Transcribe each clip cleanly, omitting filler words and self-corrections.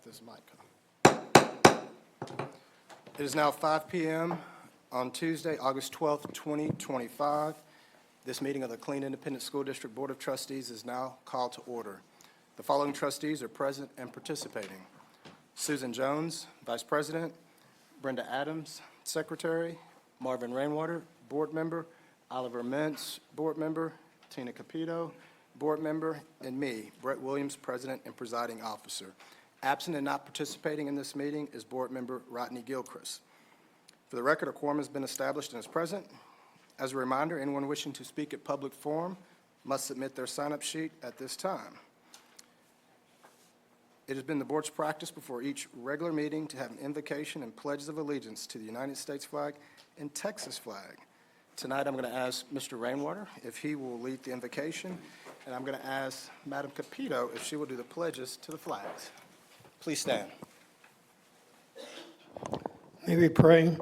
This mic. It is now 5 p.m. on Tuesday, August 12th, 2025. This meeting of the Killeen Independent School District Board of Trustees is now called to order. The following trustees are present and participating: Susan Jones, Vice President; Brenda Adams, Secretary; Marvin Rainwater, Board Member; Oliver Mintz, Board Member; Tina Capito, Board Member; and me, Brett Williams, President and Presiding Officer. Absent and not participating in this meeting is Board Member Rodney Gilchrist. For the record, a quorum has been established and is present. As a reminder, anyone wishing to speak at public forum must submit their sign-up sheet at this time. It has been the board's practice before each regular meeting to have an invocation and pledges of allegiance to the United States flag and Texas flag. Tonight, I'm going to ask Mr. Rainwater if he will lead the invocation, and I'm going to ask Madam Capito if she will do the pledges to the flags. Please stand. May we pray.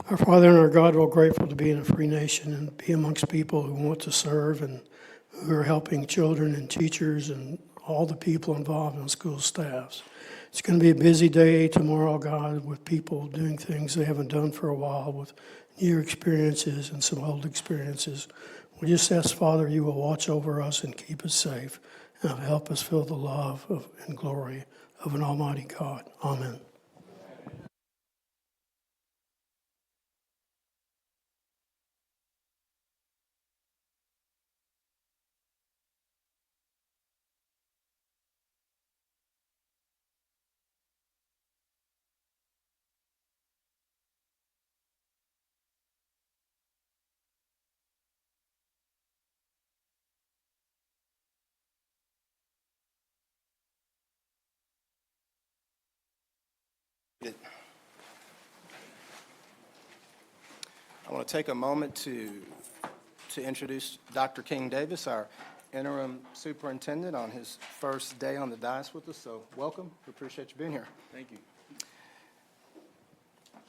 Our Father and our God, we're grateful to be in a free nation and be amongst people who want to serve and who are helping children and teachers and all the people involved in school staffs. It's going to be a busy day tomorrow, God, with people doing things they haven't done for a while, with new experiences and some old experiences. We just ask, Father, you will watch over us and keep us safe and help us feel the love and glory of an almighty God. Amen. I want to take a moment to introduce Dr. King Davis, our interim superintendent, on his first day on the dais with us. So welcome. We appreciate you being here. Thank you.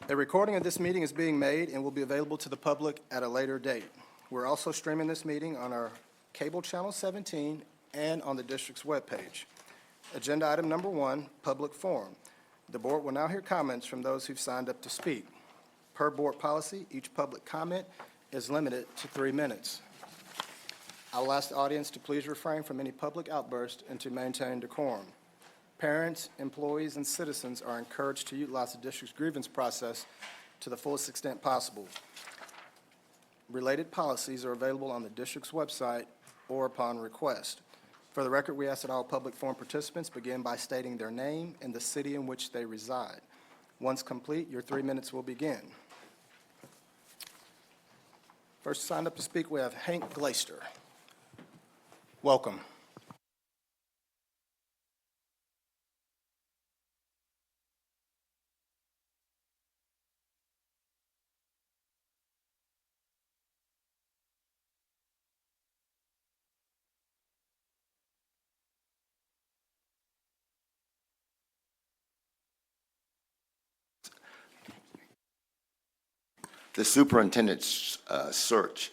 A recording of this meeting is being made and will be available to the public at a later date. We're also streaming this meeting on our cable channel 17 and on the district's webpage. Agenda item number 1, public forum. The board will now hear comments from those who've signed up to speak. Per board policy, each public comment is limited to 3 minutes. I will ask the audience to please refrain from any public outburst and to maintain decorum. Parents, employees, and citizens are encouraged to utilize the district's grievance process to the fullest extent possible. Related policies are available on the district's website or upon request. For the record, we ask that all public forum participants begin by stating their name and the city in which they reside. Once complete, your 3 minutes will begin. First signed up to speak, we have Hank Glaister. Welcome. The superintendent's search.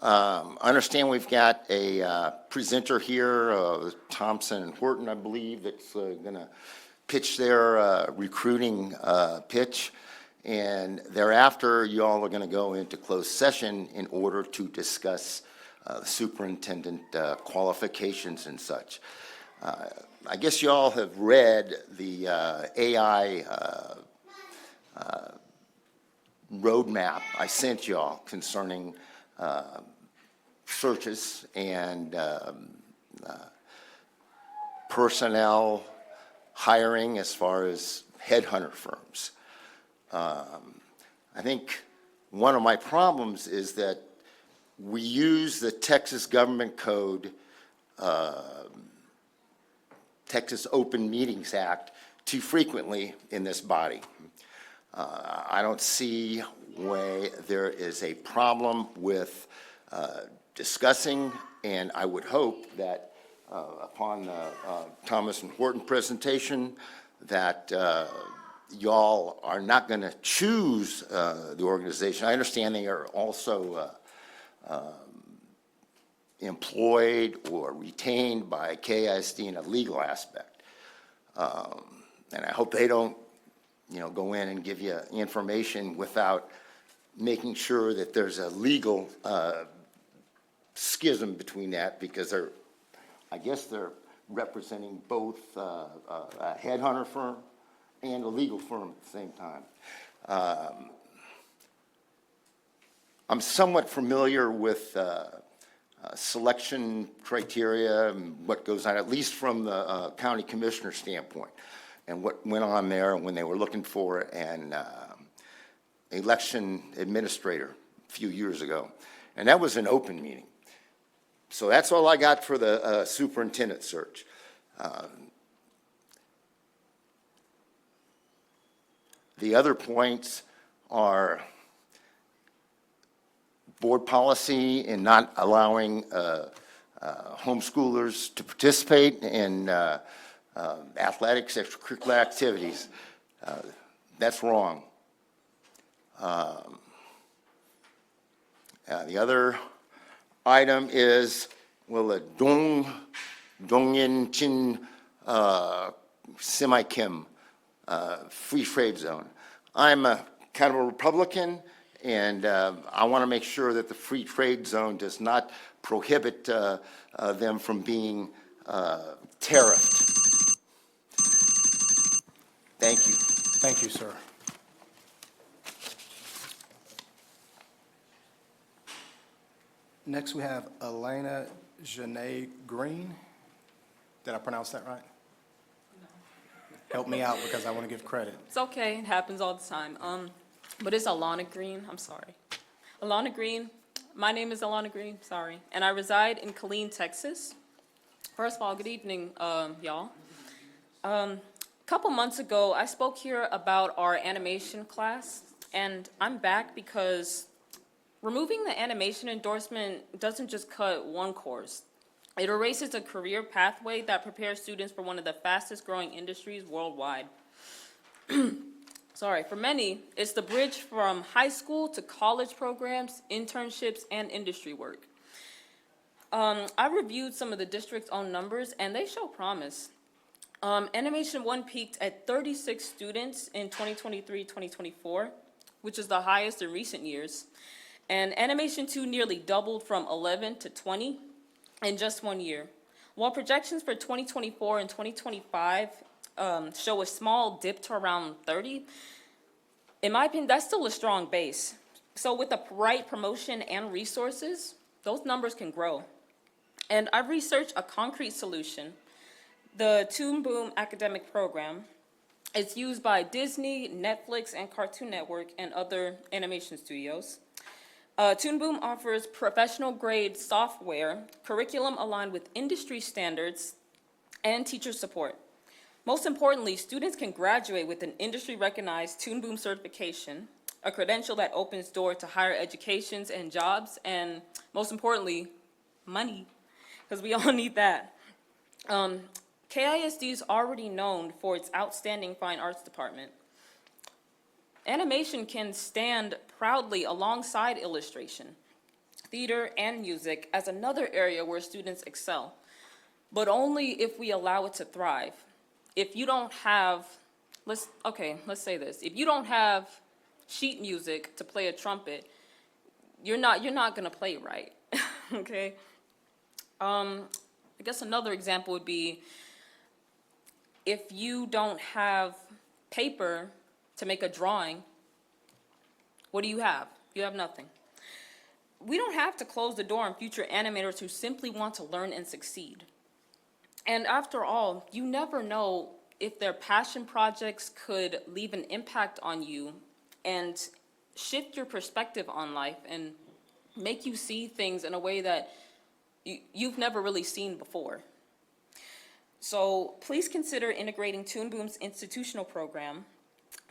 I understand we've got a presenter here, Thompson and Horton, I believe, that's going to pitch their recruiting pitch. And thereafter, you all are going to go into closed session in order to discuss the superintendent qualifications and such. I guess you all have read the AI roadmap I sent y'all concerning searches and personnel hiring as far as headhunter firms. I think one of my problems is that we use the Texas Government Code, Texas Open Meetings Act, too frequently in this body. I don't see why there is a problem with discussing, and I would hope that upon the Thomas and Horton presentation that y'all are not going to choose the organization. I understand they are also employed or retained by KISD in a legal aspect. And I hope they don't, go in and give you information without making sure that there's a legal schism between that, because I guess they're representing both a headhunter firm and a legal firm at the same time. I'm somewhat familiar with selection criteria and what goes on, at least from the county commissioner standpoint, and what went on there when they were looking for an election administrator a few years ago. And that was an open meeting. So that's all I got for the superintendent search. The other points are board policy in not allowing homeschoolers to participate in athletics, extracurricular activities. That's wrong. The other item is, well, the Dongyan Chin Semi-Kim free trade zone. I'm a kind of a Republican, and I want to make sure that the free trade zone does not prohibit them from being tariffed. Thank you. Thank you, sir. Next, we have Elena Janae Green. Did I pronounce that right? No. Help me out, because I want to give credit. It's okay, it happens all the time. But it's Alana Green, I'm sorry. Alana Green, my name is Alana Green, sorry, and I reside in Killeen, Texas. First of all, good evening, y'all. A couple months ago, I spoke here about our animation class, and I'm back because removing the animation endorsement doesn't just cut one course. It erases a career pathway that prepares students for one of the fastest growing industries worldwide. Sorry, for many, it's the bridge from high school to college programs, internships, and industry work. I reviewed some of the district's own numbers, and they show promise. Animation 1 peaked at 36 students in 2023-2024, which is the highest in recent years. And Animation 2 nearly doubled from 11 to 20 in just 1 year. While projections for 2024 and 2025 show a small dip to around 30, in my opinion, that's still a strong base. So with the right promotion and resources, those numbers can grow. And I've researched a concrete solution, the Toon Boom academic program. It's used by Disney, Netflix, and Cartoon Network, and other animation studios. Toon Boom offers professional-grade software, curriculum aligned with industry standards, and teacher support. Most importantly, students can graduate with an industry-recognized Toon Boom certification, a credential that opens doors to higher educations and jobs, and most importantly, money, because we all need that. KISD is already known for its outstanding fine arts department. Animation can stand proudly alongside illustration, theater, and music as another area where students excel, but only if we allow it to thrive. If you don't have, let's say this, if you don't have sheet music to play a trumpet, you're not gonna play right, okay? I guess another example would be if you don't have paper to make a drawing, what do you have? You have nothing. We don't have to close the door on future animators who simply want to learn and succeed. And after all, you never know if their passion projects could leave an impact on you and shift your perspective on life and make you see things in a way that you've never really seen before. So please consider integrating Toon Boom's institutional program.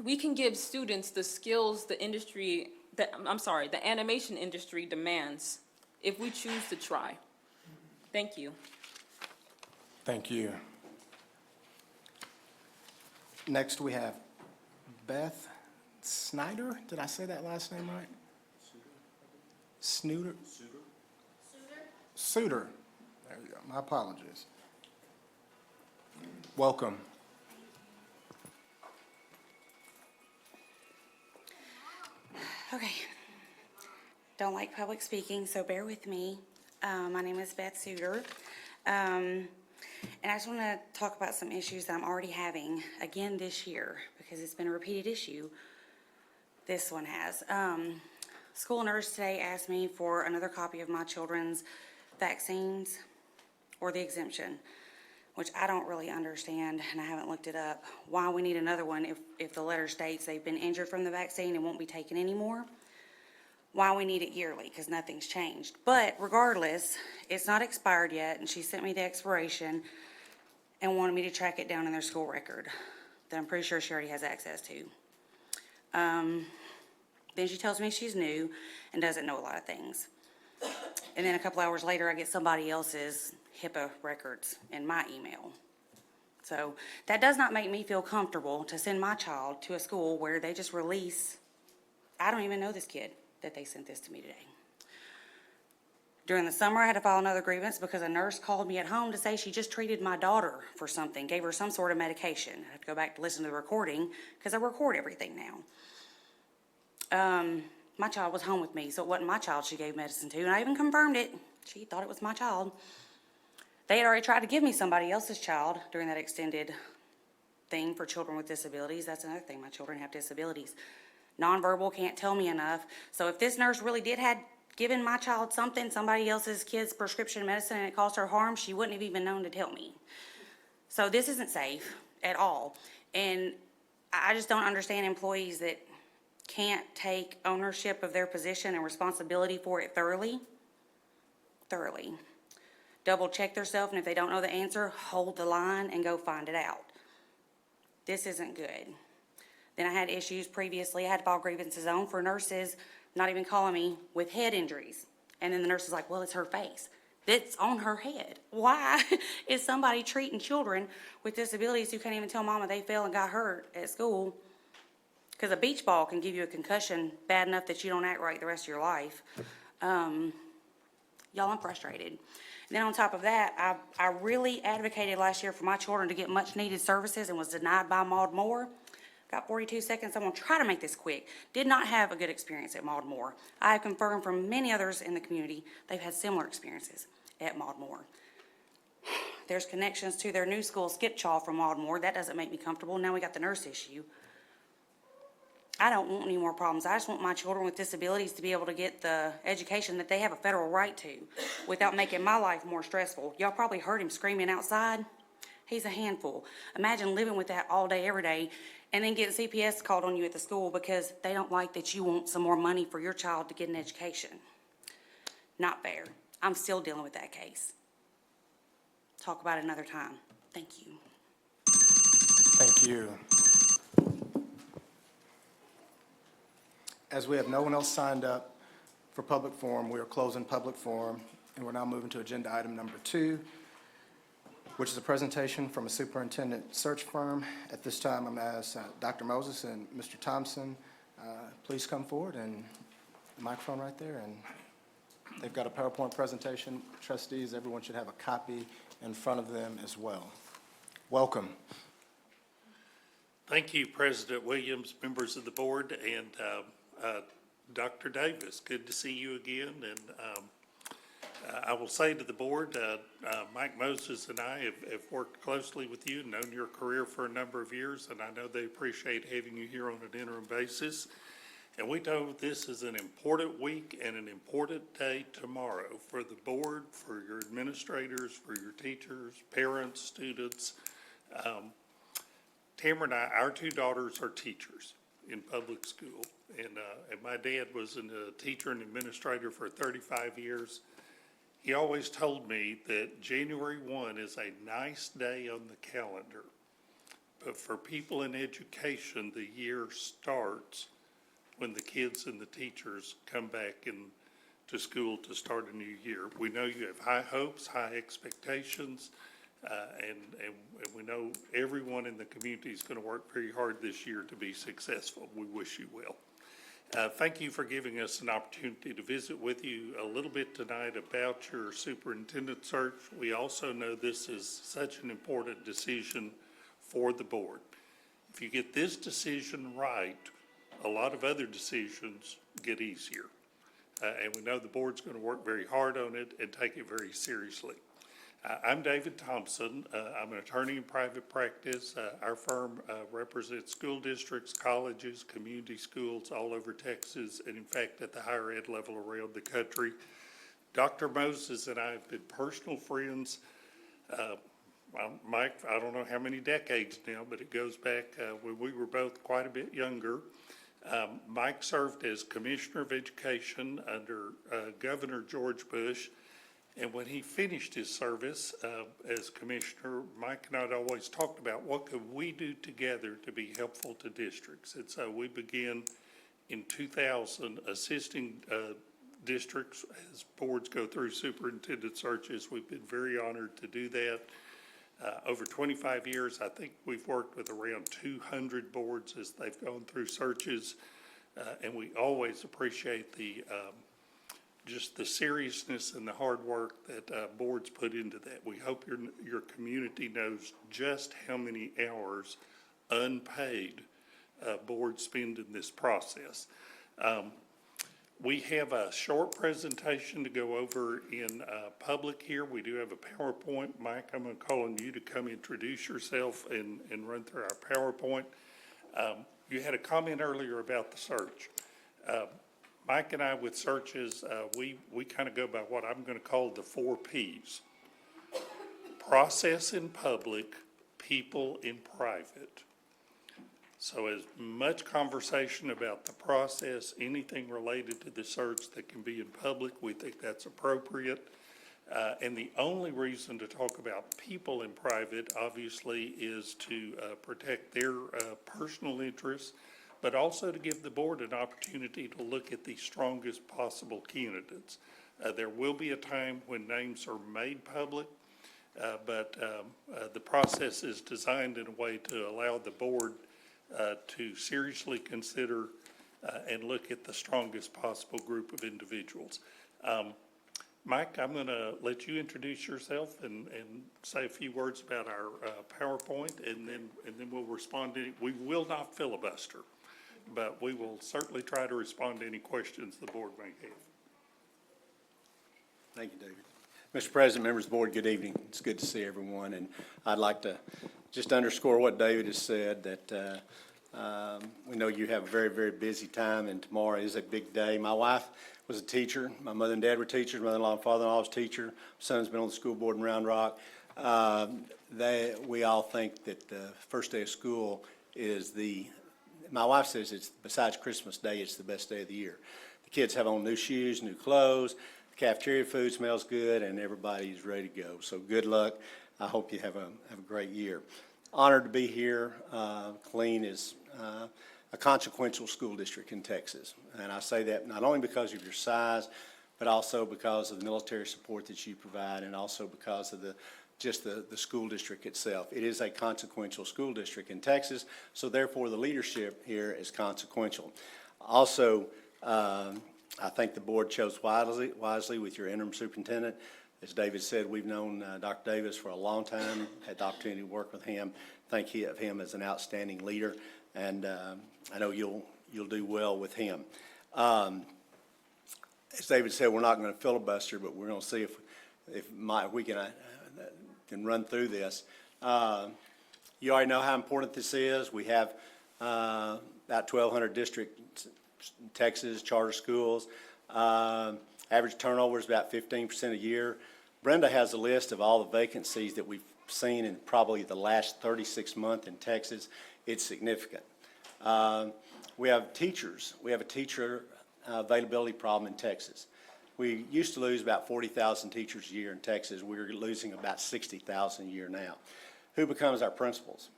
We can give students the skills the animation industry demands if we choose to try. Thank you. Thank you. Next, we have Beth Snyder. Did I say that last name right? Snooter? Suter. There you go. My apologies. Welcome. don't like public speaking, so bear with me. My name is Beth Suter. And I just want to talk about some issues that I'm already having again this year, because it's been a repeated issue. This one has. School nurse today asked me for another copy of my children's vaccines or the exemption, which I don't really understand, and I haven't looked it up, why we need another one if the letter states they've been injured from the vaccine and won't be taken anymore. Why we need it yearly, because nothing's changed. But regardless, it's not expired yet, and she sent me the expiration and wanted me to track it down in their school record that I'm pretty sure she already has access to. Then she tells me she's new and doesn't know a lot of things. And then a couple hours later, I get somebody else's HIPAA records in my email. So that does not make me feel comfortable to send my child to a school where they just release, I don't even know this kid that they sent this to me today. During the summer, I had to file another grievance because a nurse called me at home to say she just treated my daughter for something, gave her some sort of medication. I have to go back to listen to the recording because I record everything now. My child was home with me, so it wasn't my child she gave medicine to, and I even confirmed it. She thought it was my child. They had already tried to give me somebody else's child during that extended thing for children with disabilities. That's another thing, my children have disabilities. Nonverbal, can't tell me enough. So if this nurse really had given my child something, somebody else's kid's prescription medicine, and it caused her harm, she wouldn't have even known to tell me. So this isn't safe at all. And I just don't understand employees that can't take ownership of their position and responsibility for it thoroughly. Double check themselves, and if they don't know the answer, hold the line and go find it out. This isn't good. Then I had issues previously. I had to file grievances on for nurses not even calling me with head injuries. And then the nurse is like, well, it's her face. It's on her head. Why is somebody treating children with disabilities who can't even tell mama they fell and got hurt at school? Because a beach ball can give you a concussion bad enough that you don't act right the rest of your life. Y'all, I'm frustrated. And then on top of that, I really advocated last year for my children to get much-needed services and was denied by Maud Moore. Got 42 seconds. I'm going to try to make this quick. Did not have a good experience at Maud Moore. I have confirmed from many others in the community they've had similar experiences at Maud Moore. There's connections to their new school, Skipchaw, from Maud Moore. That doesn't make me comfortable. Now we got the nurse issue. I don't want any more problems. I just want my children with disabilities to be able to get the education that they have a federal right to without making my life more stressful. Y'all probably heard him screaming outside. He's a handful. Imagine living with that all day, every day, and then getting CPS called on you at the school because they don't like that you want some more money for your child to get an education. Not fair. I'm still dealing with that case. Talk about it another time. Thank you. Thank you. As we have no one else signed up for public forum, we are closing public forum, and we're now moving to agenda item number 2, which is a presentation from a superintendent search firm. At this time, I'm going to ask Dr. Moses and Mr. Thompson, please come forward, and the microphone right there, and they've got a PowerPoint presentation. Trustees, everyone should have a copy in front of them as well. Welcome. Thank you, President Williams, members of the board, and Dr. Davis. Good to see you again. And I will say to the board, Mike Moses and I have worked closely with you and known your career for a number of years, and I know they appreciate having you here on an interim basis. And we know this is an important week and an important day tomorrow for the board, for your administrators, for your teachers, parents, students. Tamara and I, our 2 daughters are teachers in public school. And my dad was a teacher and administrator for 35 years. He always told me that January 1 is a nice day on the calendar. But for people in education, the year starts when the kids and the teachers come back to school to start a new year. We know you have high hopes, high expectations, and we know everyone in the community is going to work very hard this year to be successful. We wish you well. Thank you for giving us an opportunity to visit with you a little bit tonight about your superintendent search. We also know this is such an important decision for the board. If you get this decision right, a lot of other decisions get easier. and we know the board's going to work very hard on it and take it very seriously. I'm David Thompson. I'm an attorney in private practice. Our firm represents school districts, colleges, community schools all over Texas, and in fact, at the higher ed level around the country. Dr. Moses and I have been personal friends. Well, Mike, I don't know how many decades now, but it goes back when we were both quite a bit younger. Mike served as Commissioner of Education under Governor George Bush. And when he finished his service as commissioner, Mike and I had always talked about what could we do together to be helpful to districts. And so we began in 2000 assisting districts as boards go through superintendent searches. We've been very honored to do that. Over 25 years, I think we've worked with around 200 boards as they've gone through searches. And we always appreciate just the seriousness and the hard work that boards put into that. We hope your community knows just how many hours unpaid boards spend in this process. We have a short presentation to go over in public here. We do have a PowerPoint. Mike, I'm going to call on you to come introduce yourself and run through our PowerPoint. You had a comment earlier about the search. Mike and I with searches, we kind of go by what I'm going to call the 4 Ps. Process in public, people in private. So as much conversation about the process, anything related to the search that can be in public, we think that's appropriate. And the only reason to talk about people in private, obviously, is to protect their personal interests, but also to give the board an opportunity to look at the strongest possible candidates. There will be a time when names are made public, but the process is designed in a way to allow the board to seriously consider and look at the strongest possible group of individuals. Mike, I'm going to let you introduce yourself and say a few words about our PowerPoint, and then we'll respond to it. We will not filibuster, but we will certainly try to respond to any questions the board may have. Thank you, David. Mr. President, members of the board, good evening. It's good to see everyone, and I'd like to just underscore what David has said, that we know you have a very, very busy time, and tomorrow is a big day. My wife was a teacher. My mother and dad were teachers. Mother-in-law and father-in-law was a teacher. My son's been on the school board in Round Rock. We all think that the first day of school is my wife says it's, besides Christmas Day, it's the best day of the year. The kids have on new shoes, new clothes, the cafeteria food smells good, and everybody's ready to go. So good luck. I hope you have a great year. Honored to be here. Killeen is a consequential school district in Texas. And I say that not only because of your size, but also because of the military support that you provide, and also because of the school district itself. It is a consequential school district in Texas, so therefore the leadership here is consequential. Also, I think the board chose wisely with your interim superintendent. As David said, we've known Dr. Davis for a long time, had the opportunity to work with him. Think of him as an outstanding leader, and I know you'll do well with him. As David said, we're not going to filibuster, but we're going to see if we can run through this. You already know how important this is. We have about 1,200 districts in Texas, charter schools. Average turnover is about 15% a year. Brenda has a list of all the vacancies that we've seen in probably the last 36 months in Texas. It's significant. We have teachers. We have a teacher availability problem in Texas. We used to lose about 40,000 teachers a year in Texas. We're losing about 60,000 a year now. Who becomes our principals?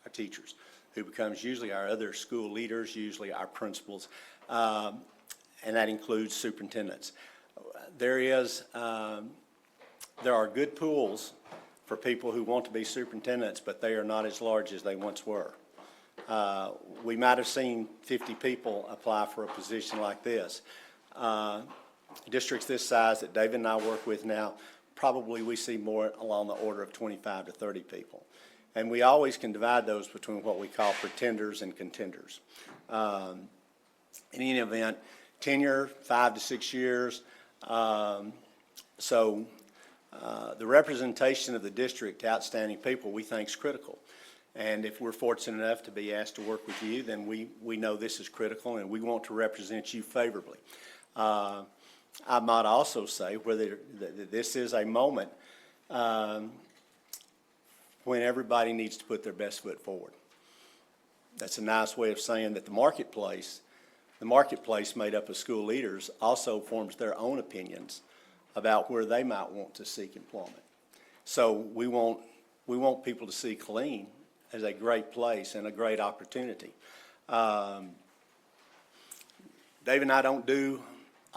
Our teachers. Who becomes usually our other school leaders, usually our principals, and that includes superintendents. There are good pools for people who want to be superintendents, but they are not as large as they once were. We might have seen 50 people apply for a position like this. Districts this size that David and I work with now, probably we see more along the order of 25 to 30 people. And we always can divide those between what we call pretenders and contenders. In any event, tenure, 5 to 6 years. So the representation of the district to outstanding people, we think is critical. And if we're fortunate enough to be asked to work with you, then we know this is critical, and we want to represent you favorably. I might also say whether this is a moment when everybody needs to put their best foot forward. That's a nice way of saying that the marketplace made up of school leaders also forms their own opinions about where they might want to seek employment. So we want people to see Killeen as a great place and a great opportunity. Dave and I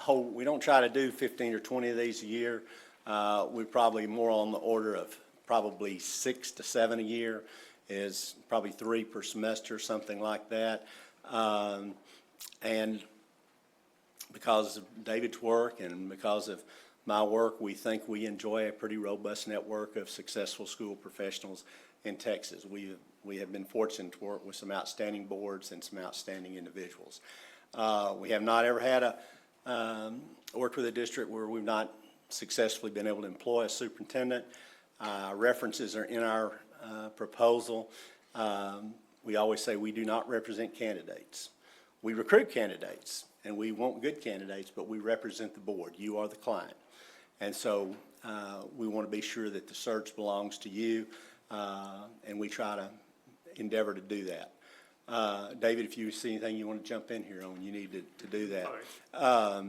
we don't try to do 15 or 20 of these a year. We're probably more on the order of probably 6 to 7 a year, is probably 3 per semester, something like that. And because of David's work and because of my work, we think we enjoy a pretty robust network of successful school professionals in Texas. We have been fortunate to work with some outstanding boards and some outstanding individuals. We have not ever had worked with a district where we've not successfully been able to employ a superintendent. References are in our proposal. We always say we do not represent candidates. We recruit candidates, and we want good candidates, but we represent the board. You are the client. And so we want to be sure that the search belongs to you, and we try to endeavor to do that. David, if you see anything you want to jump in here on, you need to do that.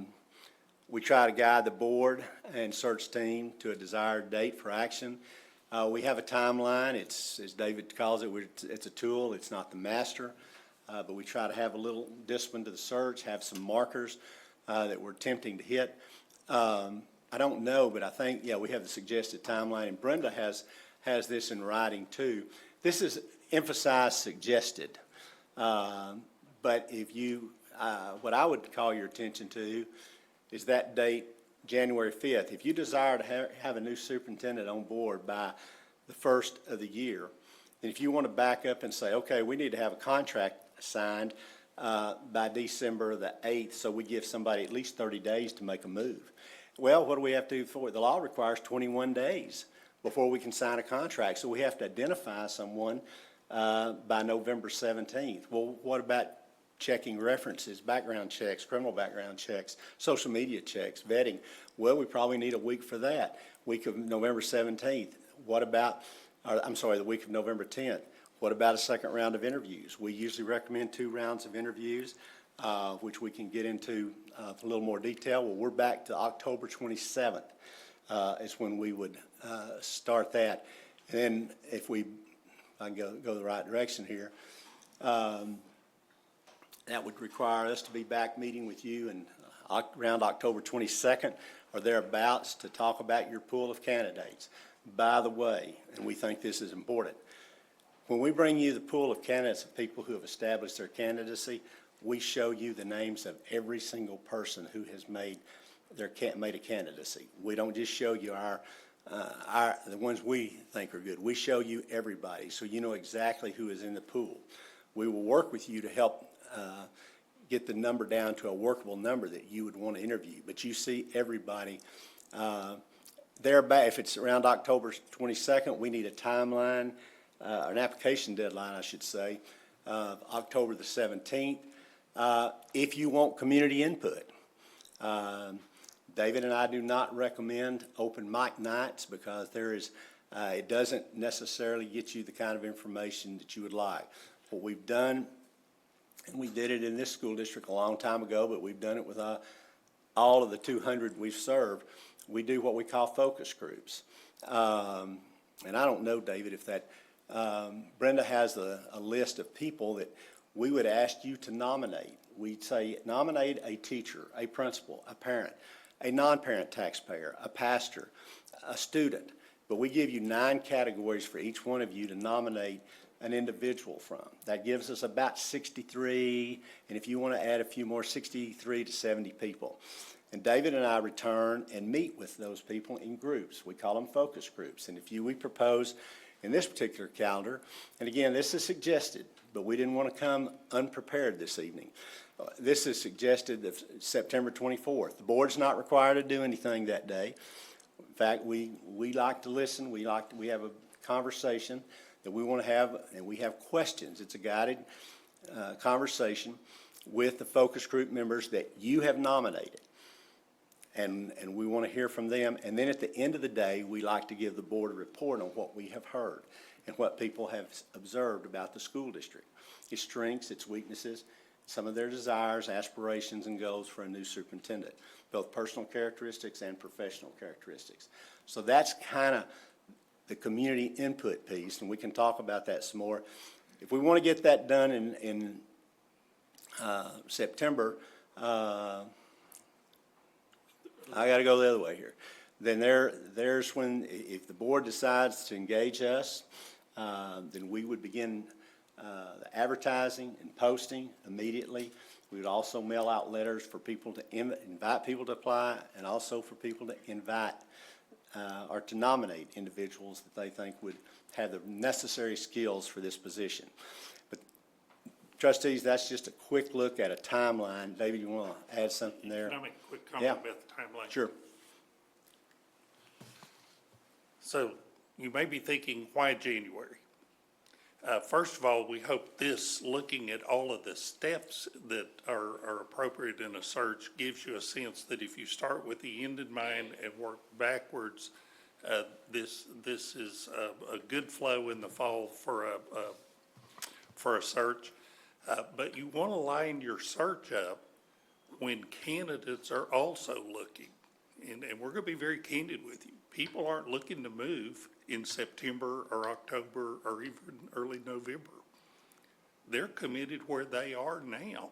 We try to guide the board and search team to a desired date for action. We have a timeline. It's, as David calls it, it's a tool. It's not the master, but we try to have a little discipline to the search, have some markers that we're attempting to hit. I don't know, but I think, yeah, we have the suggested timeline, and Brenda has this in writing too. This is emphasized suggested, but if you, what I would call your attention to is that date, January 5th. If you desire to have a new superintendent on board by the first of the year, and if you want to back up and say, okay, we need to have a contract signed by December the 8th, so we give somebody at least 30 days to make a move. Well, what do we have to do for it? The law requires 21 days before we can sign a contract, so we have to identify someone by November 17th. Well, what about checking references, background checks, criminal background checks, social media checks, vetting? Well, we probably need a week for that, week of November 17th. What about, the week of November 10th? What about a second round of interviews? We usually recommend 2 rounds of interviews, which we can get into a little more detail. Well, we're back to October 27th is when we would start that. And then if I can go the right direction here, that would require us to be back meeting with you in around October 22nd or thereabouts to talk about your pool of candidates. By the way, and we think this is important, when we bring you the pool of candidates of people who have established their candidacy, we show you the names of every single person who has made a candidacy. We don't just show you the ones we think are good. We show you everybody, so you know exactly who is in the pool. We will work with you to help get the number down to a workable number that you would want to interview. But you see everybody if it's around October 22nd, we need a timeline, an application deadline, I should say, October the 17th. If you want community input, David and I do not recommend open mic nights because it doesn't necessarily get you the kind of information that you would like. What we've done, and we did it in this school district a long time ago, but we've done it with all of the 200 we've served. We do what we call focus groups. And I don't know, David, if that, Brenda has a list of people that we would ask you to nominate. We'd say nominate a teacher, a principal, a parent, a non-parent taxpayer, a pastor, a student. But we give you 9 categories for each one of you to nominate an individual from. That gives us about 63, and if you want to add a few more, 63 to 70 people. And David and I return and meet with those people in groups. We call them focus groups. And we propose in this particular calendar. And again, this is suggested, but we didn't want to come unprepared this evening. This is suggested of September 24th. The board's not required to do anything that day. In fact, we like to listen. We have a conversation that we want to have, and we have questions. It's a guided conversation with the focus group members that you have nominated. And we want to hear from them. And then at the end of the day, we like to give the board a report on what we have heard and what people have observed about the school district, its strengths, its weaknesses, some of their desires, aspirations, and goals for a new superintendent, both personal characteristics and professional characteristics. So that's kind of the community input piece, and we can talk about that some more. If we want to get that done in September, I got to go the other way here. Then there's when, if the board decides to engage us, then we would begin the advertising and posting immediately. We would also mail out letters for people to invite people to apply, and also for people to invite or to nominate individuals that they think would have the necessary skills for this position. But trustees, that's just a quick look at a timeline. David, you want to add something there? Can I make a quick comment Yeah. about the timeline? Sure. So you may be thinking, why January? First of all, we hope this, looking at all of the steps that are appropriate in a search, gives you a sense that if you start with the end in mind and work backwards, this is a good flow in the fall for a search. But you want to line your search up when candidates are also looking. And we're going to be very candid with you. People aren't looking to move in September or October or even early November. They're committed where they are now.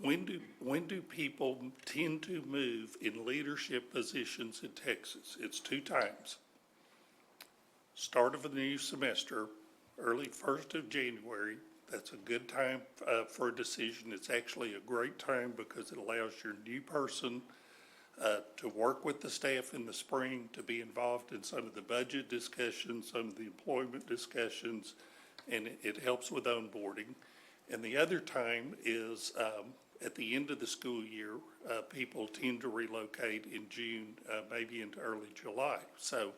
When do people tend to move in leadership positions in Texas? It's 2 times. Start of the new semester, early 1st of January. That's a good time for a decision. It's actually a great time because it allows your new person to work with the staff in the spring, to be involved in some of the budget discussions, some of the employment discussions, and it helps with onboarding. And the other time is at the end of the school year. People tend to relocate in June, maybe into early July. So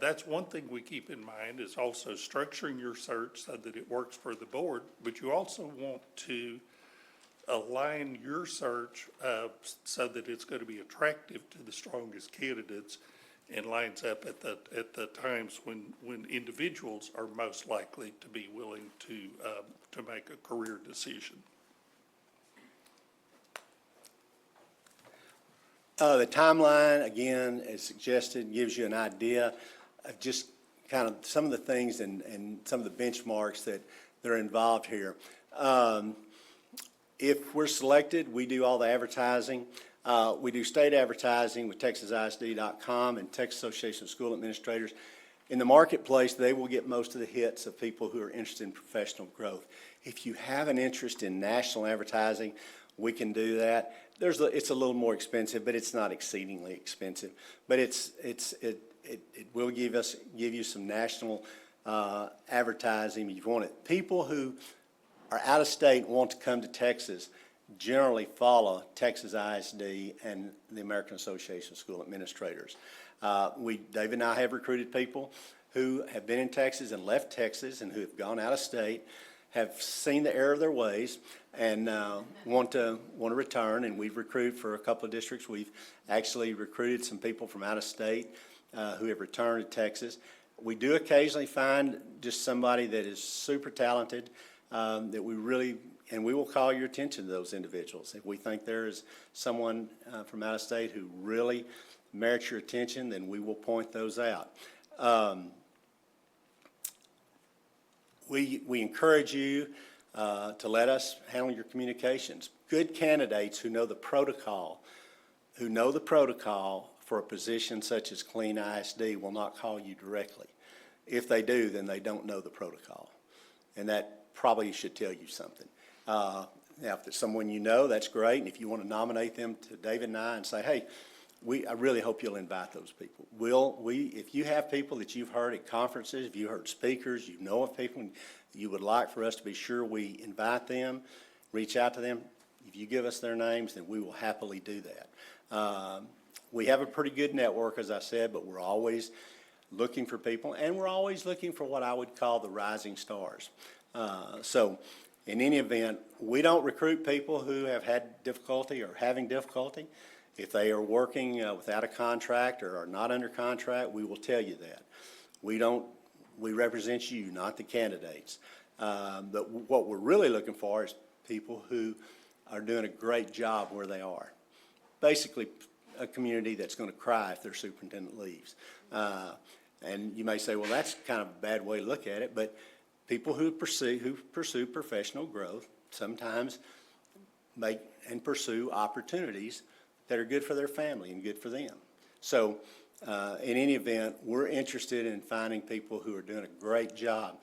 that's one thing we keep in mind, is also structuring your search so that it works for the board, but you also want to align your search so that it's going to be attractive to the strongest candidates and lines up at the times when individuals are most likely to be willing to make a career decision. The timeline, again, as suggested, gives you an idea of just kind of some of the things and some of the benchmarks that are involved here. If we're selected, we do all the advertising. We do state advertising with TexasISD.com and Texas Association of School Administrators. In the marketplace, they will get most of the hits of people who are interested in professional growth. If you have an interest in national advertising, we can do that. It's a little more expensive, but it's not exceedingly expensive. But it will give you some national advertising if you want it. People who are out of state and want to come to Texas generally follow Texas ISD and the American Association of School Administrators. David and I have recruited people who have been in Texas and left Texas and who have gone out of state, have seen the error of their ways, and want to return. And we've recruited for a couple of districts. We've actually recruited some people from out of state who have returned to Texas. We do occasionally find just somebody that is super talented that we will call your attention to those individuals. If we think there is someone from out of state who really merits your attention, then we will point those out. We encourage you to let us handle your communications. Good candidates who know the protocol for a position such as Clean ISD will not call you directly. If they do, then they don't know the protocol. And that probably should tell you something. Now, if there's someone you know, that's great. And if you want to nominate them to David and I and say, hey, I really hope you'll invite those people. If you have people that you've heard at conferences, if you heard speakers, you know of people you would like for us to be sure we invite them, reach out to them, if you give us their names, then we will happily do that. We have a pretty good network, as I said, but we're always looking for people, and we're always looking for what I would call the rising stars. So in any event, we don't recruit people who have had difficulty or having difficulty. If they are working without a contract or are not under contract, we will tell you that. We represent you, not the candidates. But what we're really looking for is people who are doing a great job where they are. Basically, a community that's going to cry if their superintendent leaves. And you may say, well, that's kind of a bad way to look at it, but people who pursue professional growth sometimes make and pursue opportunities that are good for their family and good for them. So in any event, we're interested in finding people who are doing a great job.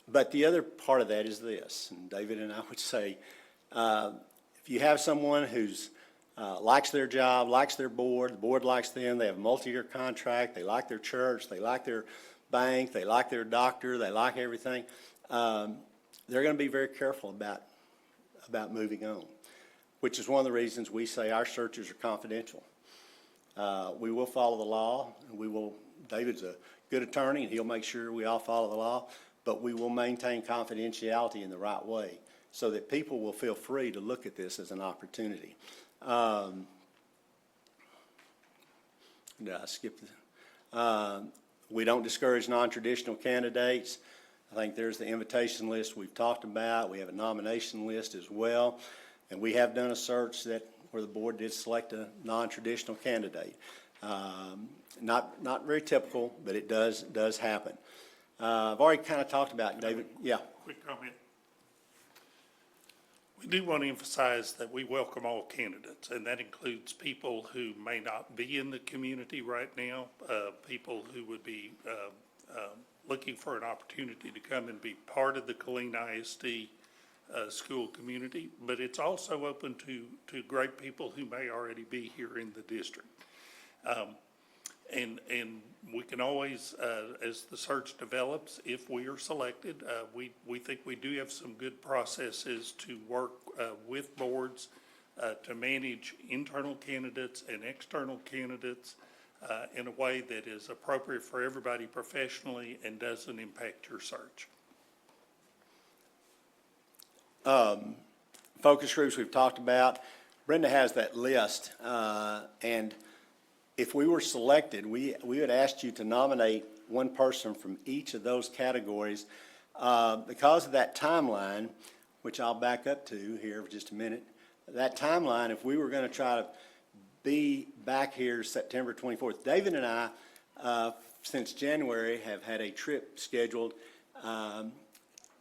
But the other part of that is this, and David and I would say, if you have someone who's likes their job, likes their board, the board likes them, they have a multi-year contract, they like their church, they like their bank, they like their doctor, they like everything, they're going to be very careful about moving on, which is one of the reasons we say our searches are confidential. We will follow the law, and David's a good attorney, and he'll make sure we all follow the law, but we will maintain confidentiality in the right way so that people will feel free to look at this as an opportunity. Did I skip the, we don't discourage non-traditional candidates. I think there's the invitation list we've talked about. We have a nomination list as well. And we have done a search where the board did select a non-traditional candidate. Not very typical, but it does happen. I've already kind of talked about, David, yeah. Quick comment. We do want to emphasize that we welcome all candidates, and that includes people who may not be in the community right now, people who would be looking for an opportunity to come and be part of the Killeen ISD school community, but it's also open to great people who may already be here in the district. And we can always, as the search develops, if we are selected, we think we do have some good processes to work with boards to manage internal candidates and external candidates in a way that is appropriate for everybody professionally and doesn't impact your search. Focus groups we've talked about. Brenda has that list, and if we were selected, we would ask you to nominate one person from each of those categories. Because of that timeline, which I'll back up to here for just a minute, that timeline, if we were going to try to be back here September 24th, David and I, since January, have had a trip scheduled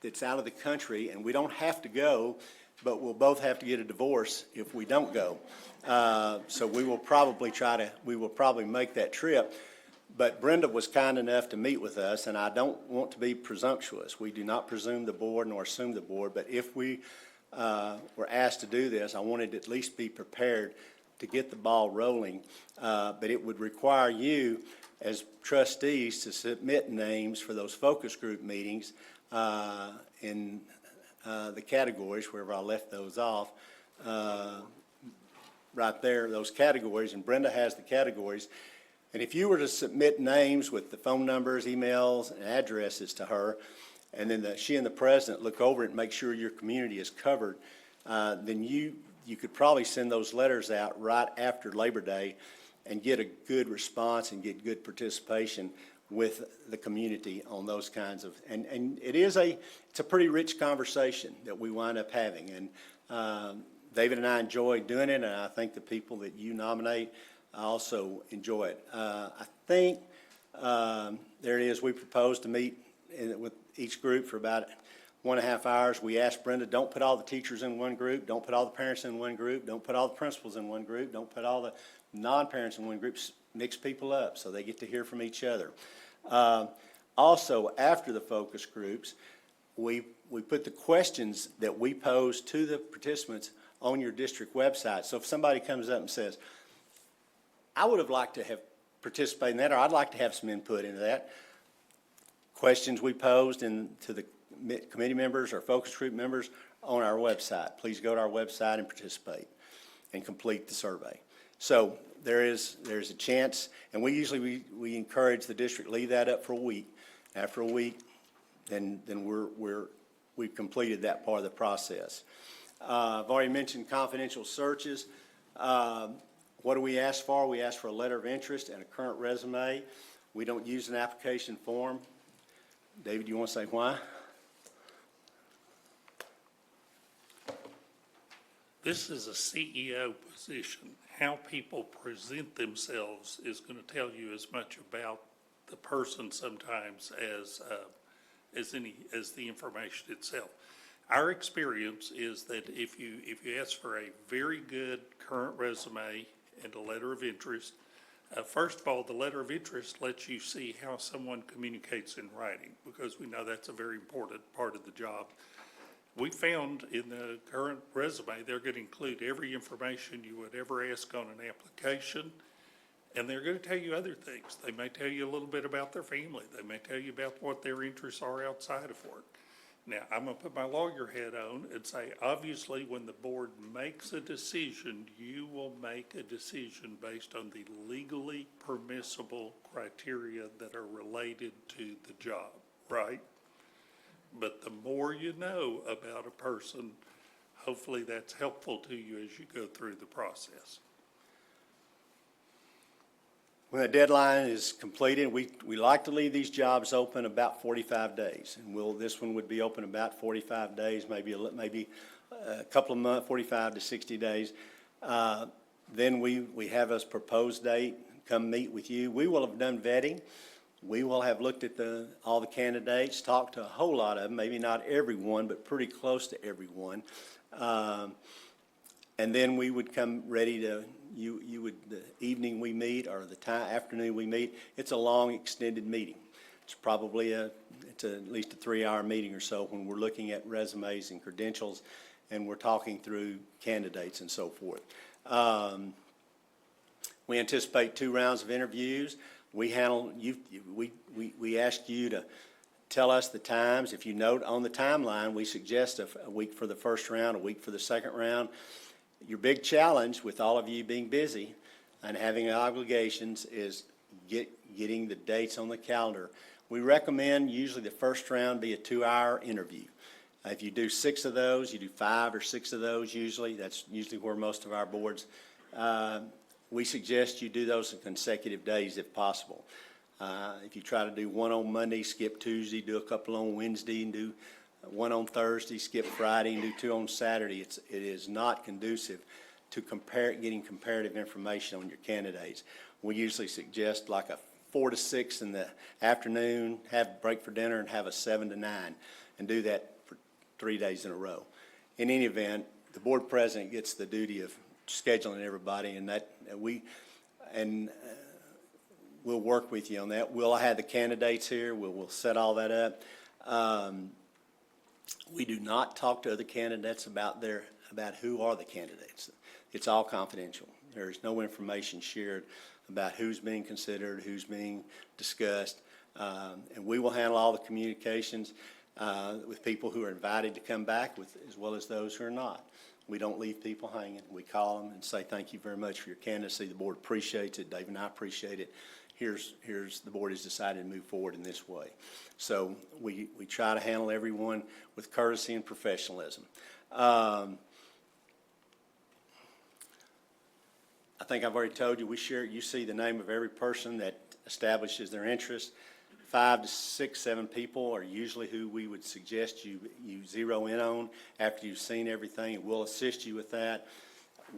that's out of the country, and we don't have to go, but we'll both have to get a divorce if we don't go. So we will probably make that trip. But Brenda was kind enough to meet with us, and I don't want to be presumptuous. We do not presume the board nor assume the board, but if we were asked to do this, I wanted to at least be prepared to get the ball rolling. But it would require you as trustees to submit names for those focus group meetings in the categories, wherever I left those off, right there, those categories, and Brenda has the categories. And if you were to submit names with the phone numbers, emails, and addresses to her, and then she and the president look over it and make sure your community is covered, then you could probably send those letters out right after Labor Day and get a good response and get good participation with the community on those kinds of, and it's a pretty rich conversation that we wind up having. And David and I enjoy doing it, and I think the people that you nominate also enjoy it. I think there it is. We propose to meet with each group for about 1.5 hours. We asked Brenda, don't put all the teachers in one group, don't put all the parents in one group, don't put all the principals in one group, don't put all the non-parents in one group, mix people up so they get to hear from each other. Also, after the focus groups, we put the questions that we pose to the participants on your district website. So if somebody comes up and says, I would have liked to have participated in that, or I'd like to have some input into that, questions we posed to the committee members or focus group members on our website. Please go to our website and participate and complete the survey. So there's a chance, and we encourage the district, leave that up for a week. After a week, then we've completed that part of the process. I've already mentioned confidential searches. What do we ask for? We ask for a letter of interest and a current resume. We don't use an application form. David, you want to say why? This is a CEO position. How people present themselves is going to tell you as much about the person sometimes as the information itself. Our experience is that if you ask for a very good current resume and a letter of interest, first of all, the letter of interest lets you see how someone communicates in writing, because we know that's a very important part of the job. We found in the current resume, they're going to include every information you would ever ask on an application, and they're going to tell you other things. They may tell you a little bit about their family. They may tell you about what their interests are outside of work. Now, I'm going to put my lawyer hat on and say, obviously, when the board makes a decision, you will make a decision based on the legally permissible criteria that are related to the job, right? But the more you know about a person, hopefully that's helpful to you as you go through the process. When the deadline is completed, we like to leave these jobs open about 45 days. And this one would be open about 45 days, maybe a couple of months, 45 to 60 days. Then we have a proposed date, come meet with you. We will have done vetting. We will have looked at all the candidates, talked to a whole lot of them, maybe not everyone, but pretty close to everyone. And then we would come ready to, the evening we meet or the afternoon we meet, it's a long extended meeting. It's probably it's at least a 3-hour meeting or so when we're looking at resumes and credentials and we're talking through candidates and so forth. We anticipate 2 rounds of interviews. We ask you to tell us the times. If you note on the timeline, we suggest a week for the first round, a week for the second round. Your big challenge with all of you being busy and having obligations is getting the dates on the calendar. We recommend usually the first round be a 2-hour interview. If you do 6 of those, you do 5 or 6 of those usually. That's usually where most of our boards. We suggest you do those in consecutive days if possible. If you try to do one on Monday, skip Tuesday, do a couple on Wednesday, and do one on Thursday, skip Friday, and do 2 on Saturday, it is not conducive to getting comparative information on your candidates. We usually suggest like a 4 to 6 in the afternoon, have a break for dinner, and have a 7 to 9, and do that for 3 days in a row. In any event, the board president gets the duty of scheduling everybody, and we'll work with you on that. We'll have the candidates here. We'll set all that up. We do not talk to other candidates about who are the candidates. It's all confidential. There's no information shared about who's being considered, who's being discussed. And we will handle all the communications with people who are invited to come back, as well as those who are not. We don't leave people hanging. We call them and say, thank you very much for your candidacy. The board appreciates it. Dave and I appreciate it. Here's the board has decided to move forward in this way. So we try to handle everyone with courtesy and professionalism. I think I've already told you, you see the name of every person that establishes their interest. 5 to 6, 7 people are usually who we would suggest you zero in on after you've seen everything. We'll assist you with that.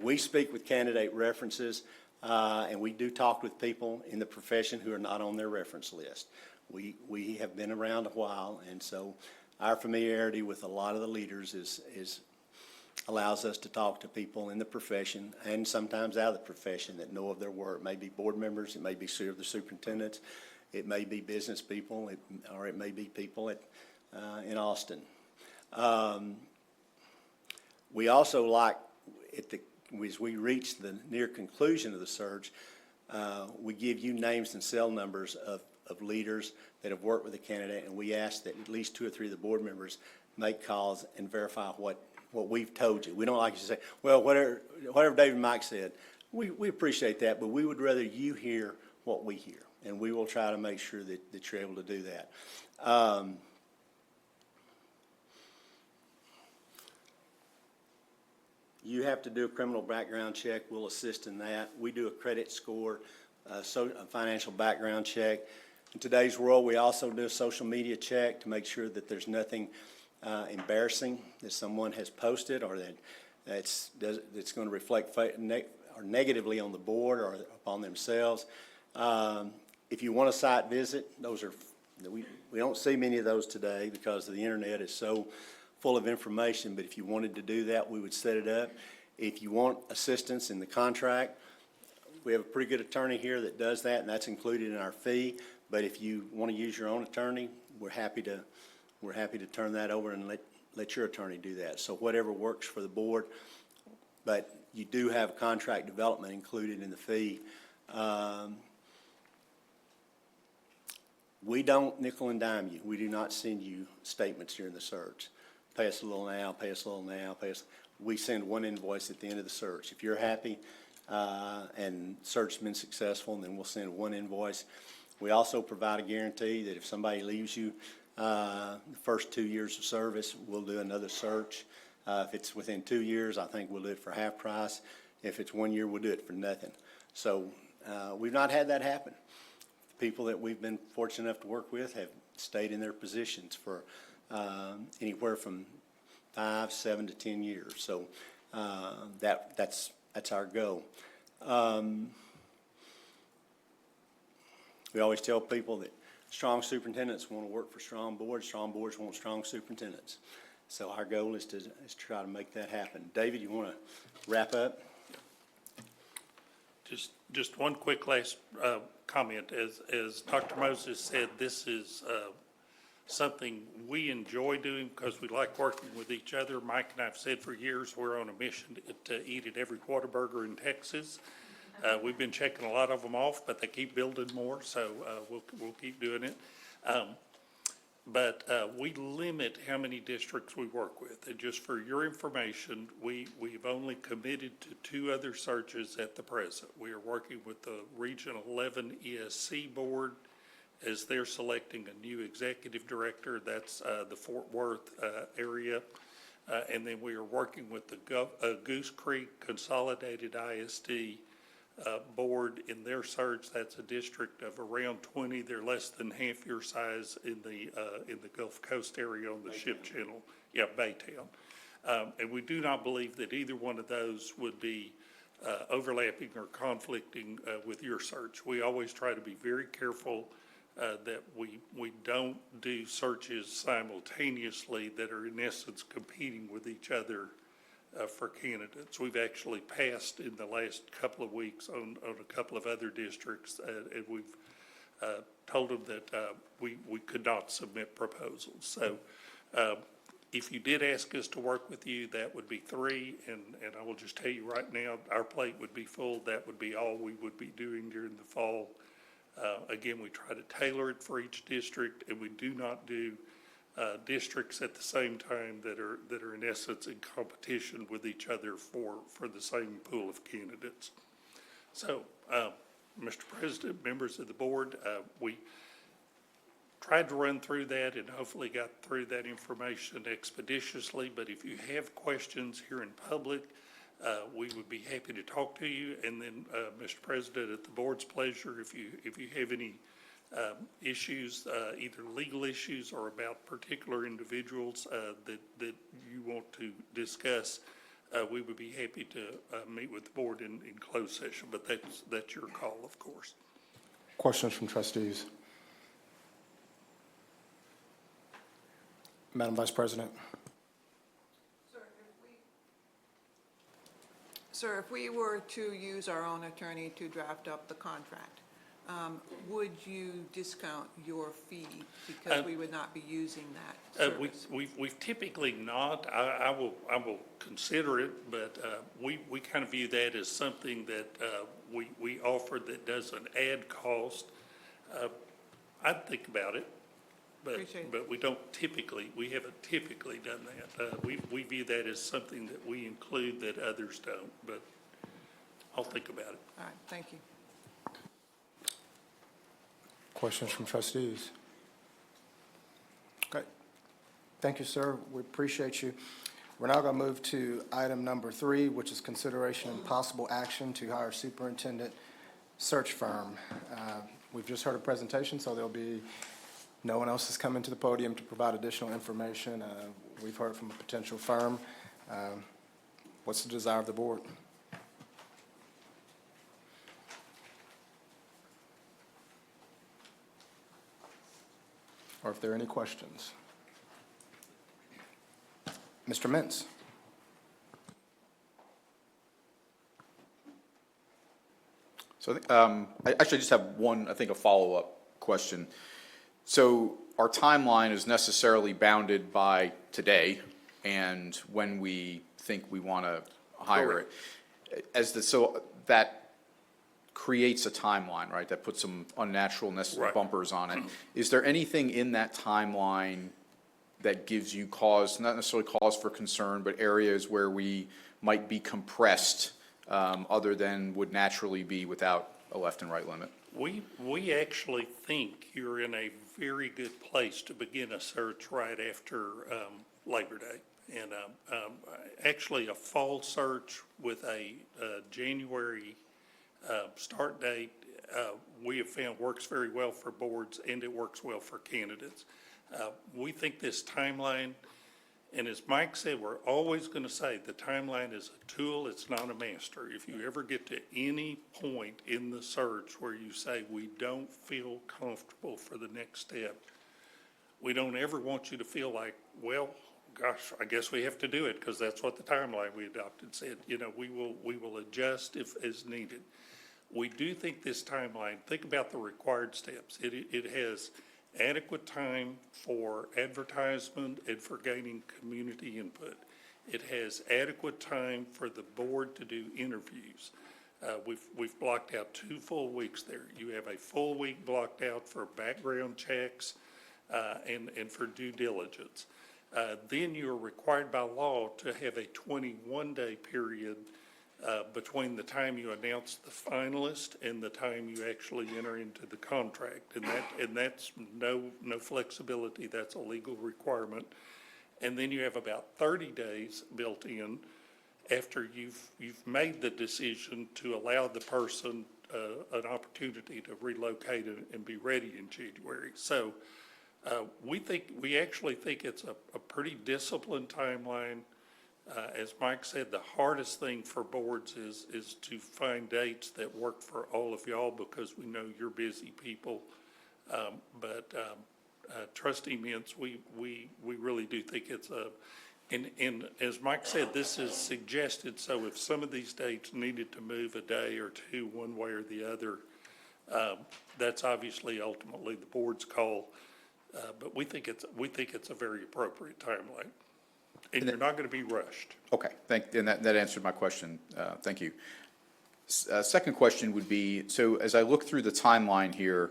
We speak with candidate references, and we do talk with people in the profession who are not on their reference list. We have been around a while, and so our familiarity with a lot of the leaders allows us to talk to people in the profession and sometimes out of the profession that know of their work. It may be board members, it may be the superintendents, it may be business people, or it may be people in Austin. We also like as we reach the near conclusion of the search, we give you names and cell numbers of leaders that have worked with the candidate, and we ask that at least 2 or 3 of the board members make calls and verify what we've told you. We don't like you to say, well, whatever David and Mike said. We appreciate that, but we would rather you hear what we hear, and we will try to make sure that you're able to do that. You have to do a criminal background check. We'll assist in that. We do a credit score, a financial background check. In today's world, we also do a social media check to make sure that there's nothing embarrassing that someone has posted or that's going to reflect or negatively on the board or upon themselves. If you want a site visit, we don't see many of those today because the internet is so full of information, but if you wanted to do that, we would set it up. If you want assistance in the contract, we have a pretty good attorney here that does that, and that's included in our fee. But if you want to use your own attorney, we're happy to turn that over and let your attorney do that. So whatever works for the board, but you do have contract development included in the fee. We don't nickel and dime you. We do not send you statements during the search. Pay us a little now, pay us a little now, pay us. We send one invoice at the end of the search. If you're happy and search has been successful, then we'll send one invoice. We also provide a guarantee that if somebody leaves you the first 2 years of service, we'll do another search. If it's within 2 years, I think we'll do it for half price. If it's 1 year, we'll do it for nothing. So we've not had that happen. The people that we've been fortunate enough to work with have stayed in their positions for anywhere from 5, 7 to 10 years. So that's our goal. We always tell people that strong superintendents want to work for strong boards want strong superintendents. So our goal is to try to make that happen. David, you want to wrap up? Just one quick last comment. As Dr. Moses said, this is something we enjoy doing because we like working with each other. Mike and I have said for years we're on a mission to eat at every Whataburger in Texas. We've been checking a lot of them off, but they keep building more, so we'll keep doing it. But we limit how many districts we work with. And just for your information, we've only committed to 2 other searches at the present. We are working with the Region 11 ESC Board as they're selecting a new executive director. That's the Fort Worth area. And then we are working with the Goose Creek Consolidated ISD board in their search. That's a district of around 20. They're less than half your size in the Gulf Coast area on the Ship Channel. Yeah, Baytown. And we do not believe that either one of those would be overlapping or conflicting with your search. We always try to be very careful that we don't do searches simultaneously that are in essence competing with each other for candidates. We've actually passed in the last couple of weeks on a couple of other districts, and we've told them that we could not submit proposals. So if you did ask us to work with you, that would be 3, and I will just tell you right now, our plate would be full. That would be all we would be doing during the fall. Again, we try to tailor it for each district, and we do not do districts at the same time that are in essence in competition with each other for the same pool of candidates. So, Mr. President, members of the board, we tried to run through that and hopefully got through that information expeditiously. But if you have questions here in public, we would be happy to talk to you. And then, Mr. President, at the board's pleasure, if you have any issues, either legal issues or about particular individuals that you want to discuss, we would be happy to meet with the board in closed session. But that's your call, of course. Questions from trustees? Madam Vice President. Sir, if we were to use our own attorney to draft up the contract, would you discount your fee because we would not be using that service? We've typically not. I will consider it, but we kind of view that as something that we offer that doesn't add cost. I'd think about it, Appreciate it. but we haven't typically done that. We view that as something that we include that others don't, but I'll think about it. All right, thank you. Questions from trustees? Okay. Thank you, sir. We appreciate you. We're now going to move to item number 3, which is consideration and possible action to hire superintendent search firm. We've just heard a presentation, so there'll be, no one else is coming to the podium to provide additional information. We've heard from a potential firm. What's the desire of the board? Or if there are any questions. Mr. Mintz? So I actually just have one, I think, a follow-up question. So our timeline is necessarily bounded by today and when we think we want to hire it. So that creates a timeline, right? That puts some unnaturalness Right. bumpers on it. Is there anything in that timeline that gives you cause, not necessarily cause for concern, but areas where we might be compressed other than would naturally be without a left and right limit? We actually think you're in a very good place to begin a search right after Labor Day. And actually, a fall search with a January start date, we have found works very well for boards and it works well for candidates. We think this timeline, and as Mike said, we're always going to say the timeline is a tool, it's not a master. If you ever get to any point in the search where you say, we don't feel comfortable for the next step, we don't ever want you to feel like, well, gosh, I guess we have to do it because that's what the timeline we adopted said. You know, we will adjust if as needed. We do think this timeline, think about the required steps. It has adequate time for advertisement and for gaining community input. It has adequate time for the board to do interviews. We've blocked out 2 full weeks there. You have a full week blocked out for background checks and for due diligence. Then you are required by law to have a 21-day period between the time you announce the finalist and the time you actually enter into the contract. And that's no flexibility, that's a legal requirement. And then you have about 30 days built in after you've made the decision to allow the person an opportunity to relocate and be ready in January. So we actually think it's a pretty disciplined timeline. As Mike said, the hardest thing for boards is to find dates that work for all of y'all because we know you're busy people. But Trustee Mintz, we really do think it's and as Mike said, this is suggested, so if some of these dates needed to move a day or two one way or the other, that's obviously ultimately the board's call. But we think it's a very appropriate timeline. And you're not going to be rushed. Okay, and that answered my question. Thank you. Second question would be, so as I look through the timeline here,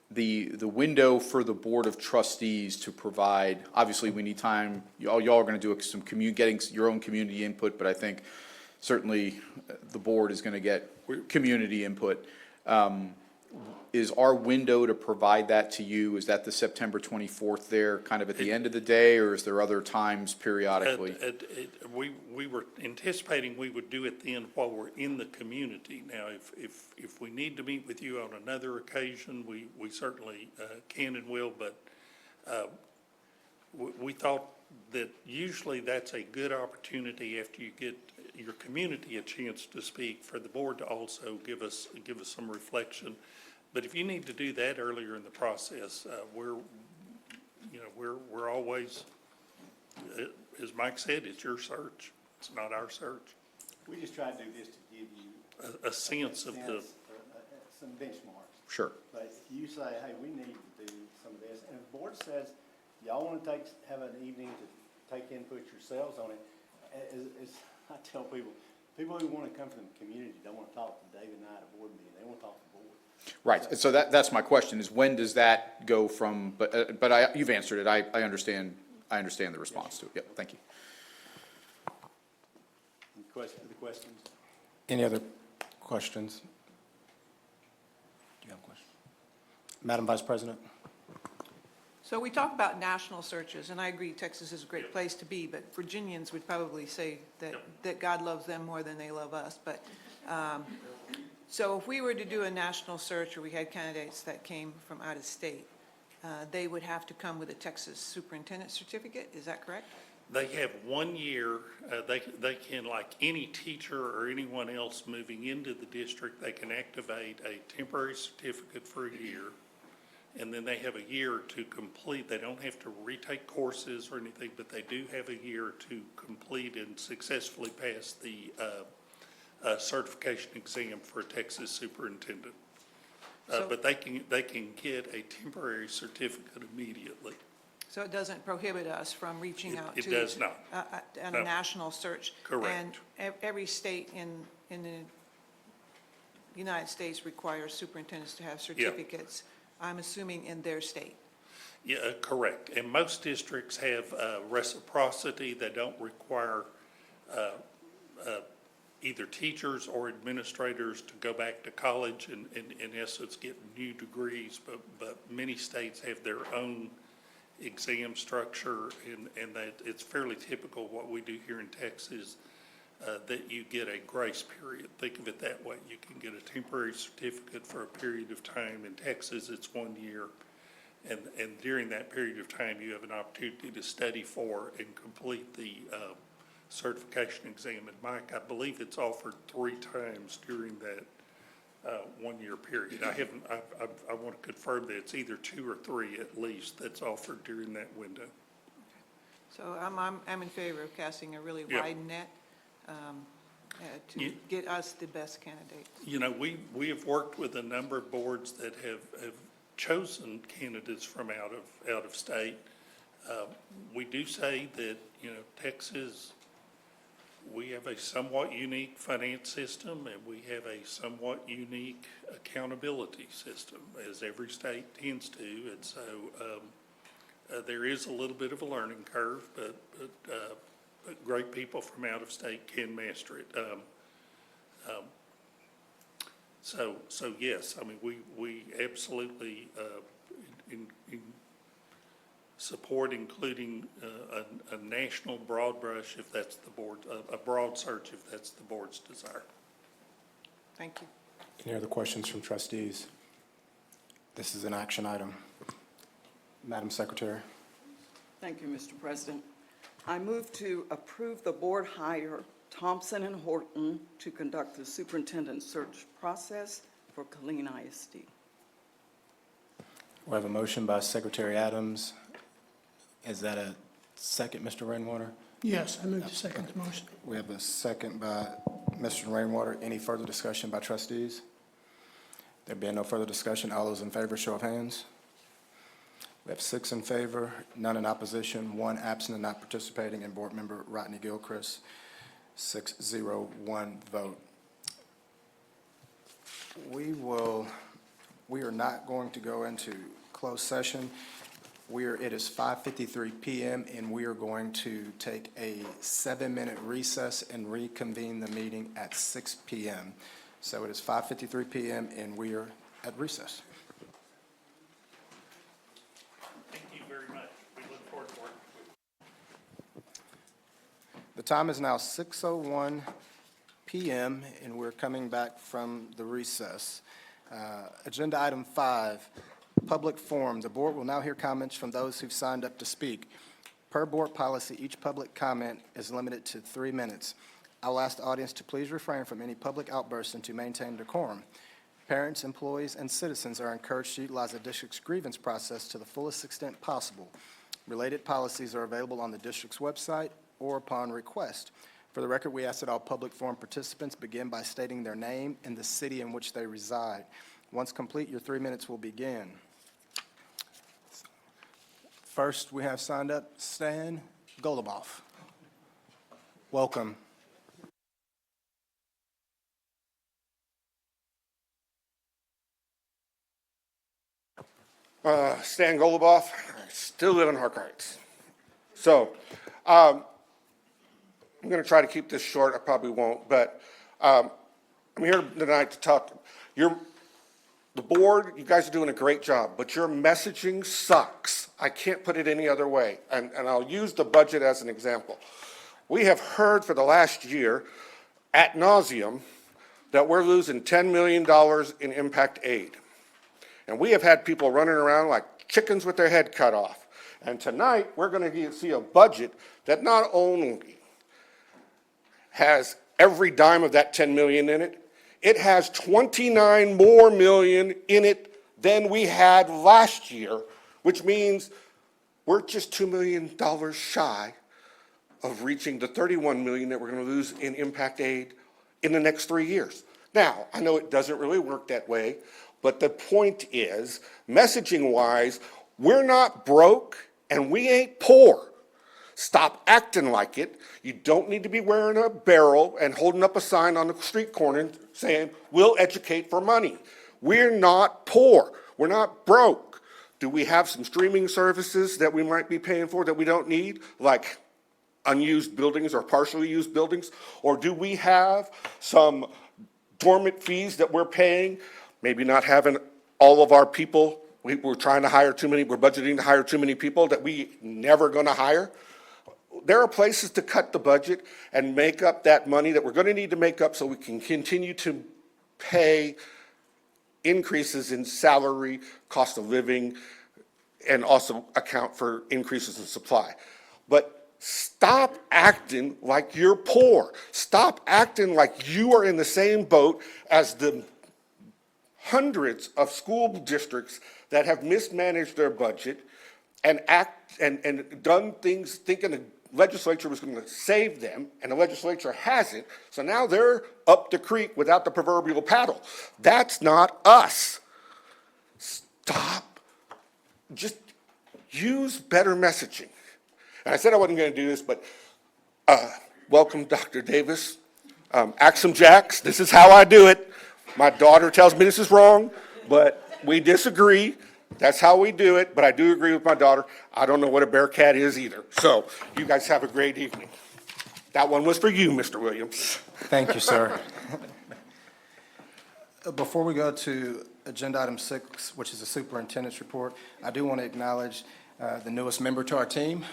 the window for the Board of Trustees to provide, obviously, we need time. Y'all are going to do some getting your own community input, but I think certainly the board is going to get community input. Is our window to provide that to you, is that the September 24th there, kind of at the end of the day, or is there other times periodically? We were anticipating we would do it then while we're in the community. Now, if we need to meet with you on another occasion, we certainly can and will, but we thought that usually that's a good opportunity after you get your community a chance to speak for the board to also give us some reflection. But if you need to do that earlier in the process, we're always, as Mike said, it's your search. It's not our search. We just tried to do this to give you A sense of the, some benchmarks. Sure. But if you say, hey, we need to do some of this, and if the board says, y'all want to have an evening to take input yourselves on it, as I tell people, people who want to come from the community don't want to talk to David and I at a board meeting, they want to talk to the board. Right, so that's my question, is when does that go from, but you've answered it, I understand the response to it, yep, thank you. Other questions? Any other questions? Do you have a question? Madam Vice President? So we talk about national searches, and I agree Texas is a great place to be, but Virginians would probably say that God loves them more than they love us. But, so if we were to do a national search, or we had candidates that came from out of state, they would have to come with a Texas superintendent certificate, is that correct? They have 1 year, they can, like any teacher or anyone else moving into the district, they can activate a temporary certificate for a year. And then they have a year to complete, they don't have to retake courses or anything, but they do have a year to complete and successfully pass the certification exam for a Texas superintendent. But they can get a temporary certificate immediately. So it doesn't prohibit us from reaching out to. It does not. On No. a national search. Correct. And every state in the United States requires superintendents to have certificates, I'm assuming in their state. Yeah, correct. And most districts have reciprocity. They don't require either teachers or administrators to go back to college and in essence get new degrees, but many states have their own exam structure, and that it's fairly typical what we do here in Texas, that you get a grace period. Think of it that way. You can get a temporary certificate for a period of time. In Texas, it's 1 year. And during that period of time, you have an opportunity to study for and complete the certification exam. And Mike, I believe it's offered 3 times during that 1 year period. I want to confirm that it's either 2 or 3 at least that's offered during that window. So I'm in favor of casting a really Yeah. wide net to get us the best candidates. You know, we have worked with a number of boards that have chosen candidates from out of state. We do say that, you know, Texas, we have a somewhat unique finance system, and we have a somewhat unique accountability system, as every state tends to. And so there is a little bit of a learning curve, but great people from out of state can master it. So yes, I mean, we absolutely support including a national broad brush if that's the board, a broad search if that's the board's desire. Thank you. Any other questions from trustees? This is an action item. Madam Secretary. Thank you, Mr. President. I move to approve the board hire Thompson and Horton to conduct the superintendent search process for Killeen ISD. We have a motion by Secretary Adams. Is that a second, Mr. Rainwater? Yes, I move to second the motion. We have a second by Mr. Rainwater. Any further discussion by trustees? There being no further discussion, all those in favor, show of hands. We have 6 in favor, none in opposition, 1 absent and not participating, and Board Member Rodney Gilchrist, 6-0-1 vote. We are not going to go into closed session. It is 5:53 p.m. and we are going to take a 7-minute recess and reconvene the meeting at 6 p.m. So it is 5:53 p.m. and we are at recess. Thank you very much. We look forward to working with you. The time is now 6:01 p.m. and we're coming back from the recess. Agenda item 5, public forum. The board will now hear comments from those who've signed up to speak. Per board policy, each public comment is limited to 3 minutes. I'll ask the audience to please refrain from any public outbursts and to maintain decorum. Parents, employees, and citizens are encouraged to utilize the district's grievance process to the fullest extent possible. Related policies are available on the district's website or upon request. For the record, we ask that all public forum participants begin by stating their name and the city in which they reside. Once complete, your 3 minutes will begin. First, we have signed up Stan Golubov. Welcome. Stan Golubov, I still live in Hark Heights. So, I'm going to try to keep this short. I probably won't, but I'm here tonight to talk. The board, you guys are doing a great job, but your messaging sucks. I can't put it any other way, and I'll use the budget as an example. We have heard for the last year, ad nauseum, that we're losing $10 million in impact aid. And we have had people running around like chickens with their head cut off. And tonight, we're going to see a budget that not only has every dime of that 10 million in it, it has 29 more million in it than we had last year, which means we're just $2 million shy of reaching the 31 million that we're going to lose in impact aid in the next 3 years. Now, I know it doesn't really work that way, but the point is, messaging-wise, we're not broke and we ain't poor. Stop acting like it. You don't need to be wearing a barrel and holding up a sign on the street corner saying, we'll educate for money. We're not poor. We're not broke. Do we have some streaming services that we might be paying for that we don't need, like unused buildings or partially used buildings? Or do we have some dormant fees that we're paying, maybe not having all of our people? We're trying to hire too many, we're budgeting to hire too many people that we never going to hire. There are places to cut the budget and make up that money that we're going to need to make up so we can continue to pay increases in salary, cost of living, and also account for increases in supply. But stop acting like you're poor. Stop acting like you are in the same boat as the hundreds of school districts that have mismanaged their budget and done things thinking the legislature was going to save them, and the legislature hasn't. So now they're up the creek without the proverbial paddle. That's not us. Stop. Just use better messaging. And I said I wasn't going to do this, but welcome, Dr. Davis. Axum Jacks, this is how I do it. My daughter tells me this is wrong, but we disagree. That's how we do it, but I do agree with my daughter. I don't know what a Bearcat is either. So you guys have a great evening. That one was for you, Mr. Williams. Thank you, sir. Before we go to agenda item 6, which is the superintendent's report, I do want to acknowledge the newest member to our team,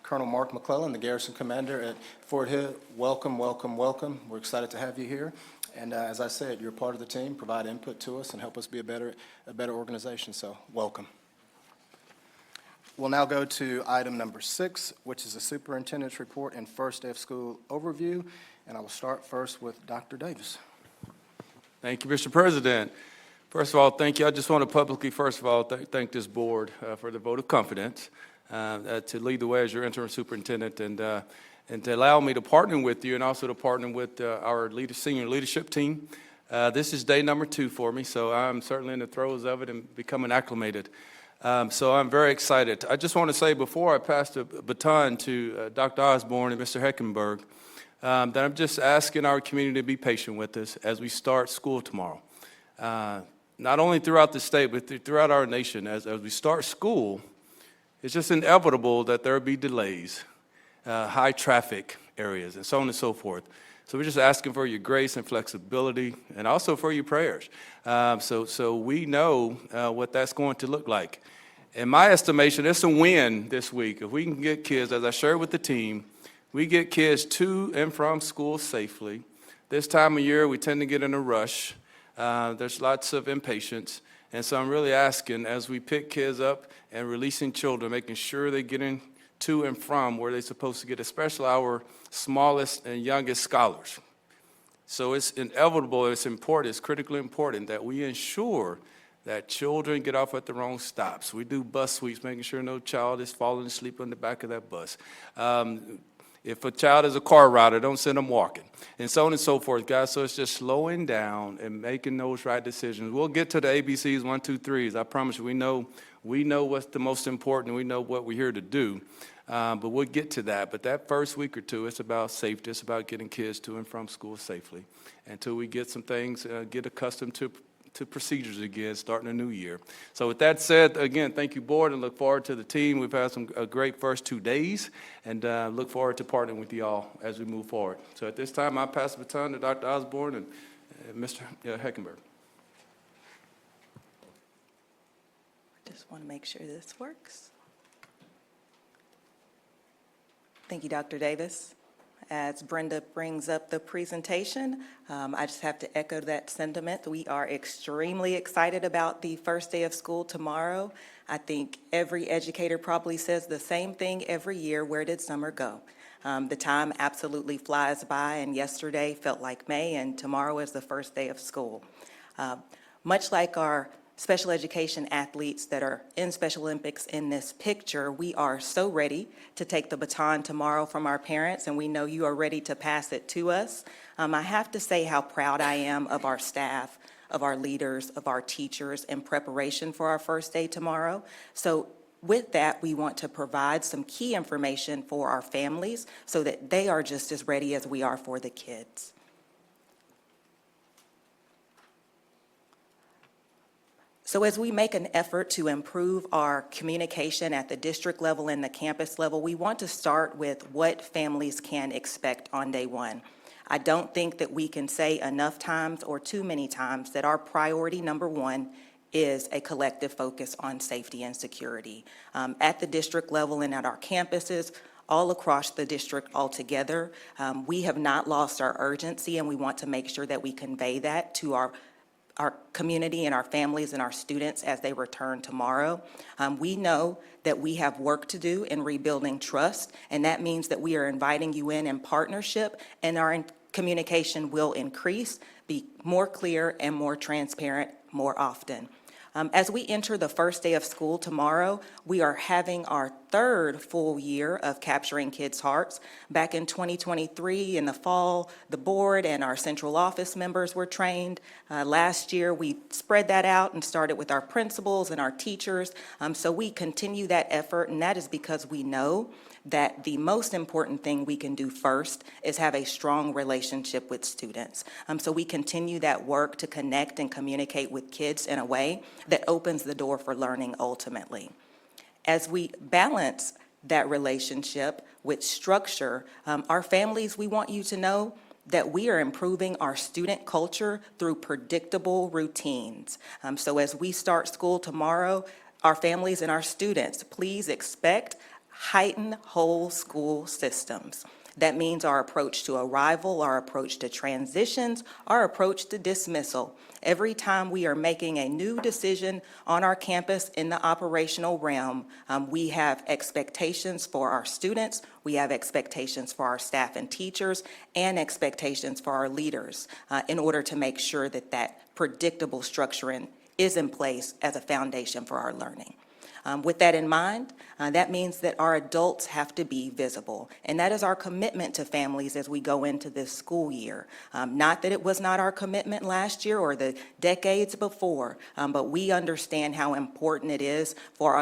Colonel Mark McClellan, the garrison commander at Fort Hood. Welcome, welcome, welcome. We're excited to have you here. And as I said, you're part of the team, provide input to us and help us be a better organization, so welcome. We'll now go to item number 6, which is the superintendent's report and first day of school overview. And I will start first with Dr. Davis. Thank you, Mr. President. First of all, thank you. I just want to publicly, first of all, thank this board for the vote of confidence to lead the way as your interim superintendent and to allow me to partner with you and also to partner with our senior leadership team. This is day number 2 for me, so I'm certainly in the throes of it and becoming acclimated. So I'm very excited. I just want to say before I pass the baton to Dr. Osborne and Mr. Heckenberg, that I'm just asking our community to be patient with us as we start school tomorrow. Not only throughout the state, but throughout our nation. As we start school, it's just inevitable that there will be delays, high traffic areas, and so on and so forth. So we're just asking for your grace and flexibility, and also for your prayers. So we know what that's going to look like. In my estimation, it's a win this week. If we can get kids, as I shared with the team, we get kids to and from school safely. This time of year, we tend to get in a rush. There's lots of impatience. And so I'm really asking, as we pick kids up and releasing children, making sure they get in to and from where they're supposed to get, especially our smallest and youngest scholars. So it's inevitable, it's important, it's critically important that we ensure that children get off at the wrong stops. We do bus sweeps, making sure no child is falling asleep on the back of that bus. If a child is a car rider, don't send them walking, and so on and so forth, guys. So it's just slowing down and making those right decisions. We'll get to the ABCs, 1, 2, 3s. I promise you, we know what's the most important. We know what we're here to do, but we'll get to that. But that first week or two, it's about safety. It's about getting kids to and from school safely until we get some things, get accustomed to procedures again, starting a new year. So with that said, again, thank you, board, and look forward to the team. We've had a great first 2 days, and look forward to partnering with you all as we move forward. So at this time, I pass the baton to Dr. Osborne and Mr. Heckenberg. Just want to make sure this works. Thank you, Dr. Davis. As Brenda brings up the presentation, I just have to echo that sentiment. We are extremely excited about the first day of school tomorrow. I think every educator probably says the same thing every year: where did summer go? The time absolutely flies by, and yesterday felt like May, and tomorrow is the first day of school. Much like our special education athletes that are in Special Olympics in this picture, we are so ready to take the baton tomorrow from our parents, and we know you are ready to pass it to us. I have to say how proud I am of our staff, of our leaders, of our teachers in preparation for our first day tomorrow. So with that, we want to provide some key information for our families so that they are just as ready as we are for the kids. So as we make an effort to improve our communication at the district level and the campus level, we want to start with what families can expect on day one. I don't think that we can say enough times or too many times that our priority number one is a collective focus on safety and security. At the district level and at our campuses, all across the district altogether, we have not lost our urgency, and we want to make sure that we convey that to our community and our families and our students as they return tomorrow. We know that we have work to do in rebuilding trust, and that means that we are inviting you in partnership, and our communication will increase, be more clear and more transparent more often. As we enter the first day of school tomorrow, we are having our third full year of Capturing Kids' Hearts. Back in 2023, in the fall, the board and our central office members were trained. Last year, we spread that out and started with our principals and our teachers. So we continue that effort, and that is because we know that the most important thing we can do first is have a strong relationship with students. So we continue that work to connect and communicate with kids in a way that opens the door for learning ultimately. As we balance that relationship with structure, our families, we want you to know that we are improving our student culture through predictable routines. So as we start school tomorrow, our families and our students, please expect heightened whole school systems. That means our approach to arrival, our approach to transitions, our approach to dismissal. Every time we are making a new decision on our campus in the operational realm, we have expectations for our students, we have expectations for our staff and teachers, and expectations for our leaders in order to make sure that that predictable structuring is in place as a foundation for our learning. With that in mind, that means that our adults have to be visible, and that is our commitment to families as we go into this school year. Not that it was not our commitment last year or the decades before, but we understand how important it is for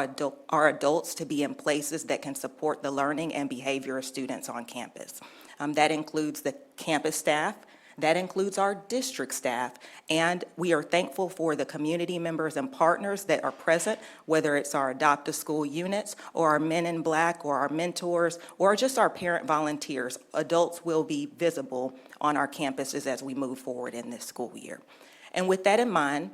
our adults to be in places that can support the learning and behavior of students on campus. That includes the campus staff, that includes our district staff, and we are thankful for the community members and partners that are present, whether it's our Adopt a School units or our Men in Black or our mentors or just our parent volunteers. Adults will be visible on our campuses as we move forward in this school year. And with that in mind,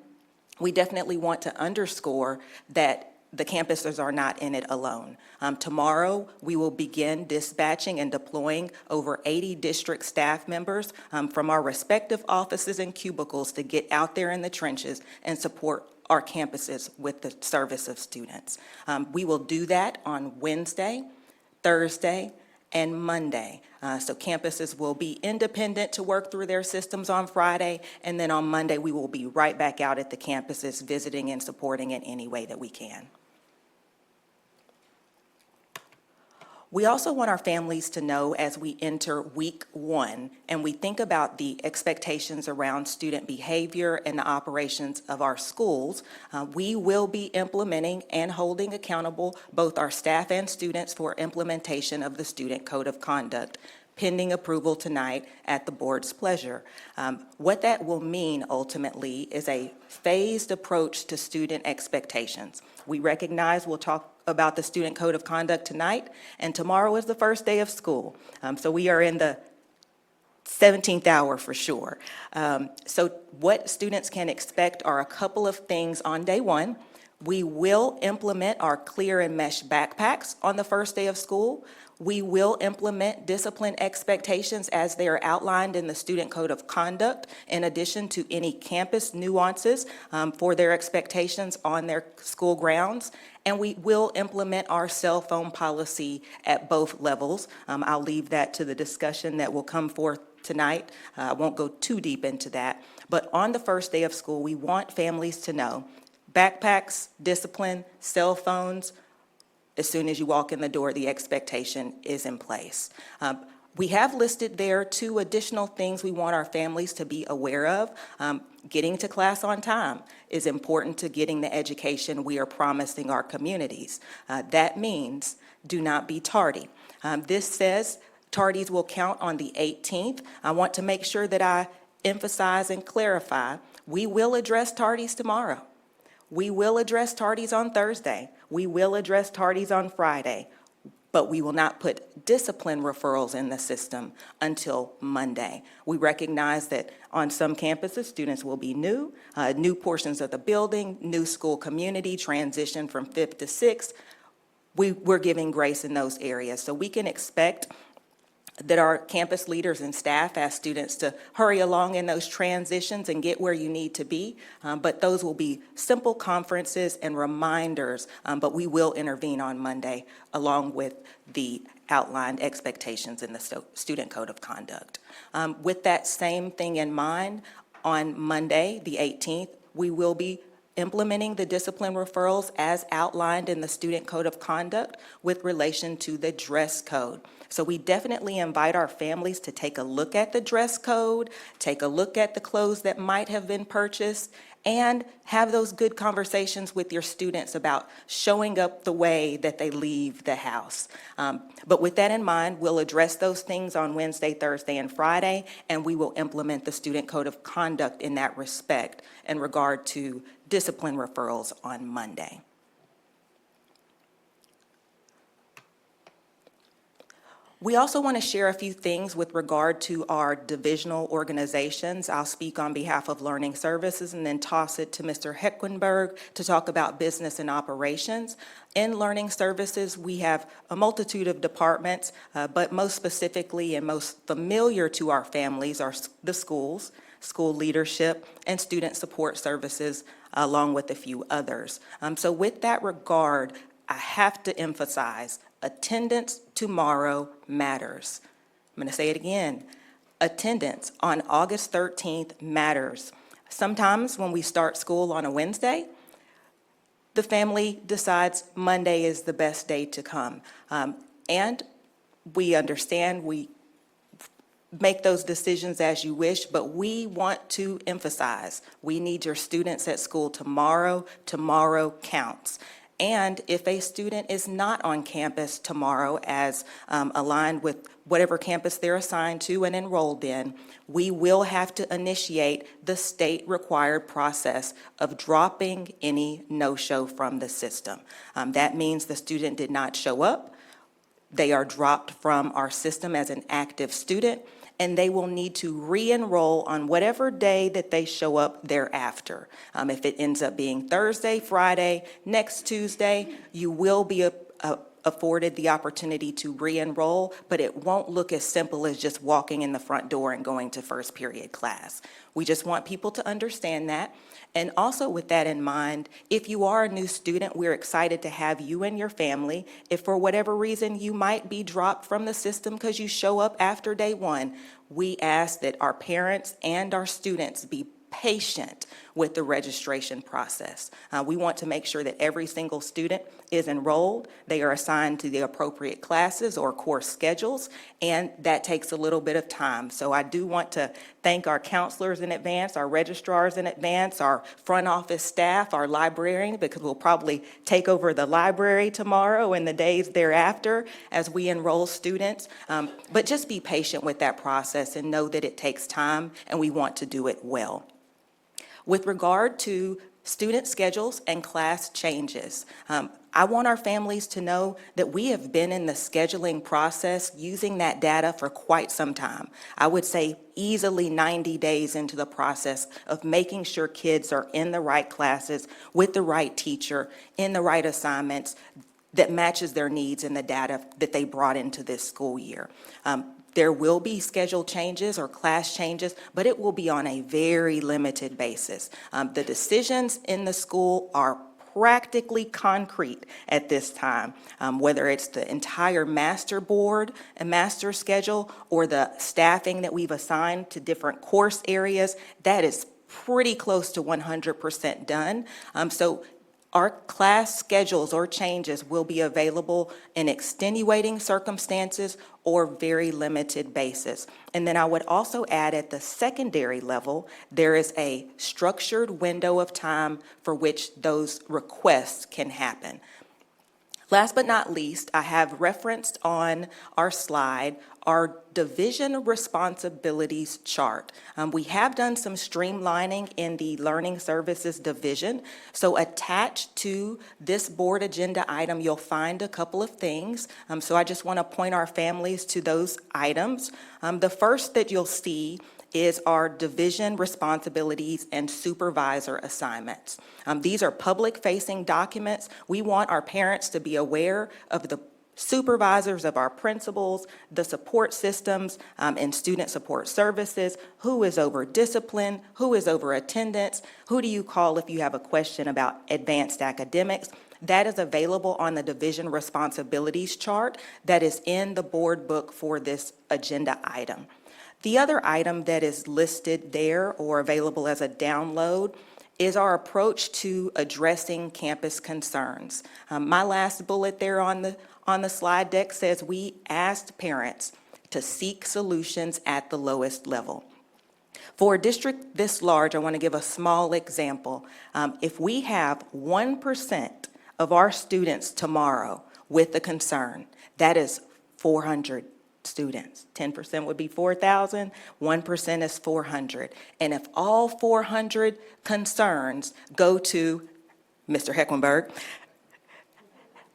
we definitely want to underscore that the campuses are not in it alone. Tomorrow, we will begin dispatching and deploying over 80 district staff members from our respective offices and cubicles to get out there in the trenches and support our campuses with the service of students. We will do that on Wednesday, Thursday, and Monday. So campuses will be independent to work through their systems on Friday, and then on Monday, we will be right back out at the campuses visiting and supporting in any way that we can. We also want our families to know as we enter week 1 and we think about the expectations around student behavior and the operations of our schools, we will be implementing and holding accountable both our staff and students for implementation of the Student Code of Conduct, pending approval tonight at the board's pleasure. What that will mean ultimately is a phased approach to student expectations. We recognize we'll talk about the Student Code of Conduct tonight, and tomorrow is the first day of school. So we are in the 17th hour for sure. So what students can expect are a couple of things on day 1. We will implement our clear and mesh backpacks on the first day of school. We will implement discipline expectations as they are outlined in the Student Code of Conduct, in addition to any campus nuances for their expectations on their school grounds. And we will implement our cell phone policy at both levels. I'll leave that to the discussion that will come forth tonight. I won't go too deep into that. But on the first day of school, we want families to know backpacks, discipline, cell phones. As soon as you walk in the door, the expectation is in place. We have listed there 2 additional things we want our families to be aware of. Getting to class on time is important to getting the education we are promising our communities. That means do not be tardy. This says tardies will count on the 18th. I want to make sure that I emphasize and clarify, we will address tardies tomorrow. We will address tardies on Thursday. We will address tardies on Friday, but we will not put discipline referrals in the system until Monday. We recognize that on some campuses, students will be new portions of the building, new school community, transition from 5th to 6th. We're giving grace in those areas. So we can expect that our campus leaders and staff ask students to hurry along in those transitions and get where you need to be. But those will be simple conferences and reminders, but we will intervene on Monday along with the outlined expectations in the Student Code of Conduct. With that same thing in mind, on Monday, the 18th, we will be implementing the discipline referrals as outlined in the Student Code of Conduct with relation to the dress code. So we definitely invite our families to take a look at the dress code, take a look at the clothes that might have been purchased, and have those good conversations with your students about showing up the way that they leave the house. But with that in mind, we'll address those things on Wednesday, Thursday, and Friday, and we will implement the Student Code of Conduct in that respect in regard to discipline referrals on Monday. We also want to share a few things with regard to our divisional organizations. I'll speak on behalf of Learning Services and then toss it to Mr. Heckenberg to talk about business and operations. In Learning Services, we have a multitude of departments, but most specifically and most familiar to our families are the schools, school leadership, and student support services, along with a few others. So with that regard, I have to emphasize attendance tomorrow matters. I'm going to say it again. Attendance on August 13th matters. Sometimes when we start school on a Wednesday, the family decides Monday is the best day to come. And we understand, we make those decisions as you wish, but we want to emphasize, we need your students at school tomorrow. Tomorrow counts. And if a student is not on campus tomorrow as aligned with whatever campus they're assigned to and enrolled in, we will have to initiate the state-required process of dropping any no-show from the system. That means the student did not show up, they are dropped from our system as an active student, and they will need to re-enroll on whatever day that they show up thereafter. If it ends up being Thursday, Friday, next Tuesday, you will be afforded the opportunity to re-enroll, but it won't look as simple as just walking in the front door and going to first period class. We just want people to understand that. And also with that in mind, if you are a new student, we're excited to have you and your family. If for whatever reason you might be dropped from the system because you show up after day one, we ask that our parents and our students be patient with the registration process. We want to make sure that every single student is enrolled, they are assigned to the appropriate classes or course schedules, and that takes a little bit of time. So I do want to thank our counselors in advance, our registrars in advance, our front office staff, our librarian, because we'll probably take over the library tomorrow and the days thereafter as we enroll students. But just be patient with that process and know that it takes time, and we want to do it well. With regard to student schedules and class changes, I want our families to know that we have been in the scheduling process using that data for quite some time. I would say easily 90 days into the process of making sure kids are in the right classes, with the right teacher, in the right assignments that matches their needs and the data that they brought into this school year. There will be schedule changes or class changes, but it will be on a very limited basis. The decisions in the school are practically concrete at this time, whether it's the entire master board and master schedule or the staffing that we've assigned to different course areas, that is pretty close to 100% done. So our class schedules or changes will be available in extenuating circumstances or very limited basis. And then I would also add at the secondary level, there is a structured window of time for which those requests can happen. Last but not least, I have referenced on our slide our division responsibilities chart. We have done some streamlining in the Learning Services division. So attached to this board agenda item, you'll find a couple of things. So I just want to point our families to those items. The first that you'll see is our division responsibilities and supervisor assignments. These are public-facing documents. We want our parents to be aware of the supervisors of our principals, the support systems and student support services, who is over discipline, who is over attendance, who do you call if you have a question about advanced academics. That is available on the division responsibilities chart that is in the board book for this agenda item. The other item that is listed there or available as a download is our approach to addressing campus concerns. My last bullet there on the slide deck says we asked parents to seek solutions at the lowest level. For a district this large, I want to give a small example. If we have 1% of our students tomorrow with a concern, that is 400 students. 10% would be 4,000, 1% is 400. And if all 400 concerns go to Mr. Hecklenberg,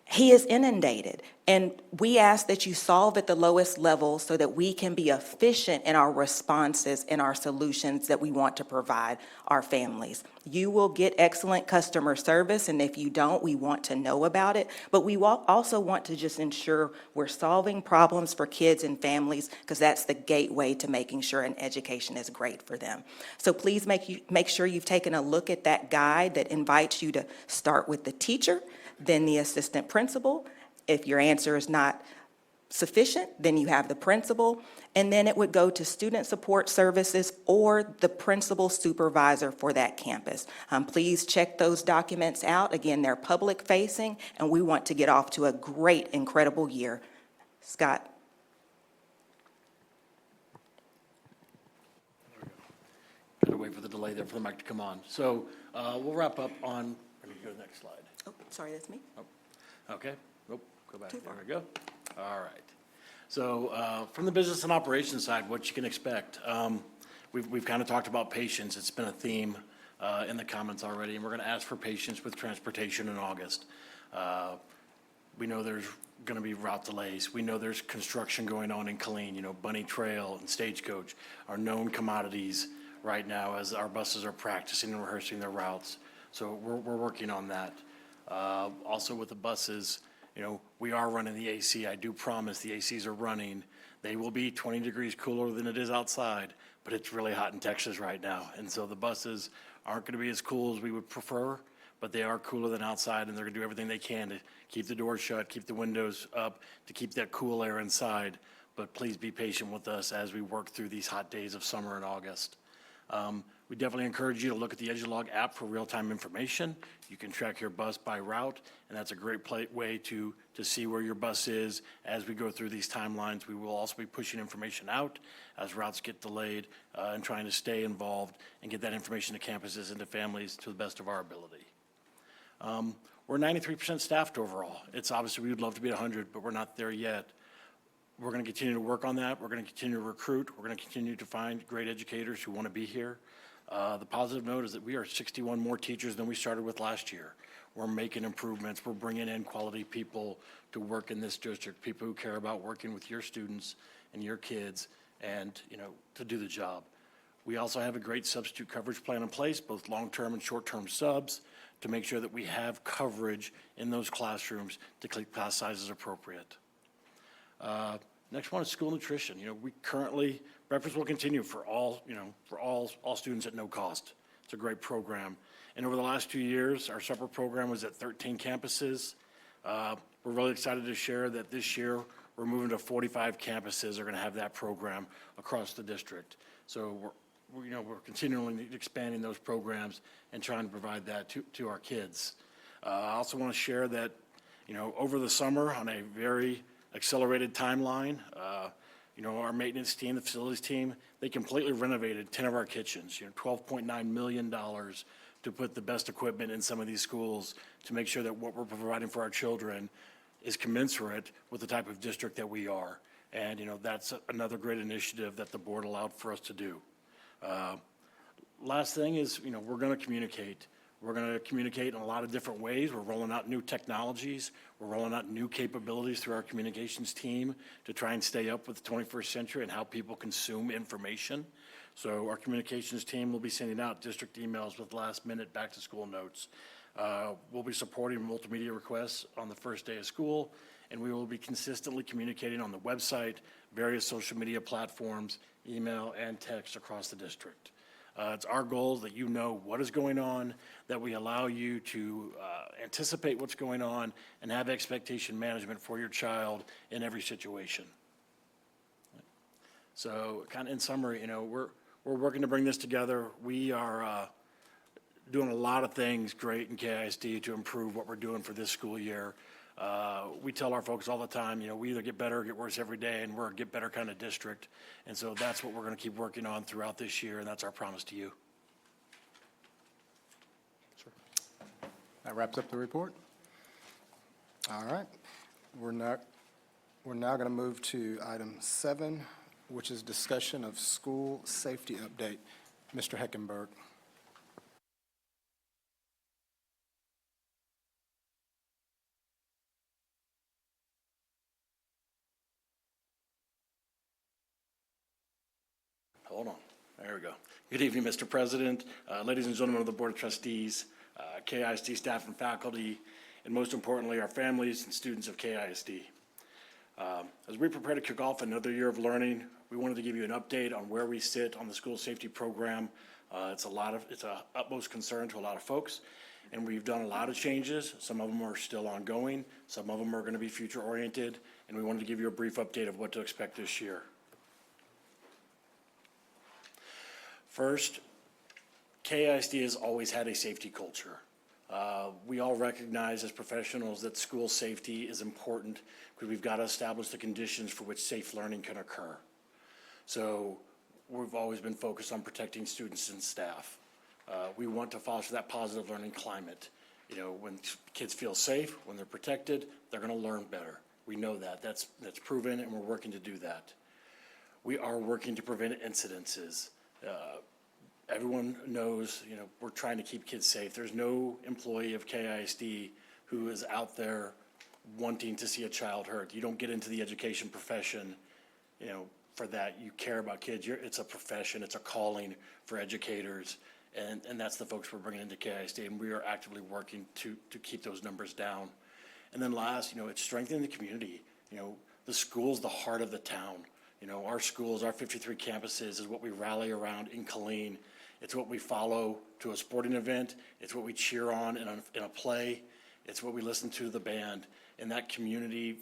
he is inundated. And we ask that you solve at the lowest level so that we can be efficient in our responses and our solutions that we want to provide our families. You will get excellent customer service, and if you don't, we want to know about it. But we also want to just ensure we're solving problems for kids and families, because that's the gateway to making sure an education is great for them. So please make sure you've taken a look at that guide that invites you to start with the teacher, then the assistant principal. If your answer is not sufficient, then you have the principal, and then it would go to student support services or the principal supervisor for that campus. Please check those documents out. Again, they're public facing, and we want to get off to a great, incredible year. Scott. Got to wait for the delay there for the mic to come on. So we'll wrap up on, let me go to the next slide. Oh, sorry, that's me. Oh, okay. Nope, go back. There we go. All right. So from the business and operations side, what you can expect. We've kind of talked about patience. It's been a theme in the comments already, and we're going to ask for patience with transportation in August. We know there's going to be route delays. We know there's construction going on in Killeen. You know, Bunny Trail and Stagecoach are known commodities right now as our buses are practicing and rehearsing their routes. So we're working on that. Also with the buses, you know, we are running the AC. I do promise the ACs are running. They will be 20 degrees cooler than it is outside, but it's really hot in Texas right now. And so the buses aren't going to be as cool as we would prefer, but they are cooler than outside, and they're going to do everything they can to keep the doors shut, keep the windows up, to keep that cool air inside. But please be patient with us as we work through these hot days of summer in August. We definitely encourage you to look at the EduLog app for real-time information. You can track your bus by route, and that's a great way to see where your bus is. As we go through these timelines, we will also be pushing information out as routes get delayed and trying to stay involved and get that information to campuses and to families to the best of our ability. We're 93% staffed overall. It's obviously, we would love to be at 100, but we're not there yet. We're going to continue to work on that. We're going to continue to recruit. We're going to continue to find great educators who want to be here. The positive note is that we are 61 more teachers than we started with last year. We're making improvements. We're bringing in quality people to work in this district, people who care about working with your students and your kids and, to do the job. We also have a great substitute coverage plan in place, both long-term and short-term subs, to make sure that we have coverage in those classrooms to keep class sizes appropriate. Next one is school nutrition. We currently, breakfast will continue for all students at no cost. It's a great program. And over the last 2 years, our supper program was at 13 campuses. We're really excited to share that this year, we're moving to 45 campuses are going to have that program across the district. So we're continually expanding those programs and trying to provide that to our kids. I also want to share that, over the summer on a very accelerated timeline, our maintenance team, the facilities team, they completely renovated 10 of our kitchens, $12.9 million to put the best equipment in some of these schools to make sure that what we're providing for our children is commensurate with the type of district that we are. And, that's another great initiative that the board allowed for us to do. Last thing is, we're going to communicate. We're going to communicate in a lot of different ways. We're rolling out new technologies. We're rolling out new capabilities through our communications team to try and stay up with the 21st century and how people consume information. So our communications team will be sending out district emails with last-minute back-to-school notes. We'll be supporting multimedia requests on the first day of school, and we will be consistently communicating on the website, various social media platforms, email, and text across the district. It's our goal that you know what is going on, that we allow you to anticipate what's going on, and have expectation management for your child in every situation. So kind of in summary, we're working to bring this together. We are doing a lot of things great in KISD to improve what we're doing for this school year. We tell our folks all the time, we either get better or get worse every day, and we're a get better kind of district. And so that's what we're going to keep working on throughout this year, and that's our promise to you. That wraps up the report. All right. We're now going to move to item 7, which is discussion of school safety update. Mr. Heckenberg. Hold on. There we go. Good evening, Mr. President, ladies and gentlemen of the Board of Trustees, KISD staff and faculty, and most importantly, our families and students of KISD. As we prepare to kick off another year of learning, we wanted to give you an update on where we sit on the school safety program. It's a utmost concern to a lot of folks, and we've done a lot of changes. Some of them are still ongoing. Some of them are going to be future-oriented, and we wanted to give you a brief update of what to expect this year. First, KISD has always had a safety culture. We all recognize as professionals that school safety is important because we've got to establish the conditions for which safe learning can occur. So we've always been focused on protecting students and staff. We want to foster that positive learning climate. When kids feel safe, when they're protected, they're going to learn better. We know that. That's proven, and we're working to do that. We are working to prevent incidences. Everyone knows, we're trying to keep kids safe. There's no employee of KISD who is out there wanting to see a child hurt. You don't get into the education profession, for that. You care about kids. It's a profession. It's a calling for educators, and that's the folks we're bringing into KISD, and we are actively working to keep those numbers down. And then last, it's strengthening the community. The school's the heart of the town. Our schools, our 53 campuses is what we rally around in Killeen. It's what we follow to a sporting event. It's what we cheer on in a play. It's what we listen to the band. And that community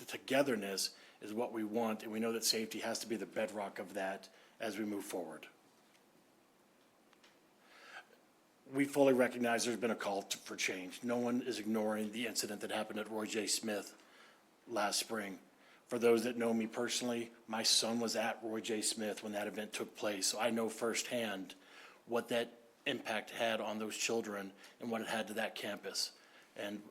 togetherness is what we want, and we know that safety has to be the bedrock of that as we move forward. we fully recognize there's been a call for change. No one is ignoring the incident that happened at Roy J. Smith last spring. For those that know me personally, my son was at Roy J. Smith when that event took place, so I know firsthand what that impact had on those children and what it had to that campus. And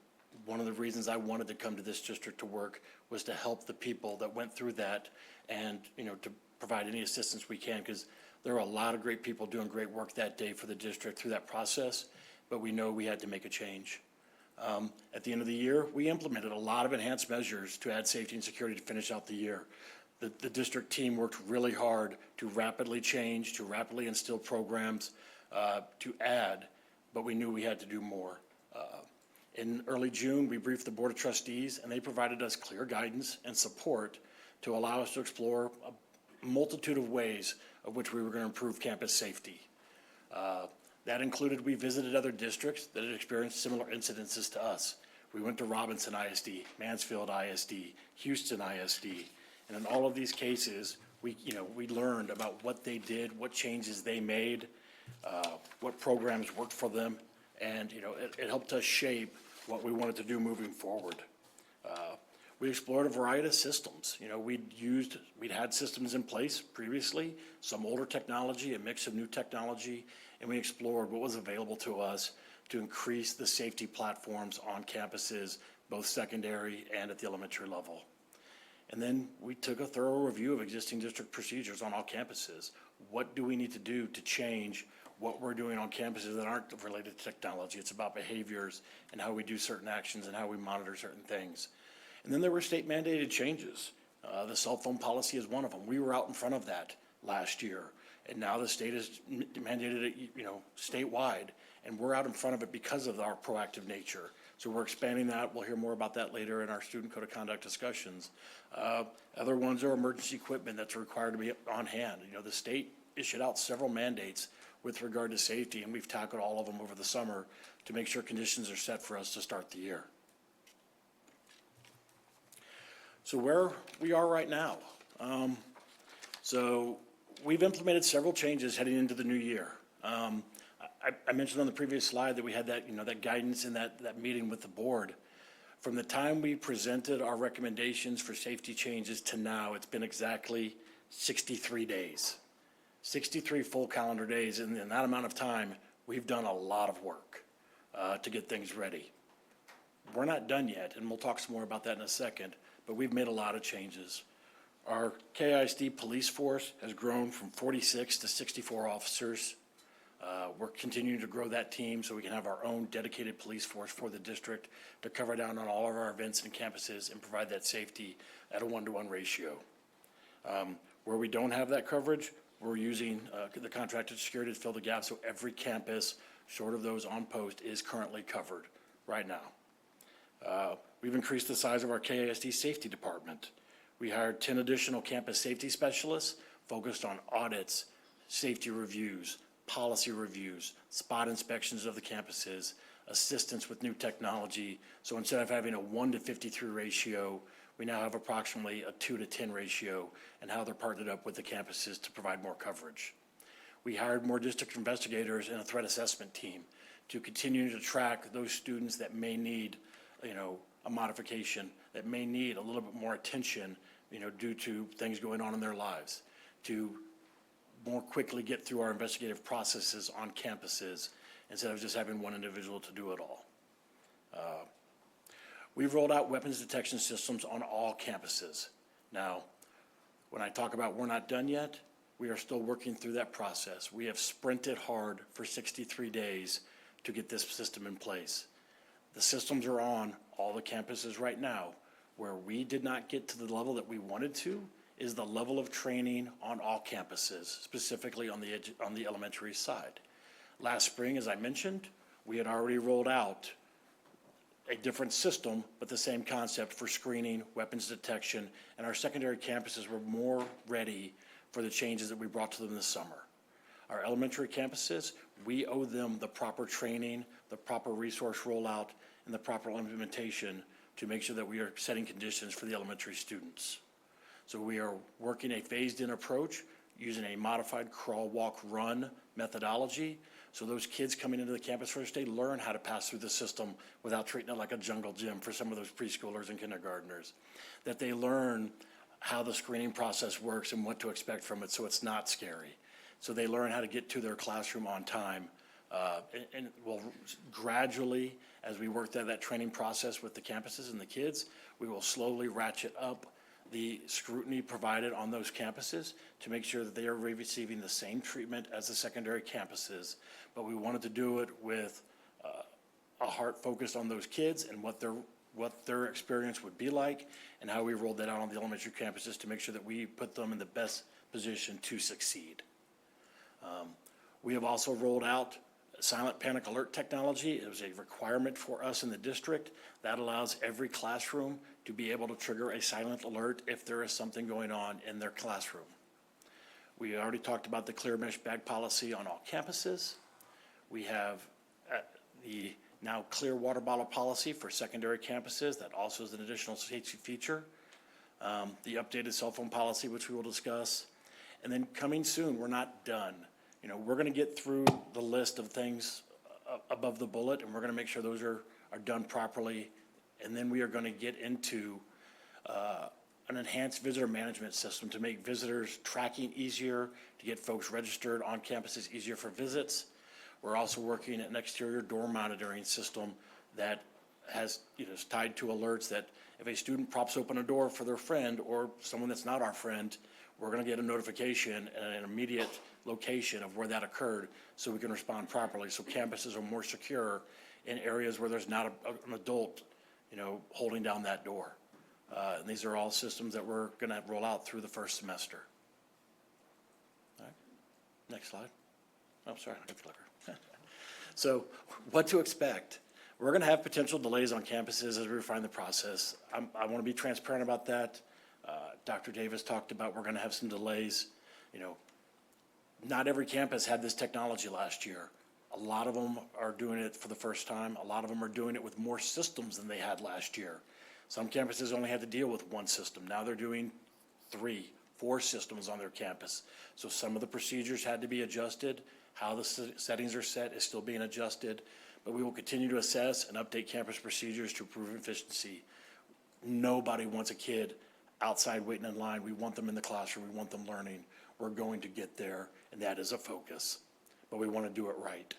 one of the reasons I wanted to come to this district to work was to help the people that went through that and, you know, to provide any assistance we can, because there were a lot of great people doing great work that day for the district through that process, but we know we had to make a change. At the end of the year, we implemented a lot of enhanced measures to add safety and security to finish out the year. The district team worked really hard to rapidly change, to rapidly instill programs, to add, but we knew we had to do more. In early June, we briefed the Board of Trustees, and they provided us clear guidance and support to allow us to explore a multitude of ways of which we were going to improve campus safety. That included, we visited other districts that had experienced similar incidences to us. We went to Robinson ISD, Mansfield ISD, Houston ISD, and in all of these cases, we learned about what they did, what changes they made, what programs worked for them, and, it helped us shape what we wanted to do moving forward. We explored a variety of systems. We'd had systems in place previously, some older technology, a mix of new technology, and we explored what was available to us to increase the safety platforms on campuses, both secondary and at the elementary level. And then we took a thorough review of existing district procedures on all campuses. What do we need to do to change what we're doing on campuses that aren't related to technology? It's about behaviors and how we do certain actions and how we monitor certain things. And then there were state mandated changes. The cell phone policy is one of them. We were out in front of that last year. And now the state has mandated it, statewide, and we're out in front of it because of our proactive nature. So we're expanding that. We'll hear more about that later in our student code of conduct discussions. Other ones are emergency equipment that's required to be on hand. The state issued out several mandates with regard to safety, and we've tackled all of them over the summer to make sure conditions are set for us to start the year. So where we are right now. So we've implemented several changes heading into the new year. I mentioned on the previous slide that we had that, that guidance in that meeting with the board. From the time we presented our recommendations for safety changes to now, it's been exactly 63 days. 63 full calendar days, and in that amount of time, we've done a lot of work to get things ready. We're not done yet, and we'll talk some more about that in a second, but we've made a lot of changes. Our KISD police force has grown from 46 to 64 officers. We're continuing to grow that team so we can have our own dedicated police force for the district to cover down on all of our events and campuses and provide that safety at a 1-to-1 ratio. Where we don't have that coverage, we're using the contracted security to fill the gap, so every campus, short of those on post, is currently covered right now. We've increased the size of our KISD safety department. We hired 10 additional campus safety specialists focused on audits, safety reviews, policy reviews, spot inspections of the campuses, assistance with new technology. So instead of having a 1-to-53 ratio, we now have approximately a 2-to-10 ratio, and how they're partnered up with the campuses to provide more coverage. We hired more district investigators and a threat assessment team to continue to track those students that may need, a modification, that may need a little bit more attention, due to things going on in their lives, to more quickly get through our investigative processes on campuses instead of just having one individual to do it all. We've rolled out weapons detection systems on all campuses. Now, when I talk about we're not done yet, we are still working through that process. We have sprinted hard for 63 days to get this system in place. The systems are on all the campuses right now. Where we did not get to the level that we wanted to is the level of training on all campuses, specifically on the elementary side. Last spring, as I mentioned, we had already rolled out a different system, but the same concept for screening, weapons detection, and our secondary campuses were more ready for the changes that we brought to them this summer. Our elementary campuses, we owe them the proper training, the proper resource rollout, and the proper implementation to make sure that we are setting conditions for the elementary students. So we are working a phased-in approach using a modified crawl, walk, run methodology, So those kids coming into the campus first day learn how to pass through the system without treating it like a jungle gym for some of those preschoolers and kindergartners. That they learn how the screening process works and what to expect from it, so it's not scary. So they learn how to get to their classroom on time. And we'll gradually, as we work through that training process with the campuses and the kids, we will slowly ratchet up the scrutiny provided on those campuses to make sure that they are receiving the same treatment as the secondary campuses. But we wanted to do it with a heart focused on those kids and what their experience would be like, and how we rolled that out on the elementary campuses to make sure that we put them in the best position to succeed. We have also rolled out silent panic alert technology. It was a requirement for us in the district. That allows every classroom to be able to trigger a silent alert if there is something going on in their classroom. We already talked about the clear mesh bag policy on all campuses. We have the now clear water bottle policy for secondary campuses. That also is an additional safety feature. The updated cell phone policy, which we will discuss. And then coming soon, we're not done. You know, we're gonna get through the list of things above the bullet, and we're gonna make sure those are done properly. And then we are gonna get into an enhanced visitor management system to make visitors tracking easier, to get folks registered on campuses easier for visits. We're also working an exterior door monitoring system that has, is tied to alerts that if a student props open a door for their friend or someone that's not our friend, we're gonna get a notification and an immediate location of where that occurred so we can respond properly. So campuses are more secure in areas where there's not an adult, holding down that door. And these are all systems that we're gonna roll out through the first semester. All right, next slide. Oh, sorry, I got the clicker. So what to expect? We're gonna have potential delays on campuses as we refine the process. I wanna be transparent about that. Dr. Davis talked about we're gonna have some delays. Not every campus had this technology last year. A lot of them are doing it for the first time. A lot of them are doing it with more systems than they had last year. Some campuses only had to deal with one system. Now they're doing 3, 4 systems on their campus. So some of the procedures had to be adjusted. How the settings are set is still being adjusted. But we will continue to assess and update campus procedures to improve efficiency. Nobody wants a kid outside waiting in line. We want them in the classroom. We want them learning. We're going to get there, and that is a focus. But we want to do it right.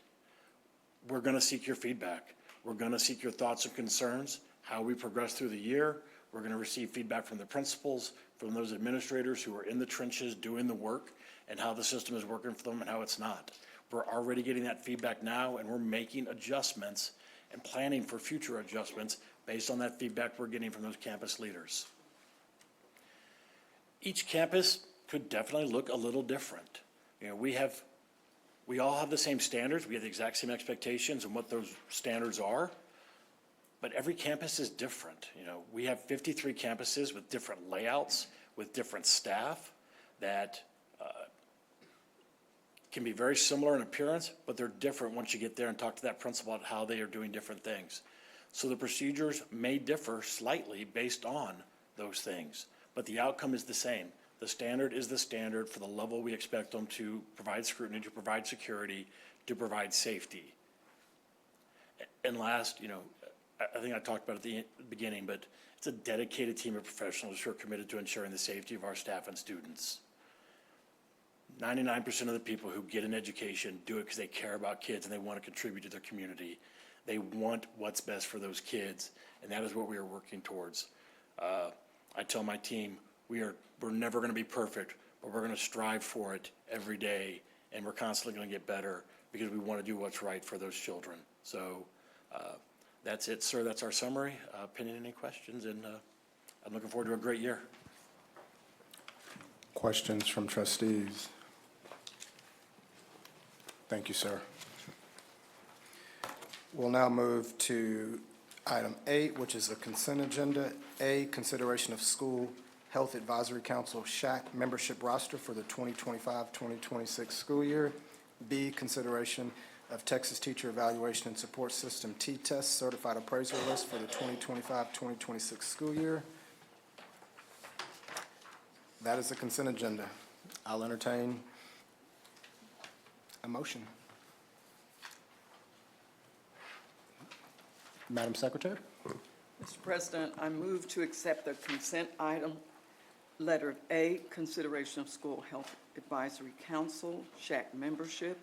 We're going to seek your feedback. We're going to seek your thoughts and concerns, how we progress through the year. We're going to receive feedback from the principals, from those administrators who are in the trenches doing the work, and how the system is working for them and how it's not. We're already getting that feedback now, and we're making adjustments and planning for future adjustments based on that feedback we're getting from those campus leaders. Each campus could definitely look a little different. We all have the same standards. We have the exact same expectations and what those standards are. But every campus is different. We have 53 campuses with different layouts, with different staff that can be very similar in appearance, but they're different once you get there and talk to that principal about how they are doing different things. So the procedures may differ slightly based on those things, but the outcome is the same. The standard is the standard for the level we expect them to provide scrutiny, to provide security, to provide safety. And last, I think I talked about it at the beginning, but it's a dedicated team of professionals who are committed to ensuring the safety of our staff and students. 99% of the people who get an education do it because they care about kids and they want to contribute to their community. They want what's best for those kids, and that is what we are working towards. I tell my team, we're never going to be perfect, but we're going to strive for it every day, and we're constantly going to get better because we want to do what's right for those children. So that's it, sir. That's our summary. Pending any questions, and I'm looking forward to a great year. Questions from trustees? Thank you, sir. We'll now move to item 8, which is a consent agenda. A, consideration of School Health Advisory Council SHAC membership roster for the 2025-2026 school year. B, consideration of Texas Teacher Evaluation and Support System T-Test Certified Appraiser List for the 2025-2026 school year. That is the consent agenda. I'll entertain a motion. Madam Secretary? Mr. President, I move to accept the consent item, letter A, consideration of School Health Advisory Council, SHAC membership,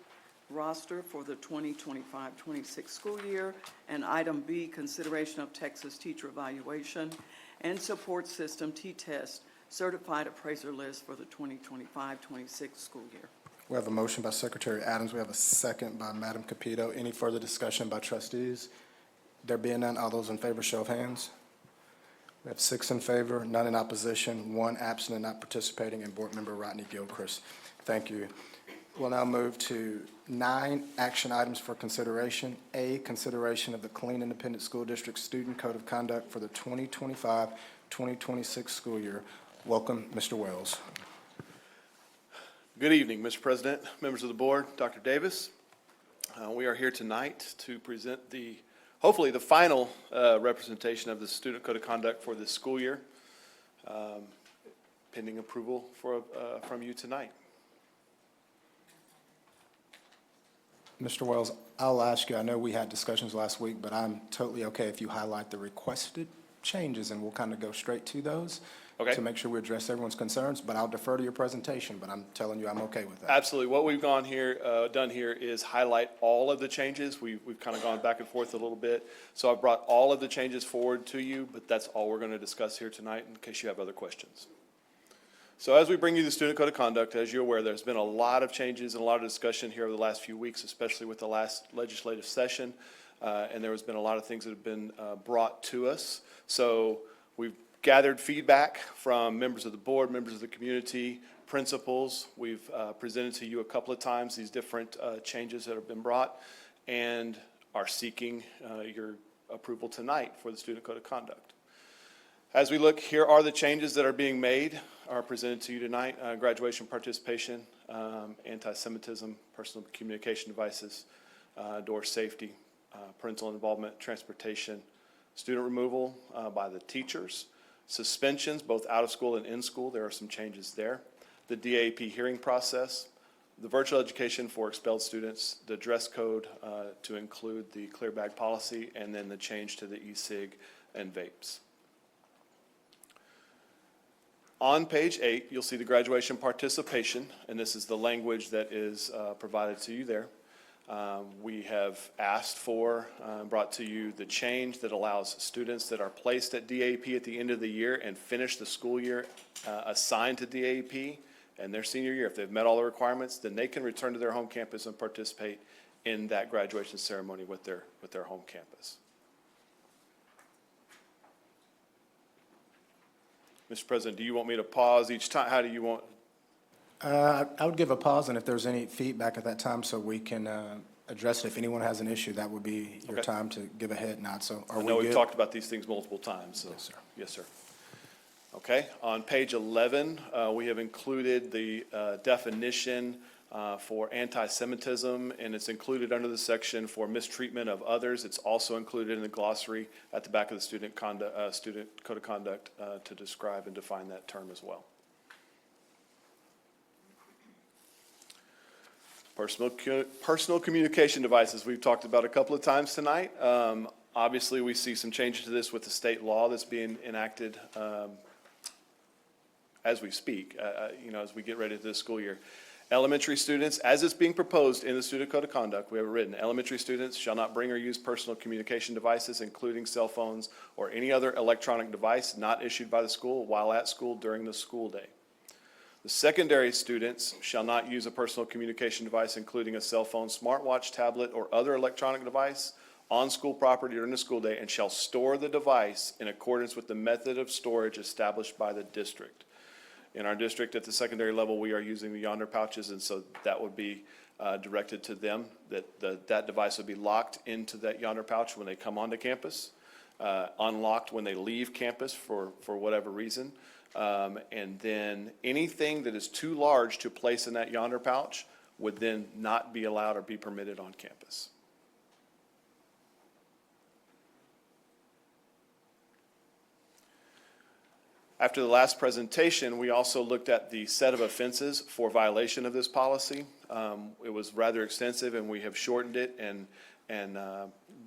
roster for the 2025-26 school year, and item B, consideration of Texas teacher evaluation and support system T-test certified appraiser list for the 2025-26 school year. We have a motion by Secretary Adams. We have a second by Madam Capito. Any further discussion by trustees? There being none, all those in favor, show of hands. We have 6 in favor, none in opposition, 1 absent and not participating, and Board Member Rodney Gilchrist. Thank you. We'll now move to 9 action items for consideration. A, consideration of the Killeen Independent School District Student Code of Conduct for the 2025-2026 school year. Welcome, Mr. Wells. Good evening, Mr. President, members of the board, Dr. Davis. We are here tonight to present hopefully the final representation of the Student Code of Conduct for this school year, pending approval from you tonight. Mr. Wells, I'll ask you, I know we had discussions last week, but I'm totally okay if you highlight the requested changes, and we'll kind of go straight to those. Okay. To make sure we address everyone's concerns, but I'll defer to your presentation, but I'm telling you, I'm okay with that. Absolutely. What we've done here is highlight all of the changes. We've kind of gone back and forth a little bit. So I've brought all of the changes forward to you, but that's all we're going to discuss here tonight in case you have other questions. So as we bring you the Student Code of Conduct, as you're aware, there's been a lot of changes and a lot of discussion here over the last few weeks, especially with the last legislative session. And there has been a lot of things that have been brought to us. So we've gathered feedback from members of the board, members of the community, principals. We've presented to you a couple of times these different changes that have been brought and are seeking your approval tonight for the Student Code of Conduct. As we look, here are the changes that are being made, are presented to you tonight. Graduation participation, anti-Semitism, personal communication devices, door safety, parental involvement, transportation, student removal by the teachers, suspensions, both out of school and in school, there are some changes there. The DAP hearing process, the virtual education for expelled students, the dress code to include the clear bag policy, and then the change to the e-cig and vapes. On page 8, you'll see the graduation participation, and this is the language that is provided to you there. We have asked for, brought to you the change that allows students that are placed at DAP at the end of the year and finish the school year assigned to DAP and their senior year. If they've met all the requirements, then they can return to their home campus and participate in that graduation ceremony with their home campus. Mr. President, do you want me to pause each time? How do you want? I would give a pause, and if there's any feedback at that time, so we can address it. If anyone has an issue, that would be your Okay. time to give a head nod. So are we I know we've good? talked about these things multiple times, so. Yes, sir. Yes, sir. Okay, on page 11, we have included the definition for anti-Semitism, and it's included under the section for mistreatment of others. It's also included in the glossary at the back of the Student Code of Conduct to describe and define that term as well. Personal communication devices, we've talked about a couple of times tonight. Obviously, we see some changes to this with the state law that's being enacted as we speak, as we get ready to this school year. Elementary students, as it's being proposed in the Student Code of Conduct, we have it written, elementary students shall not bring or use personal communication devices, including cell phones or any other electronic device not issued by the school while at school during the school day. The secondary students shall not use a personal communication device, including a cell phone, smartwatch, tablet, or other electronic device on school property during the school day, and shall store the device in accordance with the method of storage established by the district. In our district at the secondary level, we are using the Yonder pouches, and so that would be directed to them, that device would be locked into that Yonder pouch when they come onto campus, unlocked when they leave campus for whatever reason. And then anything that is too large to place in that Yonder pouch would then not be allowed or be permitted on campus. After the last presentation, we also looked at the set of offenses for violation of this policy. It was rather extensive, and we have shortened it and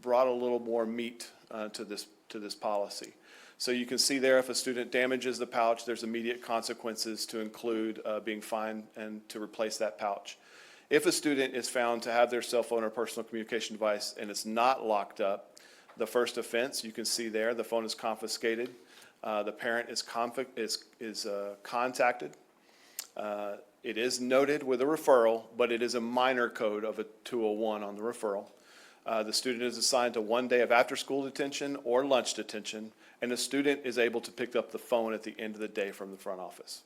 brought a little more meat to this policy. So you can see there, if a student damages the pouch, there's immediate consequences to include being fined and to replace that pouch. If a student is found to have their cell phone or personal communication device and it's not locked up, the first offense, you can see there, the phone is confiscated. The parent is contacted. It is noted with a referral, but it is a minor code of a 201 on the referral. The student is assigned to 1 day of after-school detention or lunch detention, and the student is able to pick up the phone at the end of the day from the front office.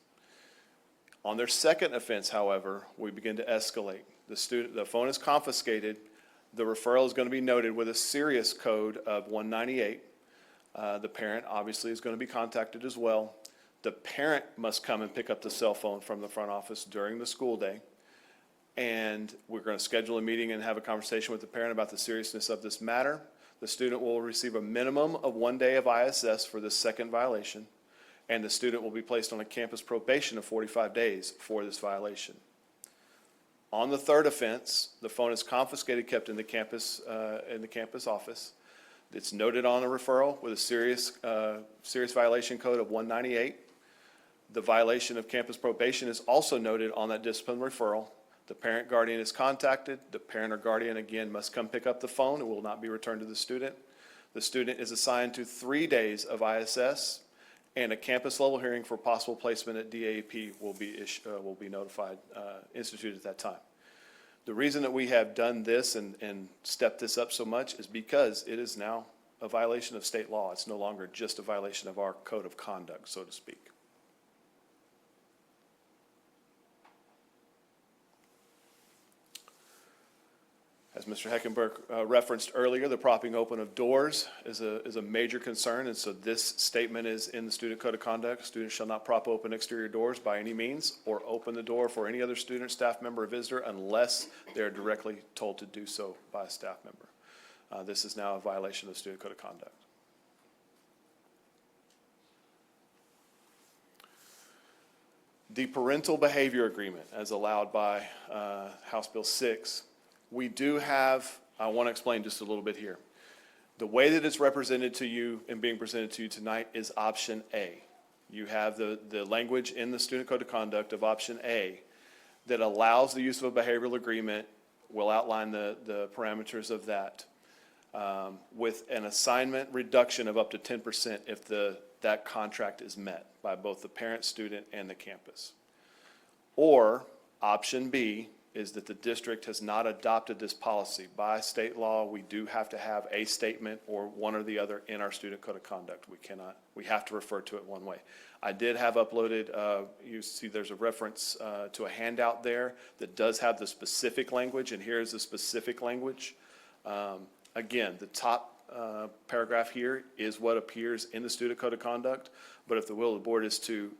On their second offense, however, we begin to escalate. The phone is confiscated. The referral is going to be noted with a serious code of 198. The parent obviously is going to be contacted as well. The parent must come and pick up the cell phone from the front office during the school day. And we're going to schedule a meeting and have a conversation with the parent about the seriousness of this matter. The student will receive a minimum of 1 day of ISS for this second violation, and the student will be placed on a campus probation of 45 days for this violation. On the third offense, the phone is confiscated, kept in the campus office. It's noted on a referral with a serious violation code of 198. The violation of campus probation is also noted on that discipline referral. The parent guardian is contacted. The parent or guardian, again, must come pick up the phone. It will not be returned to the student. The student is assigned to 3 days of ISS, and a campus-level hearing for possible placement at DAEP will be notified, instituted at that time. The reason that we have done this and stepped this up so much is because it is now a violation of state law. It's no longer just a violation of our code of conduct, so to speak. As Mr. Heckenberg referenced earlier, the propping open of doors is a major concern, and so this statement is in the Student Code of Conduct. Students shall not prop open exterior doors by any means or open the door for any other student, staff member, or visitor unless they are directly told to do so by a staff member. This is now a violation of the Student Code of Conduct. The parental behavior agreement, as allowed by House Bill 6, we do have, I want to explain just a little bit here. The way that it's represented to you and being presented to you tonight is option A. You have the language in the Student Code of Conduct of option A that allows the use of a behavioral agreement. We'll outline the parameters of that with an assignment reduction of up to 10% if that contract is met by both the parent, student, and the campus. Or option B is that the district has not adopted this policy. By state law, we do have to have a statement or one or the other in our Student Code of Conduct. We have to refer to it one way. I did have uploaded, you see there's a reference to a handout there that does have the specific language, and here's the specific language. Again, the top paragraph here is what appears in the Student Code of Conduct, but if the will of the board is to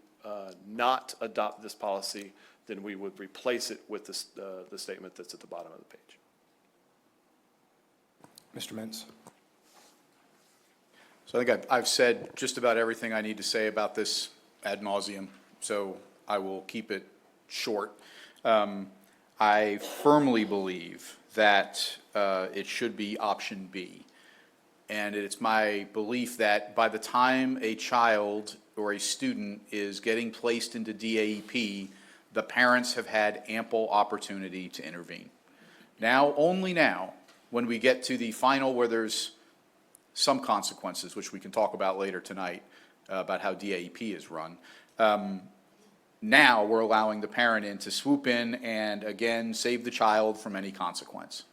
not adopt this policy, then we would replace it with the statement that's at the bottom of the page. Mr. Mintz. So I think I've said just about everything I need to say about this ad nauseum, so I will keep it short. I firmly believe that it should be option B. And it's my belief that by the time a child or a student is getting placed into DAEP, the parents have had ample opportunity to intervene. Now, only now, when we get to the final where there's some consequences, which we can talk about later tonight, about how DAEP is run, now we're allowing the parent in to swoop in and, again, save the child from any consequence.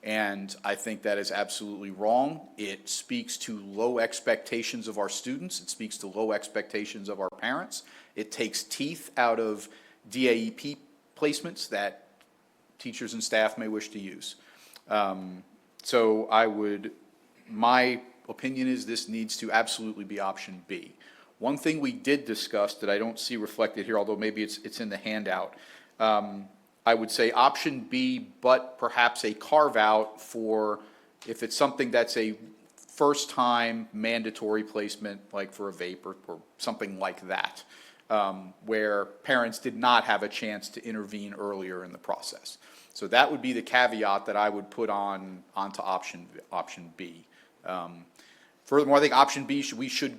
And I think that is absolutely wrong. It speaks to low expectations of our students. It speaks to low expectations of our parents. It takes teeth out of DAEP placements that teachers and staff may wish to use. So my opinion is this needs to absolutely be option B. One thing we did discuss that I don't see reflected here, although maybe it's in the handout, I would say option B, but perhaps a carve-out for if it's something that's a first-time mandatory placement, like for a vape or something like that, where parents did not have a chance to intervene earlier in the process. So that would be the caveat that I would put onto option B. Furthermore, I think option B, we should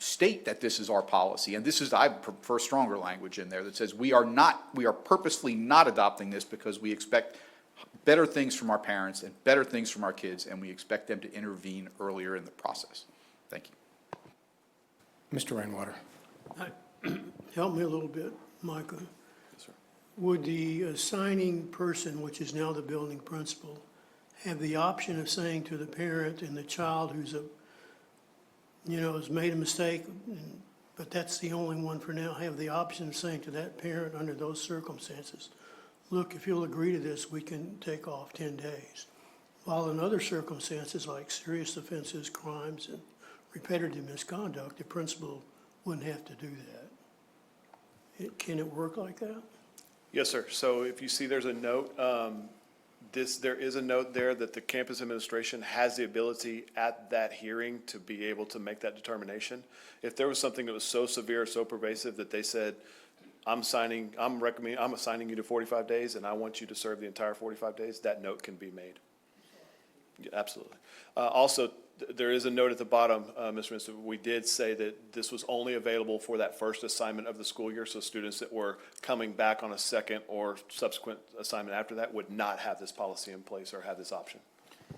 state that this is our policy, and this is, I prefer stronger language in there that says we are purposefully not adopting this because we expect better things from our parents and better things from our kids, and we expect them to intervene earlier in the process. Thank you. Mr. Rainwater. Help me a little bit, Micah. Would the assigning person, which is now the building principal, have the option of saying to the parent and the child who's has made a mistake, but that's the only one for now, have the option of saying to that parent under those circumstances, look, if you'll agree to this, we can take off 10 days. While in other circumstances like serious offenses, crimes, and repetitive misconduct, the principal wouldn't have to do that. Can it work like that? Yes, sir. So if you see there's a note, there is a note there that the campus administration has the ability at that hearing to be able to make that determination. If there was something that was so severe, so pervasive that they said, I'm assigning you to 45 days and I want you to serve the entire 45 days, that note can be made. Yeah, absolutely. Also, there is a note at the bottom, Mr. Minister, we did say that this was only available for that first assignment of the school year, so students that were coming back on a second or subsequent assignment after that would not have this policy in place or have this option.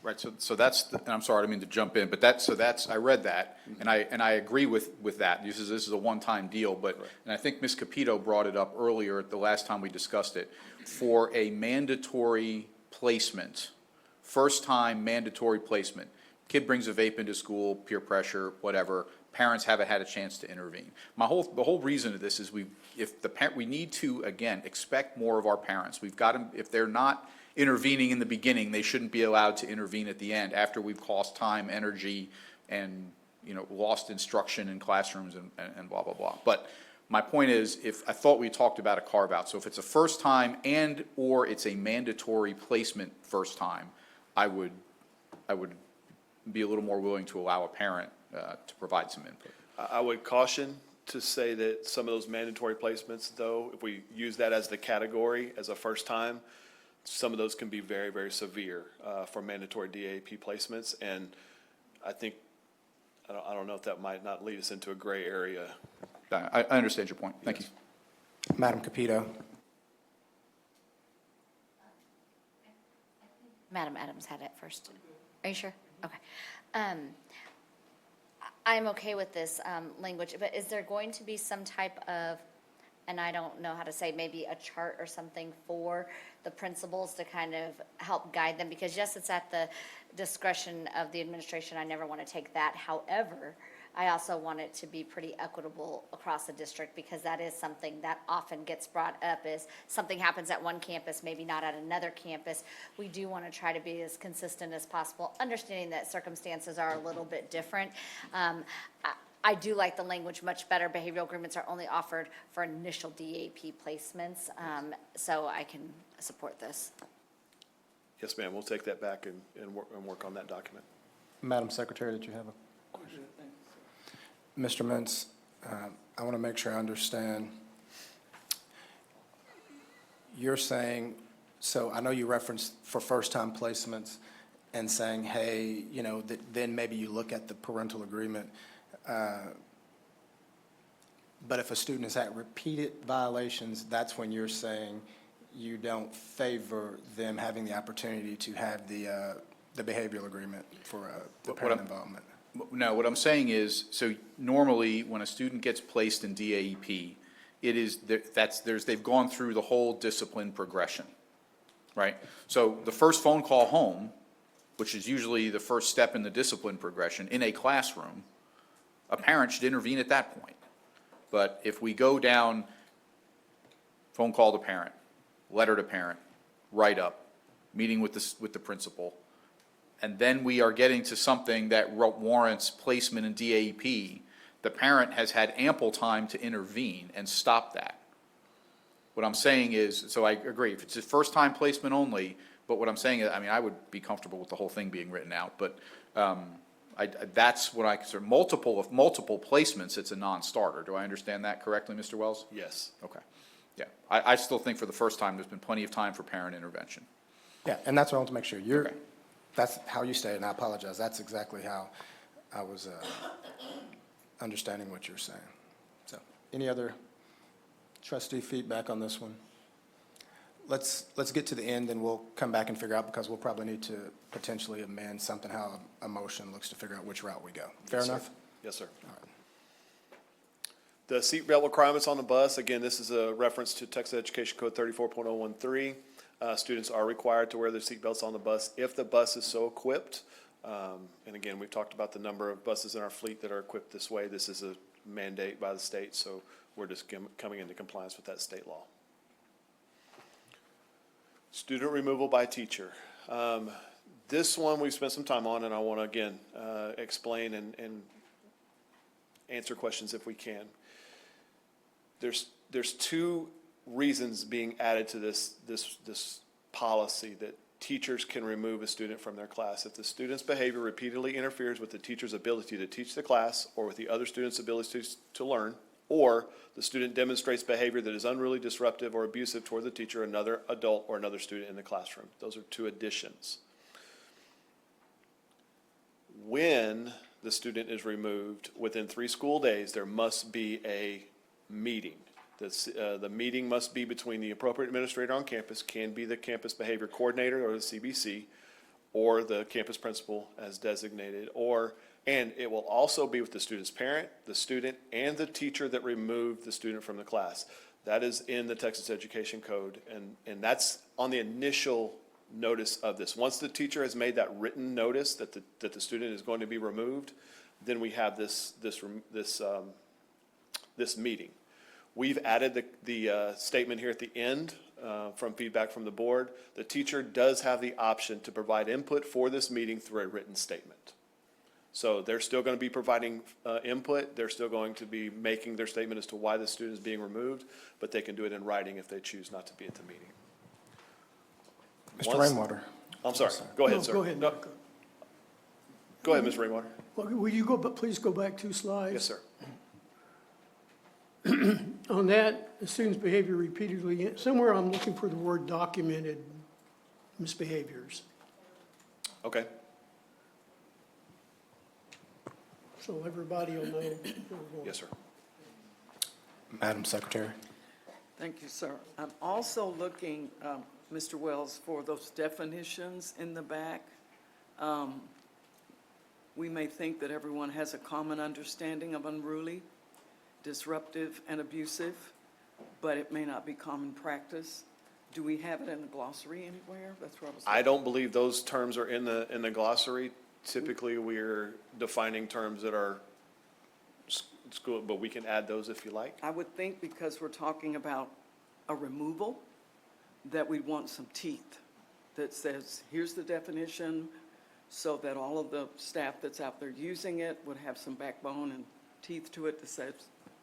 Right, so that's, and I'm sorry, I didn't mean to jump in, but that's, I read that, and I agree with that. This is a one-time deal, but, and I think Ms. Capito brought it up earlier, the last time we discussed it, for a mandatory placement, first-time mandatory placement. Kid brings a vape into school, peer pressure, whatever, parents haven't had a chance to intervene. The whole reason of this is we need to, again, expect more of our parents. We've got them, if they're not intervening in the beginning, they shouldn't be allowed to intervene at the end after we've cost time, energy, and, lost instruction in classrooms and blah, blah, blah. But my point is, I thought we talked about a carve-out. So if it's a first time or it's a mandatory placement first time, I would be a little more willing to allow a parent to provide some input. I would caution to say that some of those mandatory placements, though, if we use that as the category as a first time, some of those can be very, very severe for mandatory DAP placements. And I think, I don't know if that might not lead us into a gray area. I understand your point. Thank you. Madam Capito. Madam Adams had it first. Are you sure? Okay. I'm okay with this language, but is there going to be some type of, and I don't know how to say, maybe a chart or something for the principals to kind of help guide them? Because yes, it's at the discretion of the administration. I never want to take that. However, I also want it to be pretty equitable across the district, because that is something that often gets brought up, is something happens at one campus, maybe not at another campus. We do want to try to be as consistent as possible, understanding that circumstances are a little bit different. I do like the language much better. Behavioral agreements are only offered for initial DAP placements, so I can support this. Yes, ma'am, we'll take that back and work on that document. Madam Secretary, did you have a question? Mr. Mintz, I want to make sure I understand. You're saying, so I know you referenced for first-time placements and saying, hey, then maybe you look at the parental agreement. But if a student has had repeated violations, that's when you're saying you don't favor them having the opportunity to have the behavioral agreement for the parent involvement. No, what I'm saying is, so normally when a student gets placed in DAEP, they've gone through the whole discipline progression, right? So the first phone call home, which is usually the first step in the discipline progression in a classroom, a parent should intervene at that point. But if we go down, phone call to parent, letter to parent, write-up, meeting with the principal, and then we are getting to something that warrants placement in DAEP, the parent has had ample time to intervene and stop that. What I'm saying is, so I agree, if it's a first-time placement only, but what I'm saying is, I would be comfortable with the whole thing being written out, but that's what I consider multiple placements, it's a non-starter. Do I understand that correctly, Mr. Wells? Yes. Okay. Yeah, I still think for the first time, there's been plenty of time for parent intervention. Yeah, and that's what I want to make sure. Okay. That's how you stated, and I apologize. That's exactly how I was understanding what you're saying. So, any other trustee feedback on this one? Let's get to the end, and we'll come back and figure out, because we'll probably need to potentially amend something, how a motion looks, to figure out which route we go. Fair Yes, sir. enough? Yes, sir. All right. The seatbelt requirements on the bus, again, this is a reference to Texas Education Code 34.013. Students are required to wear their seatbelts on the bus if the bus is so equipped. And again, we've talked about the number of buses in our fleet that are equipped this way. This is a mandate by the state, so we're just coming into compliance with that state law. Student removal by teacher. This one we've spent some time on, and I want to, again, explain and answer questions if we can. There's two reasons being added to this policy that teachers can remove a student from their class. If the student's behavior repeatedly interferes with the teacher's ability to teach the class or with the other student's ability to learn, or the student demonstrates behavior that is unruly, disruptive, or abusive toward the teacher, another adult, or another student in the classroom. Those are two additions. When the student is removed, within 3 school days, there must be a meeting. The meeting must be between the appropriate administrator on campus, can be the campus behavior coordinator or the CBC, or the campus principal as designated, and it will also be with the student's parent, the student, and the teacher that removed the student from the class. That is in the Texas Education Code, and that's on the initial notice of this. Once the teacher has made that written notice that the student is going to be removed, then we have this meeting. We've added the statement here at the end from feedback from the board. The teacher does have the option to provide input for this meeting through a written statement. So they're still going to be providing input. They're still going to be making their statement as to why the student is being removed, but they can do it in writing if they choose not to be at the meeting. Mr. Rainwater. I'm sorry. Go ahead, No, sir. go ahead. No. Go ahead, Mr. Rainwater. Well, will you please go back 2 slides? Yes, sir. On that, the student's behavior repeatedly, somewhere I'm looking for the word documented misbehaviors. Okay. So everybody will know. where we're going. Yes, sir. Madam Secretary. Thank you, sir. I'm also looking, Mr. Wells, for those definitions in the back. We may think that everyone has a common understanding of unruly, disruptive, and abusive, but it may not be common practice. Do we have it in the glossary anywhere? That's where I was. I don't believe those terms are in the glossary. Typically, we're defining terms that are school, but we can add those if you like. I would think because we're talking about a removal, that we'd want some teeth that says, here's the definition, so that all of the staff that's out there using it would have some backbone and teeth to it that says,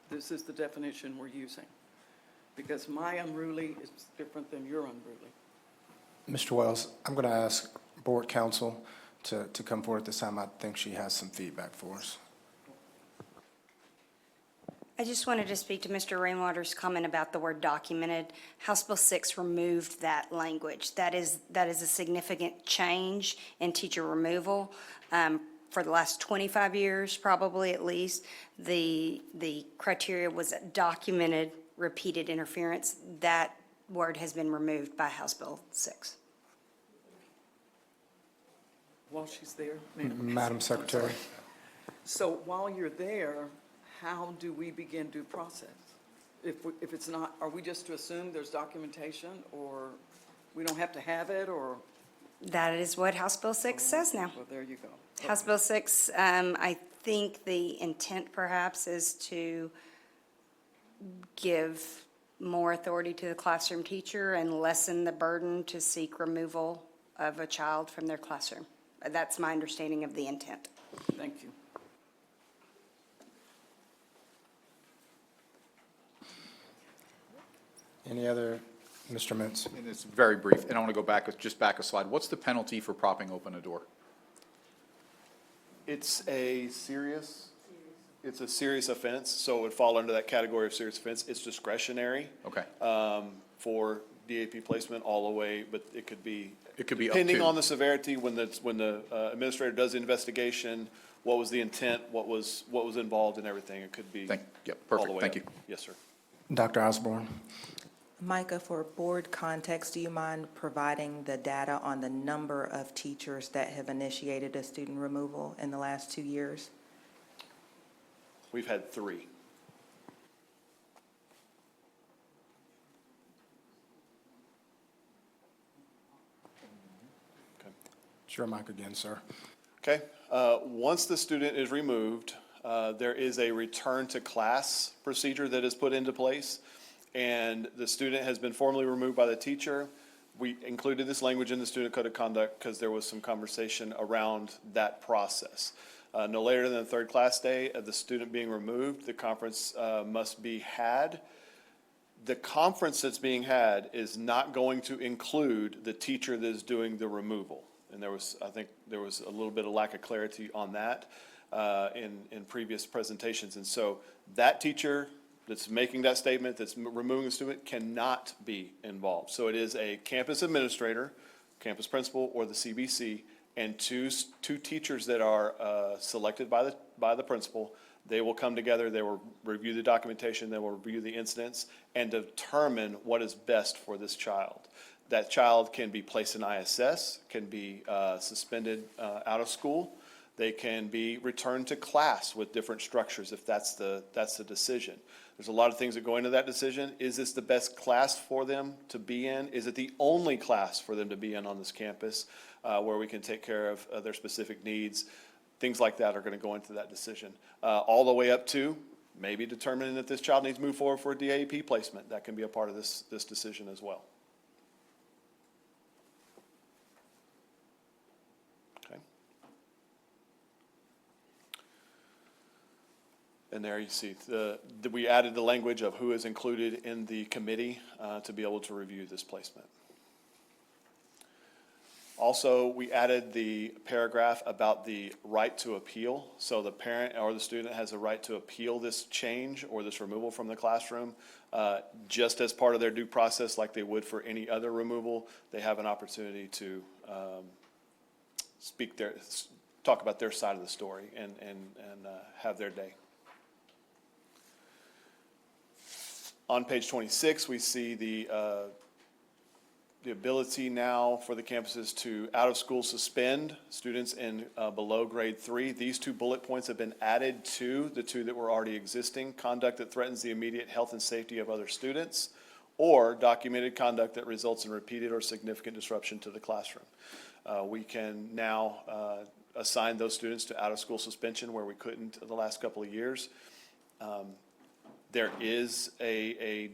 this is the definition we're using. Because my unruly is different than your unruly. Mr. Wells, I'm going to ask board counsel to come forward this time. I think she has some feedback for us. I just wanted to speak to Mr. Rainwater's comment about the word documented. House Bill 6 removed that language. That is a significant change in teacher removal. For the last 25 years, probably at least, the criteria was documented repeated interference. That word has been removed by House Bill 6. While she's there. Madam Secretary. So while you're there, how do we begin due process? If it's not, are we just to assume there's documentation, or we don't have to have it, or? That is what House Bill 6 says now. Well, there you go. House Bill 6, I think the intent perhaps is to give more authority to the classroom teacher and lessen the burden to seek removal of a child from their classroom. That's my understanding of the intent. Thank you. Any other, Mr. Mintz? And it's very brief, and I want to go back, just back a slide. What's the penalty for propping open a door? It's a serious offense, so it would fall under that category of serious offense. It's discretionary. Okay. For DAP placement all the way, but it could be. It could be up depending to. on the severity, when the administrator does the investigation, what was the intent, what was involved and everything. It could be Yep, all the perfect, way thank up. you. Yes, sir. Dr. Osborne? Micah, for board context, do you mind providing the data on the number of teachers that have initiated a student removal in the last 2 years? We've had 3. It's your mic again, sir. Okay, once the student is removed, there is a return to class procedure that is put into place, and the student has been formally removed by the teacher. We included this language in the student code of conduct because there was some conversation around that process. No later than the 3rd class day of the student being removed, the conference must be had. The conference that's being had is not going to include the teacher that is doing the removal. And I think there was a little bit of lack of clarity on that in previous presentations. And so that teacher that's making that statement, that's removing the student, cannot be involved. So it is a campus administrator, campus principal, or the CBC, and two teachers that are selected by the principal. They will come together, they will review the documentation, they will review the incidents, and determine what is best for this child. That child can be placed in ISS, can be suspended out of school. They can be returned to class with different structures if that's the decision. There's a lot of things that go into that decision. Is this the best class for them to be in? Is it the only class for them to be in on this campus where we can take care of their specific needs? Things like that are going to go into that decision. All the way up to maybe determining that this child needs to move forward for a DAP placement. That can be a part of this decision as well. Okay. And there you see, we added the language of who is included in the committee to be able to review this placement. Also, we added the paragraph about the right to appeal. So the parent or the student has a right to appeal this change or this removal from the classroom. Just as part of their due process, like they would for any other removal, they have an opportunity to talk about their side of the story and have their day. On page 26, we see the ability now for the campuses to out-of-school suspend students in below grade 3. These 2 bullet points have been added to the 2 that were already existing: conduct that threatens the immediate health and safety of other students, or documented conduct that results in repeated or significant disruption to the classroom. We can now assign those students to out-of-school suspension where we couldn't the last couple of years. There is a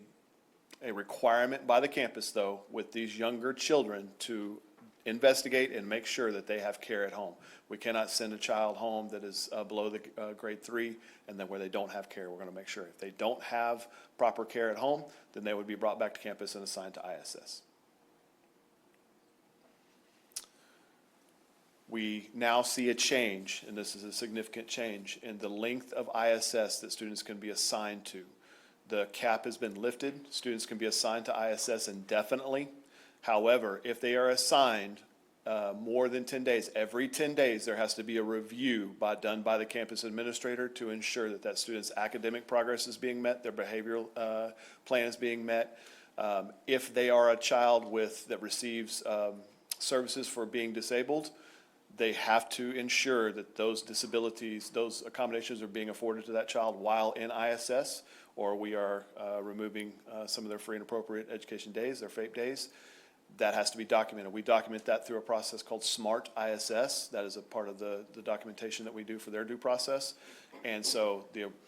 requirement by the campus, though, with these younger children to investigate and make sure that they have care at home. We cannot send a child home that is below the grade 3, and then where they don't have care, we're going to make sure. If they don't have proper care at home, then they would be brought back to campus and assigned to ISS. We now see a change, and this is a significant change, in the length of ISS that students can be assigned to. The cap has been lifted. Students can be assigned to ISS indefinitely. However, if they are assigned more than 10 days, every 10 days there has to be a review done by the campus administrator to ensure that that student's academic progress is being met, their behavioral plan is being met. If they are a child that receives services for being disabled, they have to ensure that those disabilities, those accommodations are being afforded to that child while in ISS, or we are removing some of their free and appropriate education days, their FAPE days. That has to be documented. We document that through a process called SMART ISS. That is a part of the documentation that we do for their due process. And so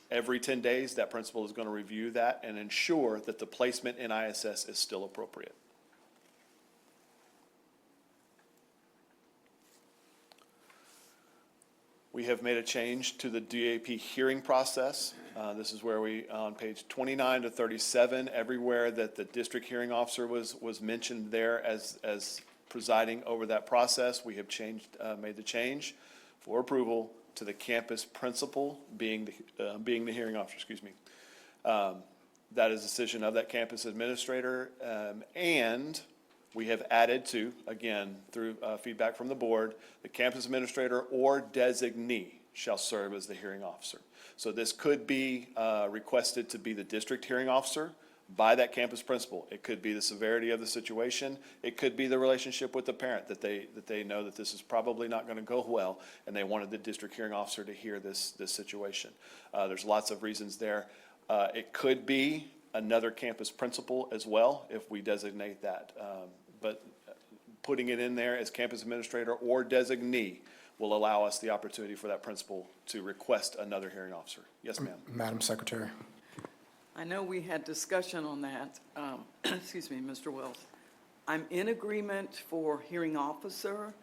every 10 days, that principal is going to review that and ensure that the placement in ISS is still appropriate. We have made a change to the DAP hearing process. This is where we, on page 29 to 37, everywhere that the district hearing officer was mentioned there as presiding over that process, we have made the change for approval to the campus principal being the hearing officer, that is a decision of that campus administrator, and we have added to, again, through feedback from the board, the campus administrator or designee shall serve as the hearing officer. So this could be requested to be the district hearing officer by that campus principal. It could be the severity of the situation. It could be the relationship with the parent, that they know that this is probably not going to go well, and they wanted the district hearing officer to hear this situation. There's lots of reasons there. It could be another campus principal as well, if we designate that. But putting it in there as campus administrator or designee will allow us the opportunity for that principal to request another hearing officer. Yes, ma'am. Madam Secretary. I know we had discussion on that. Excuse me, Mr. Wells. I'm in agreement for hearing officer.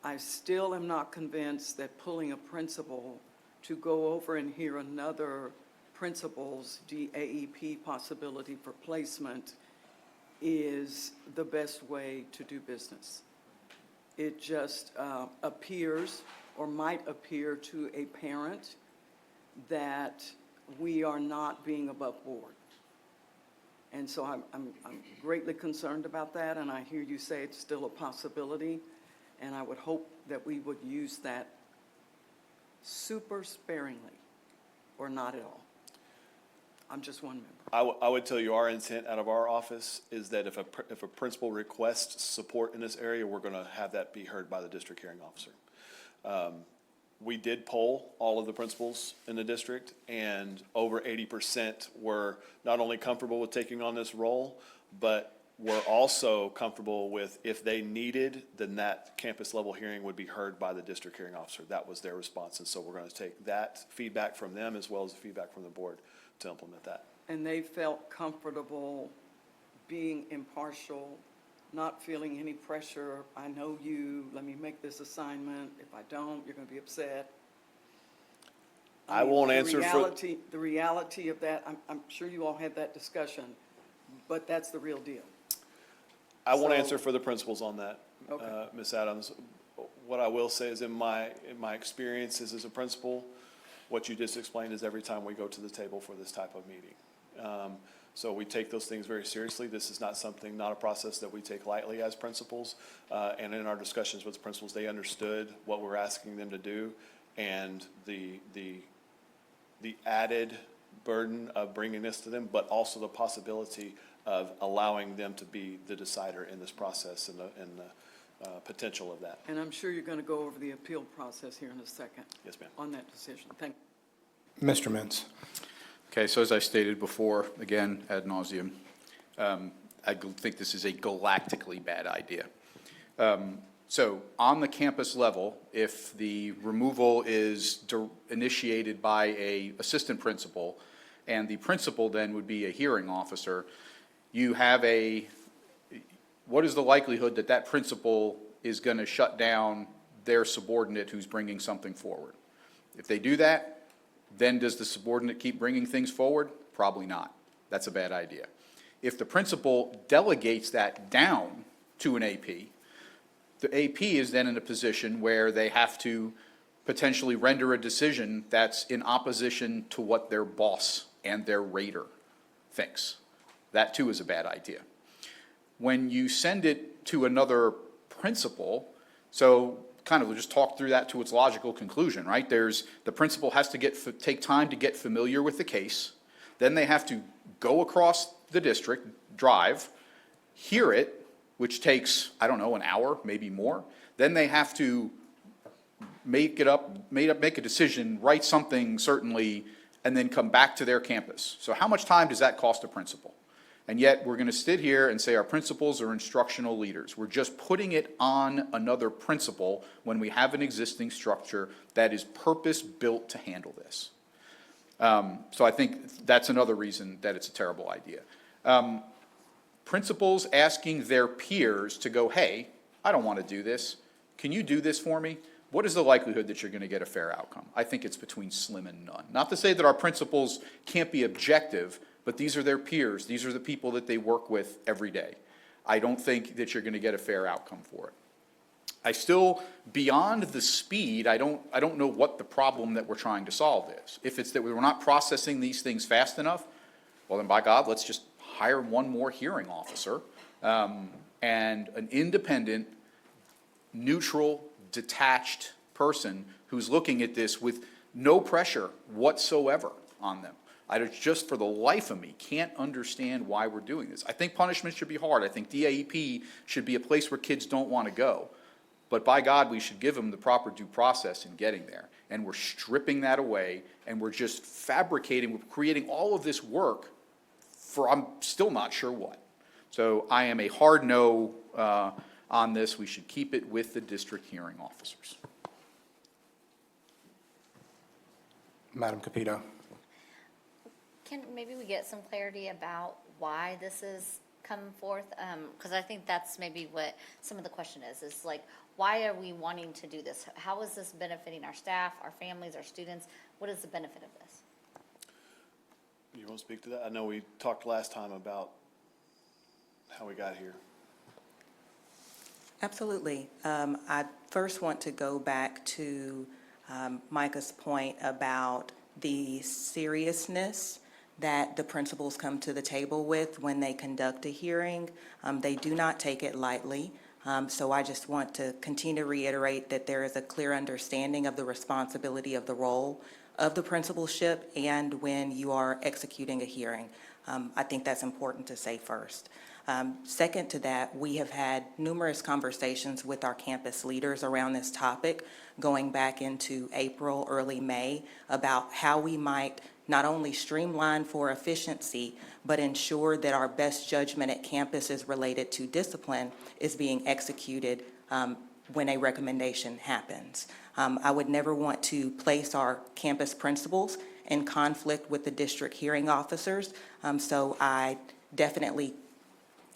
I still am not convinced that pulling a principal to go over and hear another principal's DAEP possibility for placement is the best way to do business. It just appears, or might appear to a parent, that we are not being above board. And so I'm greatly concerned about that, and I hear you say it's still a possibility, and I would hope that we would use that super sparingly, or not at all. I'm just one member. I would tell you our intent out of our office is that if a principal requests support in this area, we're going to have that be heard by the district hearing officer. We did poll all of the principals in the district, and over 80% were not only comfortable with taking on this role, but were also comfortable with, if they needed, then that campus level hearing would be heard by the district hearing officer. That was their response, and so we're going to take that feedback from them as well as the feedback from the board to implement that. And they felt comfortable being impartial, not feeling any pressure. I know you, let me make this assignment. If I don't, you're going to be upset. I won't answer for. The reality of that, I'm sure you all had that discussion, but that's the real deal. I won't So- answer for the principals on that, Okay. Ms. Adams. What I will say is in my experiences as a principal, what you just explained is every time we go to the table for this type of meeting. So we take those things very seriously. This is not a process that we take lightly as principals. And in our discussions with the principals, they understood what we're asking them to do, and the added burden of bringing this to them, but also the possibility of allowing them to be the decider in this process and the potential of that. And I'm sure you're going to go over the appeal process here in a second. Yes, ma'am. On that decision. Thank you. Mr. Mintz. Okay, so as I stated before, again, ad nauseum, I think this is a galactically bad idea. So on the campus level, if the removal is initiated by a assistant principal, and the principal then would be a hearing officer, you have what is the likelihood that that principal is going to shut down their subordinate who's bringing something forward? If they do that, then does the subordinate keep bringing things forward? Probably not. That's a bad idea. If the principal delegates that down to an AP, the AP is then in a position where they have to potentially render a decision that's in opposition to what their boss and their rater thinks. That too is a bad idea. When you send it to another principal, so kind of just talk through that to its logical conclusion, right? The principal has to take time to get familiar with the case. Then they have to go across the district, drive, hear it, which takes, I don't know, an hour, maybe more. Then they have to make a decision, write something certainly, and then come back to their campus. So how much time does that cost a principal? And yet, we're going to sit here and say our principals are instructional leaders. We're just putting it on another principal when we have an existing structure that is purpose-built to handle this. So I think that's another reason that it's a terrible idea. Principals asking their peers to go, hey, I don't want to do this. Can you do this for me? What is the likelihood that you're going to get a fair outcome? I think it's between slim and none. Not to say that our principals can't be objective, but these are their peers. These are the people that they work with every day. I don't think that you're going to get a fair outcome for it. I still, beyond the speed, I don't know what the problem that we're trying to solve is. If it's that we're not processing these things fast enough, well then by God, let's just hire one more hearing officer and an independent, neutral, detached person who's looking at this with No pressure whatsoever on them. I just, for the life of me, can't understand why we're doing this. I think punishment should be hard. I think DAEP should be a place where kids don't want to go. But by God, we should give them the proper due process in getting there. And we're stripping that away, and we're just fabricating, we're creating all of this work for I'm still not sure what. So I am a hard no on this. We should keep it with the district hearing officers. Madam Capito. Can maybe we get some clarity about why this is come forth? Because I think that's maybe what some of the question is like, why are we wanting to do this? How is this benefiting our staff, our families, our students? What is the benefit of this? You want to speak to that? I know we talked last time about how we got here. Absolutely. I first want to go back to Micah's point about the seriousness that the principals come to the table with when they conduct a hearing. They do not take it lightly. So I just want to continue to reiterate that there is a clear understanding of the responsibility of the role of the principalship and when you are executing a hearing. I think that's important to say first. Second to that, we have had numerous conversations with our campus leaders around this topic, going back into April, early May, about how we might not only streamline for efficiency, but ensure that our best judgment at campus as related to discipline is being executed when a recommendation happens. I would never want to place our campus principals in conflict with the district hearing officers, so I definitely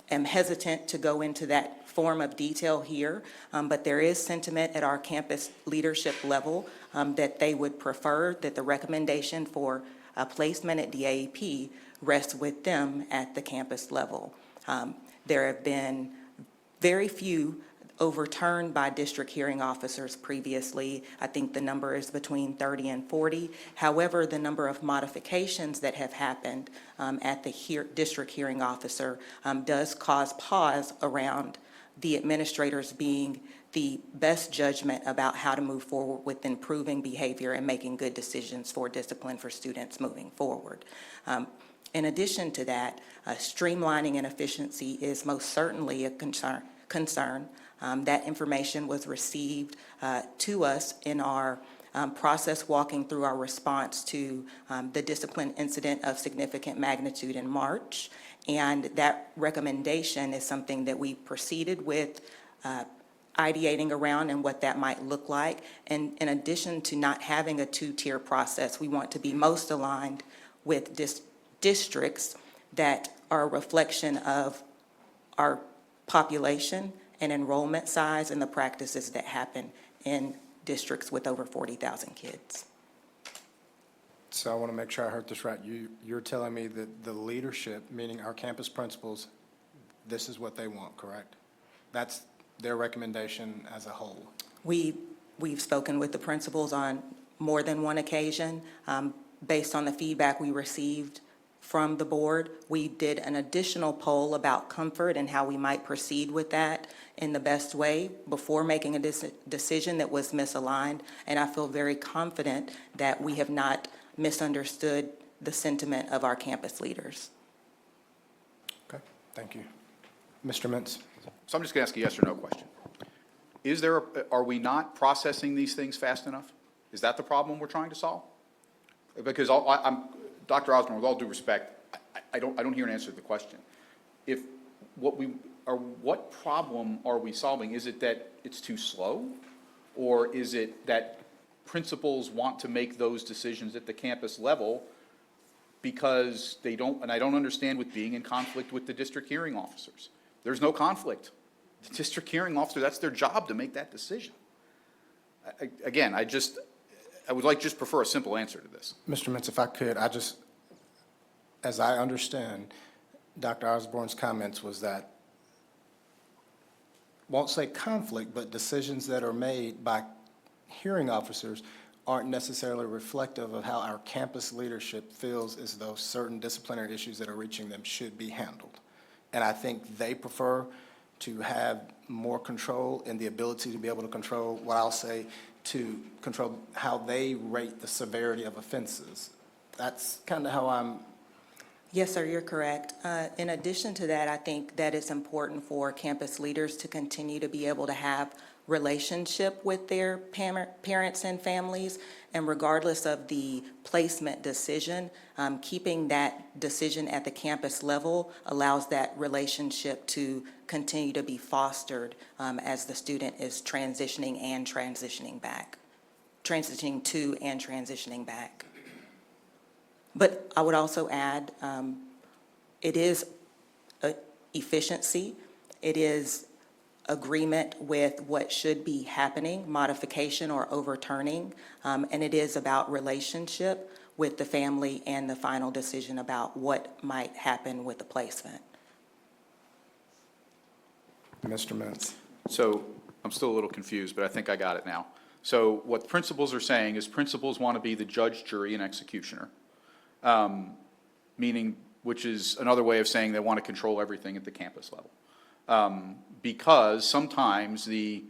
am hesitant to go into that form of detail here, but there is sentiment at our campus leadership level that they would prefer that the recommendation for a placement at DAEP rests with them at the campus level. There have been very few overturned by district hearing officers previously. I think the number is between 30 and 40. However, the number of modifications that have happened at the district hearing officer does cause pause around the administrators being the best judgment about how to move forward with improving behavior and making good decisions for discipline for students moving forward. In addition to that, streamlining and efficiency is most certainly a concern. That information was received to us in our process walking through our response to the discipline incident of significant magnitude in March. And that recommendation is something that we proceeded with ideating around and what that might look like. And in addition to not having a two-tier process, we want to be most aligned with districts that are a reflection of our population and enrollment size and the practices that happen in districts with over 40,000 kids. So I want to make sure I heard this right. You're telling me that the leadership, meaning our campus principals, this is what they want, correct? That's their recommendation as a whole? We've spoken with the principals on more than one occasion. Based on the feedback we received from the board, we did an additional poll about comfort and how we might proceed with that in the best way before making a decision that was misaligned. And I feel very confident that we have not misunderstood the sentiment of our campus leaders. Okay, thank you. Mr. Mintz? So I'm just going to ask a yes or no question. Are we not processing these things fast enough? Is that the problem we're trying to solve? Because Dr. Osborne, with all due respect, I don't hear an answer to the question. What problem are we solving? Is it that it's too slow? Or is it that principals want to make those decisions at the campus level because they don't, and I don't understand with being in conflict with the district hearing officers. There's no conflict. The district hearing officer, that's their job to make that decision. Again, I would like just prefer a simple answer to this. Mr. Mintz, if I could, as I understand, Dr. Osborne's comments was that, won't say conflict, but decisions that are made by hearing officers aren't necessarily reflective of how our campus leadership feels as though certain disciplinary issues that are reaching them should be handled. And I think they prefer to have more control and the ability to be able to control what I'll say to control how they rate the severity of offenses. That's kind of how I'm, Yes, sir, you're correct. In addition to that, I think that it's important for campus leaders to continue to be able to have relationship with their parents and families, and regardless of the placement decision, keeping that decision at the campus level allows that relationship to continue to be fostered as the student is transitioning to and transitioning back. But I would also add, it is efficiency, it is agreement with what should be happening, modification or overturning, and it is about relationship with the family and the final decision about what might happen with the placement. Mr. Mintz. So I'm still a little confused, but I think I got it now. So what principals are saying is principals want to be the judge, jury, and executioner. Meaning, which is another way of saying they want to control everything at the campus level. Because sometimes the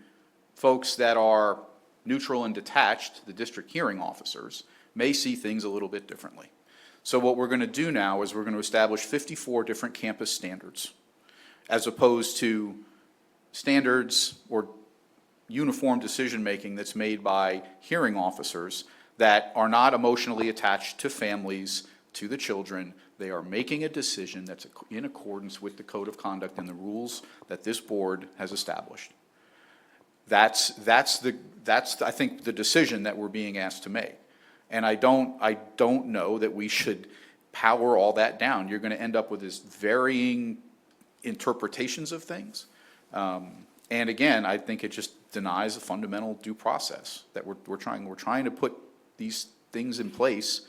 folks that are neutral and detached, the district hearing officers, may see things a little bit differently. So what we're going to do now is we're going to establish 54 different campus standards, as opposed to standards or uniform decision-making that's made by hearing officers that are not emotionally attached to families, to the children. They are making a decision that's in accordance with the code of conduct and the rules that this board has established. That's I think the decision that we're being asked to make. And I don't know that we should power all that down. You're going to end up with this varying interpretations of things. And again, I think it just denies a fundamental due process that we're trying to put these things in place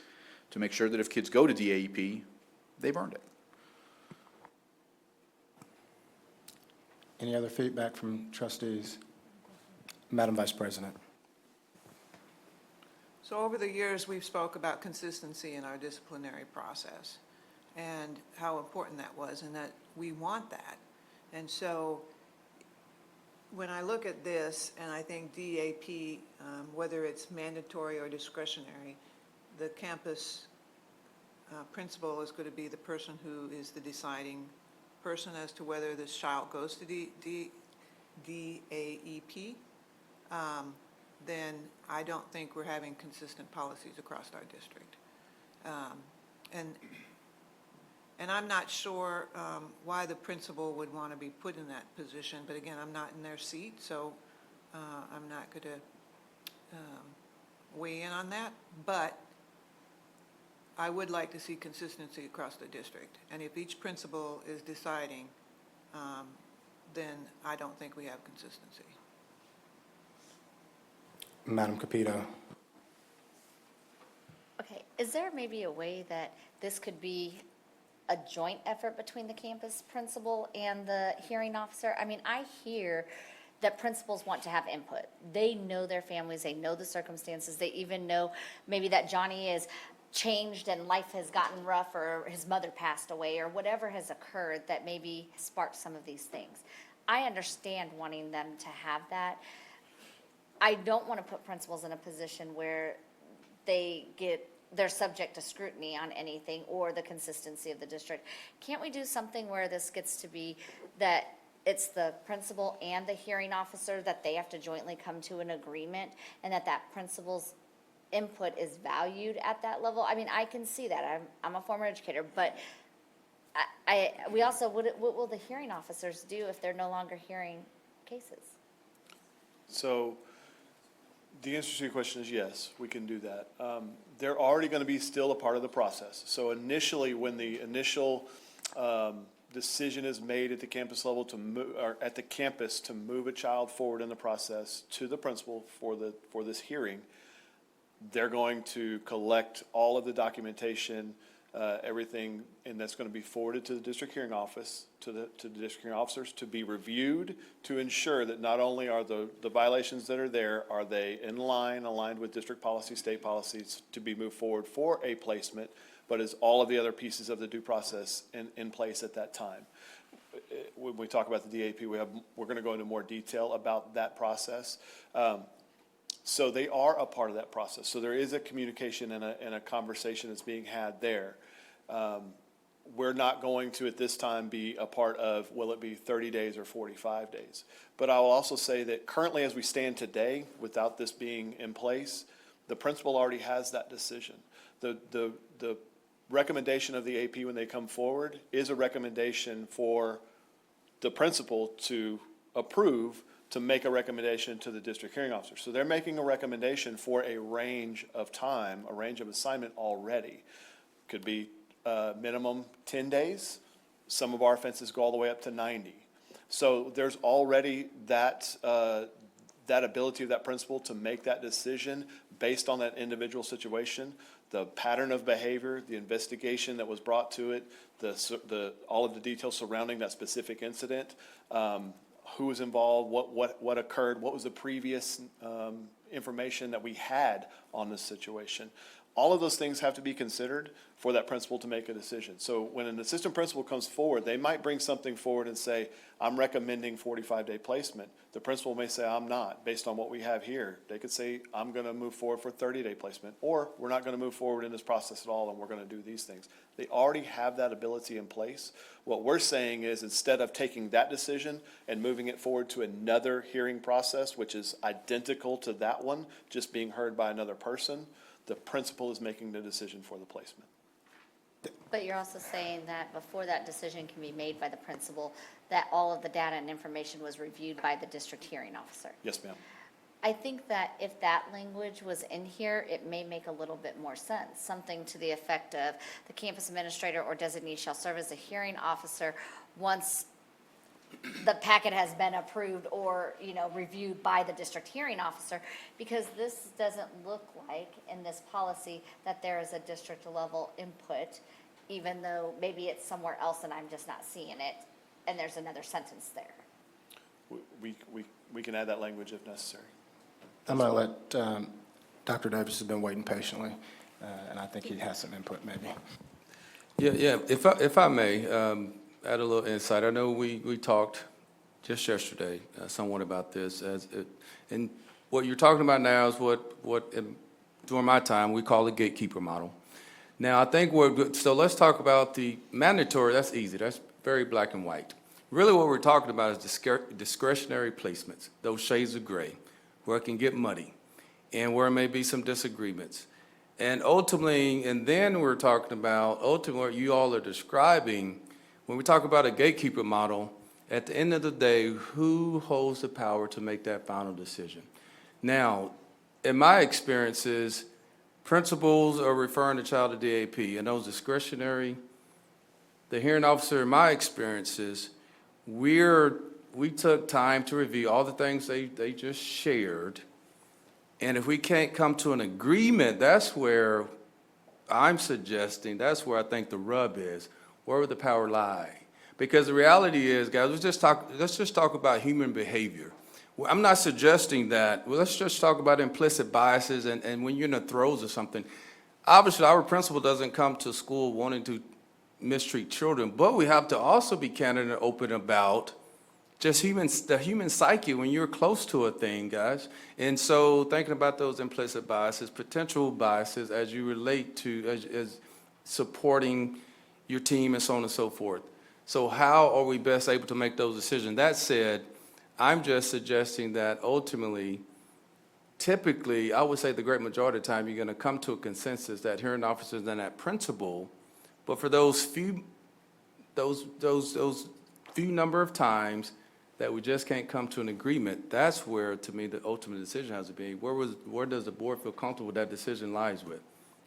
to make sure that if kids go to DAEP, they've earned it. Any other feedback from trustees? Madam Vice President. So over the years, we've spoke about consistency in our disciplinary process and how important that was and that we want that. And so when I look at this and I think DAP, whether it's mandatory or discretionary, the campus principal is going to be the person who is the deciding person as to whether this child goes to DAEP, then I don't think we're having consistent policies across our district. And I'm not sure why the principal would want to be put in that position, but again, I'm not in their seat, so I'm not going to weigh in on that. But I would like to see consistency across the district. And if each principal is deciding, then I don't think we have consistency. Madam Capito. Okay, is there maybe a way that this could be a joint effort between the campus principal and the hearing officer? I mean, I hear that principals want to have input. They know their families, they know the circumstances, they even know maybe that Johnny is changed and life has gotten rough or his mother passed away or whatever has occurred that maybe sparked some of these things. I understand wanting them to have that. I don't want to put principals in a position where they're subject to scrutiny on anything or the consistency of the district. Can't we do something where this gets to be that it's the principal and the hearing officer that they have to jointly come to an agreement and that principal's input is valued at that level? I mean, I can see that. I'm a former educator, but we also, what will the hearing officers do if they're no longer hearing cases? So the answer to your question is yes, we can do that. They're already going to be still a part of the process. So initially, when the initial decision is made at the campus level to move, or at the campus to move a child forward in the process to the principal for this hearing, they're going to collect all of the documentation, everything, and that's going to be forwarded to the district hearing office, to the district hearing officers to be reviewed to ensure that not only are the violations that are there, are they aligned with district policy, state policies to be moved forward for a placement, but is all of the other pieces of the due process in place at that time. When we talk about the DAP, we're going to go into more detail about that process. So they are a part of that process. So there is a communication and a conversation that's being had there. We're not going to, at this time, be a part of, will it be 30 days or 45 days? But I will also say that currently, as we stand today, without this being in place, the principal already has that decision. The recommendation of the AP when they come forward is a recommendation for the principal to approve, to make a recommendation to the district hearing officer. So they're making a recommendation for a range of time, a range of assignment already. Could be minimum 10 days. Some of our offenses go all the way up to 90. So there's already that ability of that principal to make that decision based on that individual situation, the pattern of behavior, the investigation that was brought to it, all of the details surrounding that specific incident, who was involved, what occurred, what was the previous information that we had on this situation. All of those things have to be considered for that principal to make a decision. So when an assistant principal comes forward, they might bring something forward and say, I'm recommending 45-day placement. The principal may say, I'm not, based on what we have here. They could say, I'm going to move forward for 30-day placement, or we're not going to move forward in this process at all, and we're going to do these things. They already have that ability in place. What we're saying is, instead of taking that decision and moving it forward to another hearing process, which is identical to that one, just being heard by another person, the principal is making the decision for the placement. But you're also saying that before that decision can be made by the principal, that all of the data and information was reviewed by the district hearing officer. Yes, ma'am. I think that if that language was in here, it may make a little bit more sense. Something to the effect of the campus administrator or designee shall serve as a hearing officer once the packet has been approved or, reviewed by the district hearing officer, because this doesn't look like in this policy that there is a district level input, even though maybe it's somewhere else and I'm just not seeing it, and there's another sentence there. We can add that language if necessary. I'm going to let Dr. Davis has been waiting patiently, and I think he has some input maybe. Yeah, if I may, add a little insight. I know we talked just yesterday somewhat about this, and what you're talking about now is what during my time, we call the gatekeeper model. Now, I think so let's talk about the mandatory. That's easy. That's very black and white. Really what we're talking about is discretionary placements, those shades of gray, where it can get muddy and where there may be some disagreements. And ultimately, and then we're talking about ultimately what you all are describing. When we talk about a gatekeeper model, at the end of the day, who holds the power to make that final decision? Now, in my experiences, principals are referring the child to DAP, and those discretionary, the hearing officer, in my experiences, we took time to review all the things they just shared, and if we can't come to an agreement, that's where I'm suggesting, that's where I think the rub is. Where would the power lie? Because the reality is, guys, let's just talk about human behavior. Well, I'm not suggesting that. Well, let's just talk about implicit biases and when you're in the throes of something. Obviously, our principal doesn't come to school wanting to mistreat children, but we have to also be candid and open about just the human psyche when you're close to a thing, guys. And so thinking about those implicit biases, potential biases as you relate to as supporting your team and so on and so forth. So how are we best able to make those decisions? That said, I'm just suggesting that ultimately, typically, I would say the great majority of the time, you're going to come to a consensus that hearing officers and that principal, but for those few number of times that we just can't come to an agreement, that's where, to me, the ultimate decision has to be. Where does the board feel comfortable with that decision lies with?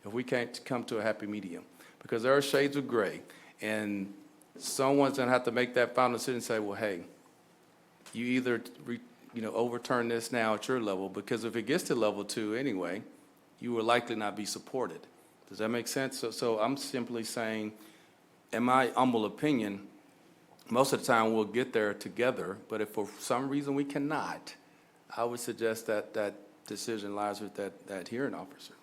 If we can't come to a happy medium. Because there are shades of gray, and someone's going to have to make that final decision and say, well, hey, you either overturn this now at your level, because if it gets to level 2 anyway, you will likely not be supported. Does that make sense? So I'm simply saying, in my humble opinion, most of the time we'll get there together, but if for some reason we cannot, I would suggest that that decision lies with that hearing officer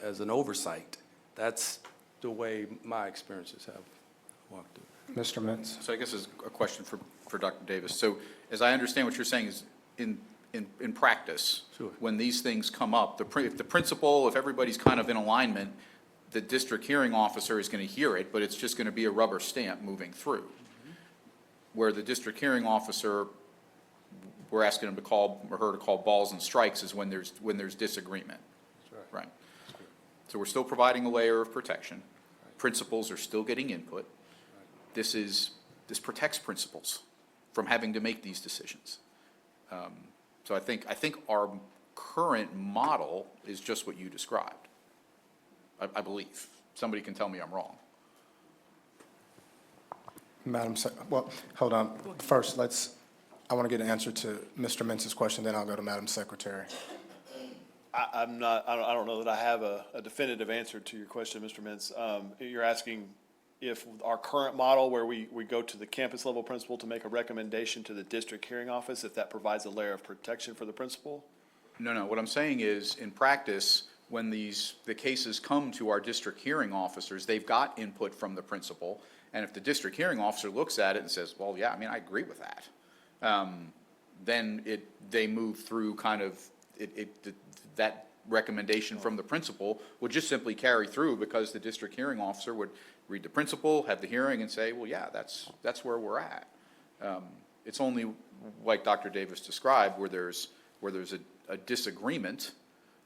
as an oversight. That's the way my experiences have walked through. Mr. Mintz? So I guess it's a question for Dr. Davis. So as I understand what you're saying is, in practice, Sure. when these things come up, if the principal, if everybody's kind of in alignment, the district hearing officer is going to hear it, but it's just going to be a rubber stamp moving through. Where the district hearing officer, we're asking him to call, or her to call balls and strikes is when there's disagreement. Right. So we're still providing a layer of protection. Principals are still getting input. This protects principals from having to make these decisions. So I think our current model is just what you described. I believe. Somebody can tell me I'm wrong. Well, hold on. First, I want to get an answer to Mr. Mentz's question, then I'll go to Madam Secretary. I don't know that I have a definitive answer to your question, Mr. Mintz. You're asking if our current model where we go to the campus level principal to make a recommendation to the district hearing office, if that provides a layer of protection for the principal? No, what I'm saying is, in practice, when the cases come to our district hearing officers, they've got input from the principal, and if the district hearing officer looks at it and says, well, yeah, I mean, I agree with that, then they move through kind of, that recommendation from the principal would just simply carry through because the district hearing officer would read the principal, have the hearing, and say, well, yeah, that's where we're at. It's only, like Dr. Davis described, where there's a disagreement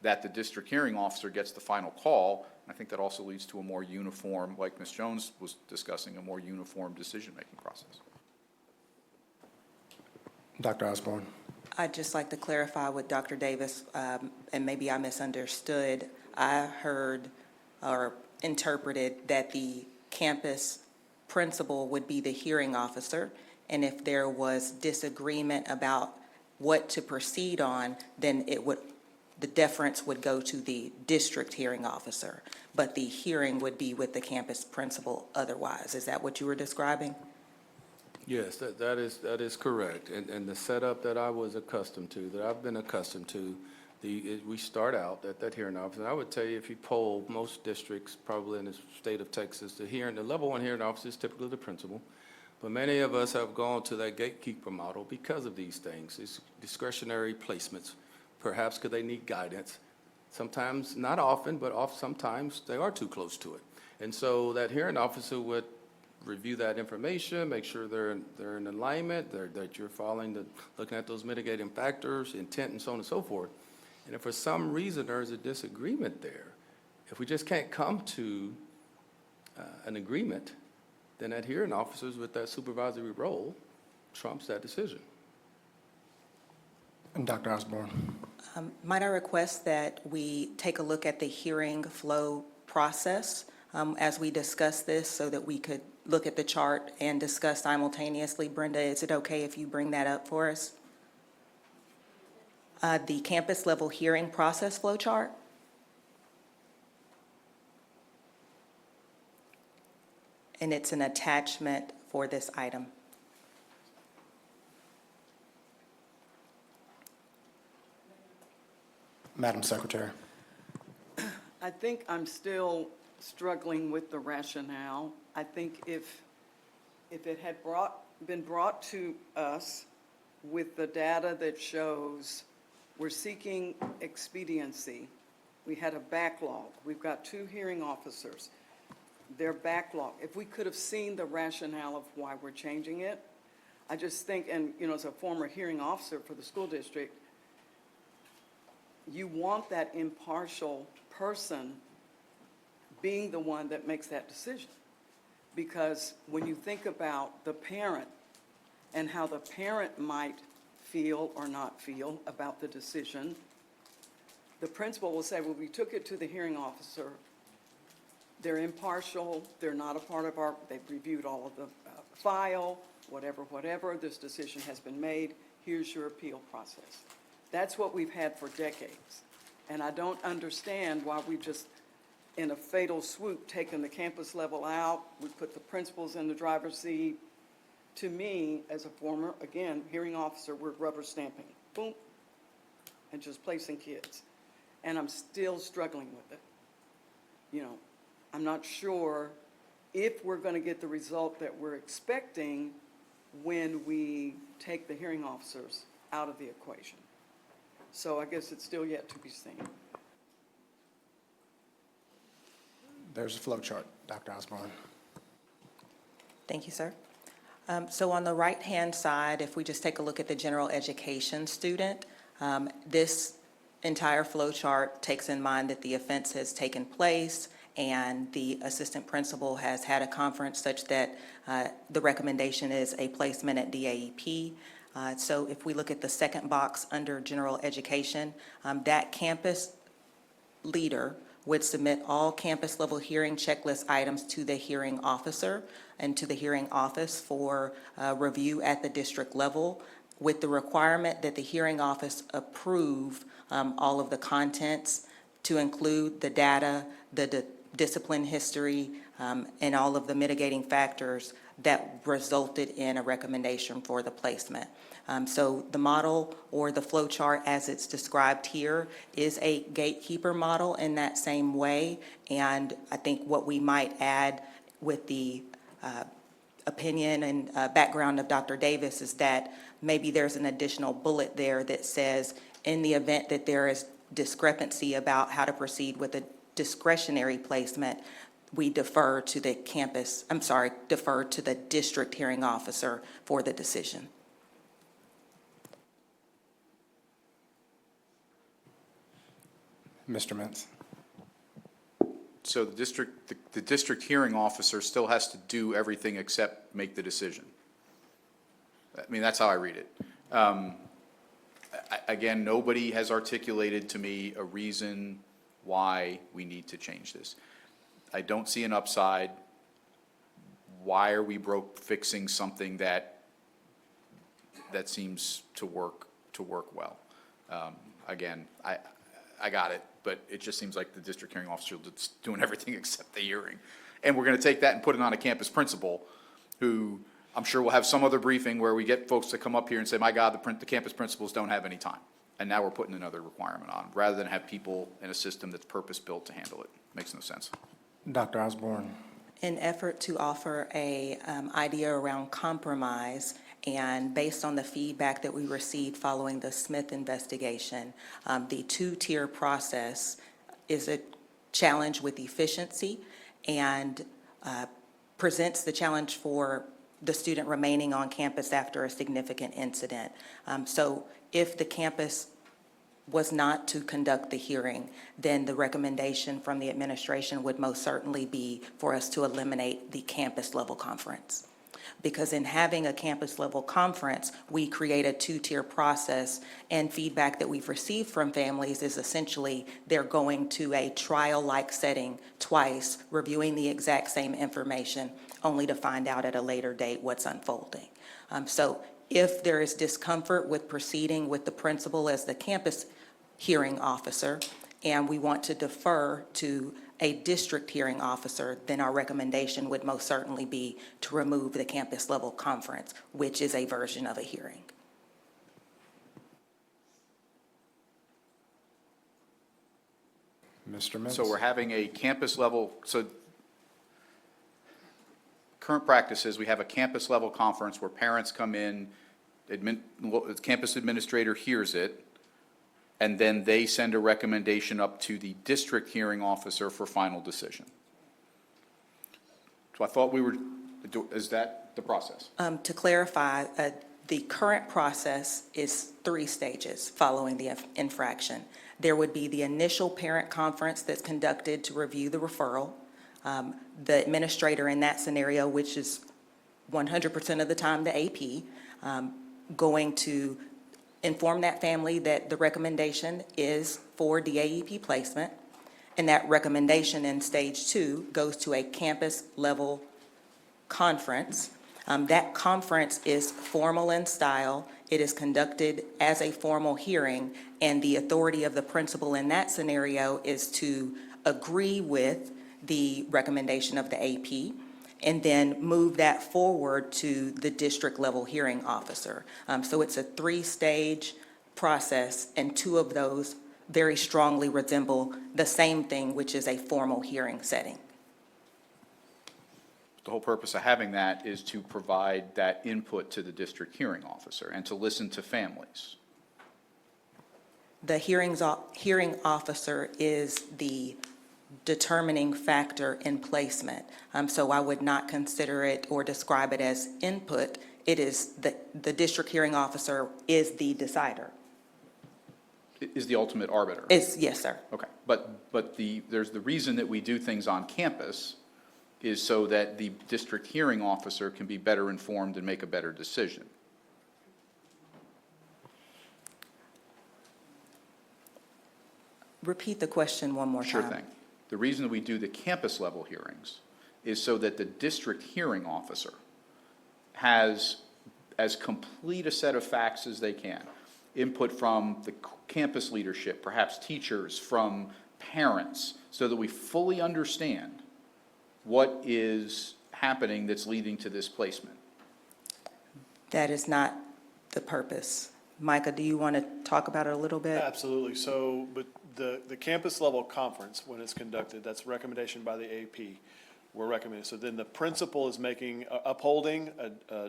that the district hearing officer gets the final call. I think that also leads to a more uniform, like Ms. Jones was discussing, a more uniform decision-making process. Dr. Osborne. I'd just like to clarify with Dr. Davis, and maybe I misunderstood. I heard or interpreted that the campus principal would be the hearing officer, and if there was disagreement about what to proceed on, then the deference would go to the district hearing officer, but the hearing would be with the campus principal otherwise. Is that what you were describing? Yes, that is correct. And the setup that I was accustomed to, that I've been accustomed to, we start out at that hearing office. And I would tell you, if you poll most districts, probably in the state of Texas, the level one hearing officer is typically the principal. But many of us have gone to that gatekeeper model because of these things. It's discretionary placements, perhaps because they need guidance. Sometimes, not often, but sometimes they are too close to it. And so that hearing officer would review that information, make sure they're in alignment, that you're looking at those mitigating factors, intent, and so on and so forth. And if for some reason there's a disagreement there, if we just can't come to an agreement, then that hearing officers with that supervisory role trumps that decision. And Dr. Osborne. Might I request that we take a look at the hearing flow process as we discuss this so that we could look at the chart and discuss simultaneously? Brenda, is it okay if you bring that up for us? The campus level hearing process flow chart? And it's an attachment for this item. Madam Secretary. I think I'm still struggling with the rationale. I think if it had been brought to us with the data that shows we're seeking expediency, we had a backlog. We've got 2 hearing officers. Their backlog. If we could have seen the rationale of why we're changing it, I just think, and as a former hearing officer for the school district, you want that impartial person being the one that makes that decision. Because when you think about the parent and how the parent might feel or not feel about the decision, the principal will say, well, we took it to the hearing officer. They're impartial. They're not a part of they've reviewed all of the file, whatever. This decision has been made. Here's your appeal process. That's what we've had for decades. And I don't understand why we just, in a fatal swoop, taken the campus level out. We put the principals in the driver's seat. To me, as a former, again, hearing officer, we're rubber stamping, boom, and just placing kids. And I'm still struggling with it. I'm not sure if we're going to get the result that we're expecting when we take the hearing officers out of the equation. So I guess it's still yet to be seen. There's a flow chart, Dr. Osborne. Thank you, sir. So on the right-hand side, if we just take a look at the general education student, this entire flow chart takes in mind that the offense has taken place and the assistant principal has had a conference such that the recommendation is a placement at DAEP. So if we look at the second box under general education, that campus leader would submit all campus-level hearing checklist items to the hearing officer and to the hearing office for review at the district level, with the requirement that the hearing office approve all of the contents to include the data, the discipline history, and all of the mitigating factors that resulted in a recommendation for the placement. So the model or the flow chart as it's described here is a gatekeeper model in that same way. And I think what we might add with the opinion and background of Dr. Davis is that maybe there's an additional bullet there that says, in the event that there is discrepancy about how to proceed with a discretionary placement, we defer to the defer to the district hearing officer for the decision. Mr. Mintz. So the district hearing officer still has to do everything except make the decision. I mean, that's how I read it. Again, nobody has articulated to me a reason why we need to change this. I don't see an upside. Why are we fixing something that seems to work well? Again, I got it, but it just seems like the district hearing officer is doing everything except the hearing. And we're going to take that and put it on a campus principal who I'm sure will have some other briefing where we get folks to come up here and say, my God, the campus principals don't have any time. And now we're putting another requirement on, rather than have people in a system that's purpose-built to handle it. Makes no sense. Dr. Osborne. In effort to offer a idea around compromise, and based on the feedback that we received following the Smith investigation, the two-tier process is a challenge with efficiency and presents the challenge for the student remaining on campus after a significant incident. So if the campus was not to conduct the hearing, then the recommendation from the administration would most certainly be for us to eliminate the campus-level conference. Because in having a campus-level conference, we create a two-tier process, and feedback that we've received from families is essentially they're going to a trial-like setting twice, reviewing the exact same information, only to find out at a later date what's unfolding. So if there is discomfort with proceeding with the principal as the campus hearing officer, and we want to defer to a district hearing officer, then our recommendation would most certainly be to remove the campus level conference, which is a version of a hearing. Mr. Mintz. So we're having a campus level, so current practice is we have a campus level conference where parents come in, the campus administrator hears it, and then they send a recommendation up to the district hearing officer for final decision. So I thought is that the process? To clarify, the current process is 3 stages following the infraction. There would be the initial parent conference that's conducted to review the referral. The administrator in that scenario, which is 100% of the time the AP, going to inform that family that the recommendation is for DAEP placement, and that recommendation in stage 2 goes to a campus level conference. That conference is formal in style. It is conducted as a formal hearing, and the authority of the principal in that scenario is to agree with the recommendation of the AP, and then move that forward to the district level hearing officer. So it's a 3-stage process, and 2 of those very strongly resemble the same thing, which is a formal hearing setting. The whole purpose of having that is to provide that input to the district hearing officer and to listen to families. the hearing officer is the determining factor in placement. So I would not consider it or describe it as input. It is the district hearing officer is the decider. Is the ultimate arbiter? Yes, sir. Okay, but there's the reason that we do things on campus is so that the district hearing officer can be better informed and make a better decision. Repeat the question one more time. Sure thing. The reason that we do the campus level hearings is so that the district hearing officer has as complete a set of facts as they can. Input from the campus leadership, perhaps teachers, from parents, so that we fully understand what is happening that's leading to this placement. That is not the purpose. Micah, do you want to talk about it a little bit? Absolutely. So, but the campus level conference, when it's conducted, that's recommendation by the AP. We're recommending. So then the principal is making, upholding,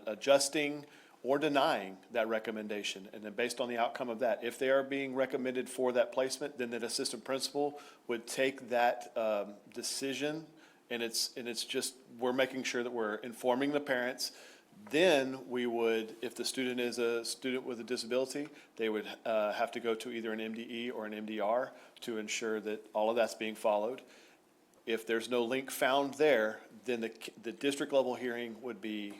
adjusting, or denying that recommendation. And then based on the outcome of that, if they are being recommended for that placement, then the assistant principal would take that decision. And it's just, we're making sure that we're informing the parents. Then we would, if the student is a student with a disability, they would have to go to either an MDE or an MDR to ensure that all of that's being followed. If there's no link found there, then the district level hearing would be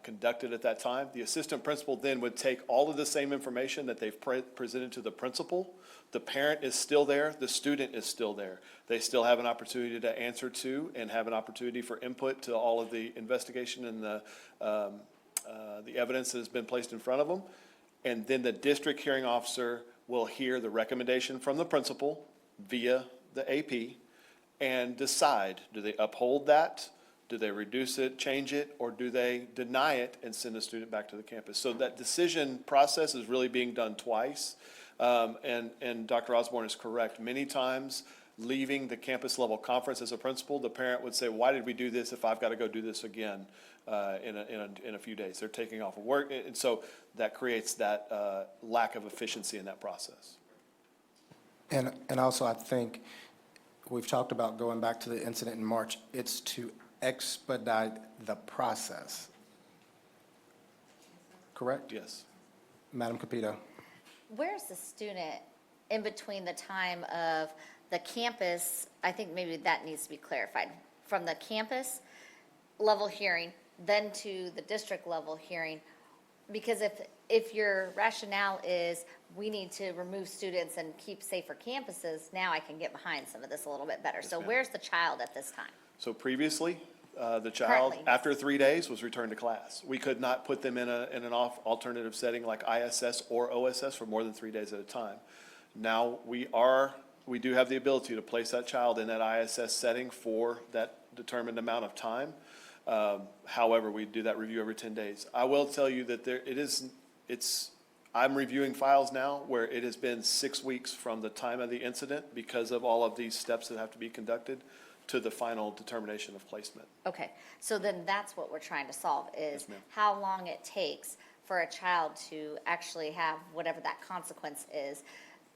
conducted at that time. The assistant principal then would take all of the same information that they've presented to the principal. The parent is still there, the student is still there. They still have an opportunity to answer to and have an opportunity for input to all of the investigation and the evidence that has been placed in front of them. And then the district hearing officer will hear the recommendation from the principal via the AP and decide, do they uphold that? Do they reduce it, change it, or do they deny it and send the student back to the campus? So that decision process is really being done twice. And Dr. Osborne is correct. Many times, leaving the campus level conference as a principal, the parent would say, why did we do this if I've got to go do this again in a few days? They're taking off of work. And so that creates that lack of efficiency in that process. And also, I think we've talked about going back to the incident in March. It's to expedite the process. Correct? Yes. Madam Capito. Where's the student in between the time of the campus? I think maybe that needs to be clarified. From the campus level hearing, then to the district level hearing. Because if your rationale is we need to remove students and keep safer campuses, now I can get behind some of this a little bit better. So ma'am. where's the child at this time? So previously, the child, Currently. after 3 days, was returned to class. We could not put them in an alternative setting like ISS or OSS for more than 3 days at a time. Now, we do have the ability to place that child in that ISS setting for that determined amount of time. However, we do that review every 10 days. I will tell you that I'm reviewing files now where it has been 6 weeks from the time of the incident because of all of these steps that have to be conducted to the final determination of placement. Okay, so then that's what we're trying to solve is Yes, ma'am. how long it takes for a child to actually have whatever that consequence is.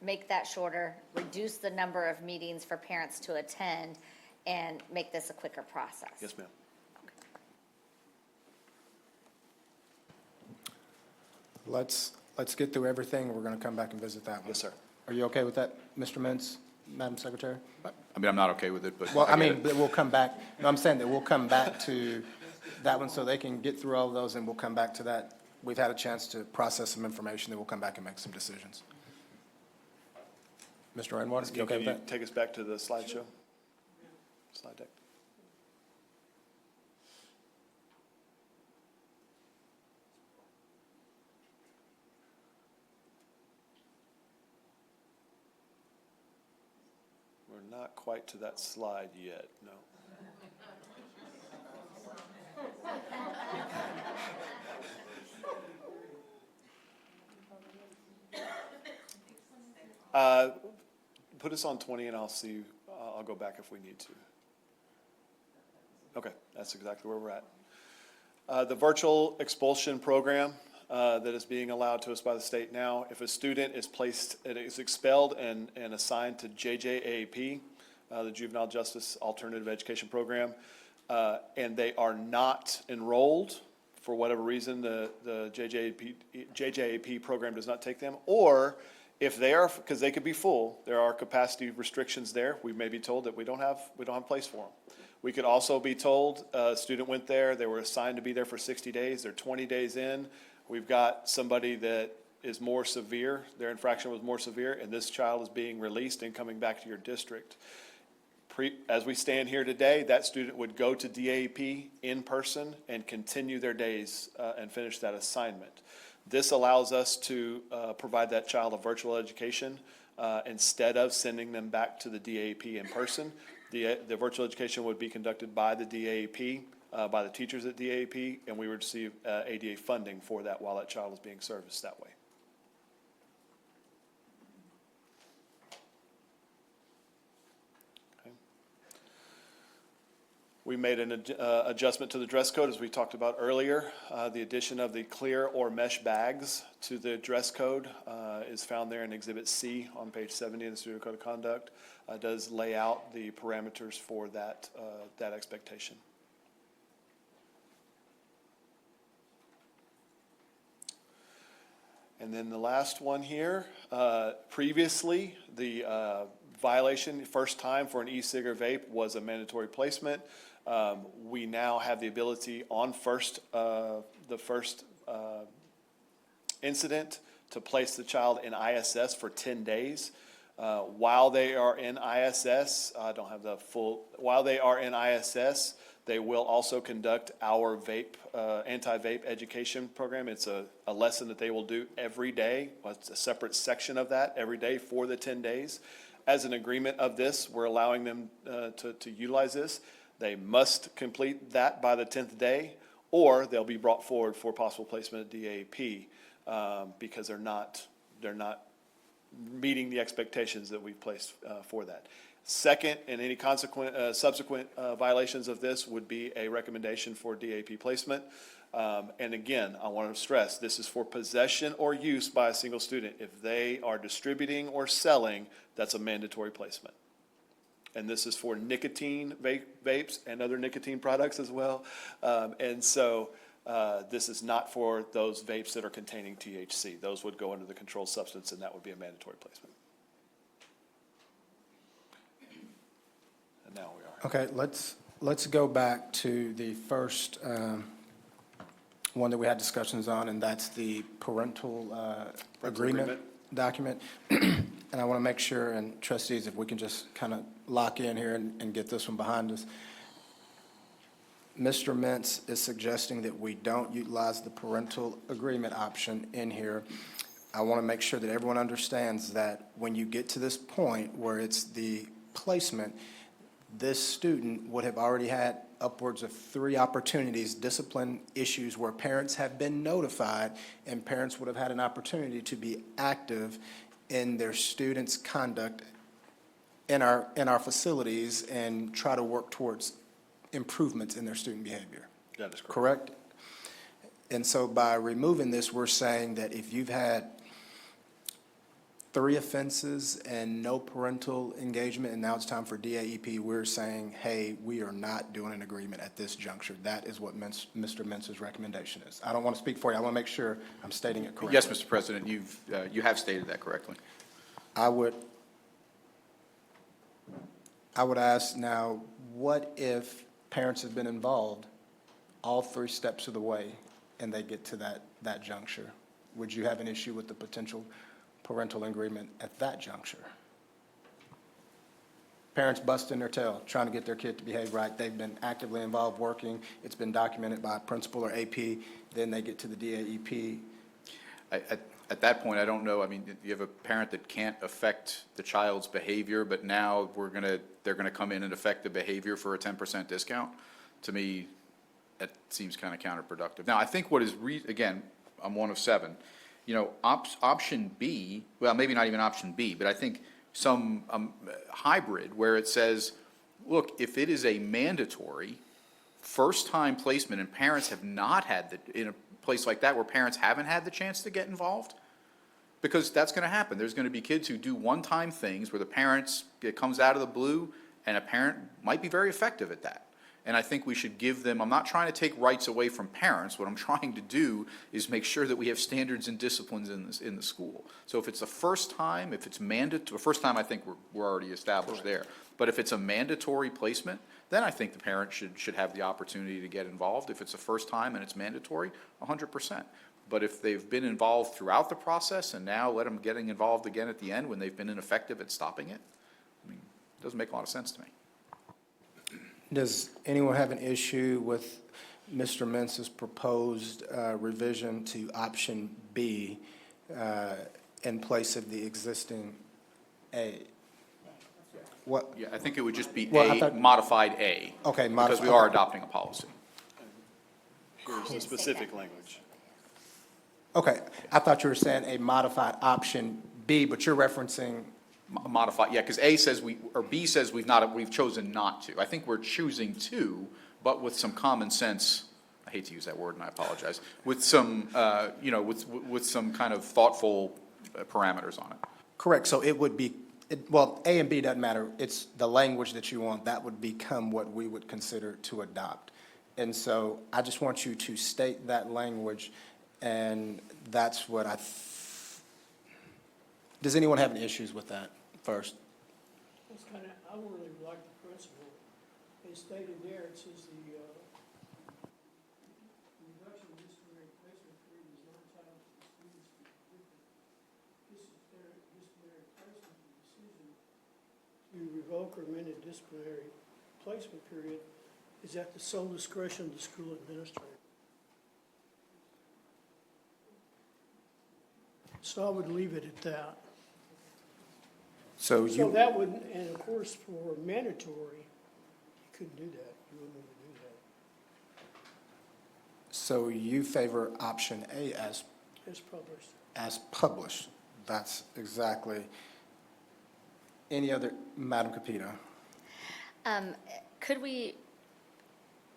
Make that shorter, reduce the number of meetings for parents to attend, and make this a quicker process. Yes, ma'am. Let's get through everything. We're going to come back and visit that one. Yes, sir. Are you okay with that, Mr. Mintz, Madam Secretary? I mean, I'm not okay with it, but. Well, I get mean, it. but we'll come back, no, I'm saying that we'll come back to that one so they can get through all of those and we'll come back to that. We've had a chance to process some information, then we'll come back and make some decisions. Mr. Rainwater, you okay Can with you that? take us back to the slideshow? Slide deck. We're not quite to that slide yet, no. Put us on 20 and I'll see, I'll go back if we need to. Okay, that's exactly where we're at. The virtual expulsion program, that is being allowed to us by the state now. If a student is expelled and assigned to JJAP, the Juvenile Justice Alternative Education Program, and they are not enrolled, for whatever reason, the JJAP program does not take them, or if they are, because they could be full, there are capacity restrictions there. We may be told that we don't have place for them. We could also be told a student went there, they were assigned to be there for 60 days, they're 20 days in. We've got somebody that is more severe, their infraction was more severe, and this child is being released and coming back to your district. As we stand here today, that student would go to DAP in person and continue their days and finish that assignment. This allows us to provide that child a virtual education instead of sending them back to the DAP in person. The virtual education would be conducted by the DAP, by the teachers at DAP, and we would receive ADA funding for that while that child is being serviced that way. We made an adjustment to the dress code, as we talked about earlier. The addition of the clear or mesh bags to the dress code is found there in Exhibit C on page 70 of the Student Code of Conduct. Does lay out the parameters for that expectation. And then the last one here, previously, the violation, first time for an e-cig or vape was a mandatory placement. We now have the ability on the first incident to place the child in ISS for 10 days. While they are in ISS, while they are in ISS, they will also conduct our anti-vape education program. It's a lesson that they will do every day. It's a separate section of that every day for the 10 days. As an agreement of this, we're allowing them to utilize this. They must complete that by the 10th day, or they'll be brought forward for possible placement at DAP because they're not meeting the expectations that we've placed for that. Second, and any subsequent violations of this would be a recommendation for DAP placement. And again, I want to stress, this is for possession or use by a single student. If they are distributing or selling, that's a mandatory placement. And this is for nicotine vapes and other nicotine products as well. And so this is not for those vapes that are containing THC. Those would go under the controlled substance, and that would be a mandatory placement. And now we are. Okay, let's go back to the first one that we had discussions on, and that's the parental agreement document. And I want to make sure, and trustees, if we can just kind of lock in here and get this one behind us. Mr. Mintz is suggesting that we don't utilize the parental agreement option in here. I want to make sure that everyone understands that when you get to this point where it's the placement, this student would have already had upwards of 3 opportunities, discipline issues where parents have been notified, and parents would have had an opportunity to be active in their students' conduct in our facilities and try to work towards improvements in their student behavior. That is correct. Correct? And so by removing this, we're saying that if you've had 3 offenses and no parental engagement, and now it's time for DAEP, we're saying, hey, we are not doing an agreement at this juncture. That is what Mr. Mintz's recommendation is. I don't want to speak for you. I want to make sure I'm stating it correctly. Yes, Mr. President, you have stated that correctly. I would ask now, what if parents have been involved all 3 steps of the way and they get to that juncture? Would you have an issue with the potential parental agreement at that juncture? Parents busting their tail, trying to get their kid to behave right. They've been actively involved working. It's been documented by a principal or AP. Then they get to the DAEP. At that point, I don't know. I mean, you have a parent that can't affect the child's behavior, but now they're gonna come in and affect the behavior for a 10% discount. To me, that seems kind of counterproductive. Now, I think what is again, I'm one of 7. You know, option B, well, maybe not even option B, but I think some hybrid where it says, look, if it is a mandatory first-time placement and parents have not had place like that where parents haven't had the chance to get involved? Because that's going to happen. There's going to be kids who do one-time things where the parents, it comes out of the blue, and a parent might be very effective at that. And I think we should give them, I'm not trying to take rights away from parents. What I'm trying to do is make sure that we have standards and disciplines in the school. So if it's the first time, if it's mandatory, first time, I think we're already established there. But if it's a mandatory placement, then I think the parent should have the opportunity to get involved. If it's the first time and it's mandatory, 100%. But if they've been involved throughout the process and now let them getting involved again at the end when they've been ineffective at stopping it, I mean, it doesn't make a lot of sense to me. Does anyone have an issue with Mr. Mentz's proposed revision to option B in place of the existing A? What? Yeah, I think it would just be Well, I A, thought- modified A. Okay, Because we modified. are adopting a policy. Here's the specific language. Okay, I thought you were saying a modified option B, but you're referencing, Modified, yeah, because A says or B says we've chosen not to. I think we're choosing to, but with some common sense, I hate to use that word and I apologize, with some, with some kind of thoughtful parameters on it. correct, so it would be, well, A and B doesn't matter, it's the language that you want, that would become what we would consider to adopt. And so I just want you to state that language, and that's what does anyone have any issues with that first? It's kind of, I really like the principle. It's stated there, it says the reduction of disciplinary placement period is not entitled to the students to different disciplinary placement. The decision to revoke or amend a disciplinary placement period is at the sole discretion of the school administrator. So I would leave it at that. So So you, that wouldn't, and of course, for mandatory, you couldn't do that. You wouldn't be able to do that. so you favor option A As published. as published? That's exactly. Any other, Madam Capito? Could we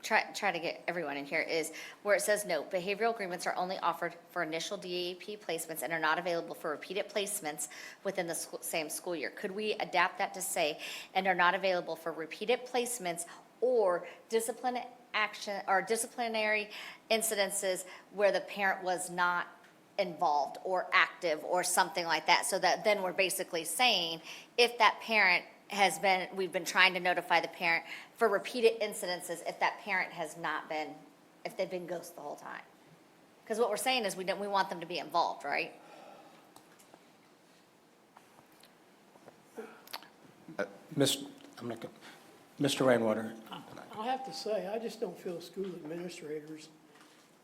try to get everyone in here, is where it says, no, behavioral agreements are only offered for initial DAP placements and are not available for repeated placements within the same school year. Could we adapt that to say, and are not available for repeated placements or discipline action, or disciplinary incidences where the parent was not involved or active or something like that, so that then we're basically saying, if that parent has been, we've been trying to notify the parent for repeated incidences if that parent has not been, if they've been ghost the whole time. Because what we're saying is we want them to be involved, right? Mr. Rainwater, I'll have to say, I just don't feel school administrators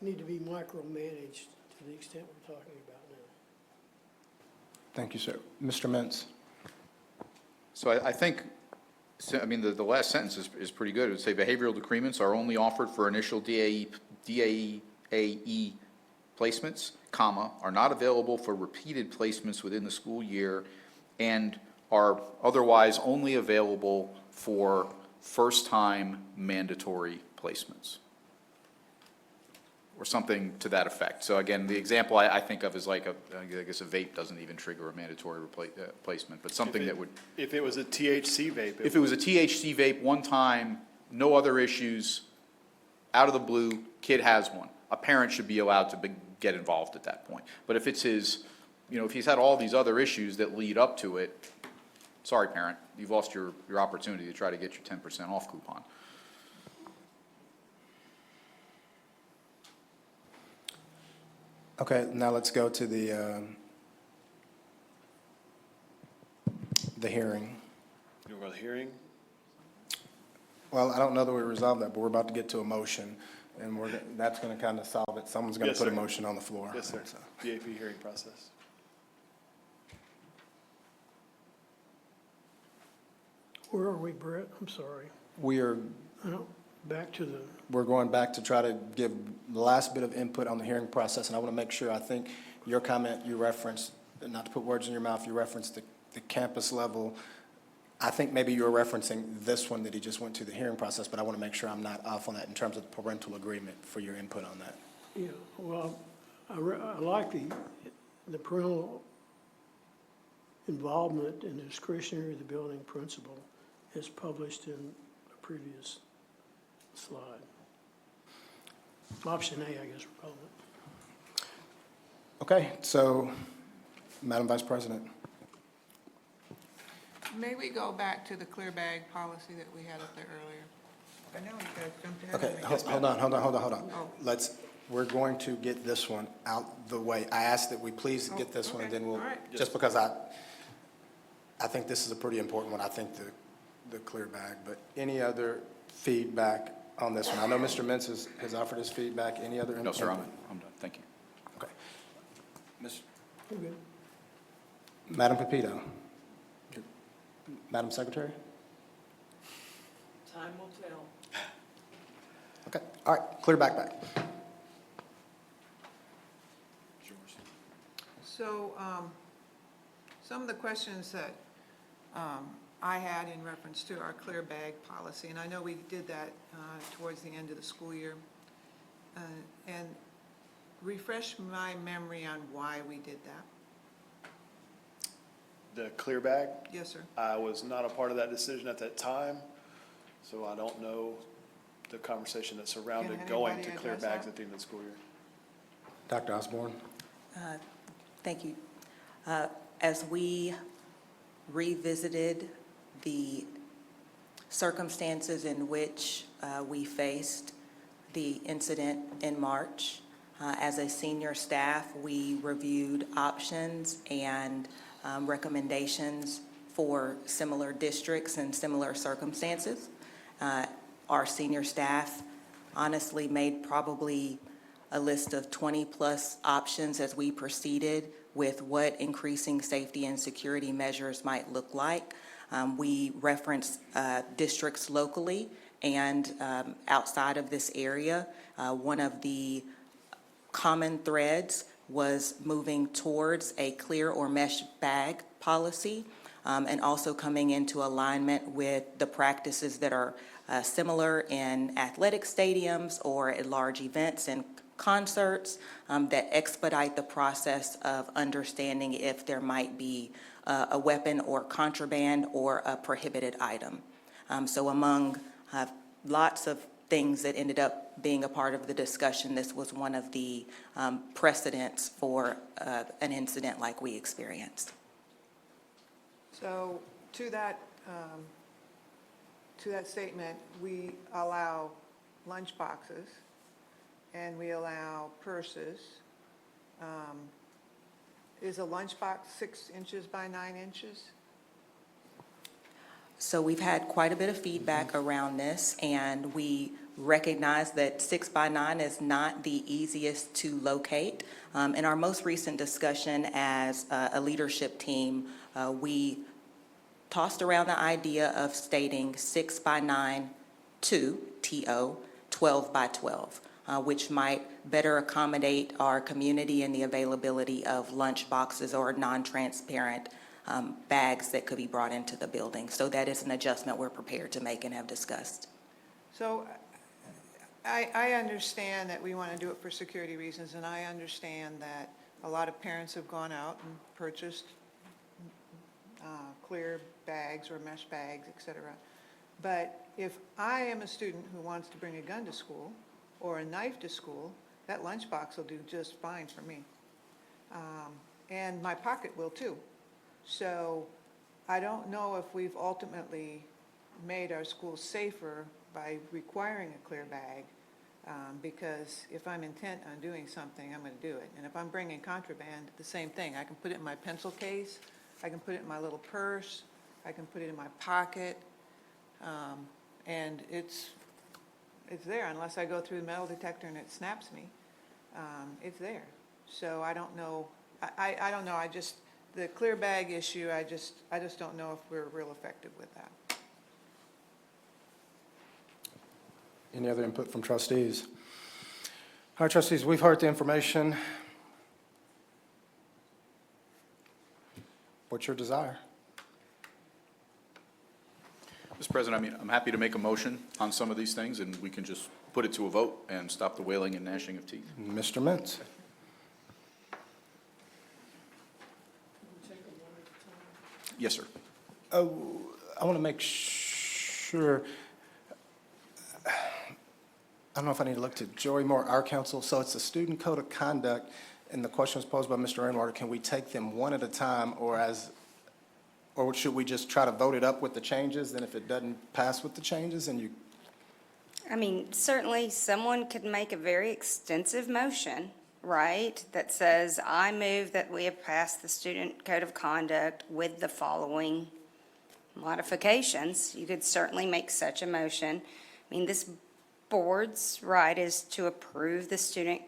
need to be micromanaged to the extent we're talking about now. thank you, sir. Mr. Mintz? So I think, I mean, the last sentence is pretty good. It would say behavioral agreements are only offered for initial DAE placements, comma, are not available for repeated placements within the school year, and are otherwise only available for first-time mandatory placements, or something to that effect. So again, the example I think of is like I guess a vape doesn't even trigger a mandatory placement, but something that would. If it was a THC vape. If it was a THC vape, one time, no other issues, out of the blue, kid has one, a parent should be allowed to get involved at that point. But if it's his, if he's had all these other issues that lead up to it, sorry, parent, you've lost your opportunity to try to get your 10% off coupon. Okay, now let's go to the hearing. You want to go to the hearing? Well, I don't know that we resolved that, but we're about to get to a motion, and that's going to kind of solve it. Someone's going to Yes, put a sir. motion on the floor. Yes, sir. So, DAP hearing process. Where are we, Brett? I'm sorry. we're Back to the, We're going back to try to give the last bit of input on the hearing process, and I want to make sure, I think your comment, you referenced, not to put words in your mouth, you referenced the campus level. I think maybe you were referencing this one that he just went to the hearing process, but I want to make sure I'm not off on that in terms of the parental agreement for your input on that. Yeah, well, I like the parental involvement and discretionary of the building principal as published in a previous slide. Option A, I guess, we're calling it. Okay, so, Madam Vice President. May we go back to the clear bag policy that we had up there earlier? I know you guys jumped ahead Okay, of me. hold on. Oh. We're going to get this one out the way. I ask that we please get this one, and then we'll, all right. just because I think this is a pretty important one, I think the clear bag, but any other feedback on this one? I know Mr. Mintz has offered his feedback. Any other? No, sir, I'm done. Thank you. Okay. Ms. We're good. Madam Pepito? Madam Secretary? Time will tell. Okay, all right, clear backpack. So, some of the questions that I had in reference to our clear bag policy, and I know we did that towards the end of the school year, and refresh my memory on why we did that. The clear bag, Yes, sir. I was not a part of that decision at that time, so I don't know the conversation that surrounded Can going anybody to clear address bags that? at the end of the school year. Dr. Osborne? Thank you. As we revisited the circumstances in which we faced the incident in March, as a senior staff, we reviewed options and recommendations for similar districts and similar circumstances. Our senior staff honestly made probably a list of 20-plus options as we proceeded with what increasing safety and security measures might look like. We referenced districts locally and outside of this area. One of the common threads was moving towards a clear or mesh bag policy, and also coming into alignment with the practices that are similar in athletic stadiums or at large events and concerts, that expedite the process of understanding if there might be a weapon or contraband or a prohibited item. So among lots of things that ended up being a part of the discussion, this was one of the precedents for an incident like we experienced. So to that statement, we allow lunch boxes and we allow purses. Is a lunchbox 6 inches by 9 inches? So we've had quite a bit of feedback around this, and we recognize that 6 by 9 is not the easiest to locate. In our most recent discussion as a leadership team, we tossed around the idea of stating 6 by 9 to TO 12 by 12, which might better accommodate our community and the availability of lunch boxes or non-transparent bags that could be brought into the building. So that is an adjustment we're prepared to make and have discussed. So I understand that we want to do it for security reasons, and I understand that a lot of parents have gone out and purchased clear bags or mesh bags, et cetera. But if I am a student who wants to bring a gun to school or a knife to school, that lunchbox will do just fine for me. And my pocket will too. So I don't know if we've ultimately made our schools safer by requiring a clear bag, because if I'm intent on doing something, I'm going to do it. And if I'm bringing contraband, the same thing. I can put it in my pencil case, I can put it in my little purse, I can put it in my pocket, and it's there unless I go through the metal detector and it snaps me. It's there. So I don't know. I don't know. The clear bag issue, I just don't know if we're real effective with that. Any other input from trustees? All right, trustees, we've heard the information. What's your desire? Mr. President, I'm happy to make a motion on some of these things, and we can just put it to a vote and stop the wailing and gnashing of teeth. Mr. Mintz? Yes, sir. I want to make sure, I don't know if I need to look to Joey Moore, our counsel. So it's a student code of conduct, and the question was posed by Mr. Rainwater, can we take them one at a time, or should we just try to vote it up with the changes? Then if it doesn't pass with the changes, and you, I mean, certainly someone could make a very extensive motion, right, that says, I move that we have passed the student code of conduct with the following modifications. You could certainly make such a motion. I mean, this board's right is to approve the student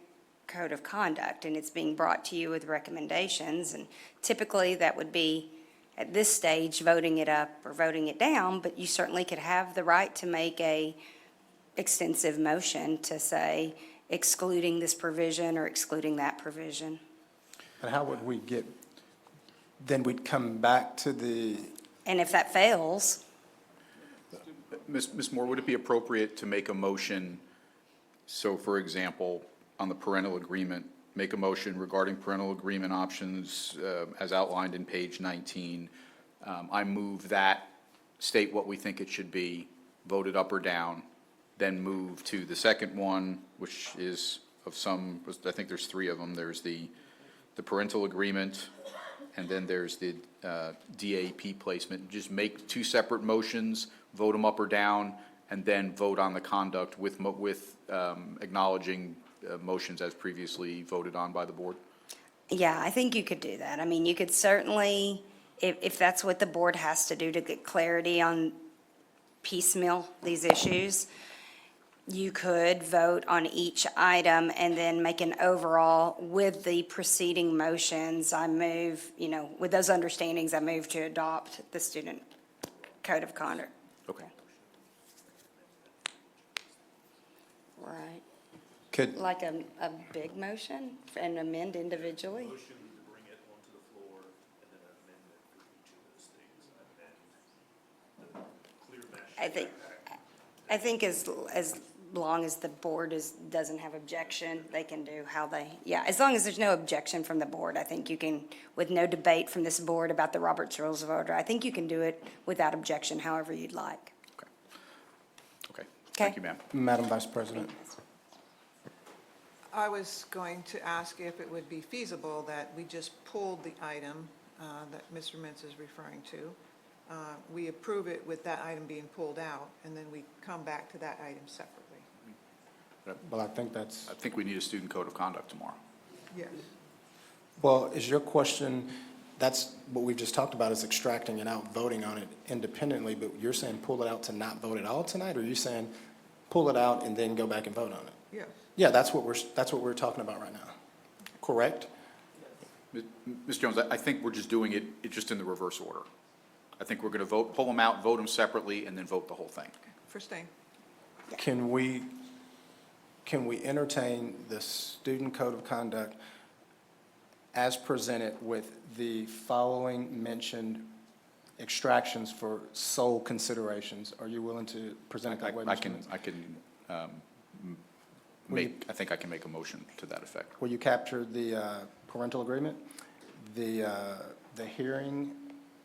code of conduct, and it's being brought to you with recommendations, and typically that would be, at this stage, voting it up or voting it down, but you certainly could have the right to make a extensive motion to say excluding this provision or excluding that provision. and how would we get, then we'd come back to the, And if that fails, Ms. Moore, would it be appropriate to make a motion, so for example, on the parental agreement, make a motion regarding parental agreement options as outlined in page 19? I move that, state what we think it should be, vote it up or down, then move to the second one, which is of some, I think there's three of them. There's the parental agreement, and then there's the DAP placement. Just make two separate motions, vote them up or down, and then vote on the conduct with acknowledging motions as previously voted on by the board. yeah, I think you could do that. I mean, you could certainly, if that's what the board has to do to get clarity on piecemeal these issues, you could vote on each item and then make an overall with the preceding motions. I move, with those understandings, I move to adopt the student code of conduct. Okay. Right. could, Like a big motion and amend individually? Motion to bring it onto the floor and then an amendment for each of those things, and then the clear message. I think as long as the board doesn't have objection, they can do how as long as there's no objection from the board, I think you can, with no debate from this board about the Robert's Rules of Order, I think you can do it without objection however you'd like. Okay. Thank you, Okay. ma'am. Madam Vice President? I was going to ask if it would be feasible that we just pulled the item that Mr. Mintz is referring to. We approve it with that item being pulled out, and then we come back to that item separately. Well, I think we need a student code of conduct tomorrow. Yes. Well, is your question, that's what we've just talked about, is extracting it out, voting on it independently, but you're saying pull it out to not vote at all tonight, or are you saying pull it out and then go back and vote on it? Yes. Yeah, that's what we're talking about right now. Correct? Ms. Jones, I think we're just doing it just in the reverse order. I think we're going to pull them out, vote them separately, and then vote the whole thing. First thing. Can we entertain the student code of conduct as presented with the following mentioned extractions for sole considerations? Are you willing to present it that way, Mr. Mintz? I think I can make a motion to that effect. Will you capture the parental agreement, the hearing,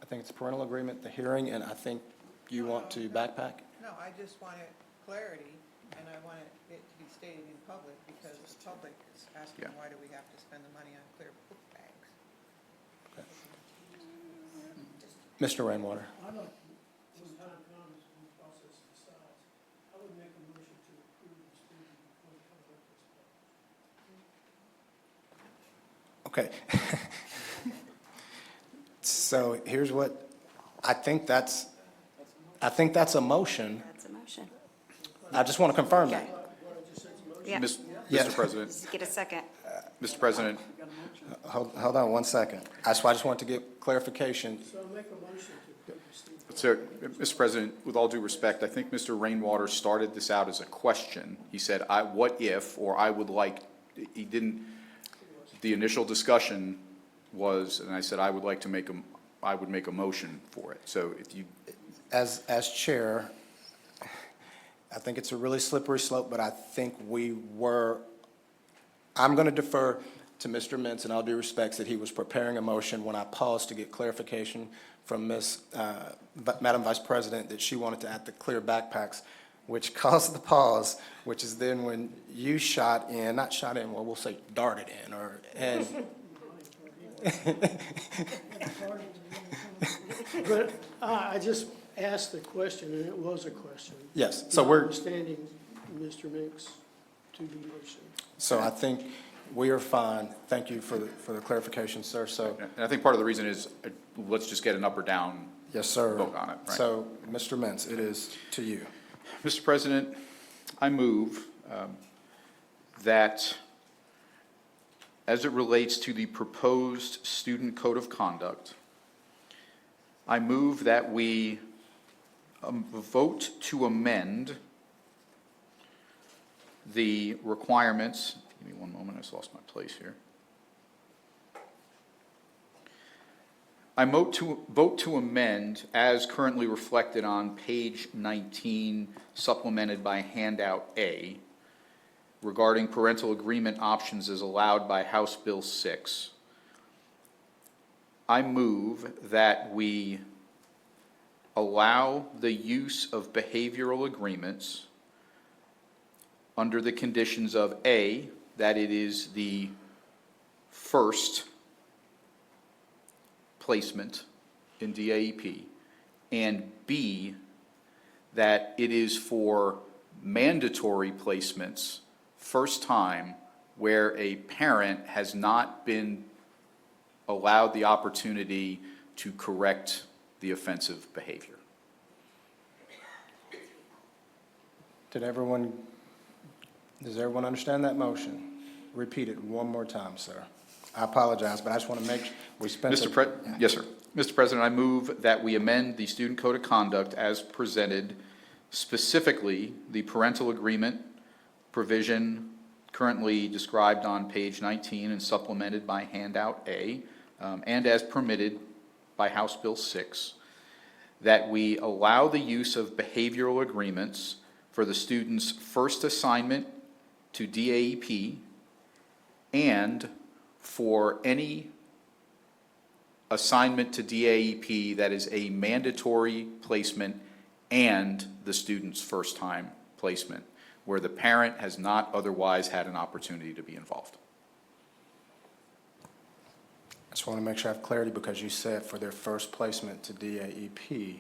I think it's parental agreement, the hearing, and I think you want to backpack? No, I just wanted clarity, and I wanted it to be stated in public, because the public is asking, why do we have to spend the money on clear book bags? Mr. Rainwater? I don't, was kind of comments on the process decides. I would make a motion to approve the student code of conduct as Okay. So here's what, I think that's a motion. That's a motion. I just want to confirm that. Yeah. Yeah. Mr. President, Just get a second. Mr. President, Hold on 1 second. That's why I just want to get clarification. So make a motion to approve the student. so, Mr. President, with all due respect, I think Mr. Rainwater started this out as a question. He said, what if, or I would like, he didn't, the initial discussion was, and I said, I would like to make a motion for it. So if you, As chair, I think it's a really slippery slope, but I think I'm going to defer to Mr. Mintz, in all due respects, that he was preparing a motion when I paused to get clarification from Madam Vice President that she wanted to add the clear backpacks, which caused the pause, which is then when you well, we'll say darted in, But I just asked the question, and it was a question. Yes, so we're, Notwithstanding Mr. Mix to be motion. so I think we are fine. Thank you for the clarification, sir. So, And I think part of the reason is, let's just get an up or down yes, sir. vote on it, right? So, Mr. Mintz, it is to you. Mr. President, I move that as it relates to the proposed student code of conduct, I move that we vote to amend the requirements. Give me one moment, I just lost my place here. I vote to amend as currently reflected on page 19, supplemented by handout A, regarding parental agreement options as allowed by House Bill 6. I move that we allow the use of behavioral agreements under the conditions of A, that it is the first placement in DAEP, and B, that it is for mandatory placements, first time, where a parent has not been allowed the opportunity to correct the offensive behavior. Does everyone understand that motion? Repeat it one more time, sir. I apologize, but I just want to make, we spent. Yes, sir. Mr. President, I move that we amend the student code of conduct as presented, specifically the parental agreement provision currently described on page 19 and supplemented by handout A, and as permitted by House Bill 6, that we allow the use of behavioral agreements for the student's first assignment to DAEP and for any assignment to DAEP that is a mandatory placement and the student's first time placement, where the parent has not otherwise had an opportunity to be involved. I just want to make sure I have clarity, because you said for their first placement to DAEP,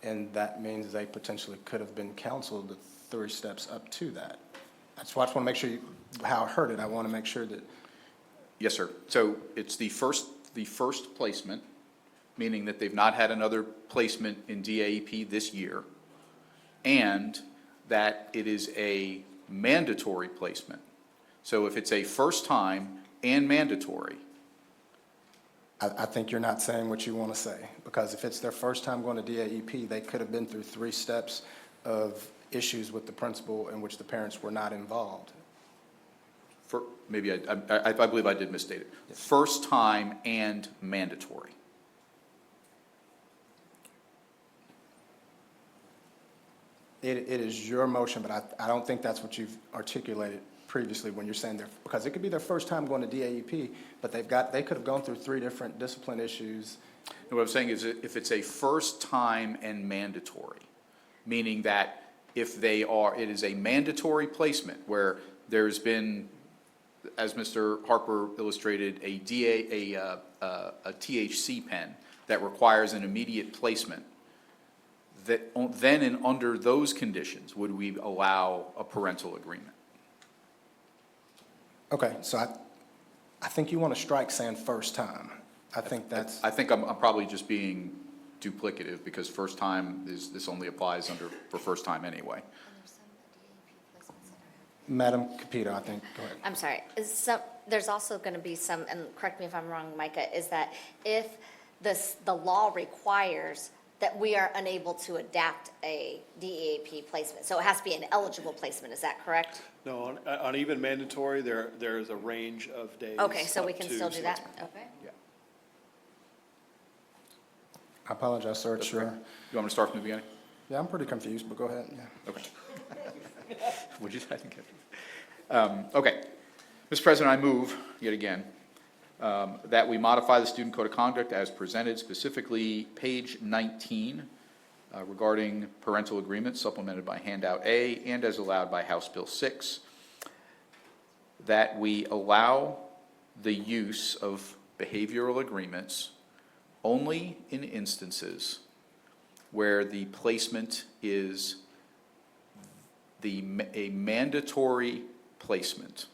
and that means they potentially could have been counseled the 3 steps up to that. That's why I just want to make sure how I heard it. I want to make sure that. Yes, sir. So it's the first placement, meaning that they've not had another placement in DAEP this year, and that it is a mandatory placement. So if it's a first time and mandatory. I think you're not saying what you want to say, because if it's their first time going to DAEP, they could have been through 3 steps of issues with the principal in which the parents were not involved. Maybe I believe I did misstate it. Yes. First time and mandatory. It is your motion, but I don't think that's what you've articulated previously when you're saying because it could be their first time going to DAEP, but they could have gone through 3 different discipline issues. And what I'm saying is if it's a first time and mandatory, meaning that if it is a mandatory placement where there's been, as Mr. Harper illustrated, a THC pen that requires an immediate placement, that then and under those conditions would we allow a parental agreement. Okay, so I think you want to strike saying first time. I think I'm probably just being duplicative, because first time this only applies for first time anyway. Madam Capito, I think, go ahead. I'm sorry, there's also going to be some, and correct me if I'm wrong, Micah, is that if the law requires that we are unable to adapt a DEAP placement, so it has to be an eligible placement, is that correct? No, on even mandatory, there's a range of days. Okay, so we up can to still do that? 6 months. Okay. I apologize, sir, it's your. You want me to start from the beginning? Yeah, I'm pretty confused, but go ahead, yeah. Okay. Would you, I think, okay. Mr. President, I move, yet again, that we modify the Student Code of Conduct as presented, specifically page 19, regarding parental agreements supplemented by handout A and as allowed by House Bill 6, that we allow the use of behavioral agreements only in instances where the placement is a mandatory placement.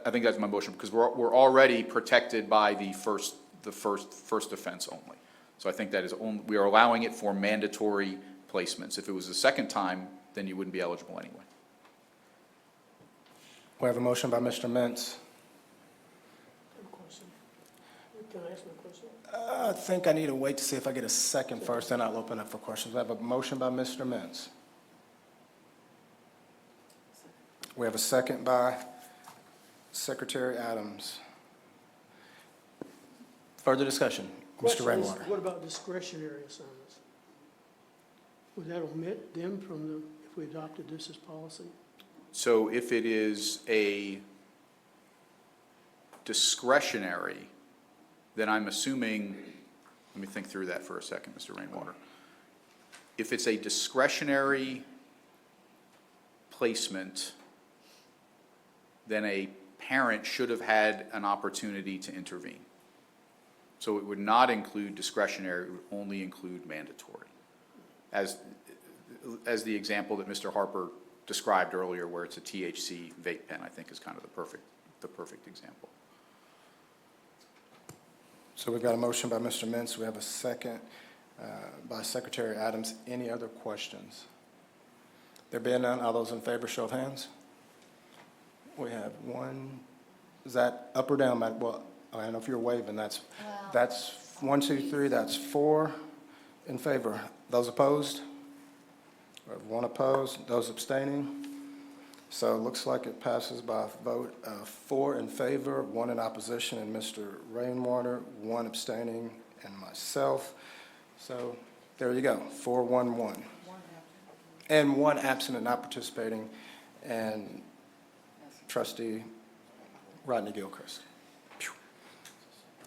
I think that's my motion, because we're already protected by the first offense only. So I think that is only, we are allowing it for mandatory placements. If it was a second time, then you wouldn't be eligible anyway. We have a motion by Mr. Mintz. Can I ask my question? I think I need to wait to see if I get a second first, then I'll open up for questions. We have a motion by Mr. Mintz. We have a second by Secretary Adams. Further discussion? Mr. Question is, Rainwater. what about discretionary assignments? Would that omit them from the, if we adopted this as policy? So if it is a discretionary, then I'm assuming, let me think through that for a second, Mr. Rainwater. If it's a discretionary placement, then a parent should have had an opportunity to intervene. So it would not include discretionary, it would only include mandatory. As the example that Mr. Harper described earlier, where it's a THC vape pen, I think is kind of the perfect example. So we've got a motion by Mr. Mintz. We have a second by Secretary Adams. Any other questions? There being none, all those in favor, show of hands. We have one. Is that up or down, Matt? Well, I don't know if you're waving. That's 1, 2, 3. That's 4 in favor. Those opposed? We have 1 opposed. Those abstaining? So it looks like it passes by a vote of 4 in favor, 1 in opposition, and Mr. Rainwater, 1 abstaining, and myself. So there you go, 4-1-1. And 1 absent and not participating, and Trustee Rodney Gilchrist. Phew.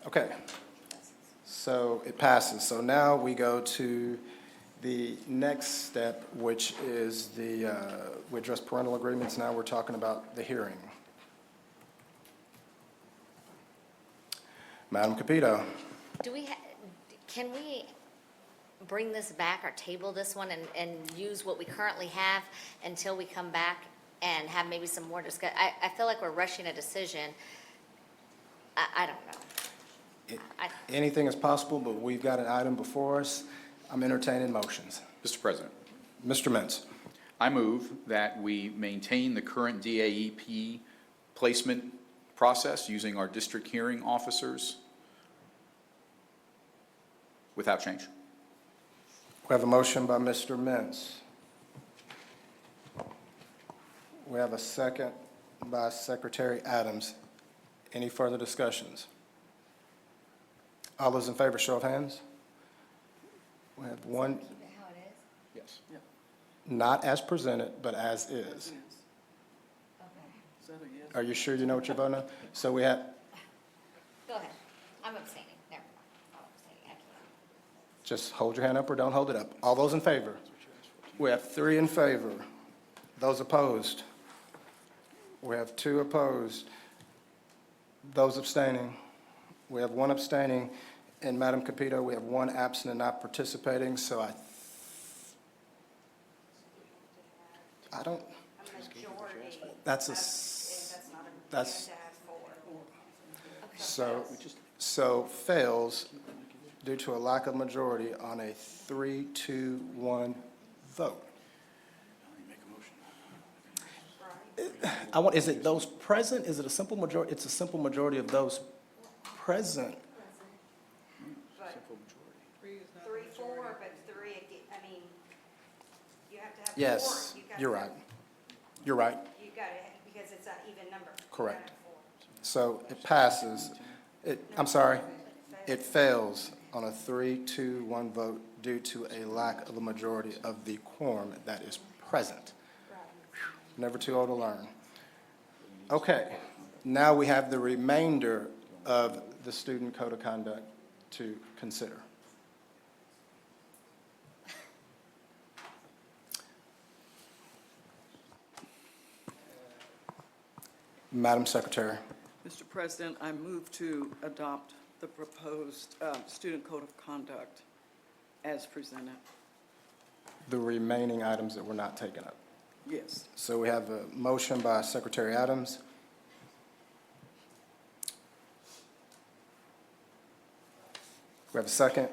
Okay, so it passes. So now we go to the next step, which is we address parental agreements. Now we're talking about the hearing. Madam Capito. Can we bring this back or table this one and use what we currently have until we come back and have maybe some more discussion? I feel like we're rushing a decision. I don't know. Anything is possible, but we've got an item before us. I'm entertaining motions. Mr. President. Mr. Mintz. I move that we maintain the current DAEP placement process using our district hearing officers without change. We have a motion by Mr. Mintz. We have a second by Secretary Adams. Any further discussions? All those in favor, show of hands. We have 1, Yes. not as presented, but as is. Is that a yes? Are you sure you know what you're voting on? So we have, Go ahead. I'm abstaining. Never mind. I'm abstaining. I can't. just hold your hand up or don't hold it up. All those in favor? We have 3 in favor. Those opposed? We have 2 opposed. Those abstaining? We have 1 abstaining. And Madam Capito, we have 1 absent and not participating, so I don't, so fails due to a lack of majority on a 3-2-1 vote. Is it those present? Is it a simple majority? It's a simple majority of those present. 3-4, but 3, I mean, you have to have 4. Yes, you're right. You're right. You got it, because it's an even number. Correct. So it passes. I'm sorry, it fails on a 3-2-1 vote due to a lack of a majority of the quorum that is present. Never too old to learn. Okay, now we have the remainder of the student code of conduct to consider. Madam Secretary. Mr. President, I move to adopt the proposed student code of conduct as presented. The remaining items that were not taken up. Yes. So we have a motion by Secretary Adams. We have a second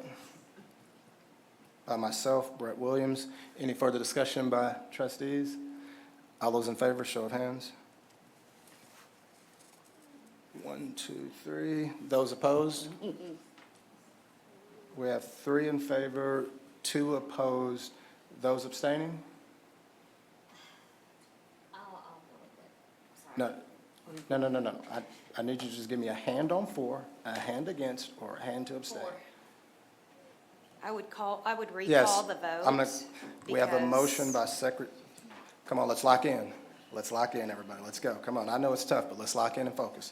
by myself, Brett Williams. Any further discussion by trustees? All those in favor, show of hands. 1, 2, 3. Those opposed? We have 3 in favor, 2 opposed. Those abstaining? I'll go with it. Sorry. No. I need you to just give me a hand on for, a hand against, or a hand to abstain. I would Yes, recall the vote. I'm gonna, we have a because- motion by come on, let's lock in. Let's lock in, everybody. Let's go. Come on, I know it's tough, but let's lock in and focus.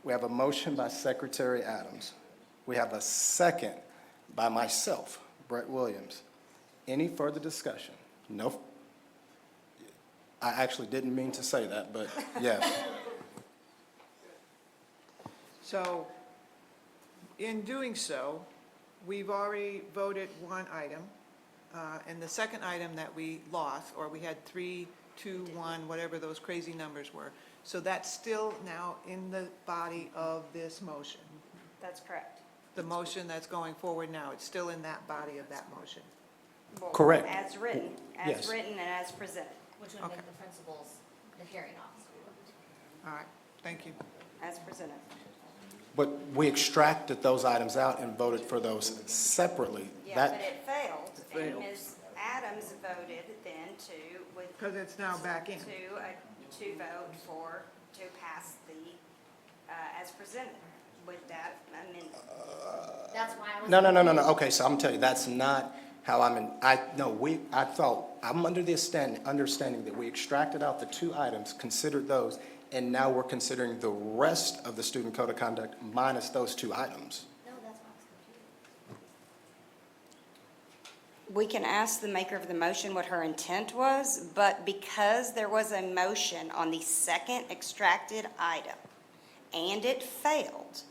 We have a motion by Secretary Adams. We have a second by myself, Brett Williams. Any further discussion? No. I actually didn't mean to say that, but yes. So, in doing so, we've already voted one item, and the second item that we lost, or we had 3, 2, 1, whatever those crazy numbers were. So that's still now in the body of this motion. That's correct. The motion that's going forward now, it's still in that body of that motion. Well, Correct. As written, Yes. and as presented, Which would make the principals the hearing officer. All right, thank you. as presented. But we extracted those items out and voted for those separately. Yeah, That- but it failed, and failed. Ms. Adams voted then Because it's now back in. to vote to pass the, as presented with that amendment. That's why I was. No. Okay, so I'm telling you, that's not how I'm I'm under the understanding that we extracted out the 2 items, considered those, and now we're considering the rest of the student code of conduct minus those 2 items. No, that's why I was confused. We can ask the maker of the motion what her intent was, but because there was a motion on the second extracted item and it failed,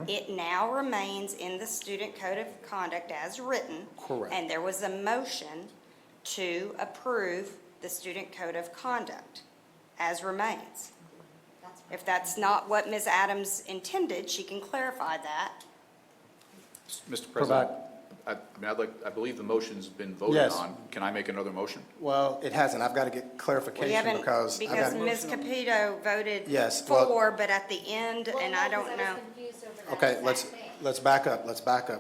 it now remains in the student code of conduct as written. Correct. And there was a motion to approve the student code of conduct as remains. If that's not what Ms. Adams intended, she can clarify that. Mr. President, I believe the motion's been voted Yes. on. Can I make another motion? Well, it hasn't. I've got to get We clarification haven't, because I because got. Ms. Capito voted Yes, well- for, but at the end, Well, and no, I 'cause don't know. was confused over that Okay, exact let's thing. back up.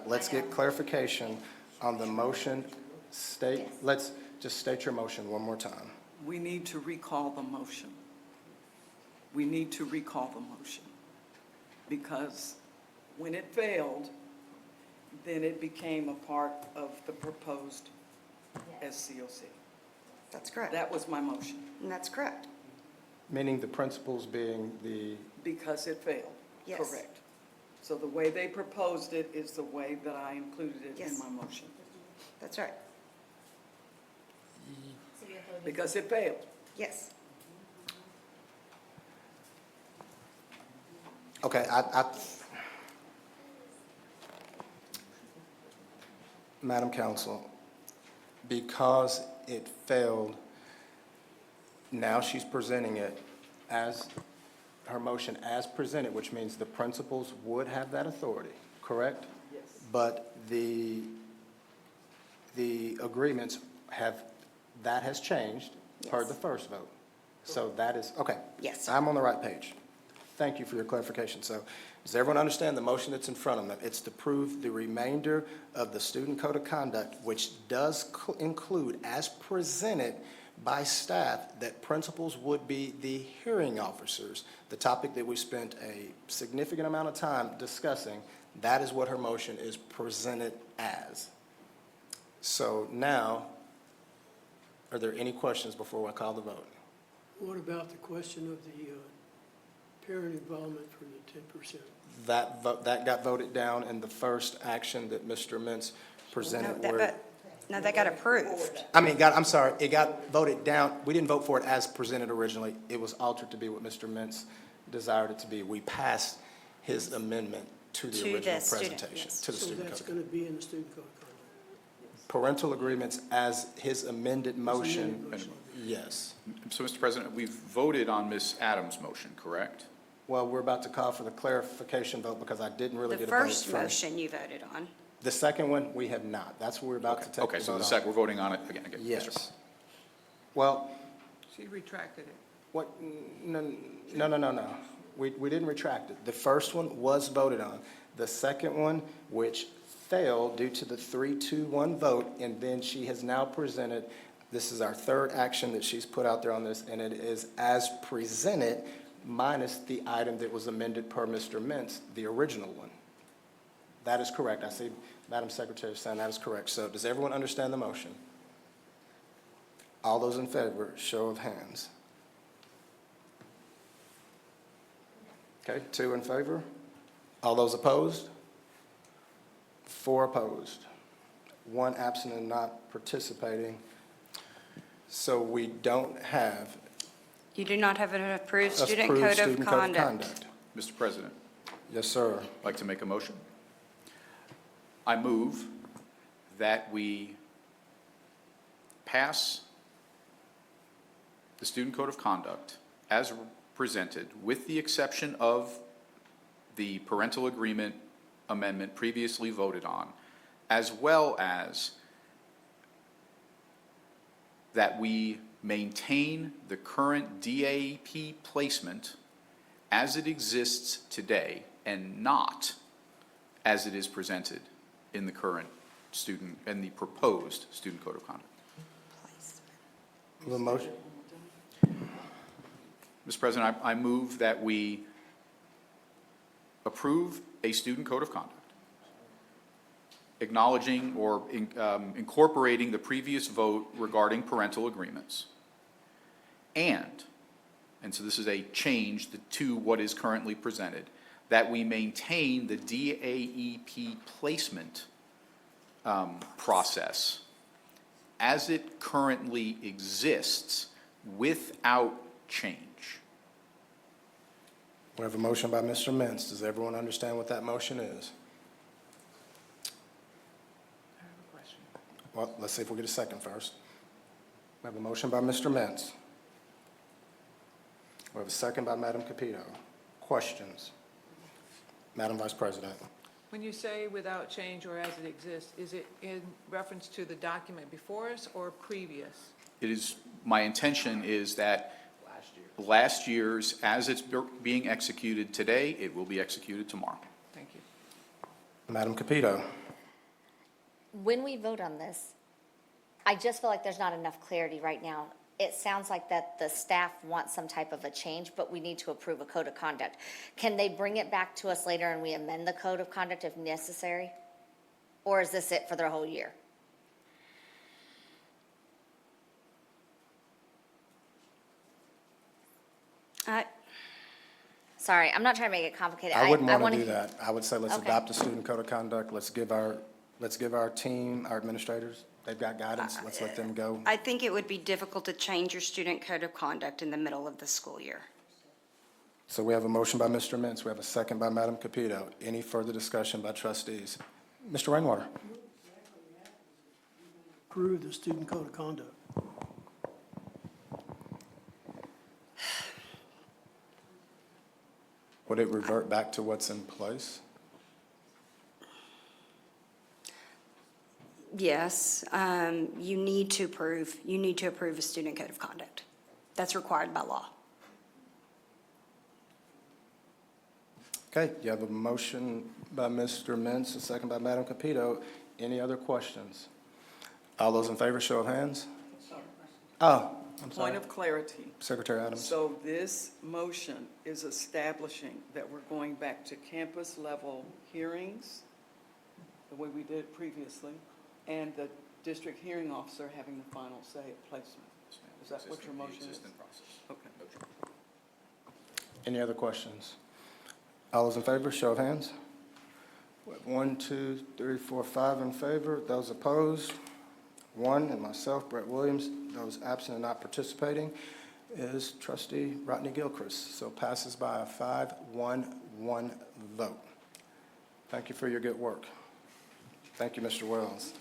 Let's I know. get clarification on the motion. Let's just state your motion one more time. We need to recall the motion. We need to recall the motion. Because when it failed, then it became a part of the proposed SCOC. That's correct. That was my motion, And that's correct. Meaning the principles being the, because it failed. Yes. Correct. So the way they proposed it is the way that I included it in Yes. my motion, That's right. So you're voting- because it failed. Yes. okay, Madam Counsel, because it failed, now she's presenting it as, her motion as presented, which means the principals would have that authority, correct? Yes. But the agreements that has changed per Yes. the first vote. So that is, okay. Yes. I'm on the right page. Thank you for your clarification. So does everyone understand the motion that's in front of them? It's to approve the remainder of the student code of conduct, which does include, as presented, by staff that principals would be the hearing officers, the topic that we spent a significant amount of time discussing. That is what her motion is presented as. So now, are there any questions before I call the vote? What about the question of the parent involvement for the 10%? That got voted down in the first action that Mr. Mintz presented. No, that got approved. I'm sorry, it got voted down. We didn't vote for it as presented originally. It was altered to be what Mr. Mintz desired it to be. We passed his amendment to the original presentation, to the So student that's code. going to be in the student code of conduct? Parental agreements as his amended motion, yes. So, Mr. President, we've voted on Ms. Adams' motion, correct? Well, we're about to call for the clarification vote because I didn't really The get a vote first from. motion you voted on. The second one, we have not. That's what we're about to take the vote on. Okay, so the second, we're voting on it again. Yes. Well, She retracted it. what, no. We didn't retract it. The first one was voted on. The second one, which failed due to the 3-2-1 vote, and then she has now presented, this is our third action that she's put out there on this, and it is as presented minus the item that was amended per Mr. Mintz, the original one. That is correct. I see Madam Secretary saying that is correct. So does everyone understand the motion? All those in favor, show of hands. Okay, 2 in favor. All those opposed? 4 opposed. 1 absent and not participating. So we don't have You do not have an approved student approved code of student code of conduct. Mr. President, Yes, sir. I'd like to make a motion. I move that we pass the Student Code of Conduct as presented, with the exception of the parental agreement amendment previously voted on, as well as that we maintain the current DAEP placement as it exists today and not as it is presented in the current student, and the proposed Student Code of Conduct. The motion, Mr. President, I move that we approve a Student Code of Conduct, acknowledging or incorporating the previous vote regarding parental agreements, and so this is a change to what is currently presented, that we maintain the DAEP placement process as it currently exists without change. we have a motion by Mr. Mintz. Does everyone understand what that motion is? Well, let's see if we get a second first. We have a motion by Mr. Mintz. We have a second by Madam Capito. Questions? Madam Vice President. When you say without change or as it exists, is it in reference to the document before us or previous? It is, my intention is that last year's, as it's being executed today, it will be executed tomorrow. Thank you. Madam Capito. When we vote on this, I just feel like there's not enough clarity right now. It sounds like that the staff wants some type of a change, but we need to approve a code of conduct. Can they bring it back to us later and we amend the code of conduct if necessary? Or is this it for their whole year? Sorry, I'm not trying to make it complicated. I wouldn't want wanna- to do that. I would say let's Okay. adopt a student code of conduct. Let's give our team, our administrators, they've got guidance. Let's let them go. I think it would be difficult to change your student code of conduct in the middle of the school year. So we have a motion by Mr. Mintz. We have a second by Madam Capito. Any further discussion by trustees? Mr. Rainwater. Approve the student code of conduct. Would it revert back to what's in place? Yes, you need to approve a student code of conduct. That's required by law. Okay, you have a motion by Mr. Mintz, a second by Madam Capito. Any other questions? All those in favor, show of hands. Oh, Point of clarity. Secretary Adams. So this motion is establishing that we're going back to campus-level hearings, the way we did it previously, and the district hearing officer having the final say at placement. Is that what your motion is? Okay. Any other questions? All those in favor, show of hands. We have 1, 2, 3, 4, 5 in favor. Those opposed, 1, and myself, Brett Williams. Those absent and not participating is trustee Rodney Gilchrist. So passes by a 5-1-1 vote. Thank you for your good work. Thank you, Mr. Wells.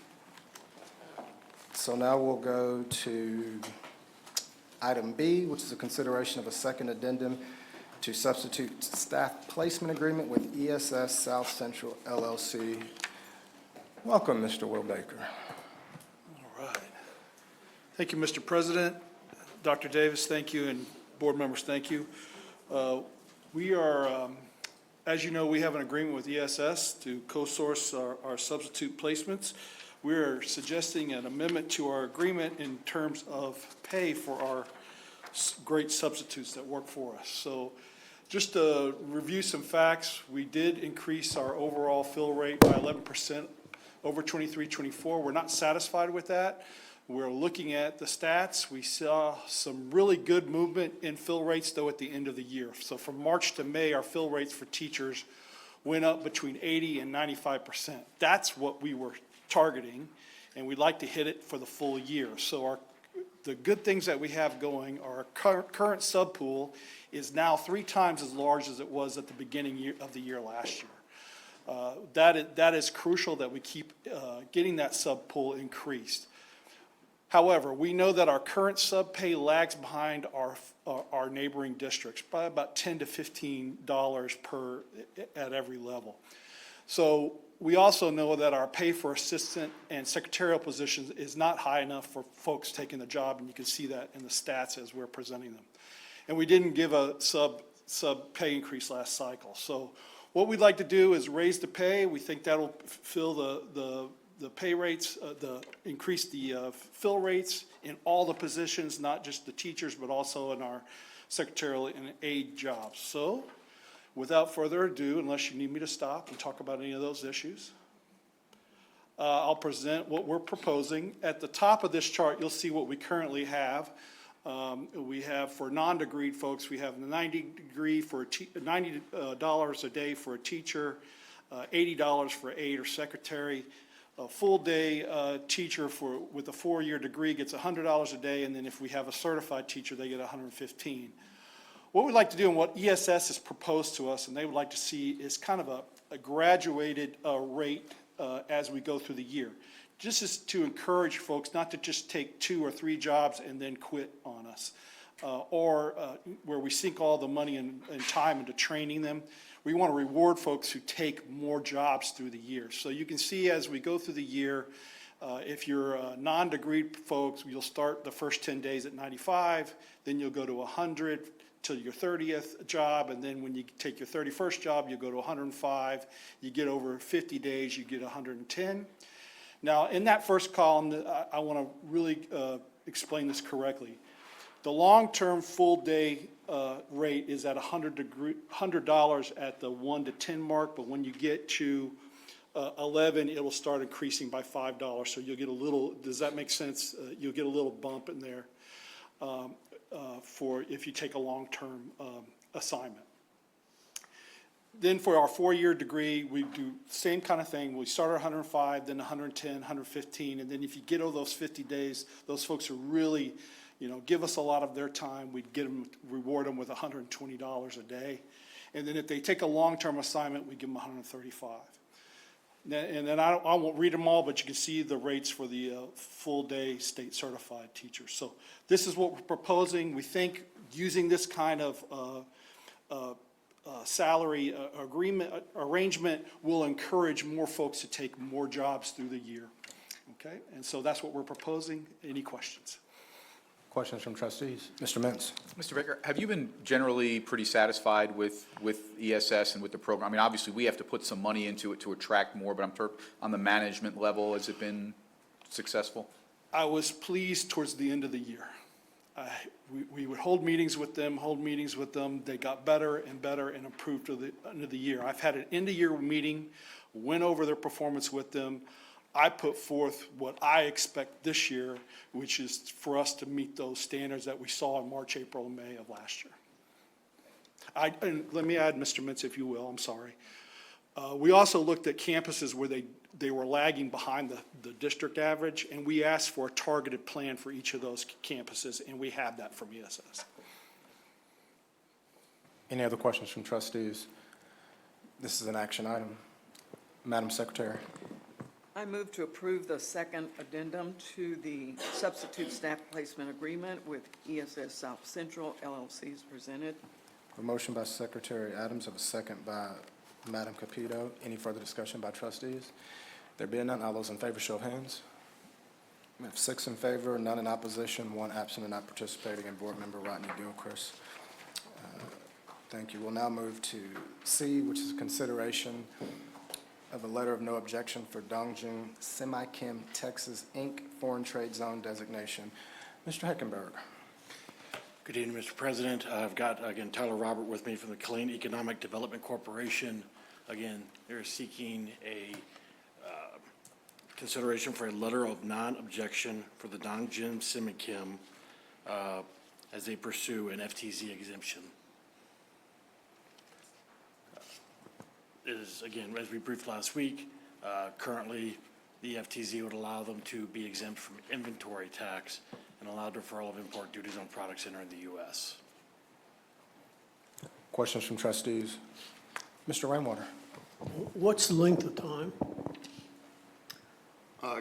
So now we'll go to item B, which is a consideration of a second addendum to substitute staff placement agreement with ESS South Central LLC. Welcome, Mr. Will Baker. All right. Thank you, Mr. President. Dr. Davis, thank you, and board members, thank you. We are, as you know, we have an agreement with ESS to co-source our substitute placements. We are suggesting an amendment to our agreement in terms of pay for our great substitutes that work for us. So just to review some facts, we did increase our overall fill rate by 11% over 23-24. We're not satisfied with that. We're looking at the stats. We saw some really good movement in fill rates, though, at the end of the year. So from March to May, our fill rates for teachers went up between 80 and 95%. That's what we were targeting, and we'd like to hit it for the full year. So the good things that we have going, our current sub pool is now 3 times as large as it was at the beginning of the year last year. That is crucial that we keep getting that sub pool increased. However, we know that our current sub pay lags behind our neighboring districts by about $10 to $15 at every level. So we also know that our pay for assistant and secretarial positions is not high enough for folks taking the job, and you can see that in the stats as we're presenting them. And we didn't give a sub pay increase last cycle. So what we'd like to do is raise the pay. We think that'll fill the pay rates, increase the fill rates in all the positions, not just the teachers, but also in our secretarial and aide jobs. So without further ado, unless you need me to stop and talk about any of those issues, I'll present what we're proposing. At the top of this chart, you'll see what we currently have. We have, for non-degreed folks, we have $90 a day for a teacher, $80 for aide or secretary. A full-day teacher with a 4-year degree gets $100 a day, and then if we have a certified teacher, they get $115. What we'd like to do and what ESS has proposed to us and they would like to see is kind of a graduated rate as we go through the year. Just as to encourage folks not to just take 2 or 3 jobs and then quit on us, or where we sink all the money and time into training them. We want to reward folks who take more jobs through the year. So you can see as we go through the year, if you're non-degreed folks, you'll start the first 10 days at 95, then you'll go to 100 till your 30th job, and then when you take your 31st job, you go to 105. You get over 50 days, you get 110. Now, in that first column, I want to really explain this correctly. The long-term full-day rate is at $100 at the 1 to 10 mark, but when you get to 11, it'll start increasing by $5. So you'll get a little, does that make sense? You'll get a little bump in there for if you take a long-term assignment. Then for our 4-year degree, we do same kind of thing. We start at 105, then 110, 115, and then if you get all those 50 days, those folks are really, give us a lot of their time. We'd reward them with $120 a day. And then if they take a long-term assignment, we give them $135. And then I won't read them all, but you can see the rates for the full-day state certified teachers. So this is what we're proposing. We think using this kind of salary arrangement will encourage more folks to take more jobs through the year. Okay, and so that's what we're proposing. Any questions? Questions from trustees? Mr. Mintz. Mr. Baker, have you been generally pretty satisfied with ESS and with the program? I mean, obviously, we have to put some money into it to attract more, but on the management level, has it been successful? I was pleased towards the end of the year. we would hold meetings with them. They got better and better and improved to the end of the year. I've had an end-of-year meeting, went over their performance with them. I put forth what I expect this year, which is for us to meet those standards that we saw in March, April, and May of last year. And let me add, Mr. Mintz, if you will, I'm sorry. We also looked at campuses where they were lagging behind the district average, and we asked for a targeted plan for each of those campuses, and we have that from ESS. Any other questions from trustees? This is an action item. Madam Secretary. I move to approve the second addendum to the substitute staff placement agreement with ESS South Central LLC as presented. A motion by Secretary Adams, of a second by Madam Capito. Any further discussion by trustees? There being none, all those in favor, show of hands. We have 6 in favor, none in opposition, 1 absent and not participating, and Board Member Rodney Gilchrist. Thank you. We'll now move to C, which is consideration of a letter of no objection for Dongjin Semichem Texas, Inc., Foreign Trade Zone designation. Mr. Heckenberg. Good evening, Mr. President. I've got, again, Tyler Robert with me from the Killeen Economic Development Corporation. Again, they're seeking a consideration for a letter of non-objection for the Dongjin Semichem as they pursue an FTZ exemption. It is, again, as we briefed last week, currently the FTZ would allow them to be exempt from inventory tax and allow deferral of import duties on products entering the U.S. Questions from trustees? Mr. Rainwater. What's the length of time?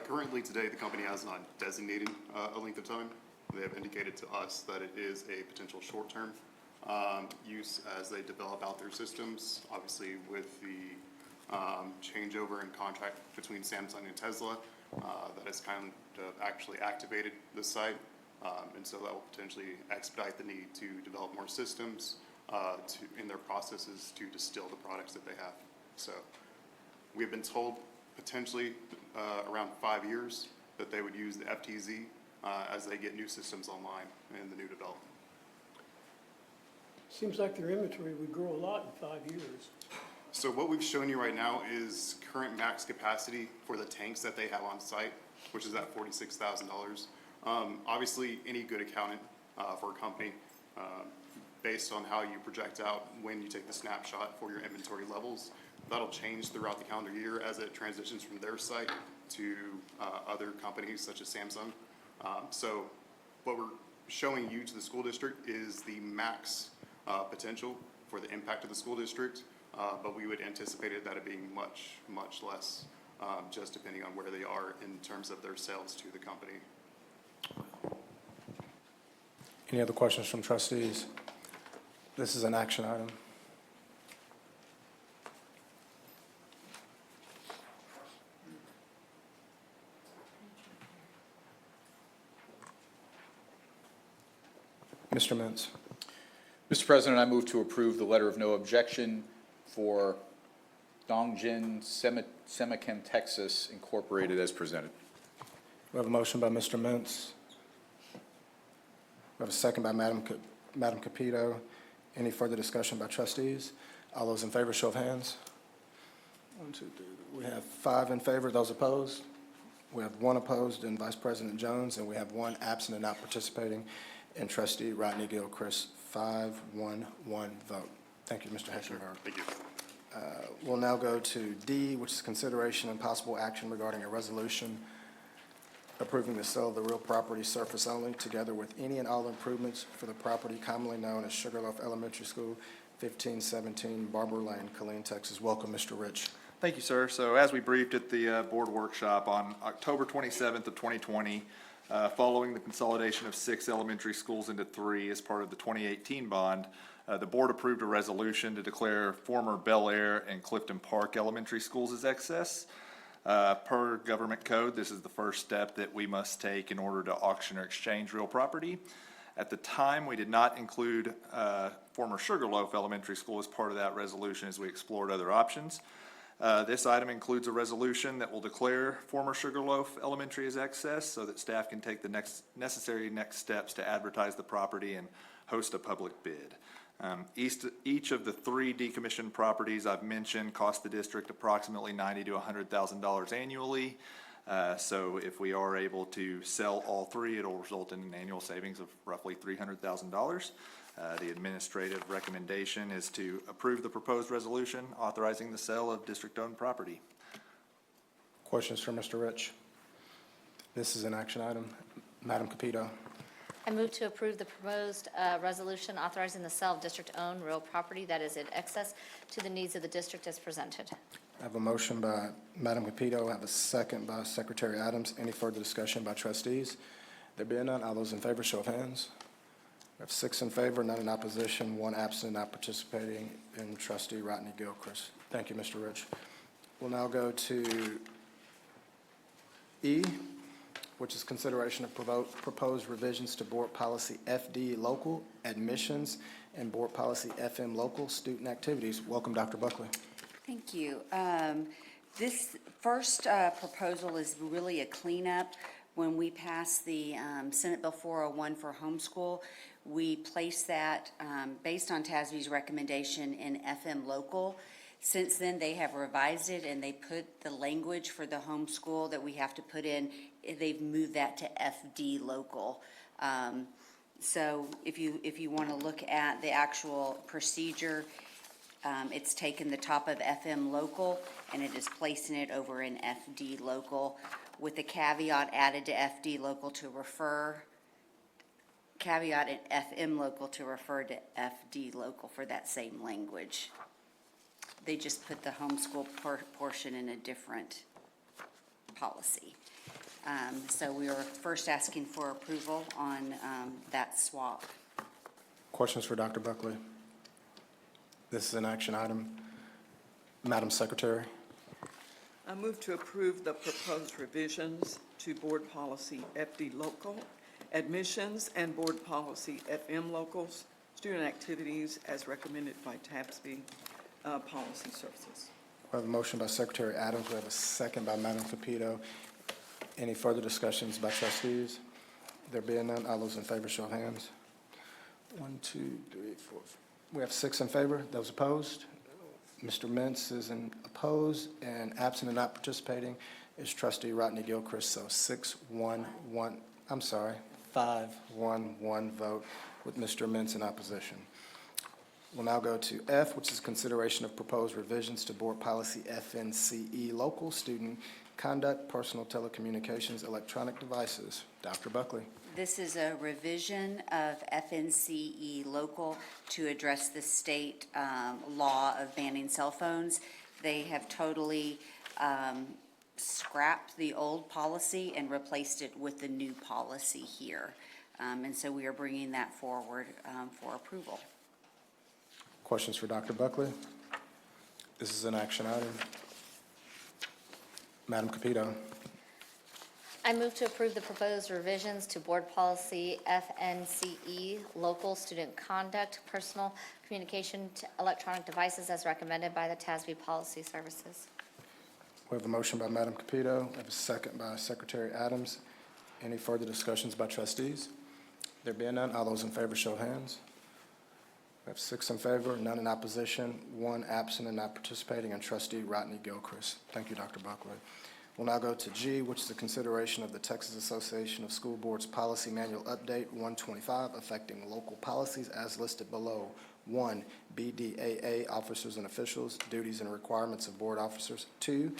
Currently, today, the company has not designated a length of time. They have indicated to us that it is a potential short-term use as they develop out their systems. Obviously, with the changeover in contract between Samsung and Tesla, that has kind of actually activated the site. And so that will potentially expedite the need to develop more systems in their processes to distill the products that they have. So we've been told potentially around 5 years that they would use the FTZ as they get new systems online in the new development. Seems like their inventory would grow a lot in 5 years. So what we've shown you right now is current max capacity for the tanks that they have on site, which is at $46,000. Obviously, any good accountant for a company, based on how you project out when you take the snapshot for your inventory levels, that'll change throughout the calendar year as it transitions from their site to other companies such as Samsung. So what we're showing you to the school district is the max potential for the impact of the school district, but we would anticipate that it being much, much less, just depending on where they are in terms of their sales to the company. Any other questions from trustees? This is an action item. Mr. Mintz. Mr. President, I move to approve the letter of no objection for Dongjin Semichem Texas Incorporated as presented. We have a motion by Mr. Mintz. We have a second by Madam Capito. Any further discussion by trustees? All those in favor, show of hands. 1, 2, 3. We have 5 in favor. Those opposed? We have 1 opposed in Vice President Jones, and we have 1 absent and not participating in Trustee Rodney Gilchrist. 5-1-1 vote. Thank you, Mr. Heckenberg. Thank you. We'll now go to D, which is consideration and possible action regarding a resolution approving the sale of the real property surface only, together with any and all improvements for the property commonly known as Sugarloaf Elementary School, 1517 Barber Lane, Killeen, Texas. Welcome, Mr. Rich. Thank you, sir. So as we briefed at the board workshop on October 27th of 2020, following the consolidation of 6 elementary schools into 3 as part of the 2018 bond, the board approved a resolution to declare former Bel Air and Clifton Park elementary schools as excess. Per government code, this is the first step that we must take in order to auction or exchange real property. At the time, we did not include former Sugarloaf Elementary School as part of that resolution as we explored other options. This item includes a resolution that will declare former Sugarloaf Elementary as excess so that staff can take the necessary next steps to advertise the property and host a public bid. Each of the 3 decommissioned properties I've mentioned cost the district approximately $90,000 to $100,000 annually. So if we are able to sell all 3, it'll result in an annual savings of roughly $300,000. The administrative recommendation is to approve the proposed resolution authorizing the sale of district-owned property. Questions for Mr. Rich? This is an action item. Madam Capito. I move to approve the proposed resolution authorizing the sale of district-owned real property that is in excess to the needs of the district as presented. I have a motion by Madam Capito. I have a second by Secretary Adams. Any further discussion by trustees? There being none, all those in favor, show of hands. We have 6 in favor, none in opposition, 1 absent, not participating, and Trustee Rodney Gilchrist. Thank you, Mr. Rich. We'll now go to E, which is consideration of proposed revisions to Board Policy FD Local Admissions and Board Policy FM Local Student Activities. Welcome, Dr. Buckley. Thank you. This first proposal is really a cleanup. When we passed the Senate Bill 401 for homeschool, we placed that based on TASB's recommendation in FM Local. Since then, they have revised it and they put the language for the homeschool that we have to put in, they've moved that to FD Local. So if you want to look at the actual procedure, it's taken the top of FM Local and it is placing it over in FD Local with the caveat added to FD Local to refer, caveat in FM Local to refer to FD Local for that same language. They just put the homeschool portion in a different policy. So we are first asking for approval on that swap. Questions for Dr. Buckley? This is an action item. Madam Secretary. I move to approve the proposed revisions to Board Policy FD Local, Admissions, and Board Policy FM Locals, Student Activities as recommended by TASB Policy Services. We have a motion by Secretary Adams. We have a second by Madam Capito. Any further discussions by trustees? There being none, all those in favor, show of hands. 1, 2, 3, 4. We have 6 in favor. Those opposed? Mr. Mintz is opposed, and absent and not participating is Trustee Rodney Gilchrist. So 5-1-1 vote with Mr. Mintz in opposition. We'll now go to F, which is consideration of proposed revisions to Board Policy FNCE Local Student Conduct, Personal Telecommunications, Electronic Devices. Dr. Buckley. This is a revision of FNCE Local to address the state law of banning cell phones. They have totally scrapped the old policy and replaced it with the new policy here. And so we are bringing that forward for approval. Questions for Dr. Buckley? This is an action item. Madam Capito. I move to approve the proposed revisions to Board Policy FNCE, Local Student Conduct, Personal Communication to Electronic Devices as recommended by the TASB Policy Services. We have a motion by Madam Capito. We have a second by Secretary Adams. Any further discussions by trustees? There being none, all those in favor show of hands. We have 6 in favor, none in opposition, 1 absent and not participating, and Trustee Rodney Gilchrist. Thank you, Dr. Buckley. We'll now go to G, which is the consideration of the Texas Association of School Boards Policy Manual Update 125 affecting local policies as listed below. 1, BDAA, Officers and Officials, Duties and Requirements of Board Officers. 2,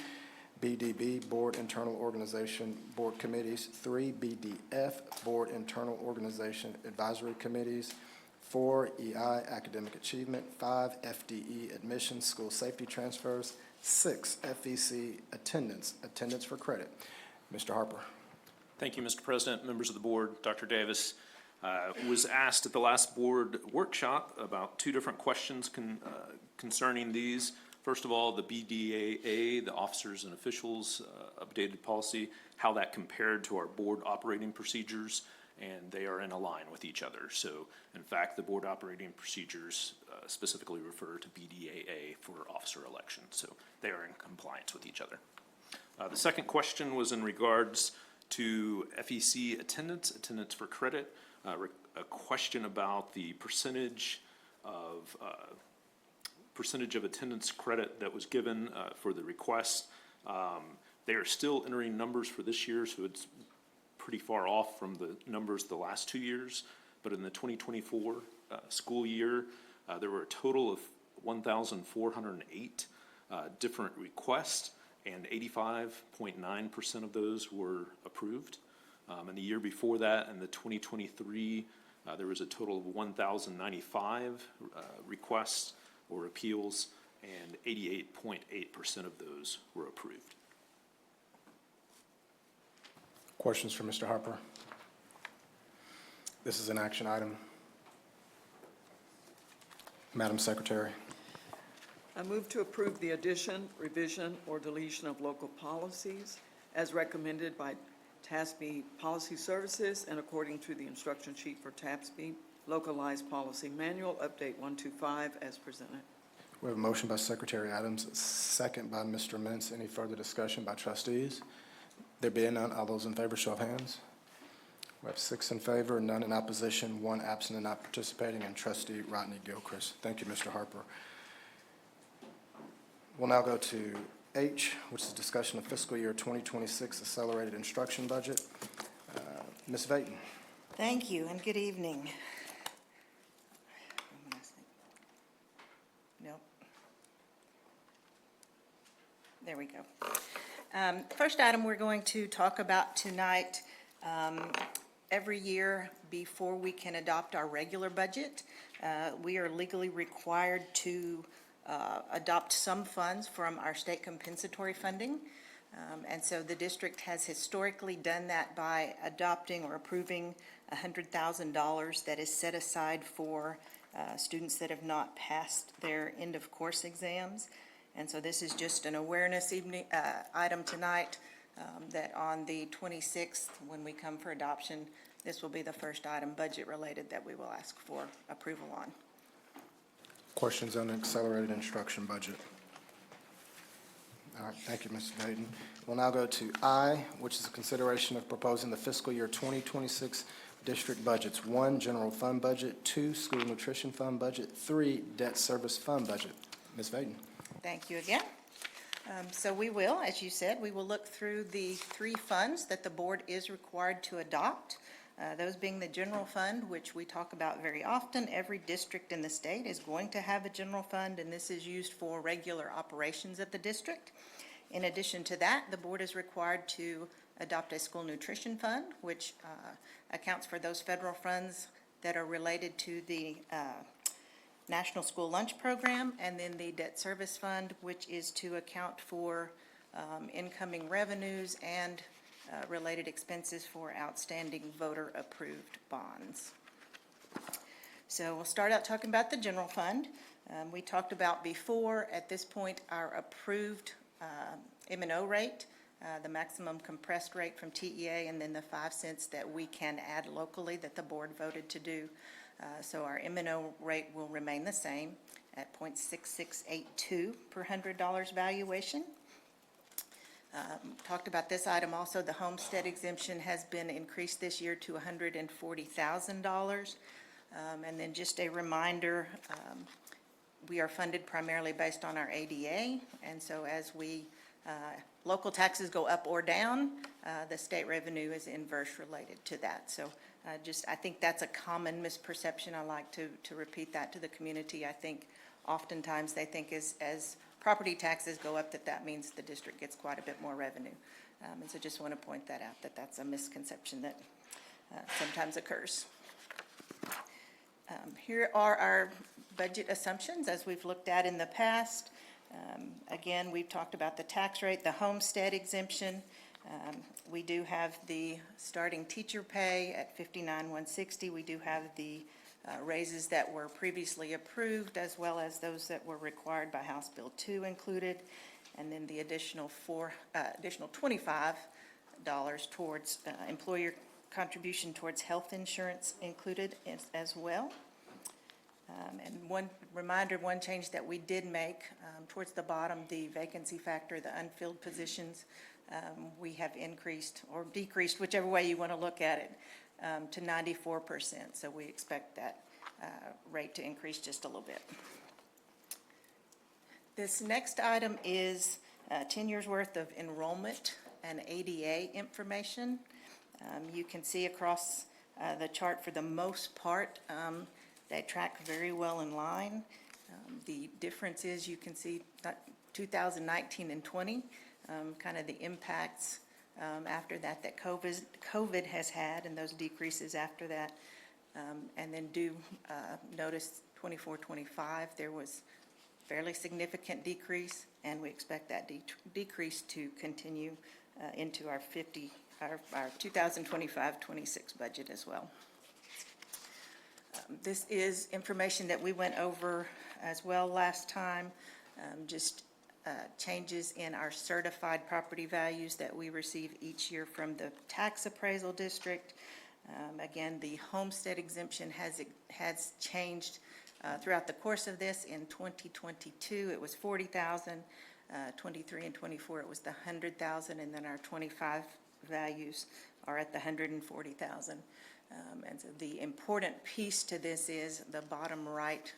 BDB, Board Internal Organization, Board Committees. 3, BDF, Board Internal Organization, Advisory Committees. 4, EI, Academic Achievement. 5, FDE, Admissions, School Safety Transfers. 6, FEC, Attendance for Credit. Mr. Harper. Thank you, Mr. President, members of the board, Dr. Davis. Was asked at the last board workshop about 2 different questions concerning these. First of all, the BDAA, the Officers and Officials updated policy, how that compared to our board operating procedures. and they are in a line with each other. So, in fact, the board operating procedures specifically refer to BDAA for officer elections, so they are in compliance with each other. The second question was in regards to FEC attendance for credit, a question about the percentage of attendance credit that was given for the request. They are still entering numbers for this year, so it's pretty far off from the numbers the last 2 years. But in the 2024 school year, there were a total of 1,408 different requests, and 85.9% of those were approved. And the year before that, in the 2023, there was a total of 1,095 requests or appeals, and 88.8% of those were approved. Questions for Mr. Harper? This is an action item. Madam Secretary. I move to approve the addition, revision, or deletion of local policies as recommended by TASB Policy Services and according to the instruction sheet for TASB Localized Policy Manual, Update 125, as presented. We have a motion by Secretary Adams, a second by Mr. Mintz. Any further discussion by trustees? There being none, all those in favor, show of hands. We have 6 in favor, none in opposition, 1 absent and not participating, and trustee Rodney Gilchrist. Thank you, Mr. Harper. We'll now go to H, which is discussion of fiscal year 2026 accelerated instruction budget. Ms. Vayton. Thank you, and good evening. Nope. There we go. First item we're going to talk about tonight, every year before we can adopt our regular budget, we are legally required to adopt some funds from our state compensatory funding. And so the district has historically done that by adopting or approving $100,000 that is set aside for students that have not passed their end-of-course exams. And so this is just an awareness item tonight, that on the 26th, when we come for adoption, this will be the first item budget-related that we will ask for approval on. Questions on the accelerated instruction budget? All right, thank you, Ms. Vayton. We'll now go to I, which is a consideration of proposing the fiscal year 2026 district budgets. 1, general fund budget. 2, school nutrition fund budget. 3, debt service fund budget. Ms. Vayton. Thank you again. So we will, as you said, we will look through the 3 funds that the board is required to adopt. Those being the general fund, which we talk about very often. Every district in the state is going to have a general fund, and this is used for regular operations of the district. In addition to that, the board is required to adopt a school nutrition fund, which accounts for those federal funds that are related to the National School Lunch Program, and then the debt service fund, which is to account for incoming revenues and related expenses for outstanding voter-approved bonds. So we'll start out talking about the general fund. We talked about before, at this point, our approved M&O rate, the maximum compressed rate from TEA, and then the 5 cents that we can add locally that the board voted to do. So our M&O rate will remain the same at .6682 per $100 valuation. Talked about this item also. The homestead exemption has been increased this year to $140,000. And then just a reminder, we are funded primarily based on our ADA. And so as local taxes go up or down, the state revenue is inverse related to that. So I think that's a common misperception. I like to repeat that to the community. I think oftentimes they think as property taxes go up, that means the district gets quite a bit more revenue. And so just want to point that out, that's a misconception that sometimes occurs. Here are our budget assumptions as we've looked at in the past. Again, we've talked about the tax rate, the homestead exemption. We do have the starting teacher pay at $59,160. We do have the raises that were previously approved, as well as those that were required by House Bill 2 included, and then the additional $25 towards employer contribution towards health insurance included as well. And one reminder, one change that we did make, towards the bottom, the vacancy factor, the unfilled positions, we have increased or decreased, whichever way you want to look at it, to 94%. So we expect that rate to increase just a little bit. This next item is 10 years' worth of enrollment and ADA information. You can see across the chart, for the most part, they track very well in line. The difference is you can see 2019 and 20, kind of the impacts after that COVID has had, and those decreases after that. And then notice 24, 25, there was fairly significant decrease, and we expect that decrease to continue into our 2025-26 budget as well. This is information that we went over as well last time, just changes in our certified property values that we receive each year from the tax appraisal district. Again, the homestead exemption has changed throughout the course of this. In 2022, it was 40,000. 23 and 24, it was the 100,000, and then our 25 values are at the 140,000. And so the important piece to this is the bottom right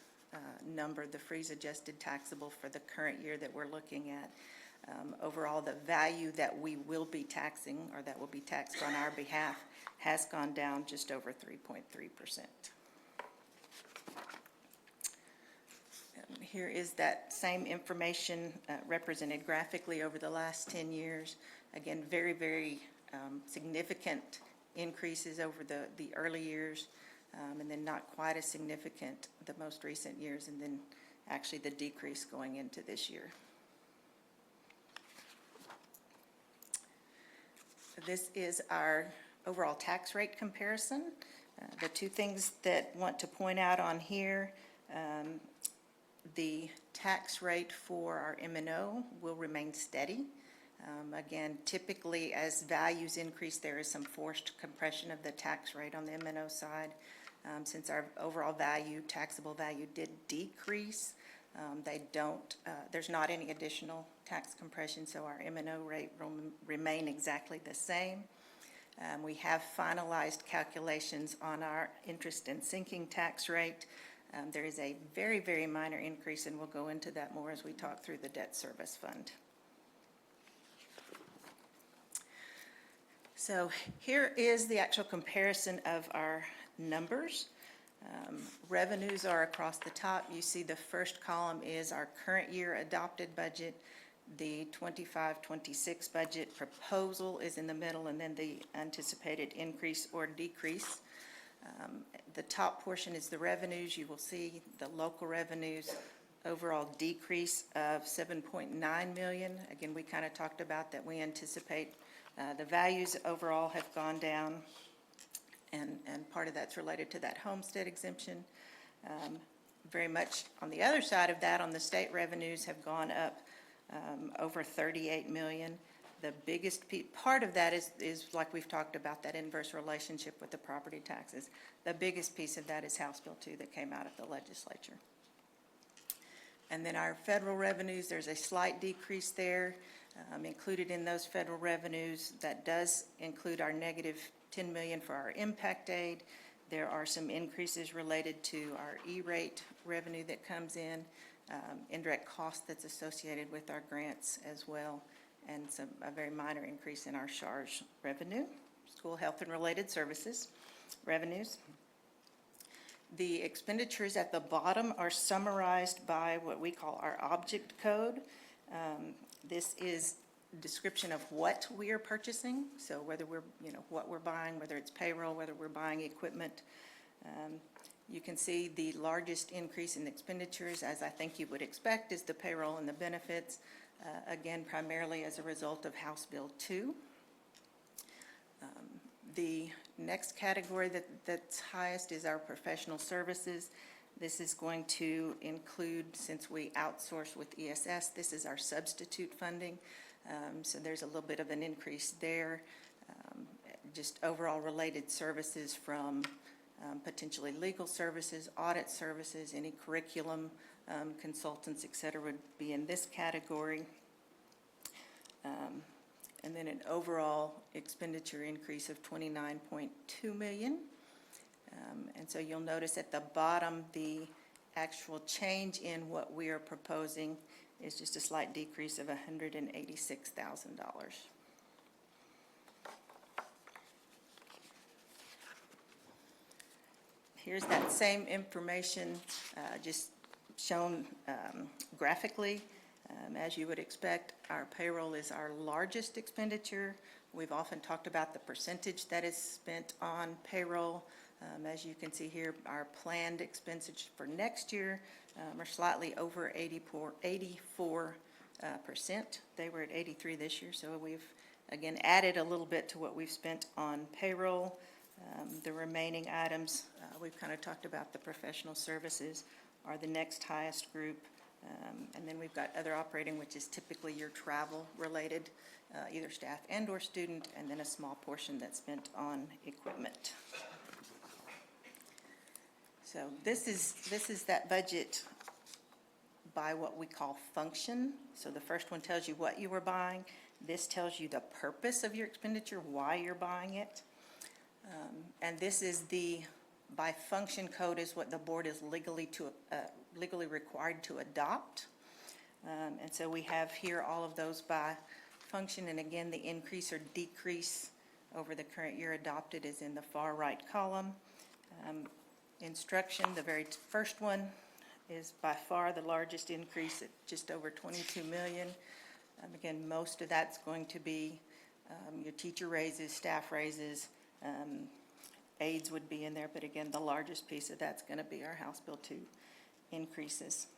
number, the freeze adjusted taxable for the current year that we're looking at. Overall, the value that we will be taxing, or that will be taxed on our behalf, has gone down just over 3.3%. Here is that same information represented graphically over the last 10 years. Again, very, very significant increases over the early years, and then not quite as significant the most recent years, and then actually the decrease going into this year. This is our overall tax rate comparison. The two things that want to point out on here, the tax rate for our M&O will remain steady. Again, typically as values increase, there is some forced compression of the tax rate on the M&O side. Since our overall taxable value did decrease, there's not any additional tax compression, so our M&O rate will remain exactly the same. We have finalized calculations on our interest and sinking tax rate. There is a very, very minor increase, and we'll go into that more as we talk through the debt service fund. So here is the actual comparison of our numbers. Revenues are across the top. You see the first column is our current year adopted budget. The 25-26 budget proposal is in the middle, and then the anticipated increase or decrease. The top portion is the revenues. You will see the local revenues overall decrease of $7.9 million. Again, we kind of talked about that. We anticipate the values overall have gone down, and part of that's related to that homestead exemption. Very much on the other side of that, on the state revenues have gone up over $38 million. The biggest part of that is like we've talked about, that inverse relationship with the property taxes. The biggest piece of that is House Bill 2 that came out of the legislature. And then our federal revenues, there's a slight decrease there. Included in those federal revenues, that does include our negative $10 million for our impact aid. There are some increases related to our E-rate revenue that comes in, indirect cost that's associated with our grants as well, and a very minor increase in our SHARS revenue, school health and related services revenues. The expenditures at the bottom are summarized by what we call our object code. This is a description of what we are purchasing, so whether we're, what we're buying, whether it's payroll, whether we're buying equipment. You can see the largest increase in expenditures, as I think you would expect, is the payroll and the benefits, again, primarily as a result of House Bill 2. The next category that's highest is our professional services. This is going to include, since we outsource with ESS, this is our substitute funding. So there's a little bit of an increase there. just overall related services from potentially legal services, audit services, any curriculum consultants, et cetera, would be in this category. And then an overall expenditure increase of $29.2 million. And so you'll notice at the bottom, the actual change in what we are proposing is just a slight decrease of $186,000. Here's that same information, just shown graphically. As you would expect, our payroll is our largest expenditure. We've often talked about the percentage that is spent on payroll. As you can see here, our planned expenses for next year are slightly over 84%. They were at 83 this year, so we've, again, added a little bit to what we've spent on payroll. The remaining items, we've kind of talked about. The professional services are the next highest group. And then we've got other operating, which is typically your travel-related, either staff and/or student, and then a small portion that's spent on equipment. So this is that budget by what we call function. So the first one tells you what you were buying. This tells you the purpose of your expenditure, why you're buying it. And this is by function code is what the board is legally required to adopt. And so we have here all of those by function. And again, the increase or decrease over the current year adopted is in the far right column. Instruction, the very first one, is by far the largest increase at just over $22 million. Again, most of that's going to be your teacher raises, staff raises, aides would be in there, but again, the largest piece of that's going to be our House Bill 2 increases.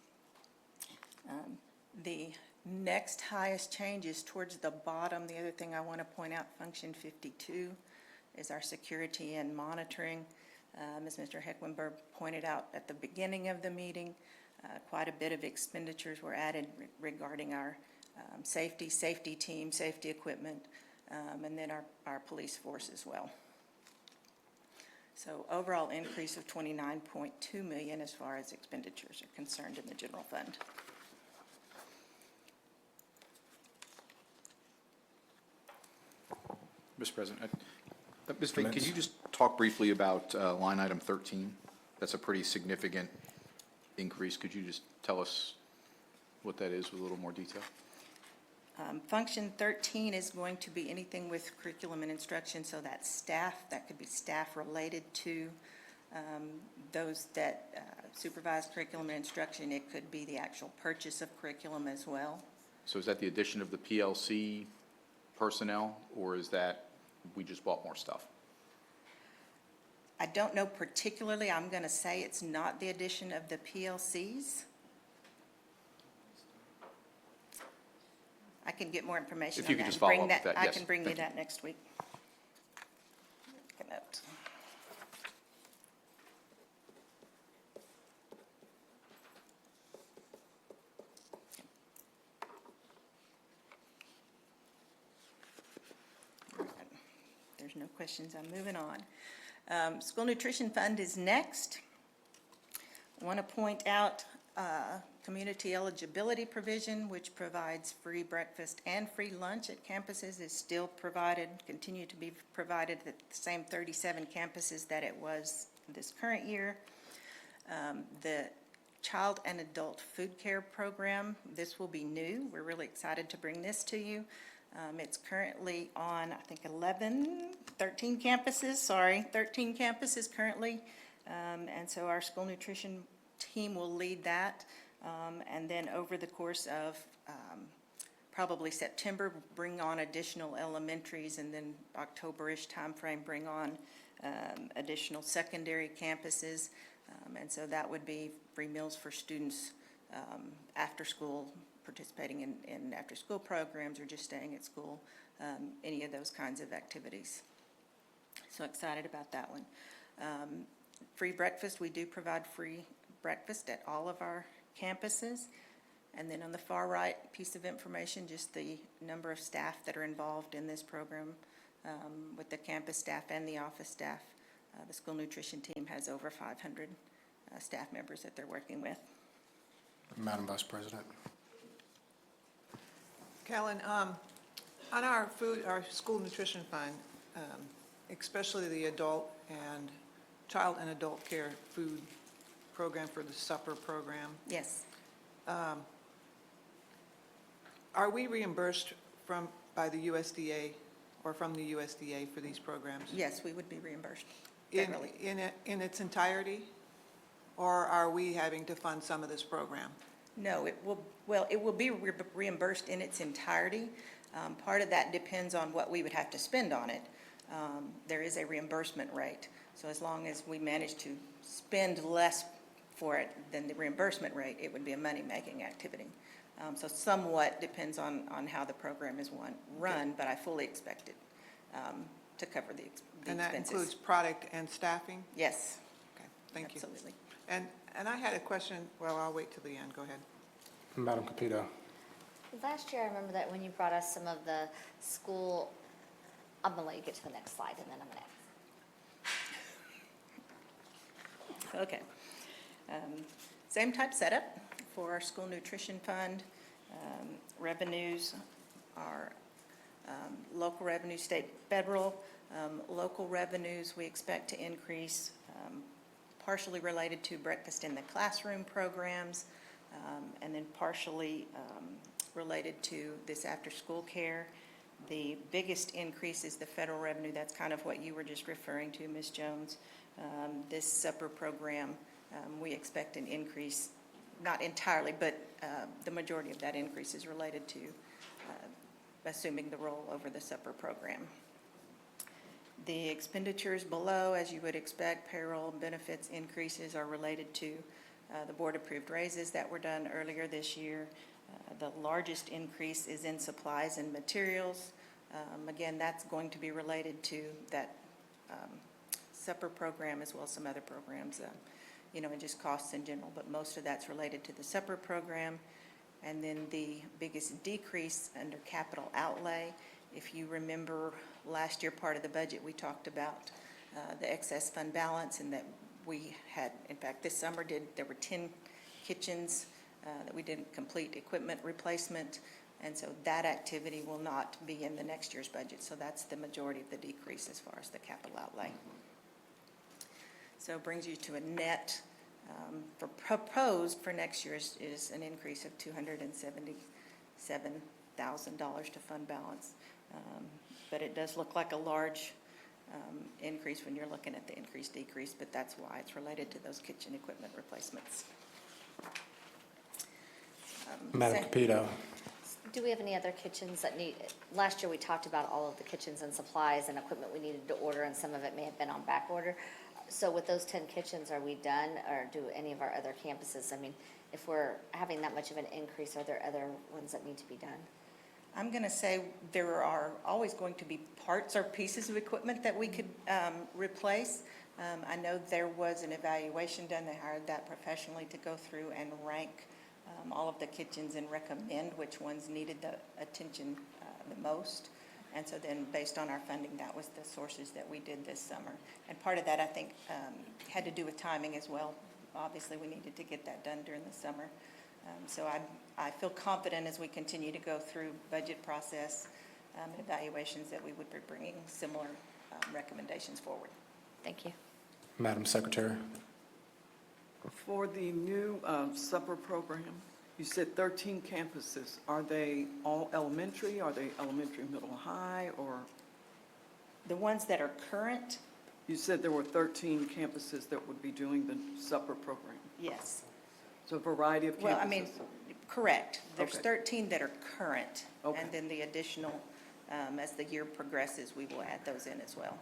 The next highest change is towards the bottom. The other thing I want to point out, Function 52, is our security and monitoring. As Mr. Hecklenberg pointed out at the beginning of the meeting, quite a bit of expenditures were added regarding our safety team, safety equipment, and then our police force as well. So overall increase of $29.2 million as far as expenditures are concerned in the general fund. Mr. President, Ms. Fink, could you just talk briefly about line item 13? That's a pretty significant increase. Could you just tell us what that is with a little more detail? Function 13 is going to be anything with curriculum and instruction, so that's staff. That could be staff related to those that supervise curriculum and instruction. It could be the actual purchase of curriculum as well. So is that the addition of the PLC personnel, or is that we just bought more stuff? I don't know particularly. I'm going to say it's not the addition of the PLCs. I can get more information on that. If you could just follow up with that, I yes. can bring you Thank you. that next week. Make a note. There's no questions. I'm moving on. School Nutrition Fund is next. I want to point out community eligibility provision, which provides free breakfast and free lunch at campuses, is still provided, continue to be provided at the same 37 campuses that it was this current year. The Child and Adult Food Care Program, this will be new. We're really excited to bring this to you. It's currently on, I think, 13 campuses currently. And so our school nutrition team will lead that. And then over the course of probably September, bring on additional elementaries, and then October-ish timeframe, bring on additional secondary campuses. And so that would be free meals for students after school, participating in after-school programs or just staying at school, any of those kinds of activities. So excited about that one. Free breakfast, we do provide free breakfast at all of our campuses. And then on the far right piece of information, just the number of staff that are involved in this program. with the campus staff and the office staff. The school nutrition team has over 500 staff members that they're working with. Madam Vice President. Kellen, on our school nutrition fund, especially the adult and child and adult care food program for the supper program, Yes. are we reimbursed by the USDA or from the USDA for these programs? Yes, we would be reimbursed In federally. in its entirety? Or are we having to fund some of this program? No, it will be reimbursed in its entirety. Part of that depends on what we would have to spend on it. There is a reimbursement rate. So as long as we manage to spend less for it than the reimbursement rate, it would be a money-making activity. So somewhat depends on how the program is run, but I fully expect it to cover the expenses. And that includes product and staffing? Yes. Okay, thank you. Absolutely. And I had a question, well, I'll wait till the end, go ahead. Madam Capito. Last year, I remember that when you brought us some of the school, I'm gonna let you get to the next slide and then I'm gonna ask. Okay. Same type setup for our school nutrition fund. Revenues are local revenue, state, federal. Local revenues, we expect to increase, partially related to breakfast in the classroom programs, and then partially related to this after-school care. The biggest increase is the federal revenue. That's kind of what you were just referring to, Ms. Jones. This supper program, we expect an increase, not entirely, but the majority of that increase is related to assuming the role over the supper program. The expenditures below, as you would expect, payroll and benefits increases are related to the board-approved raises that were done earlier this year. The largest increase is in supplies and materials. Again, that's going to be related to that supper program as well as some other programs, and just costs in general, but most of that's related to the supper program. And then the biggest decrease under capital outlay, if you remember last year, part of the budget, we talked about the excess fund balance, and that we had, in fact, this summer there were 10 kitchens that we didn't complete equipment replacement, and so that activity will not be in the next year's budget. So that's the majority of the decrease as far as the capital outlay. So it brings you to a net for proposed for next year is an increase of $277,000 to fund balance. But it does look like a large increase when you're looking at the increase decrease, but that's why it's related to those kitchen equipment replacements. Madam Capito. Do we have any other kitchens that need, last year we talked about all of the kitchens and supplies and equipment we needed to order, and some of it may have been on back order. So with those 10 kitchens, are we done, or do any of our other campuses, I mean, if we're having that much of an increase, are there other ones that need to be done? I'm going to say there are always going to be parts or pieces of equipment that we could replace. I know there was an evaluation done. They hired that professionally to go through and rank all of the kitchens and recommend which ones needed the attention the most. And so then, based on our funding, that was the sources that we did this summer. And part of that, I think, had to do with timing as well. Obviously, we needed to get that done during the summer. So I feel confident as we continue to go through budget process and evaluations that we would be bringing similar recommendations forward. Thank you. Madam Secretary. For the new supper program, you said 13 campuses. Are they all elementary? Are they elementary, middle, high, or? The ones that are current? You said there were 13 campuses that would be doing the supper program. Yes. So a variety of campuses? Well, I mean, correct. There's Okay. 13 that are current. Okay. And then the additional, as the year progresses, we will add those in as well.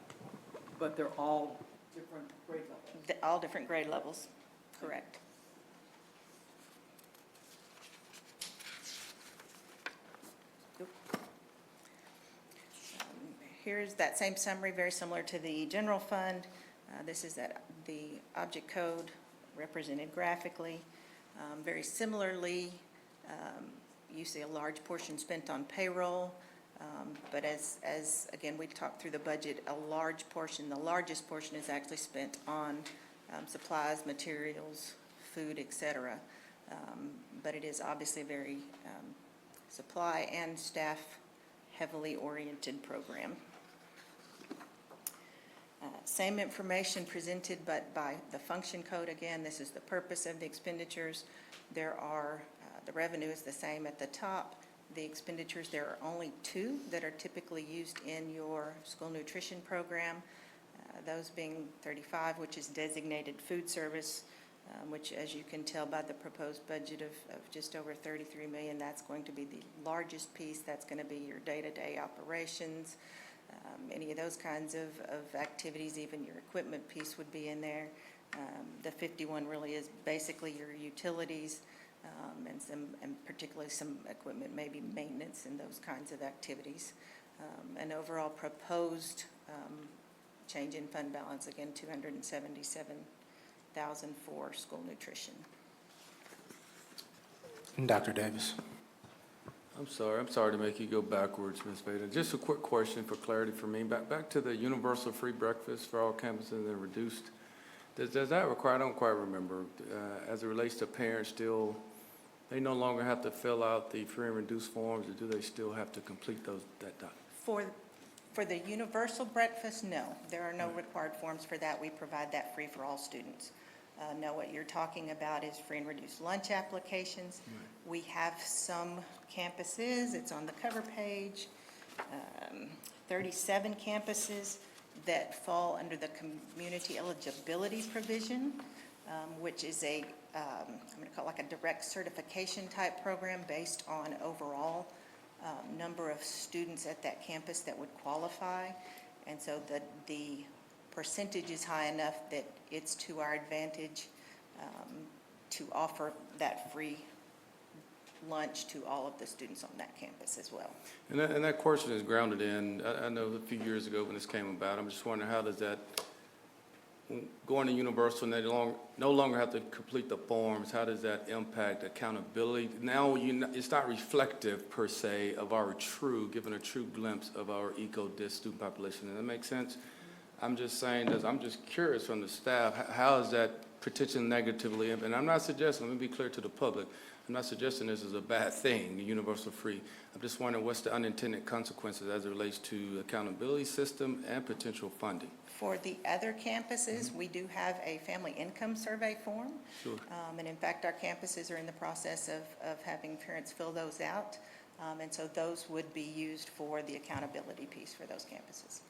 But they're all different grade levels? All different grade levels, correct. Here's that same summary, very similar to the general fund. This is the object code represented graphically. Very similarly, you see a large portion spent on payroll, But as, again, we talked through the budget, a large portion, the largest portion is actually spent on supplies, materials, food, et cetera. But it is obviously a very supply and staff heavily oriented program. Same information presented, but by the function code. Again, this is the purpose of the expenditures. There are, the revenue is the same at the top. The expenditures, there are only two that are typically used in your school nutrition program. Those being 35, which is designated food service, which, as you can tell by the proposed budget of just over 33 million, that's going to be the largest piece. That's going to be your day-to-day operations, any of those kinds of activities, even your equipment piece would be in there. The 51 really is basically your utilities, and particularly some equipment, maybe maintenance and those kinds of activities. An overall proposed change in fund balance, again, 277,000 for school nutrition. Dr. Davis. I'm sorry to make you go backwards, Ms. Vader. Just a quick question for clarity for me. Back to the universal free breakfast for all campuses and reduced. Does that require, I don't quite remember, as it relates to parents still, they no longer have to fill out the free and reduced forms, or do they still have to complete those, that document? For the universal breakfast, no. There are no required forms for that. We provide that free for all students. No, what you're talking about is free and reduced lunch applications. We have some campuses, it's on the cover page, 37 campuses that fall under the community eligibility provision, which is a, I'm going to call it like a direct certification type program based on overall number of students at that campus that would qualify. And so the percentage is high enough that it's to our advantage to offer that free lunch to all of the students on that campus as well. And that question is grounded in, I know a few years ago when this came about, I'm just wondering how does that, going to universal and they no longer have to complete the forms, how does that impact accountability? Now it's not reflective per se of our giving a true glimpse of our ECO-DIS student population. Does that make sense? I'm just saying, I'm just curious from the staff, how is that potentially negatively, and I'm not suggesting, let me be clear to the public, I'm not suggesting this is a bad thing, universal free. I'm just wondering what's the unintended consequences as it relates to accountability system and potential funding. For the other campuses, we do have a family income survey form. Sure. And in fact, our campuses are in the process of having parents fill those out. And so those would be used for the accountability piece for those campuses.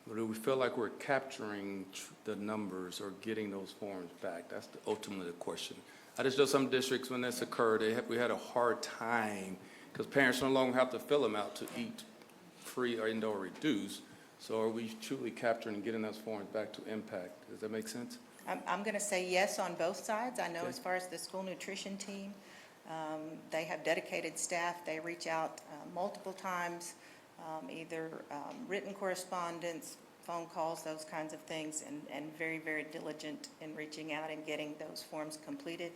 But do we feel like we're capturing the numbers or getting those forms back? That's ultimately the question. I just know some districts, when this occurred, we had a hard time because parents no longer have to fill them out to eat free or indoor reduced. So are we truly capturing and getting those forms back to impact? Does that make sense? I'm going to say yes on both sides. I know Okay. as far as the school nutrition team, they have dedicated staff. They reach out multiple times, either written correspondence, phone calls, those kinds of things, and very, very diligent in reaching out and getting those forms completed.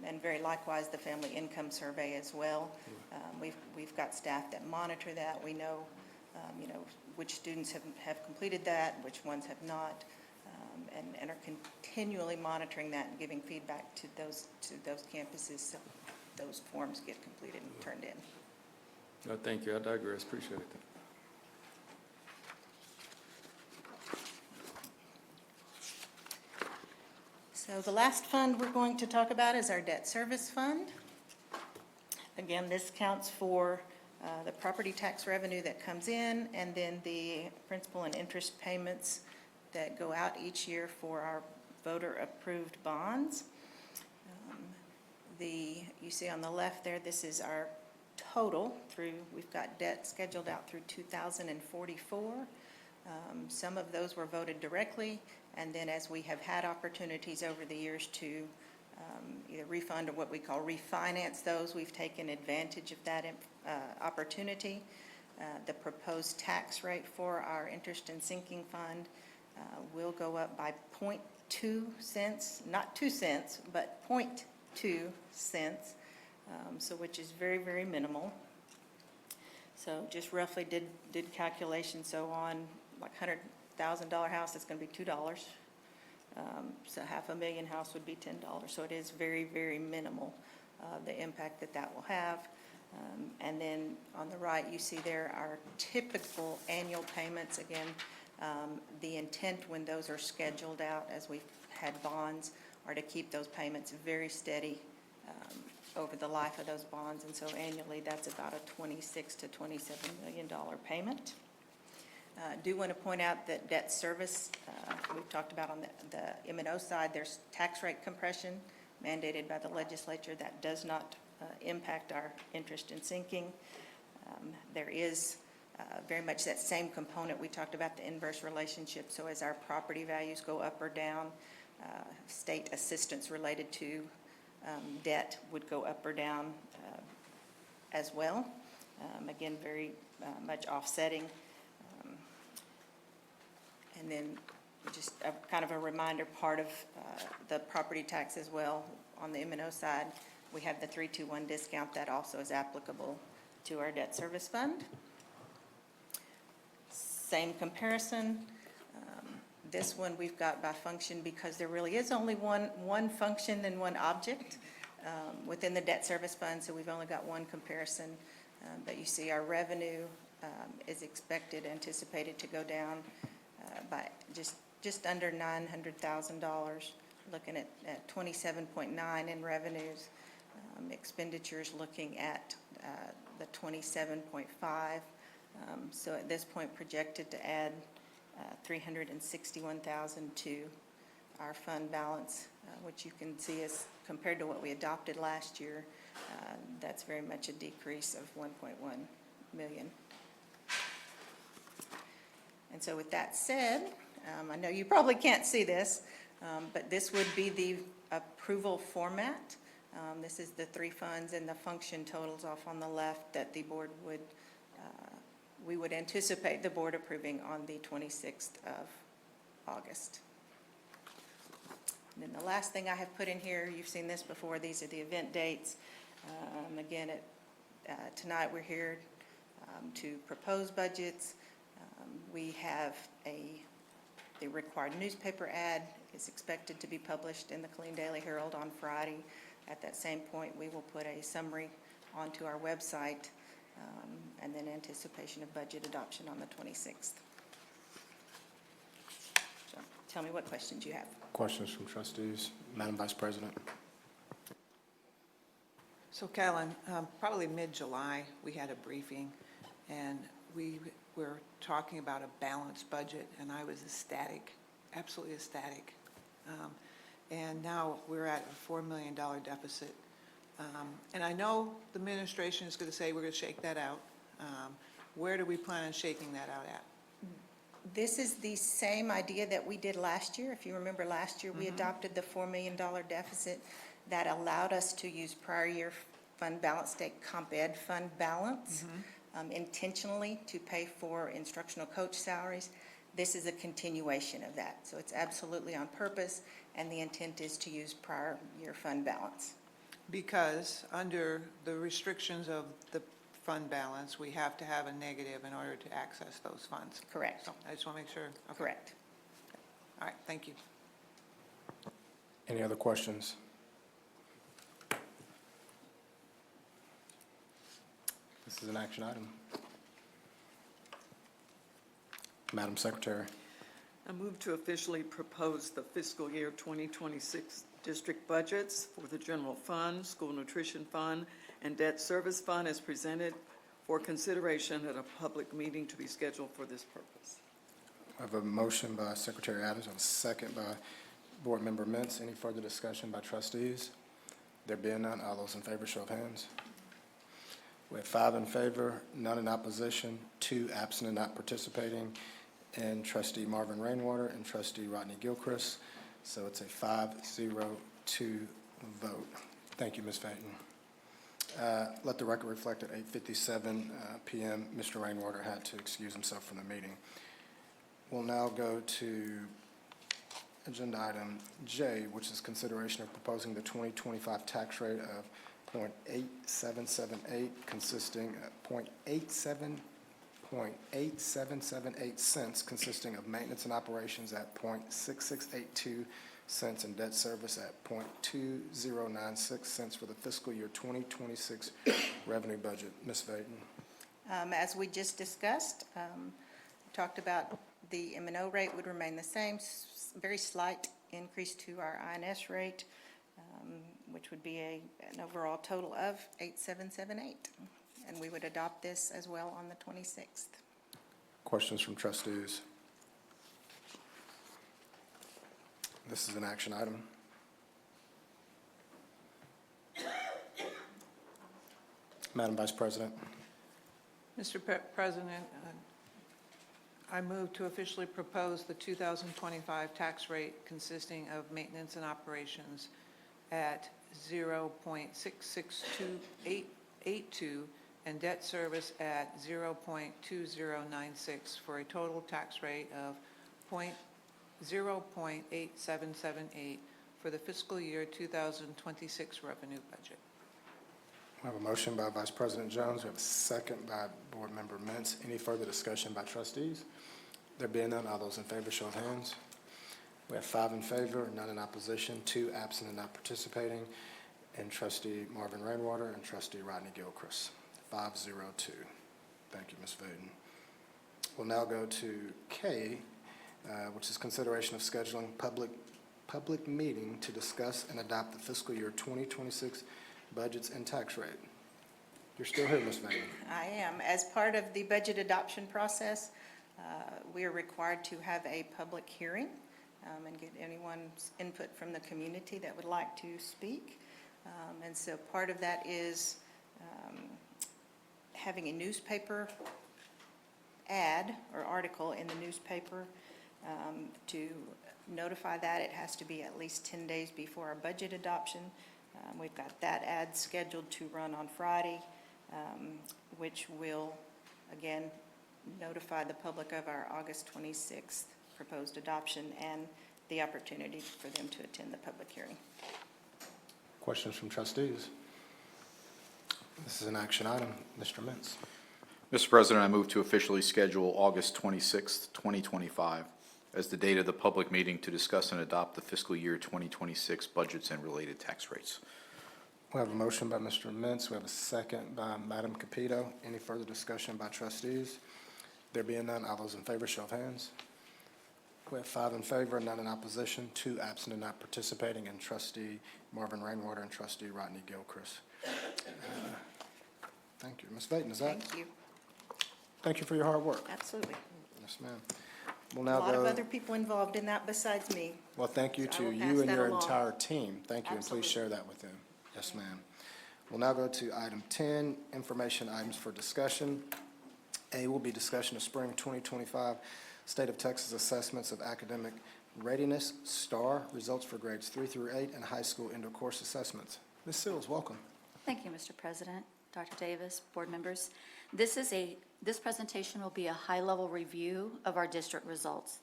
And very likewise, the family income survey as well. We've got staff that monitor that. We know, which students have completed that, which ones have not, and are continually monitoring that and giving feedback to those campuses so those forms get completed and turned in. No, thank you. I digress. Appreciate it. So the last fund we're going to talk about is our debt service fund. Again, this counts for the property tax revenue that comes in and then the principal and interest payments that go out each year for our voter-approved bonds. You see on the left there, this is our total we've got debt scheduled out through 2044. Some of those were voted directly, and then as we have had opportunities over the years to either refund or what we call refinance those, we've taken advantage of that opportunity. The proposed tax rate for our interest and sinking fund will go up by 0.2 cents, not 2 cents, but 0.2 cents, so which is very, very minimal. So just roughly did calculations, so on like $100,000 house, it's gonna be $2. So $500,000 house would be $10. So it is very, very minimal, the impact that that will have. And then on the right, you see there our typical annual payments. Again, the intent when those are scheduled out, as we've had bonds, are to keep those payments very steady over the life of those bonds. And so annually, that's about a $26 to $27 million payment. Do want to point out that debt service, we've talked about on the M&O side, there's tax rate compression mandated by the legislature that does not impact our interest in sinking. There is very much that same component. We talked about the inverse relationship. So as our property values go up or down, state assistance related to debt would go up or down as well. Again, very much offsetting. And then just kind of a reminder, part of the property tax as well, on the M&O side, we have the 3-2-1 discount that also is applicable to our debt service fund. Same comparison. This one we've got by function because there really is only one function and one object within the debt service fund, so we've only got one comparison. But you see our revenue is anticipated to go down by just under $900,000, looking at 27.9 in revenues. Expenditures looking at the 27.5. So at this point projected to add $361,000 to our fund balance, which you can see is compared to what we adopted last year. That's very much a decrease of $1.1 million. And so with that said, I know you probably can't see this, but this would be the approval format. This is the three funds and the function totals off on the left that the board would, we would anticipate the board approving on the 26th of August. And then the last thing I have put in here, you've seen this before, these are the event dates. Again, tonight we're here to propose budgets. We have the required newspaper ad is expected to be published in the Killeen Daily Herald on Friday. At that same point, we will put a summary onto our website, and then anticipation of budget adoption on the 26th. So tell me what questions you have. Questions from trustees? Madam Vice President. So Callan, probably mid-July, we had a briefing, and we were talking about a balanced budget, and I was ecstatic, absolutely ecstatic. And now we're at a $4 million deficit. And I know the administration is going to say we're going to shake that out. Where do we plan on shaking that out at? This is the same idea that we did last year. If you remember last year, we adopted the $4 million deficit that allowed us to use prior year fund balance, state comp ed fund balance, intentionally to pay for instructional coach salaries. This is a continuation of that. So it's absolutely on purpose, and the intent is to use prior year fund balance. Because under the restrictions of the fund balance, we have to have a negative in order to access those funds. Correct. So I just want to make sure. Okay. Correct. All right, thank you. Any other questions? This is an action item. Madam Secretary. I move to officially propose the fiscal year 2026 district budgets for the general fund, school nutrition fund, and debt service fund as presented for consideration at a public meeting to be scheduled for this purpose. I have a motion by Secretary Adams, I have a second by Board Member Mintz. Any further discussion by trustees? There being none, all those in favor, show of hands. We have 5 in favor, none in opposition, 2 absent and not participating, and Trustee Marvin Rainwater and Trustee Rodney Gilchrist. So it's a 5-0-2 vote. Thank you, Ms. Fenton. Let the record reflect at 8:57 p.m., Mr. Rainwater had to excuse himself from the meeting. We'll now go to agenda item J, which is consideration of proposing the 2025 tax rate of .8778 consisting of .8778 cents consisting of maintenance and operations at .6682 cents and debt service at .2096 cents for the fiscal year 2026 revenue budget. Ms. Vaden. As we just discussed, talked about the M&O rate would remain the same, very slight increase to our INS rate, which would be an overall total of 8778. And we would adopt this as well on the 26th. Questions from trustees? This is an action item. Madam Vice President. Mr. President, I move to officially propose the 2025 tax rate consisting of maintenance and operations at 0.662882 and debt service at 0.2096 for a total tax rate of 0.8778 for the fiscal year 2026 revenue budget. We have a motion by Vice President Jones. We have a second by Board Member Mintz. Any further discussion by trustees? There being none, all those in favor, show of hands. We have 5 in favor, none in opposition, 2 absent and not participating, and Trustee Marvin Rainwater and Trustee Rodney Gilchrist. 502. Thank you, Ms. Vaden. We'll now go to K, which is consideration of scheduling public meeting to discuss and adopt the fiscal year 2026 budgets and tax rate. You're still here, Ms. Vaden. I am. As part of the budget adoption process, we are required to have a public hearing and get anyone's input from the community that would like to speak. And so part of that is having a newspaper ad or article in the newspaper to notify that. It has to be at least 10 days before our budget adoption. We've got that ad scheduled to run on Friday, which will, again, notify the public of our August 26th proposed adoption and the opportunity for them to attend the public hearing. Questions from trustees? This is an action item. Mr. Mintz. Mr. President, I move to officially schedule August 26th, 2025 as the date of the public meeting to discuss and adopt the fiscal year 2026 budgets and related tax rates. We have a motion by Mr. Mintz. We have a second by Madam Capito. Any further discussion by trustees? There being none, all those in favor, show of hands. We have 5 in favor, none in opposition, 2 absent and not participating, and Trustee Marvin Rainwater and Trustee Rodney Gilchrist. Thank you. Ms. Vaden, is that? Thank you. Thank you for your hard work. Absolutely. Yes, ma'am. We'll A now lot of go. other people involved in that besides me. Well, thank you So I to will pass you and that your along. entire team. Thank you, and please share that with them. Yes, ma'am. We'll now go to item 10, information items for discussion. A will be discussion of spring 2025 State of Texas Assessments of Academic Readiness, STAR, results for grades 3 through 8, and high school indoor course assessments. Ms. Sills, welcome. Thank you, Mr. President, Dr. Davis, board members. This presentation will be a high-level review of our district results.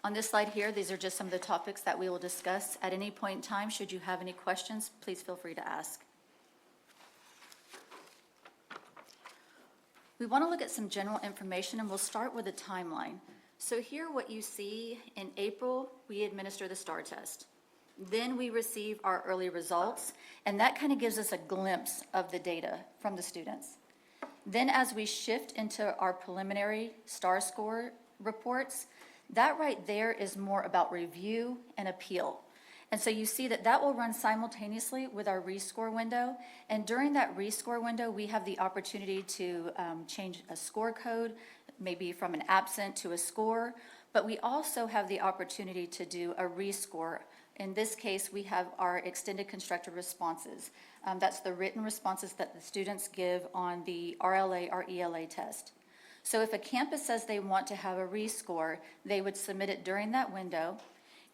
On this slide here, these are just some of the topics that we will discuss. At any point in time, should you have any questions, please feel free to ask. We want to look at some general information, and we'll start with a timeline. So here, what you see, in April, we administer the STAR test. Then we receive our early results, and that kind of gives us a glimpse of the data from the students. Then as we shift into our preliminary STAR score reports, that right there is more about review and appeal. And so you see that that will run simultaneously with our rescore window. And during that rescore window, we have the opportunity to change a score code, maybe from an absent to a score. But we also have the opportunity to do a rescore. In this case, we have our extended constructed responses. That's the written responses that the students give on the RLA or ELA test. So if a campus says they want to have a rescore, they would submit it during that window.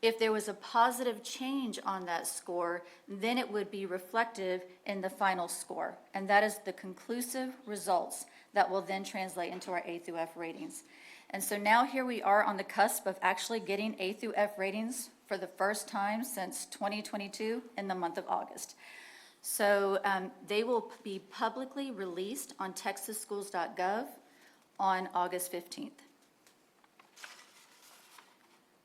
If there was a positive change on that score, then it would be reflective in the final score. And that is the conclusive results that will then translate into our A through F ratings. And so now here we are on the cusp of actually getting A through F ratings for the first time since 2022 in the month of August. So they will be publicly released on texasschools.gov on August 15th.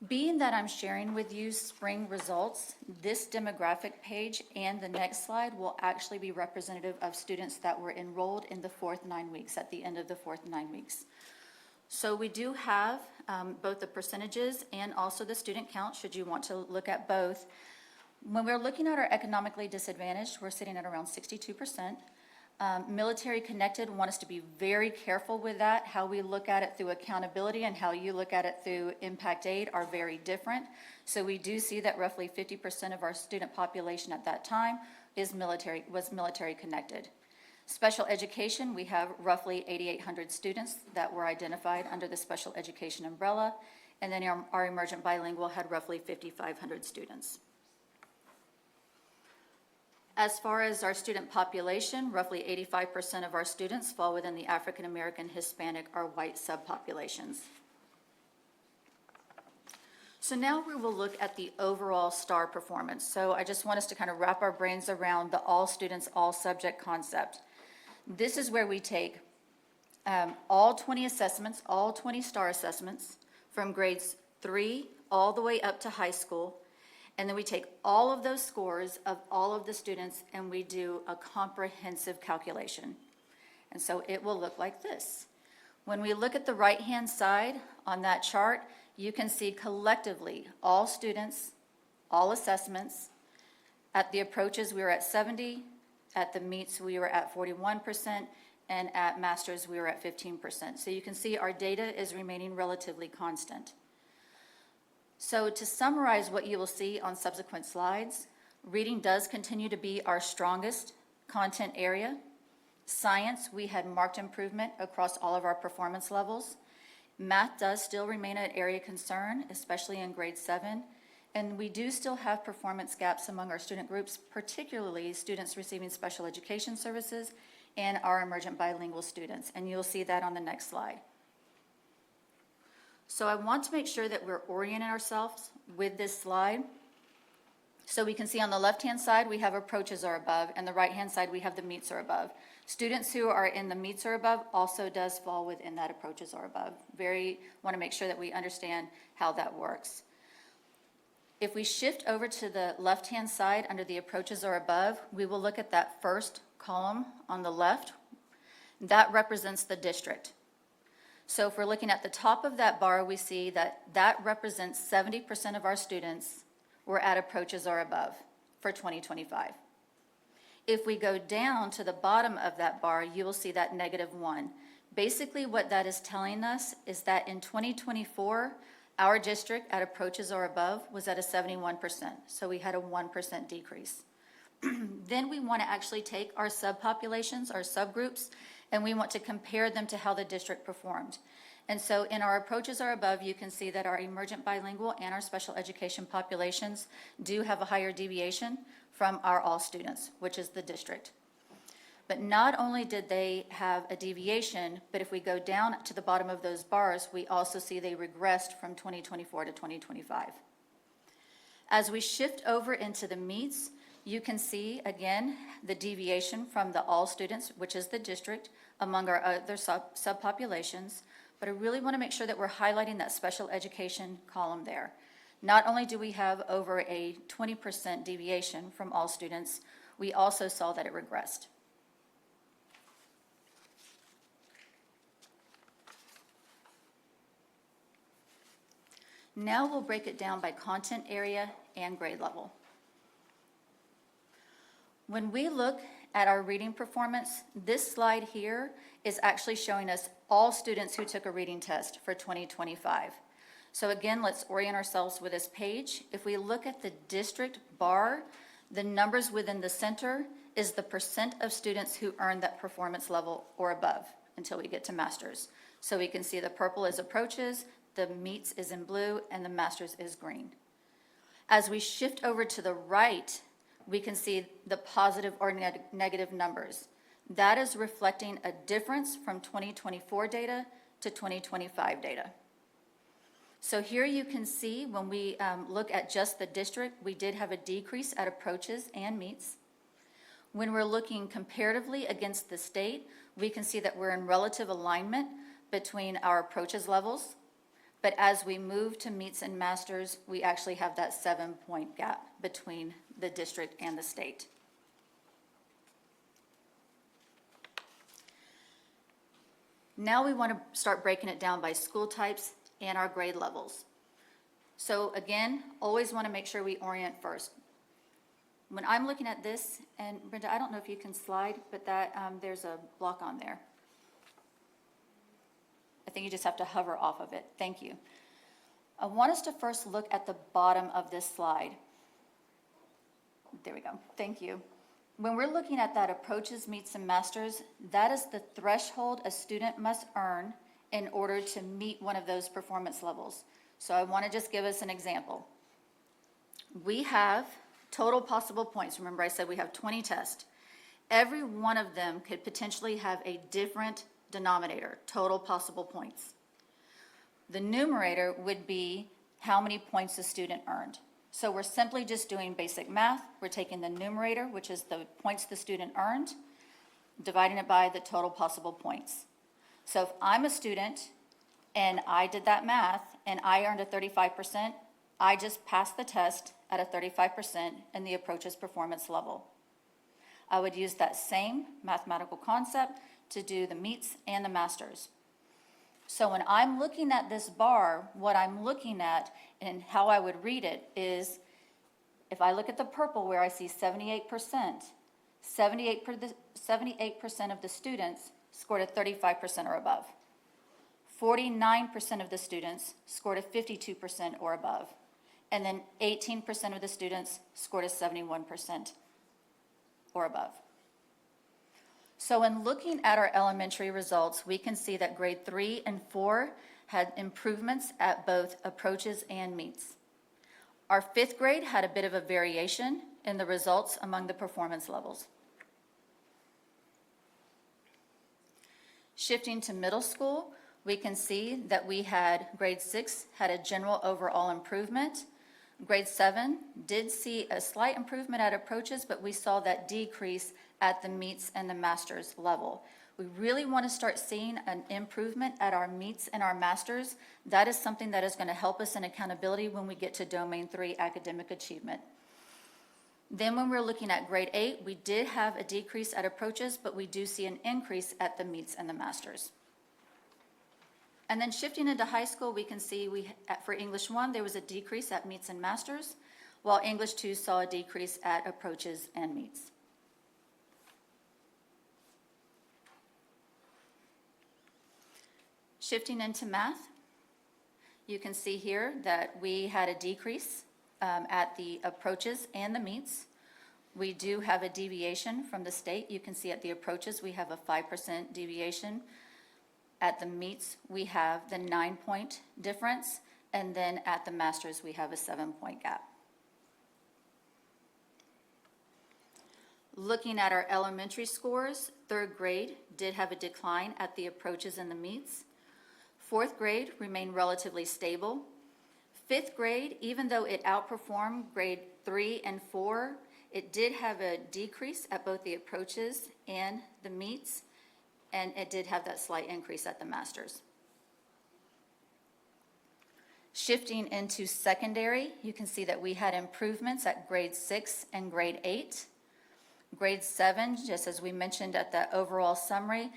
Being that I'm sharing with you spring results, this demographic page and the next slide will actually be representative of students that were enrolled in the fourth 9 weeks, at the end of the fourth 9 weeks. So we do have both the percentages and also the student count, should you want to look at both. When we're looking at our economically disadvantaged, we're sitting at around 62%. Military connected, want us to be very careful with that. How we look at it through accountability and how you look at it through impact aid are very different. So we do see that roughly 50% of our student population at that time was military connected. Special education, we have roughly 8,800 students that were identified under the special education umbrella. And then our emergent bilingual had roughly 5,500 students. As far as our student population, roughly 85% of our students fall within the African American, Hispanic, or white subpopulations. So now we will look at the overall STAR performance. So I just want us to kind of wrap our brains around the all students, all subject concept. This is where we take all 20 assessments, all 20 STAR assessments from grades 3 all the way up to high school. And then we take all of those scores of all of the students and we do a comprehensive calculation. And so it will look like this. When we look at the right-hand side on that chart, you can see collectively all students, all assessments. At the approaches, we were at 70. At the meets, we were at 41%. And at masters, we were at 15%. So you can see our data is remaining relatively constant. So to summarize what you will see on subsequent slides, reading does continue to be our strongest content area. Science, we had marked improvement across all of our performance levels. Math does still remain an area of concern, especially in grade 7. And we do still have performance gaps among our student groups, particularly students receiving special education services and our emergent bilingual students. And you'll see that on the next slide. So I want to make sure that we're orienting ourselves with this slide. So we can see on the left-hand side, we have approaches or above, and the right-hand side, we have the meets or above. Students who are in the meets or above also does fall within that approaches or above. Want to make sure that we understand how that works. If we shift over to the left-hand side under the approaches or above, we will look at that first column on the left. That represents the district. So if we're looking at the top of that bar, we see that that represents 70% of our students were at approaches or above for 2025. If we go down to the bottom of that bar, you will see that -1. Basically, what that is telling us is that in 2024, our district at approaches or above was at a 71%. So we had a 1% decrease. Then we want to actually take our subpopulations, our subgroups, and we want to compare them to how the district performed. And so in our approaches or above, you can see that our emergent bilingual and our special education populations do have a higher deviation from our all students, which is the district. But not only did they have a deviation, but if we go down to the bottom of those bars, we also see they regressed from 2024 to 2025. As we shift over into the meets, you can see, again, the deviation from the all students, which is the district, among our other subpopulations. But I really want to make sure that we're highlighting that special education column there. Not only do we have over a 20% deviation from all students, we also saw that it regressed. Now we'll break it down by content area and grade level. When we look at our reading performance, this slide here is actually showing us all students who took a reading test for 2025. So again, let's orient ourselves with this page. If we look at the district bar, the numbers within the center is the percent of students who earned that performance level or above until we get to masters. So we can see the purple is approaches, the meets is in blue, and the masters is green. As we shift over to the right, we can see the positive or negative numbers. That is reflecting a difference from 2024 data to 2025 data. So here you can see when we look at just the district, we did have a decrease at approaches and meets. When we're looking comparatively against the state, we can see that we're in relative alignment between our approaches levels. But as we move to meets and masters, we actually have that 7-point gap between the district and the state. Now we want to start breaking it down by school types and our grade levels. So again, always want to make sure we orient first. When I'm looking at this, and Brenda, I don't know if you can slide, but that there's a block on there. I think you just have to hover off of it. Thank you. I want us to first look at the bottom of this slide. There we go. Thank you. When we're looking at that approaches, meets, and masters, that is the threshold a student must earn in order to meet one of those performance levels. So I want to just give us an example. We have total possible points. Remember I said we have 20 tests. Every one of them could potentially have a different denominator, total possible points. The numerator would be how many points the student earned. So we're simply just doing basic math. We're taking the numerator, which is the points the student earned, dividing it by the total possible points. So if I'm a student and I did that math and I earned a 35%, I just passed the test at a 35% in the approaches performance level. I would use that same mathematical concept to do the meets and the masters. So when I'm looking at this bar, what I'm looking at and how I would read it is, if I look at the purple where I see 78%, 78% of the students scored a 35% or above. 49% of the students scored a 52% or above. And then 18% of the students scored a 71% or above. So in looking at our elementary results, we can see that grade 3 and 4 had improvements at both approaches and meets. Our 5th grade had a bit of a variation in the results among the performance levels. Shifting to middle school, we can see that we had grade 6 had a general overall improvement. Grade 7 did see a slight improvement at approaches, but we saw that decrease at the meets and the masters level. We really want to start seeing an improvement at our meets and our masters. That is something that is going to help us in accountability when we get to Domain 3 academic achievement. Then when we're looking at grade 8, we did have a decrease at approaches, but we do see an increase at the meets and the masters. And then shifting into high school, we can see for English 1, there was a decrease at meets and masters, while English 2 saw a decrease at approaches and meets. Shifting into math, you can see here that we had a decrease at the approaches and the meets. We do have a deviation from the state. You can see at the approaches, we have a 5% deviation. At the meets, we have the 9-point difference, and then at the masters, we have a 7-point gap. Looking at our elementary scores, 3rd grade did have a decline at the approaches and the meets. 4th grade remained relatively stable. 5th grade, even though it outperformed grade 3 and 4, it did have a decrease at both the approaches and the meets, and it did have that slight increase at the masters. Shifting into secondary, you can see that we had improvements at grade 6 and grade 8. Grade 7, just as we mentioned at the overall summary,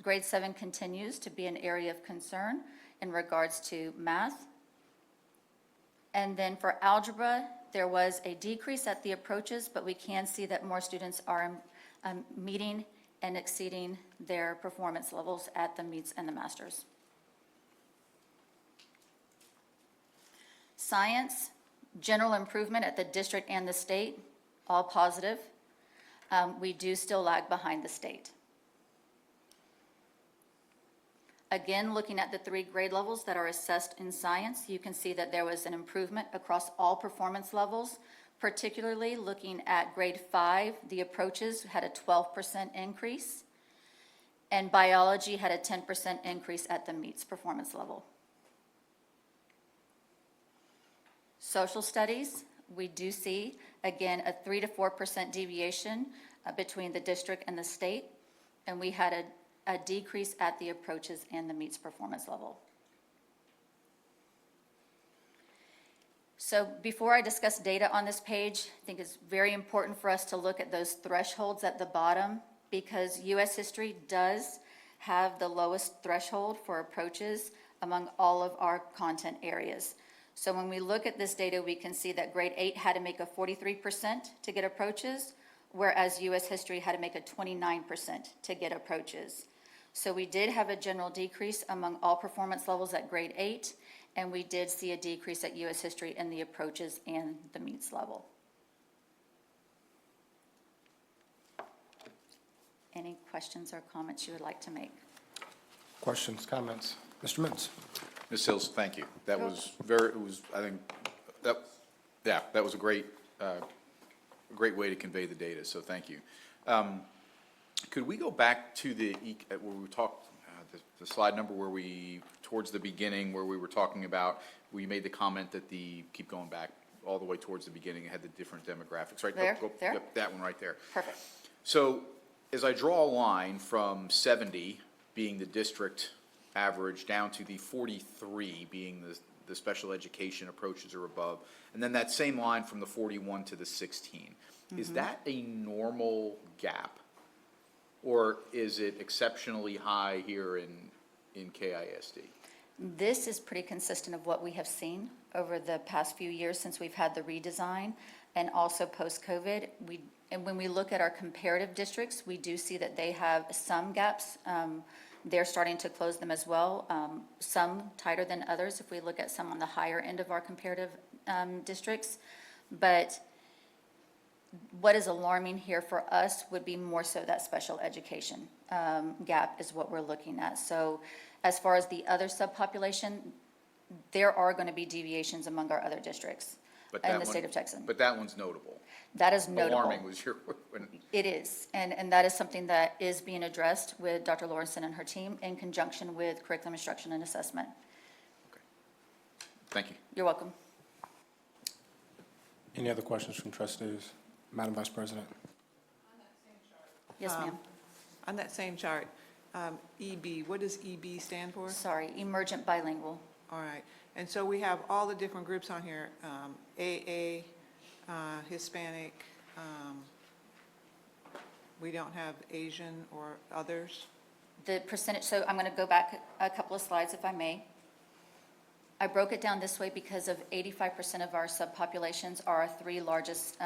grade 7 continues to be an area of concern in regards to math. And then for algebra, there was a decrease at the approaches, but we can see that more students are meeting and exceeding their performance levels at the meets and the masters. Science, general improvement at the district and the state, all positive. We do still lag behind the state. Again, looking at the 3 grade levels that are assessed in science, you can see that there was an improvement across all performance levels, particularly looking at grade 5, the approaches had a 12% increase. And biology had a 10% increase at the meets performance level. Social studies, we do see, again, a 3 to 4% deviation between the district and the state, and we had a decrease at the approaches and the meets performance level. So before I discuss data on this page, I think it's very important for us to look at those thresholds at the bottom, because U.S. history does have the lowest threshold for approaches among all of our content areas. So when we look at this data, we can see that grade 8 had to make a 43% to get approaches, whereas U.S. history had to make a 29% to get approaches. So we did have a general decrease among all performance levels at grade 8, and we did see a decrease at U.S. history in the approaches and the meets level. Any questions or comments you would like to make? Questions, comments? Mr. Mims? Ms. Hills, thank you. That was I think, that was a great way to convey the data, so thank you. Could we go back to where we talked, the slide number towards the beginning, where we were talking about, we made the comment that keep going back all the way towards the beginning, it had the different demographics, right? There? Yep, that one right there. Perfect. So as I draw a line from 70 being the district average down to the 43 being the special education approaches or above, and then that same line from the 41 to the 16. Is that a normal gap? Or is it exceptionally high here in KISD? This is pretty consistent of what we have seen over the past few years since we've had the redesign and also post-COVID. And when we look at our comparative districts, we do see that they have some gaps. They're starting to close them as well, some tighter than others if we look at some on the higher end of our comparative districts. But what is alarming here for us would be more so that special education gap is what we're looking at. So as far as the other subpopulation, there are going to be deviations among our other districts in the state of Texas. But that one's notable. That is notable. Alarming was your. It is, and that is something that is being addressed with Dr. Lawrenson and her team in conjunction with curriculum instruction and assessment. Thank you. You're welcome. Any other questions from trustees? Madam Vice President? Yes, ma'am. On that same chart, EB, what does EB stand for? Sorry, emergent bilingual. All right, and so we have all the different groups on here, AA, Hispanic, we don't have Asian or others? The percentage, so I'm going to go back a couple of slides if I may. I broke it down this way because of 85% of our subpopulations are our three largest,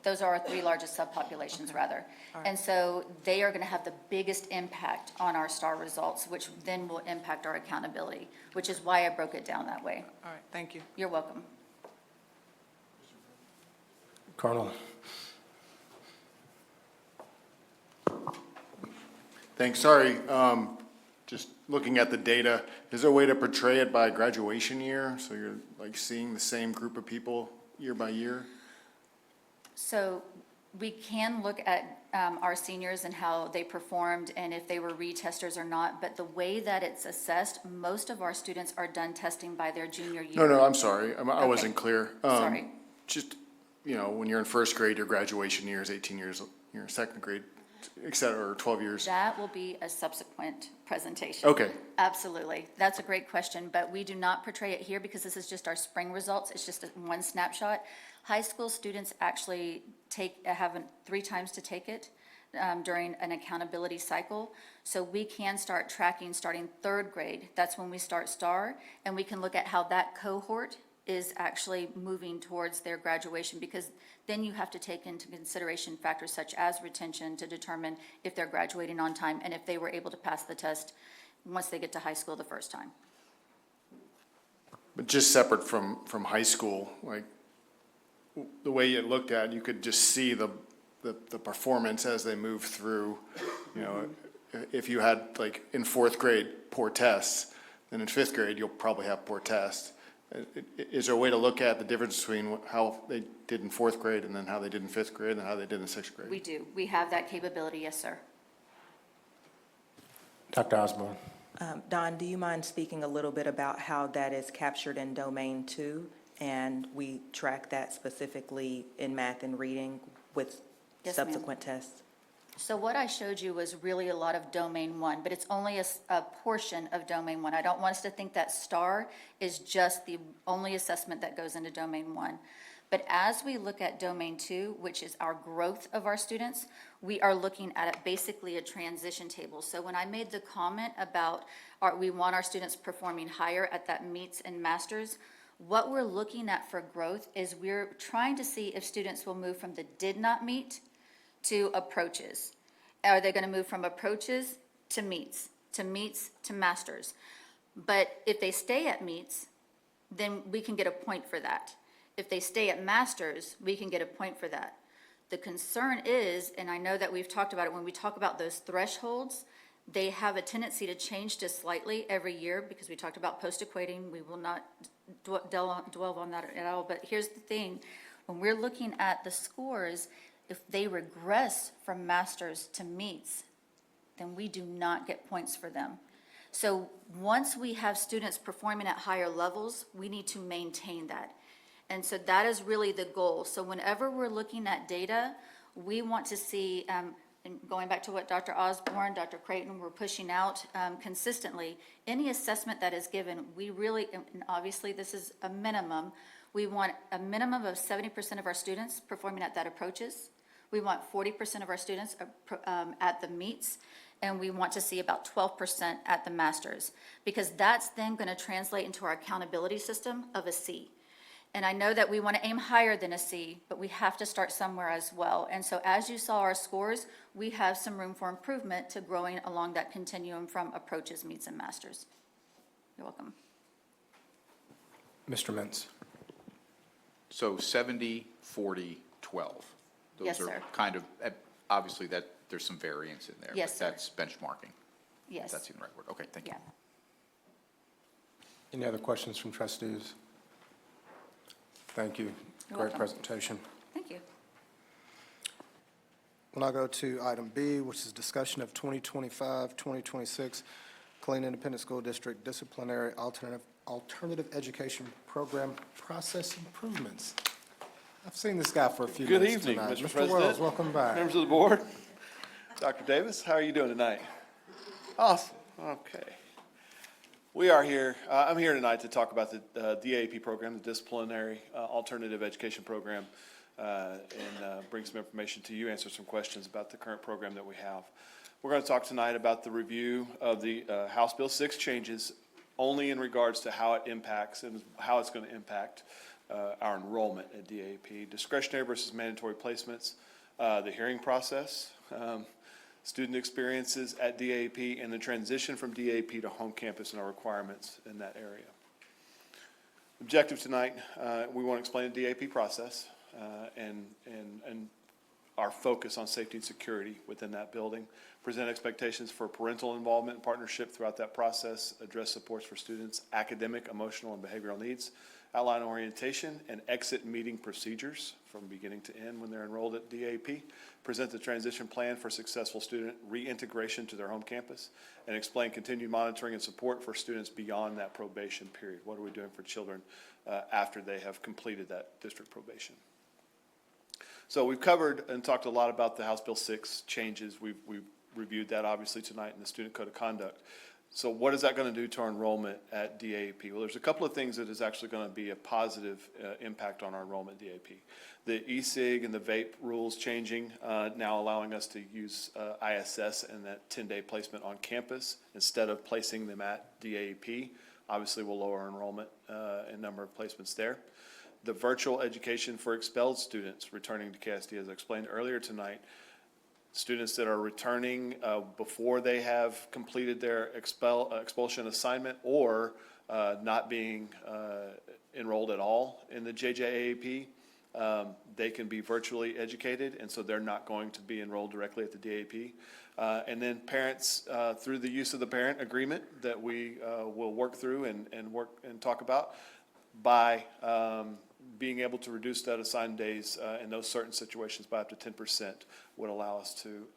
those are our three largest subpopulations, rather. All right. And so they are going to have the biggest impact on our STAR results, which then will impact our accountability, which is why I broke it down that way. All right, thank you. You're welcome. Colonel? Thanks, sorry, just looking at the data, is there a way to portray it by graduation year? So you're like seeing the same group of people year by year? So we can look at our seniors and how they performed and if they were retesters or not, but the way that it's assessed, most of our students are done testing by their junior year. No, I'm sorry, I wasn't clear. Sorry. Just, when you're in first grade, your graduation year is 18 years, you're in second grade, et cetera, or 12 years. That will be a subsequent presentation. Okay. Absolutely. That's a great question, but we do not portray it here because this is just our spring results. It's just one snapshot. High school students actually have 3 times to take it during an accountability cycle. So we can start tracking starting 3rd grade. That's when we start STAR, and we can look at how that cohort is actually moving towards their graduation, because then you have to take into consideration factors such as retention to determine if they're graduating on time and if they were able to pass the test once they get to high school the first time. But just separate from high school, like, the way it looked at, you could just see the performance as they move through, if you had, like, in 4th grade, poor tests, then in 5th grade, you'll probably have poor tests. Is there a way to look at the difference between how they did in 4th grade and then how they did in 5th grade and how they did in 6th grade? We do. We have that capability, yes, sir. Dr. Osborne. Don, do you mind speaking a little bit about how that is captured in Domain 2? And we track that specifically in math and reading with Yes, ma'am. subsequent tests? So what I showed you was really a lot of Domain 1, but it's only a portion of Domain 1. I don't want us to think that STAR is just the only assessment that goes into Domain 1. But as we look at Domain 2, which is our growth of our students, we are looking at basically a transition table. So when I made the comment about we want our students performing higher at that meets and masters, what we're looking at for growth is we're trying to see if students will move from the did not meet to approaches. Are they going to move from approaches to meets to masters? But if they stay at meets, then we can get a point for that. If they stay at masters, we can get a point for that. The concern is, and I know that we've talked about it, when we talk about those thresholds, they have a tendency to change just slightly every year because we talked about post-equating. We will not dwell on that at all. But here's the thing. When we're looking at the scores, if they regress from masters to meets, then we do not get points for them. So once we have students performing at higher levels, we need to maintain that. And so that is really the goal. So whenever we're looking at data, we want to see, and going back to what Dr. Osborne, Dr. Creighton were pushing out consistently, any assessment that is given, we really, and obviously this is a minimum, we want a minimum of 70% of our students performing at that approaches. We want 40% of our students at the meets, and we want to see about 12% at the masters, because that's then going to translate into our accountability system of a C. And I know that we want to aim higher than a C, but we have to start somewhere as well. And so as you saw our scores, we have some room for improvement to growing along that continuum from approaches, meets, and masters. You're welcome. Mr. Mintz. So 70, 40, 12. Yes, Those are sir. kind of, obviously that, there's some variance in there. Yes, but sir. That's benchmarking. Yes. If that's even the right word. Okay, thank you. Yeah. Any other questions from trustees? Thank you. You're Great welcome. presentation. Thank you. We'll now go to item B, which is discussion of 2025-2026 Killeen Independent School District Disciplinary Alternative Education Program Process Improvements. I've seen this guy for a few Good minutes evening, tonight. Mr. Mr. President. Wells, welcome back. Members of the board. Dr. Davis, how are you doing tonight? Awesome, okay. We are here, I'm here tonight to talk about the DAP program, the Disciplinary Alternative Education Program, and bring some information to you, answer some questions about the current program that we have. We're going to talk tonight about the review of the House Bill 6 changes only in regards to how it impacts and how it's going to impact our enrollment at DAP, discretionary versus mandatory placements, the hearing process, student experiences at DAP, and the transition from DAP to home campus and our requirements in that area. Objective tonight, we want to explain the DAP process and our focus on safety and security within that building, present expectations for parental involvement and partnership throughout that process, address supports for students' academic, emotional, and behavioral needs, outline orientation and exit meeting procedures from beginning to end when they're enrolled at DAP, present the transition plan for successful student reintegration to their home campus, and explain continued monitoring and support for students beyond that probation period. What are we doing for children after they have completed that district probation? So we've covered and talked a lot about the House Bill 6 changes. We've reviewed that obviously tonight in the Student Code of Conduct. So what is that going to do to our enrollment at DAP? Well, there's a couple of things that is actually going to be a positive impact on our enrollment at DAP. The e-cig and the vape rules changing, now allowing us to use ISS and that 10-day placement on campus instead of placing them at DAP. Obviously, will lower our enrollment and number of placements there. The virtual education for expelled students returning to KSD, as I explained earlier tonight, students that are returning before they have completed their expulsion assignment or not being enrolled at all in the JJAAP, they can be virtually educated, and so they're not going to be enrolled directly at the DAP. And then parents, through the use of the parent agreement that we will work through and work and talk about, by being able to reduce that assigned days in those certain situations by up to 10% would allow us to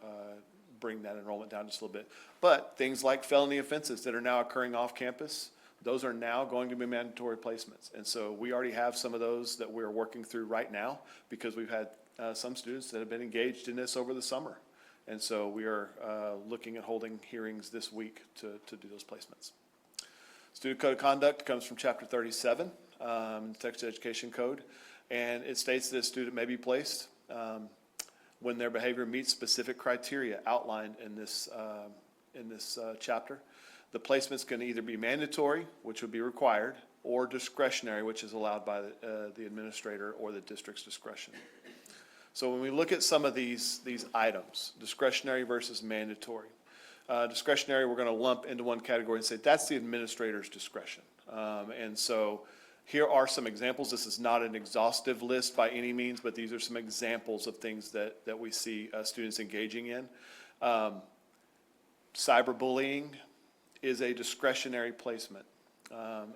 bring that enrollment down just a little bit. But things like felony offenses that are now occurring off campus, those are now going to be mandatory placements. And so we already have some of those that we're working through right now because we've had some students that have been engaged in this over the summer. And so we are looking at holding hearings this week to do those placements. Student Code of Conduct comes from Chapter 37, Texas Education Code, and it states that a student may be placed when their behavior meets specific criteria outlined in this chapter. The placements can either be mandatory, which would be required, or discretionary, which is allowed by the administrator or the district's discretion. So when we look at some of these items, discretionary versus mandatory, discretionary we're going to lump into one category and say that's the administrator's discretion. And so here are some examples. This is not an exhaustive list by any means, but these are some examples of things that we see students engaging in. Cyberbullying is a discretionary placement.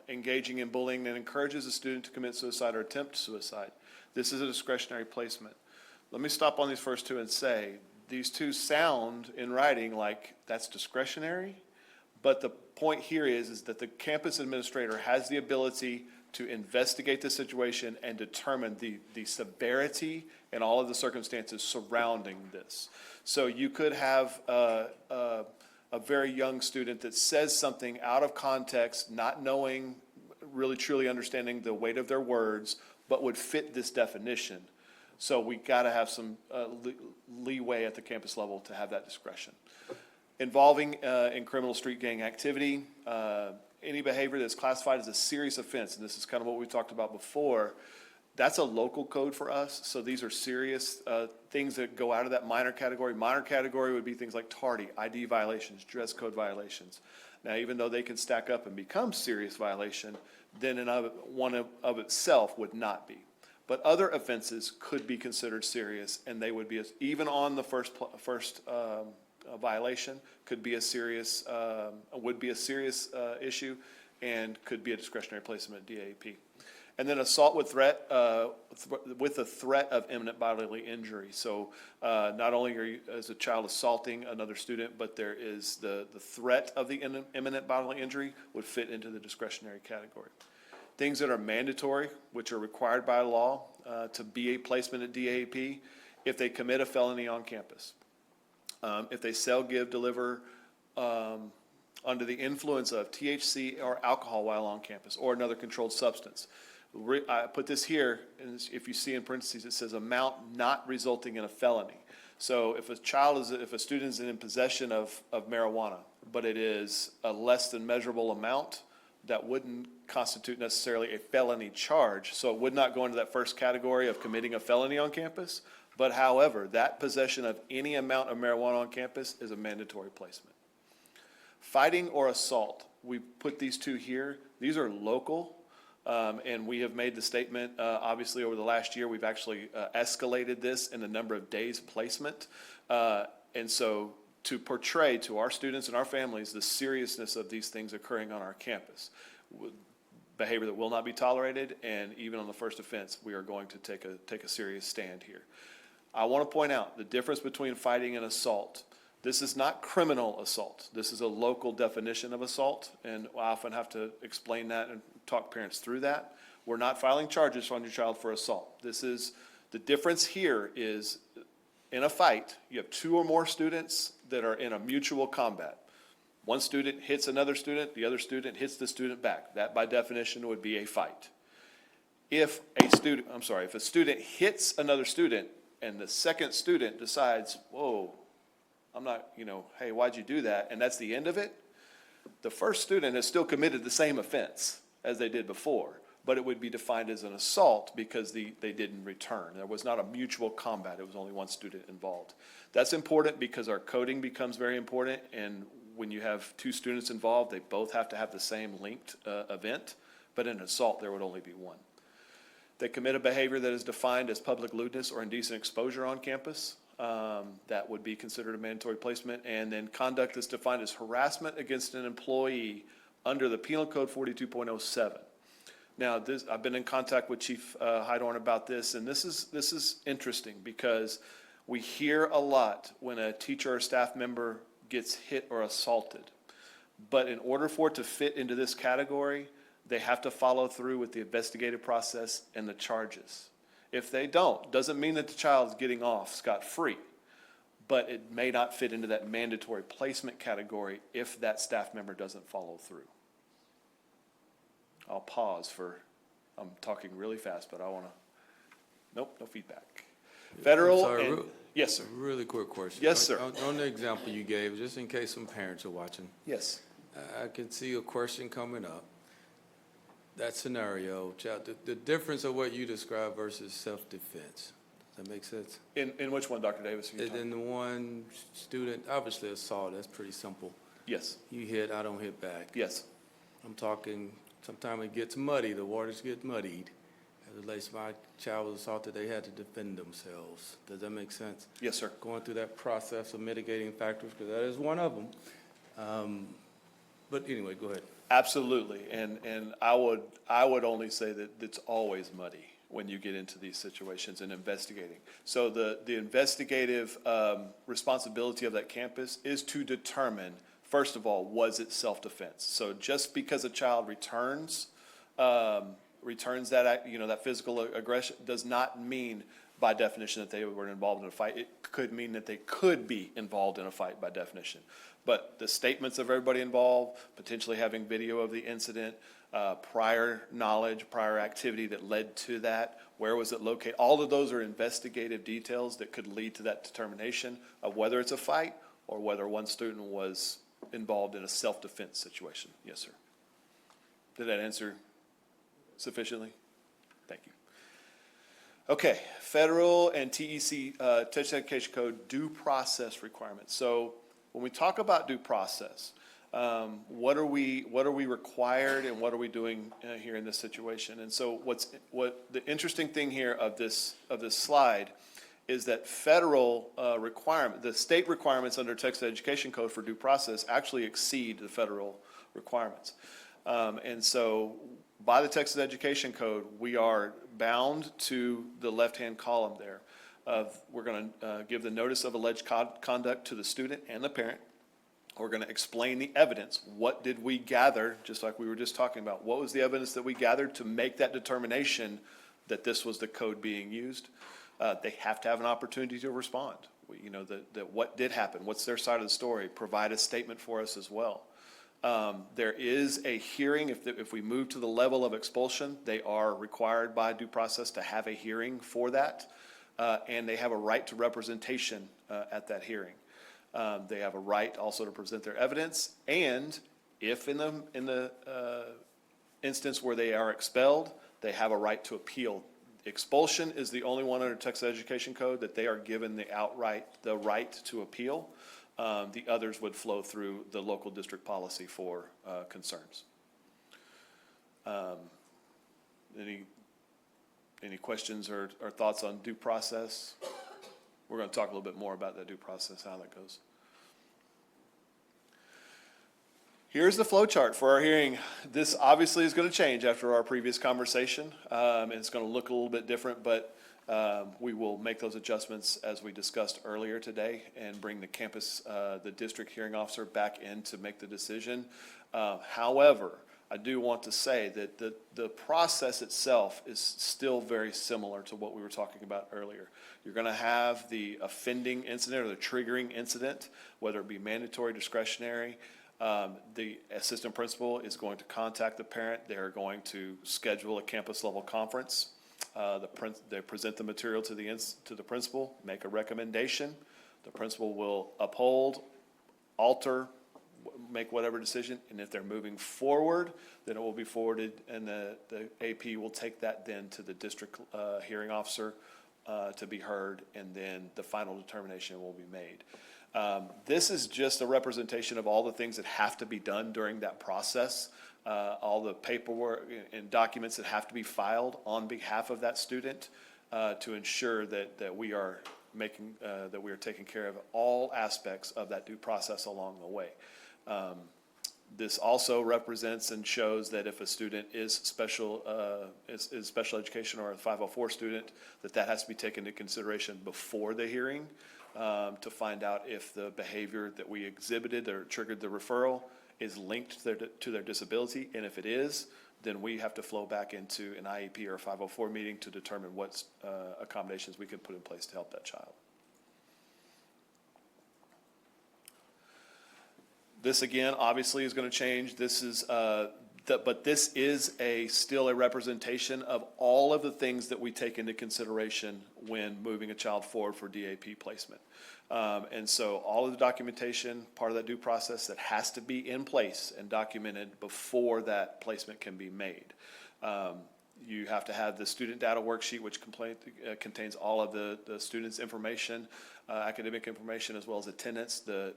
Engaging in bullying that encourages a student to commit suicide or attempt suicide. This is a discretionary placement. Let me stop on these first two and say, these two sound in writing like that's discretionary, but the point here is that the campus administrator has the ability to investigate the situation and determine the severity and all of the circumstances surrounding this. So you could have a very young student that says something out of context, not knowing, really truly understanding the weight of their words, but would fit this definition. So we got to have some leeway at the campus level to have that discretion. Involving in criminal street gang activity, any behavior that's classified as a serious offense, and this is kind of what we talked about before, that's a local code for us. So these are serious things that go out of that minor category. Minor category would be things like tardy, ID violations, dress code violations. Now, even though they can stack up and become serious violation, then one of itself would not be. But other offenses could be considered serious, and they would be, even on the first violation, could be a serious, would be a serious issue, and could be a discretionary placement at DAP. And then assault with threat, with the threat of imminent bodily injury. So not only are you, as a child, assaulting another student, but there is the threat of the imminent bodily injury would fit into the discretionary category. Things that are mandatory, which are required by law to be a placement at DAP, if they commit a felony on campus. If they sell, give, deliver under the influence of THC or alcohol while on campus, or another controlled substance. I put this here, and if you see in parentheses, it says amount not resulting in a felony. So if a student is in possession of marijuana, but it is a less than measurable amount, that wouldn't constitute necessarily a felony charge. So it would not go into that first category of committing a felony on campus. But however, that possession of any amount of marijuana on campus is a mandatory placement. Fighting or assault, we put these two here. These are local, and we have made the statement, obviously over the last year, we've actually escalated this in the number of days placement. And so to portray to our students and our families the seriousness of these things occurring on our campus. Behavior that will not be tolerated, and even on the first offense, we are going to take a serious stand here. I want to point out the difference between fighting and assault. This is not criminal assault. This is a local definition of assault, and I often have to explain that and talk parents through that. We're not filing charges on your child for assault. The difference here is in a fight, you have two or more students that are in a mutual combat. One student hits another student, the other student hits the student back. That by definition would be a fight. If a student hits another student and the second student decides, whoa, I'm not, hey, why'd you do that? And that's the end of it. The first student has still committed the same offense as they did before, but it would be defined as an assault because they didn't return. There was not a mutual combat. It was only one student involved. That's important because our coding becomes very important, and when you have two students involved, they both have to have the same linked event, but in an assault, there would only be one. They commit a behavior that is defined as public lewdness or indecent exposure on campus. That would be considered a mandatory placement. And then conduct is defined as harassment against an employee under the Penal Code 42.07. Now, I've been in contact with Chief Heidorn about this, and this is interesting because We hear a lot when a teacher or staff member gets hit or assaulted. But in order for it to fit into this category, they have to follow through with the investigative process and the charges. If they don't, doesn't mean that the child's getting off scot-free, but it may not fit into that mandatory placement category if that staff member doesn't follow through. I'll pause I'm talking really fast, but I want to, nope, no feedback. Federal I'm sorry, and, yes, sir. Really quick question. Yes, sir. On the example you gave, just in case some parents are watching, Yes. I can see a question coming up. That scenario, child, the difference of what you described versus self-defense. Does that make sense? In which one, Dr. Davis? are you talking? In the one student, obviously assault, that's pretty simple. Yes, You hit, I don't hit back. yes. I'm talking, sometimes it gets muddy, the waters get muddied. As it relates to my child was assaulted, they had to defend themselves. Does that make sense? Yes, sir. Going through that process of mitigating factors, because that is one of them. But anyway, go ahead. Absolutely, and I would only say that it's always muddy when you get into these situations and investigating. So the investigative responsibility of that campus is to determine, first of all, was it self-defense? So just because a child returns that that physical aggression does not mean by definition that they were involved in a fight. It could mean that they could be involved in a fight by definition. But the statements of everybody involved, potentially having video of the incident, prior knowledge, prior activity that led to that, where was it located? All of those are investigative details that could lead to that determination of whether it's a fight or whether one student was involved in a self-defense situation. Yes, sir. Did that answer sufficiently? Thank you. Okay, federal and TEC, Texas Education Code due process requirements. So when we talk about due process, what are we required and what are we doing here in this situation? And so what the interesting thing here of this slide is that federal requirement, the state requirements under Texas Education Code for due process actually exceed the federal requirements. And so by the Texas Education Code, we are bound to the left-hand column there. We're going to give the notice of alleged conduct to the student and the parent. We're going to explain the evidence. What did we gather, just like we were just talking about? What was the evidence that we gathered to make that determination that this was the code being used? They have to have an opportunity to respond. That what did happen, what's their side of the story, provide a statement for us as well. There is a hearing. If we move to the level of expulsion, they are required by due process to have a hearing for that, and they have a right to representation at that hearing. They have a right also to present their evidence, and if in the instance where they are expelled, they have a right to appeal. Expulsion is the only one under Texas Education Code that they are given the right to appeal. The others would flow through the local district policy for concerns. Any questions or thoughts on due process? We're going to talk a little bit more about that due process, how that goes. Here's the flow chart for our hearing. This obviously is going to change after our previous conversation, and it's going to look a little bit different, but we will make those adjustments as we discussed earlier today and bring the campus, the district hearing officer back in to make the decision. However, I do want to say that the process itself is still very similar to what we were talking about earlier. You're going to have the offending incident or the triggering incident, whether it be mandatory, discretionary. The assistant principal is going to contact the parent. They're going to schedule a campus level conference. They present the material to the principal, make a recommendation. The principal will uphold, alter, make whatever decision, and if they're moving forward, then it will be forwarded, and the AP will take that then to the district hearing officer to be heard, and then the final determination will be made. This is just a representation of all the things that have to be done during that process. All the paperwork and documents that have to be filed on behalf of that student to ensure that we are taking care of all aspects of that due process along the way. This also represents and shows that if a student is special education or a 504 student, that has to be taken into consideration before the hearing to find out if the behavior that we exhibited or triggered the referral is linked to their disability. And if it is, then we have to flow back into an IEP or a 504 meeting to determine what accommodations we can put in place to help that child. This, again, obviously is going to change. This is, but this is still a representation of all of the things that we take into consideration when moving a child forward for DAP placement. And so all of the documentation, part of that due process that has to be in place and documented before that placement can be made. You have to have the student data worksheet, which contains all of the student's information, academic information, as well as attendance, the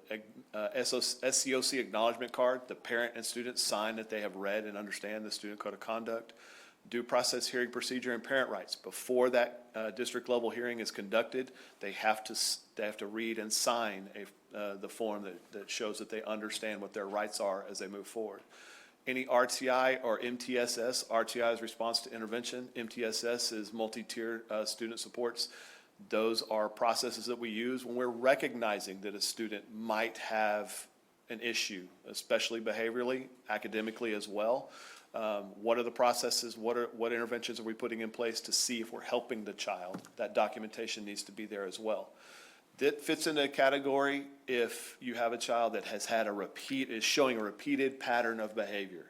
SCOC acknowledgement card, the parent and student sign that they have read and understand the student code of conduct, due process hearing procedure and parent rights. Before that district level hearing is conducted, they have to read and sign the form that shows that they understand what their rights are as they move forward. Any RTI or MTSS, RTI is response to intervention, MTSS is multi-tier student supports. Those are processes that we use when we're recognizing that a student might have an issue, especially behaviorally, academically as well. What are the processes? What interventions are we putting in place to see if we're helping the child? That documentation needs to be there as well. That fits into a category if you have a child that has had is showing a repeated pattern of behavior.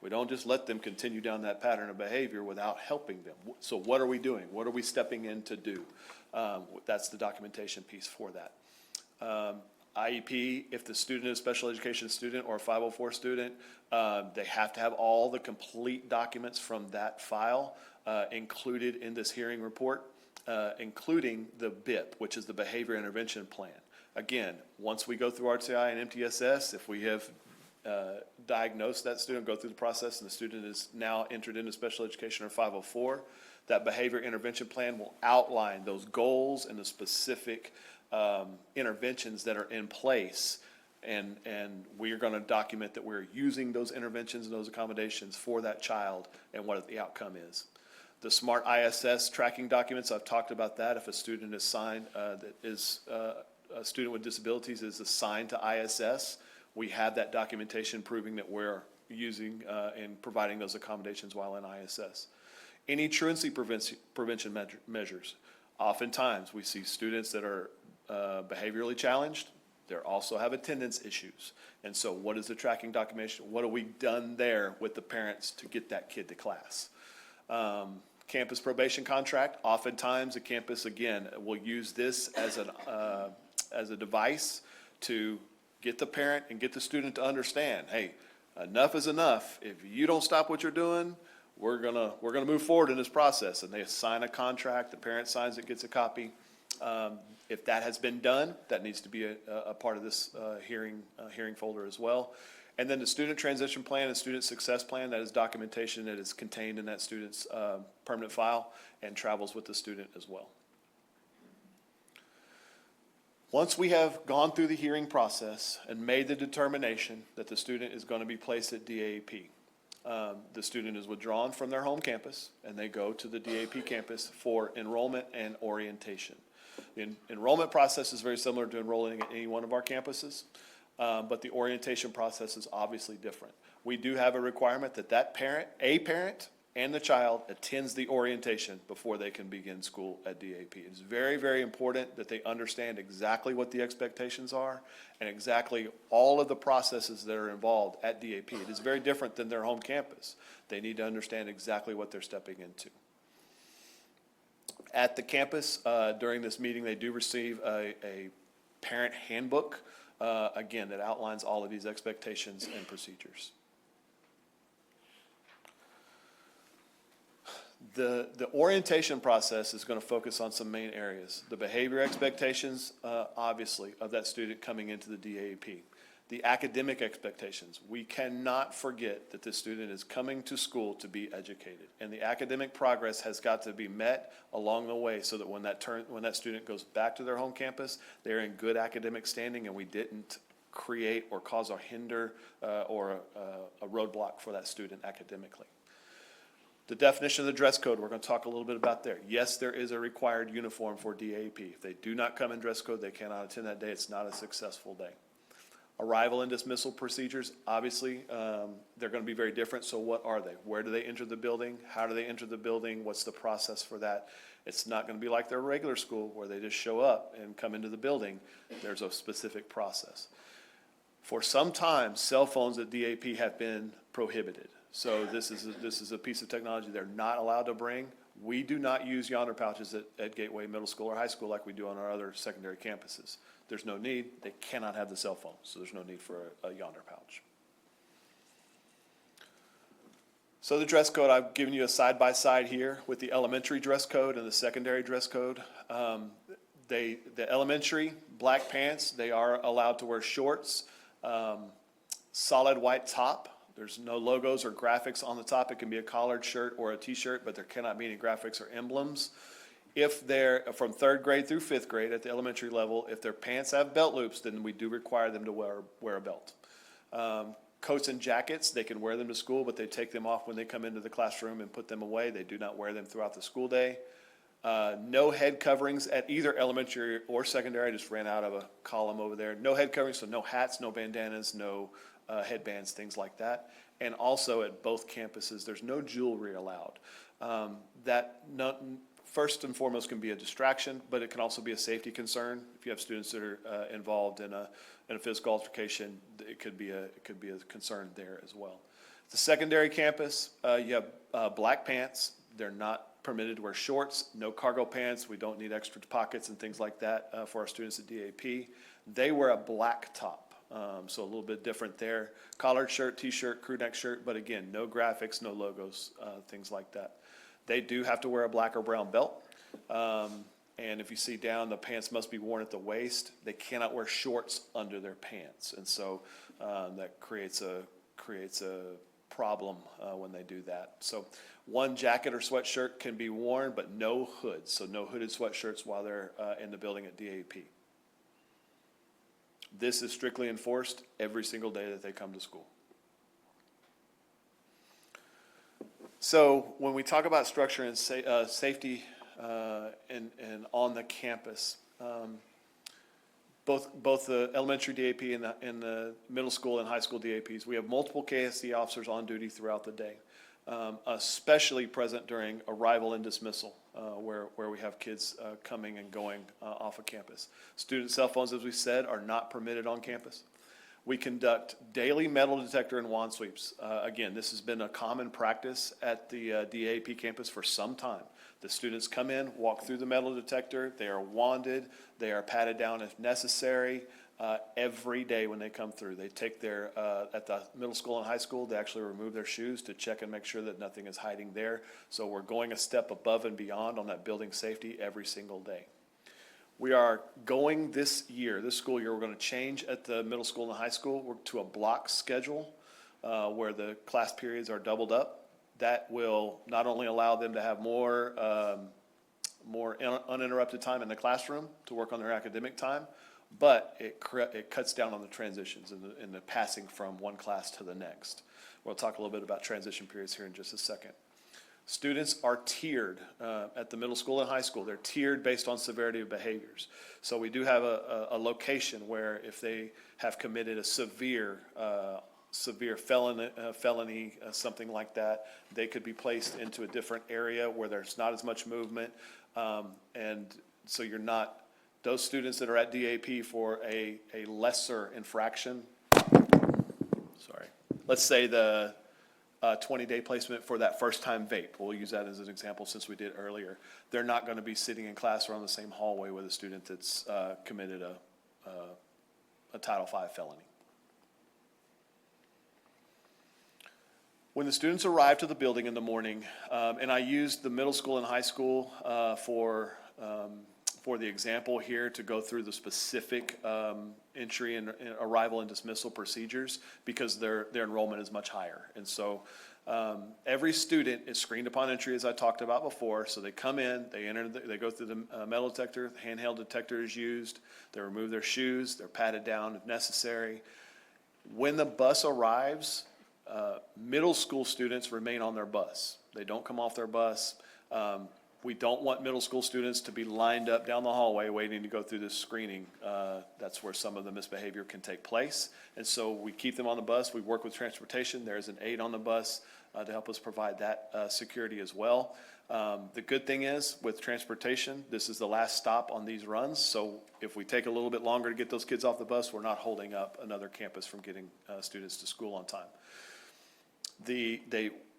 We don't just let them continue down that pattern of behavior without helping them. So what are we doing? What are we stepping in to do? That's the documentation piece for that. IEP, if the student is a special education student or a 504 student, they have to have all the complete documents from that file included in this hearing report, including the BIP, which is the Behavior Intervention Plan. Again, once we go through RTI and MTSS, if we have diagnosed that student, go through the process, and the student is now entered into special education or 504, that behavior intervention plan will outline those goals and the specific interventions that are in place. And we are going to document that we're using those interventions and those accommodations for that child and what the outcome is. The SMART ISS tracking documents, I've talked about that. If a student is signed, that is a student with disabilities is assigned to ISS, we have that documentation proving that we're using and providing those accommodations while in ISS. Any truancy prevention measures. Oftentimes, we see students that are behaviorally challenged. They also have attendance issues. And so what is the tracking documentation? What have we done there with the parents to get that kid to class? Campus probation contract. Oftentimes, the campus, again, will use this as a device to get the parent and get the student to understand, hey, enough is enough. If you don't stop what you're doing, we're gonna move forward in this process. And they sign a contract, the parent signs it, gets a copy. If that has been done, that needs to be a part of this hearing folder as well. And then the student transition plan and student success plan, that is documentation that is contained in that student's permanent file and travels with the student as well. Once we have gone through the hearing process and made the determination that the student is going to be placed at DAP, the student is withdrawn from their home campus and they go to the DAP campus for enrollment and orientation. The enrollment process is very similar to enrolling at any one of our campuses, but the orientation process is obviously different. We do have a requirement that a parent and the child attends the orientation before they can begin school at DAP. It's very, very important that they understand exactly what the expectations are and exactly all of the processes that are involved at DAP. It is very different than their home campus. They need to understand exactly what they're stepping into. At the campus, during this meeting, they do receive a parent handbook, again, that outlines all of these expectations and procedures. The orientation process is going to focus on some main areas. The behavior expectations, obviously, of that student coming into the DAP. The academic expectations. We cannot forget that this student is coming to school to be educated. And the academic progress has got to be met along the way so that when that student goes back to their home campus, they're in good academic standing and we didn't create or cause or hinder or a roadblock for that student academically. The definition of the dress code, we're going to talk a little bit about there. Yes, there is a required uniform for DAP. If they do not come in dress code, they cannot attend that day. It's not a successful day. Arrival and dismissal procedures, obviously, they're going to be very different. So what are they? Where do they enter the building? How do they enter the building? What's the process for that? It's not going to be like their regular school where they just show up and come into the building. There's a specific process. For some time, cell phones at DAP have been prohibited. So this is a piece of technology they're not allowed to bring. We do not use yonder pouches at Gateway Middle School or High School like we do on our other secondary campuses. There's no need. They cannot have the cell phone, so there's no need for a yonder pouch. So the dress code, I've given you a side-by-side here with the elementary dress code and the secondary dress code. The elementary, black pants, they are allowed to wear shorts, solid white top. There's no logos or graphics on the top. It can be a collared shirt or a t-shirt, but there cannot be any graphics or emblems. If they're from 3rd grade through 5th grade at the elementary level, if their pants have belt loops, then we do require them to wear a belt. Coats and jackets, they can wear them to school, but they take them off when they come into the classroom and put them away. They do not wear them throughout the school day. No head coverings at either elementary or secondary. I just ran out of a column over there. No head coverings, so no hats, no bandanas, no headbands, things like that. And also at both campuses, there's no jewelry allowed. First and foremost can be a distraction, but it can also be a safety concern. If you have students that are involved in a physical altercation, it could be a concern there as well. The secondary campus, you have black pants. They're not permitted to wear shorts, no cargo pants. We don't need extra pockets and things like that for our students at DAP. They wear a black top, so a little bit different there. Collared shirt, t-shirt, crew neck shirt, but again, no graphics, no logos, things like that. They do have to wear a black or brown belt. And if you see down, the pants must be worn at the waist. They cannot wear shorts under their pants. And so that creates a problem when they do that. So one jacket or sweatshirt can be worn, but no hoods. So no hooded sweatshirts while they're in the building at DAP. This is strictly enforced every single day that they come to school. So when we talk about structure and safety and on the campus, both the elementary DAP and the middle school and high school DAPs, we have multiple KSD officers on duty throughout the day, especially present during arrival and dismissal, where we have kids coming and going off of campus. Student cell phones, as we said, are not permitted on campus. We conduct daily metal detector and wand sweeps. Again, this has been a common practice at the DAP campus for some time. The students come in, walk through the metal detector, they are wanded, they are patted down if necessary. Every day when they come through, they take their, at the middle school and high school, they actually remove their shoes to check and make sure that nothing is hiding there. So we're going a step above and beyond on that building safety every single day. We are going this school year, we're going to change at the middle school and the high school to a block schedule where the class periods are doubled up. That will not only allow them to have more uninterrupted time in the classroom to work on their academic time, but it cuts down on the transitions and the passing from one class to the next. We'll talk a little bit about transition periods here in just a second. Students are tiered at the middle school and high school. They're tiered based on severity of behaviors. So we do have a location where if they have committed a severe felony, something like that, they could be placed into a different area where there's not as much movement. And so you're not, those students that are at DAP for a lesser infraction, let's say the 20-day placement for that first-time vape. We'll use that as an example since we did earlier. They're not going to be sitting in class or on the same hallway with a student that's committed a Title V felony. When the students arrive to the building in the morning, and I used the middle school and high school for the example here to go through the specific entry and arrival and dismissal procedures because their enrollment is much higher. And so Every student is screened upon entry, as I talked about before. So they come in, they enter, they go through the metal detector, the handheld detector is used. They remove their shoes, they're patted down if necessary. When the bus arrives, middle school students remain on their bus. They don't come off their bus. We don't want middle school students to be lined up down the hallway waiting to go through this screening. That's where some of the misbehavior can take place. And so we keep them on the bus. We work with transportation. There's an aide on the bus to help us provide that security as well. The good thing is with transportation, this is the last stop on these runs. So if we take a little bit longer to get those kids off the bus, we're not holding up another campus from getting students to school on time.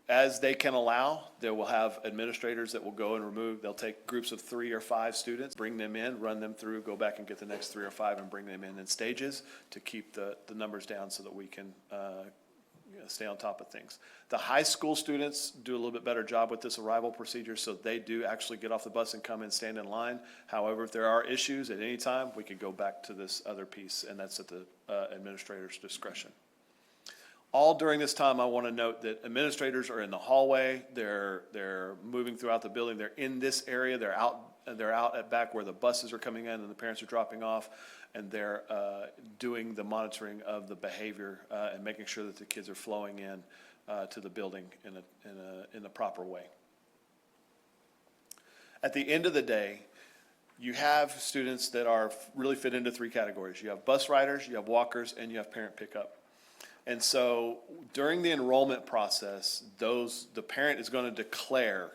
As they can allow, they will have administrators that will go and remove, they'll take groups of 3 or 5 students, bring them in, run them through, go back and get the next 3 or 5 and bring them in stages to keep the numbers down so that we can stay on top of things. The high school students do a little bit better job with this arrival procedure, so they do actually get off the bus and come and stand in line. However, if there are issues at any time, we can go back to this other piece, and that's at the administrator's discretion. All during this time, I want to note that administrators are in the hallway, they're moving throughout the building, they're in this area, they're out at back where the buses are coming in and the parents are dropping off, and they're doing the monitoring of the behavior and making sure that the kids are flowing in to the building in the proper way. At the end of the day, you have students that are really fit into 3 categories. You have bus riders, you have walkers, and you have parent pickup. And so during the enrollment process, the parent is going to declare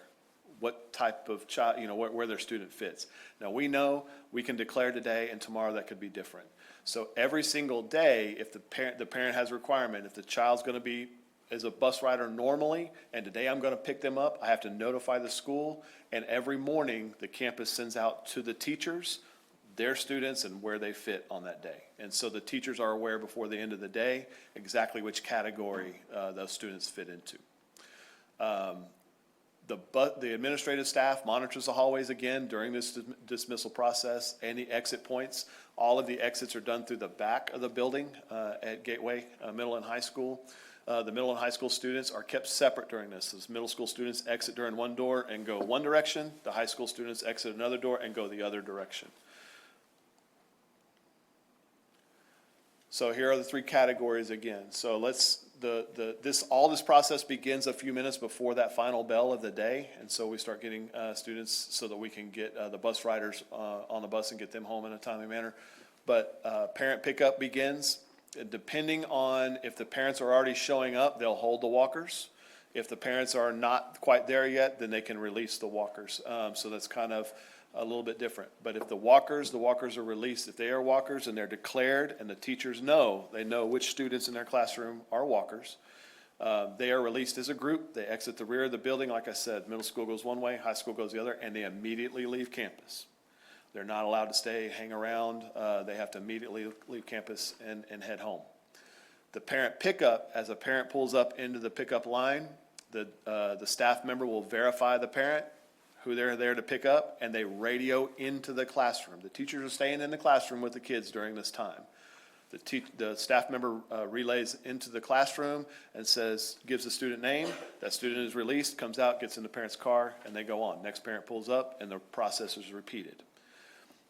what type of child, where their student fits. Now, we know we can declare today and tomorrow that could be different. So every single day, if the parent has a requirement, if the child's going to be as a bus rider normally, and today I'm going to pick them up, I have to notify the school, and every morning the campus sends out to the teachers their students and where they fit on that day. And so the teachers are aware before the end of the day exactly which category those students fit into. The administrative staff monitors the hallways again during this dismissal process and the exit points. All of the exits are done through the back of the building at Gateway Middle and High School. The middle and high school students are kept separate during this. Those middle school students exit during one door and go one direction. The high school students exit another door and go the other direction. So here are the 3 categories again. So all this process begins a few minutes before that final bell of the day, and so we start getting students so that we can get the bus riders on the bus and get them home in a timely manner. But parent pickup begins. Depending on if the parents are already showing up, they'll hold the walkers. If the parents are not quite there yet, then they can release the walkers. So that's kind of a little bit different. But if the walkers are released, if they are walkers and they're declared and the teachers they know which students in their classroom are walkers, they are released as a group. They exit the rear of the building. Like I said, middle school goes one way, high school goes the other, and they immediately leave campus. They're not allowed to stay, hang around. They have to immediately leave campus and head home. The parent pickup, as a parent pulls up into the pickup line, the staff member will verify the parent, who they're there to pick up, and they radio into the classroom. The teachers are staying in the classroom with the kids during this time. The staff member relays into the classroom and gives the student name. That student is released, comes out, gets in the parent's car, and they go on. Next parent pulls up, and the process is repeated.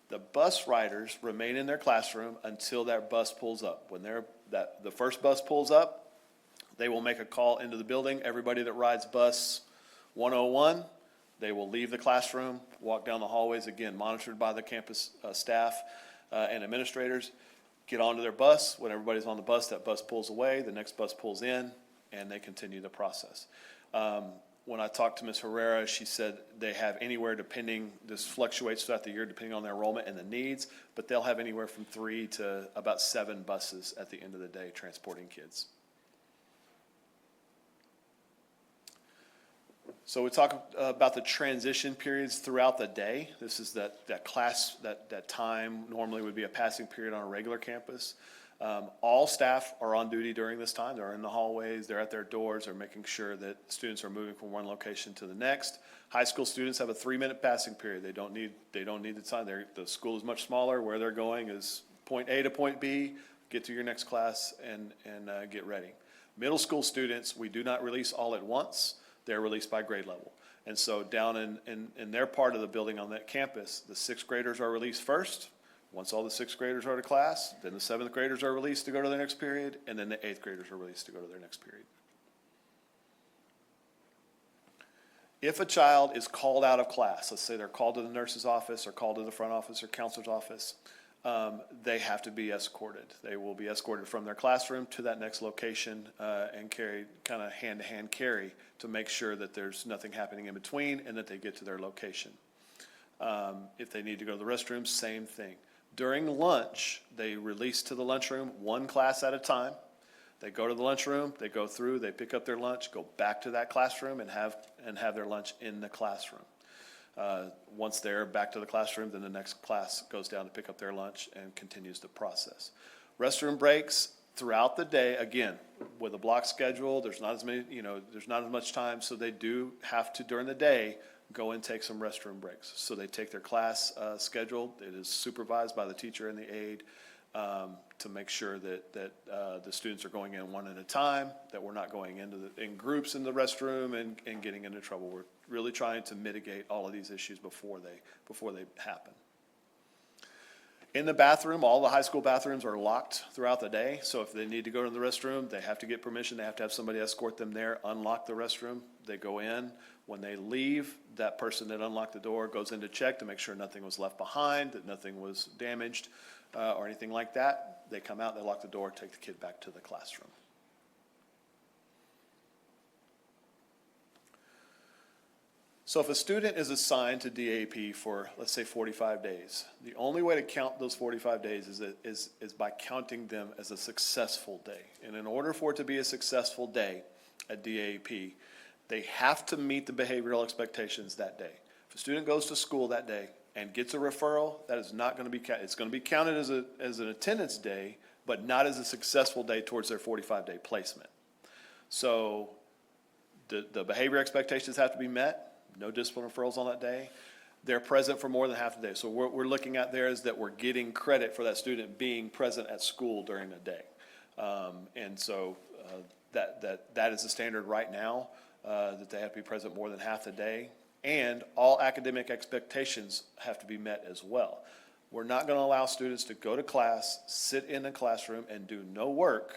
The bus riders remain in their classroom until that bus pulls up. When the first bus pulls up, they will make a call into the building. Everybody that rides bus 101, they will leave the classroom, walk down the hallways, again, monitored by the campus staff and administrators, get onto their bus. When everybody's on the bus, that bus pulls away, the next bus pulls in, and they continue the process. When I talked to Ms. Herrera, she said they have anywhere, this fluctuates throughout the year depending on their enrollment and the needs, but they'll have anywhere from 3 to about 7 buses at the end of the day transporting kids. So we talk about the transition periods throughout the day. This is that class, that time normally would be a passing period on a regular campus. All staff are on duty during this time. They're in the hallways, they're at their doors, they're making sure that students are moving from one location to the next. High school students have a 3-minute passing period. They don't need the time. The school is much smaller. Where they're going is point A to point B, get to your next class and get ready. Middle school students, we do not release all at once. They're released by grade level. And so down in their part of the building on that campus, the sixth graders are released first. Once all the sixth graders are to class, then the seventh graders are released to go to their next period, and then the eighth graders are released to go to their next period. If a child is called out of class, let's say they're called to the nurse's office or called to the front office or counselor's office, they have to be escorted. They will be escorted from their classroom to that next location and carried kind of hand-to-hand carry to make sure that there's nothing happening in between and that they get to their location. If they need to go to the restroom, same thing. During lunch, they release to the lunchroom one class at a time. They go to the lunchroom, they go through, they pick up their lunch, go back to that classroom and have their lunch in the classroom. Once they're back to the classroom, then the next class goes down to pick up their lunch and continues the process. Restroom breaks throughout the day, again, with a block schedule, there's not as many, there's not as much time, so they do have to, during the day, go and take some restroom breaks. So they take their class scheduled. It is supervised by the teacher and the aide to make sure that the students are going in one at a time, that we're not going in groups in the restroom and getting into trouble. We're really trying to mitigate all of these issues before they happen. In the bathroom, all the high school bathrooms are locked throughout the day, so if they need to go to the restroom, they have to get permission, they have to have somebody escort them there, unlock the restroom, they go in. When they leave, that person that unlocked the door goes in to check to make sure nothing was left behind, that nothing was damaged, or anything like that. They come out, they lock the door, take the kid back to the classroom. So if a student is assigned to DAP for, let's say, 45 days, the only way to count those 45 days is by counting them as a successful day. And in order for it to be a successful day at DAP, they have to meet the behavioral expectations that day. If a student goes to school that day and gets a referral, that is not going to be counted. It's going to be counted as an attendance day, but not as a successful day towards their 45-day placement. So the behavior expectations have to be met. No discipline referrals on that day. They're present for more than half the day. So what we're looking at there is that we're getting credit for that student being present at school during the day. And so that is the standard right now, that they have to be present more than half the day. And all academic expectations have to be met as well. We're not going to allow students to go to class, sit in a classroom, and do no work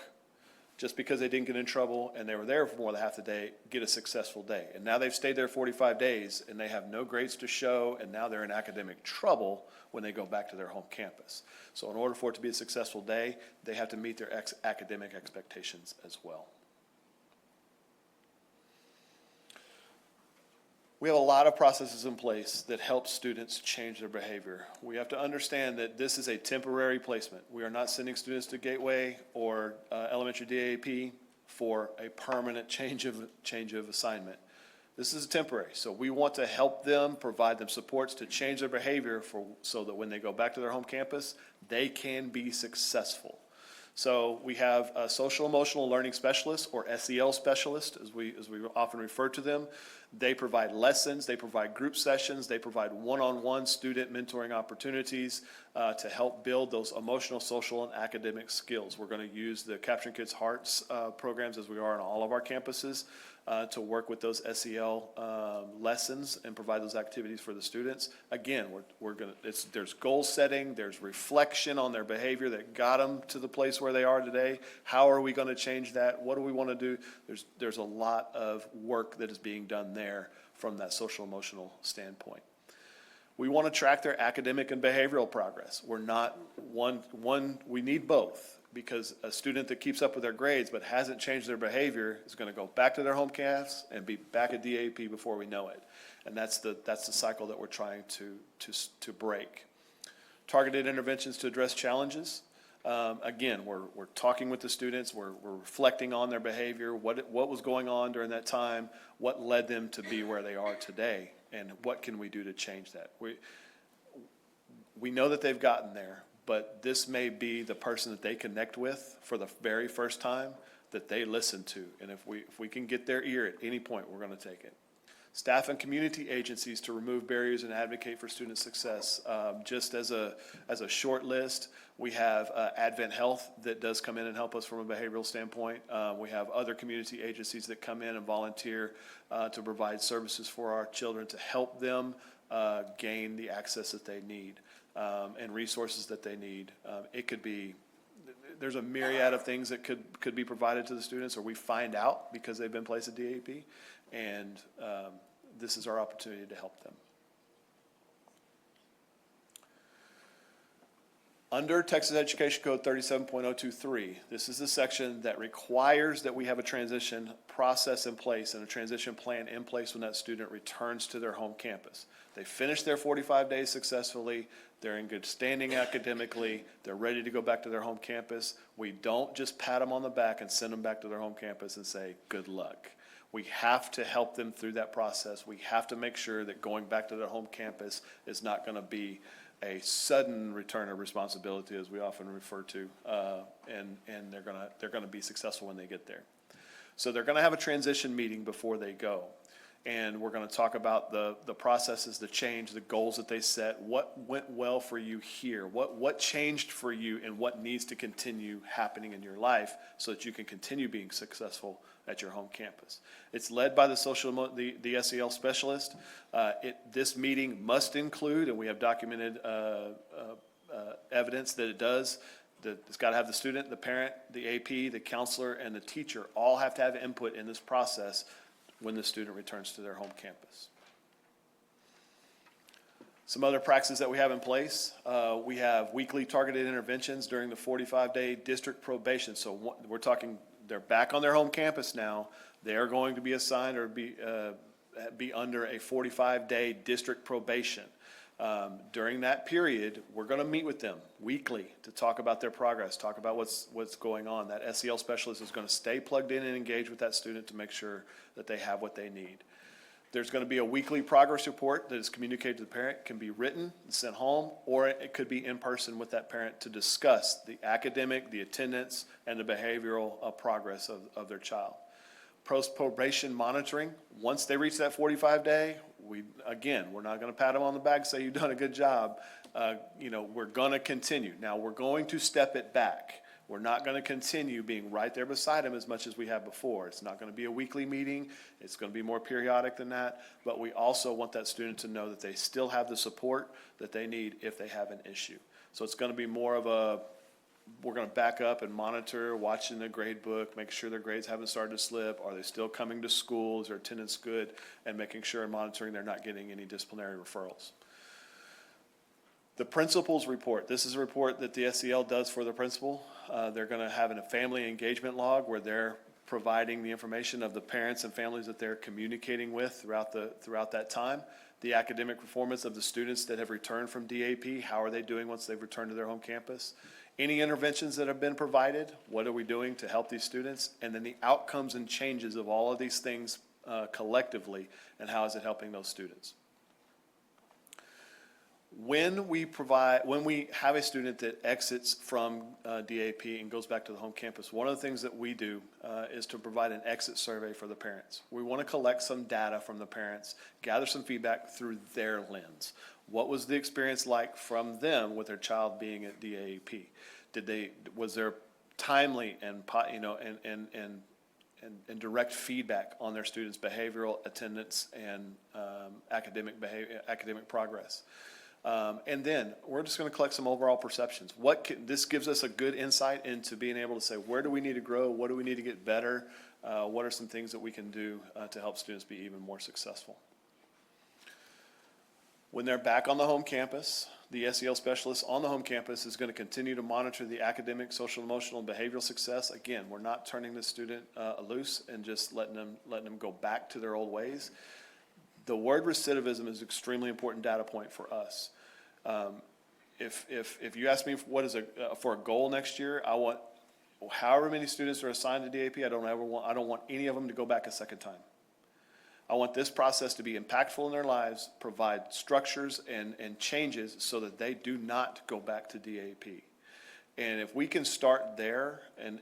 just because they didn't get in trouble and they were there for more than half the day, get a successful day. And now they've stayed there 45 days and they have no grades to show, and now they're in academic trouble when they go back to their home campus. So in order for it to be a successful day, they have to meet their academic expectations as well. We have a lot of processes in place that help students change their behavior. We have to understand that this is a temporary placement. We are not sending students to Gateway or elementary DAP for a permanent change of assignment. This is temporary, so we want to help them, provide them supports to change their behavior so that when they go back to their home campus, they can be successful. So we have a social emotional learning specialist, or SEL specialist, as we often refer to them. They provide lessons, they provide group sessions, they provide one-on-one student mentoring opportunities to help build those emotional, social, and academic skills. We're going to use the Capturing Kids' Hearts programs, as we are on all of our campuses, to work with those SEL lessons and provide those activities for the students. Again, there's goal setting, there's reflection on their behavior that got them to the place where they are today. How are we going to change that? What do we want to do? There's a lot of work that is being done there from that social emotional standpoint. We want to track their academic and behavioral progress. We're not we need both, because a student that keeps up with their grades but hasn't changed their behavior is going to go back to their home campus and be back at DAP before we know it. And that's the cycle that we're trying to break. Targeted interventions to address challenges. Again, we're talking with the students, we're reflecting on their behavior, what was going on during that time, what led them to be where they are today, and what can we do to change that. We know that they've gotten there, but this may be the person that they connect with for the very first time that they listen to. And if we can get their ear at any point, we're going to take it. Staff and community agencies to remove barriers and advocate for student success. Just as a short list, we have Advent Health that does come in and help us from a behavioral standpoint. We have other community agencies that come in and volunteer to provide services for our children to help them gain the access that they need and resources that they need. It could be, there's a myriad of things that could be provided to the students, or we find out because they've been placed at DAP, and this is our opportunity to help them. Under Texas Education Code 37.023, this is the section that requires that we have a transition process in place and a transition plan in place when that student returns to their home campus. They finish their 45 days successfully, they're in good standing academically, they're ready to go back to their home campus. We don't just pat them on the back and send them back to their home campus and say, good luck. We have to help them through that process. We have to make sure that going back to their home campus is not going to be a sudden return of responsibility, as we often refer to, and they're gonna be successful when they get there. So they're gonna have a transition meeting before they go, and we're gonna talk about the processes, the change, the goals that they set, what went well for you here, what changed for you, and what needs to continue happening in your life so that you can continue being successful at your home campus. It's led by the SEL specialist. This meeting must include, and we have documented evidence that it does, that it's got to have the student, the parent, the AP, the counselor, and the teacher all have to have input in this process when the student returns to their home campus. Some other practices that we have in place, we have weekly targeted interventions during the 45-day district probation. So we're talking, they're back on their home campus now. They are going to be assigned or be under a 45-day district probation. During that period, we're going to meet with them weekly to talk about their progress, talk about what's going on. That SEL specialist is going to stay plugged in and engage with that student to make sure that they have what they need. There's going to be a weekly progress report that is communicated to the parent. It can be written and sent home, or it could be in person with that parent to discuss the academic, the attendance, and the behavioral progress of their child. Post-probation monitoring, once they reach that 45-day, we're not going to pat them on the back and say you've done a good job. We're going to continue. Now, we're going to step it back. We're not going to continue being right there beside them as much as we have before. It's not going to be a weekly meeting. It's going to be more periodic than that. But we also want that student to know that they still have the support that they need if they have an issue. So it's going to be more of we're going to back up and monitor, watching the grade book, make sure their grades haven't started to slip. Are they still coming to school? Is their attendance good? And making sure and monitoring they're not getting any disciplinary referrals. The principal's report. This is a report that the SEL does for the principal. They're going to have a family engagement log where they're providing the information of the parents and families that they're communicating with throughout that time. The academic performance of the students that have returned from DAP. How are they doing once they've returned to their home campus? Any interventions that have been provided? What are we doing to help these students? And then the outcomes and changes of all of these things collectively, and how is it helping those students? When we have a student that exits from DAP and goes back to the home campus, one of the things that we do is to provide an exit survey for the parents. We want to collect some data from the parents, gather some feedback through their lens. What was the experience like from them with their child being at DAP? Was there timely and direct feedback on their students' behavioral, attendance, and academic progress? And then we're just going to collect some overall perceptions. This gives us a good insight into being able to say, where do we need to grow? What do we need to get better? What are some things that we can do to help students be even more successful? When they're back on the home campus, the SEL specialist on the home campus is going to continue to monitor the academic, social, emotional, and behavioral success. Again, we're not turning the student loose and just letting them go back to their old ways. The word recidivism is an extremely important data point for us. If you ask me what is for a goal next year, I want however many students are assigned to DAP. I don't want any of them to go back a second time. I want this process to be impactful in their lives, provide structures and changes so that they do not go back to DAP. And if we can start there and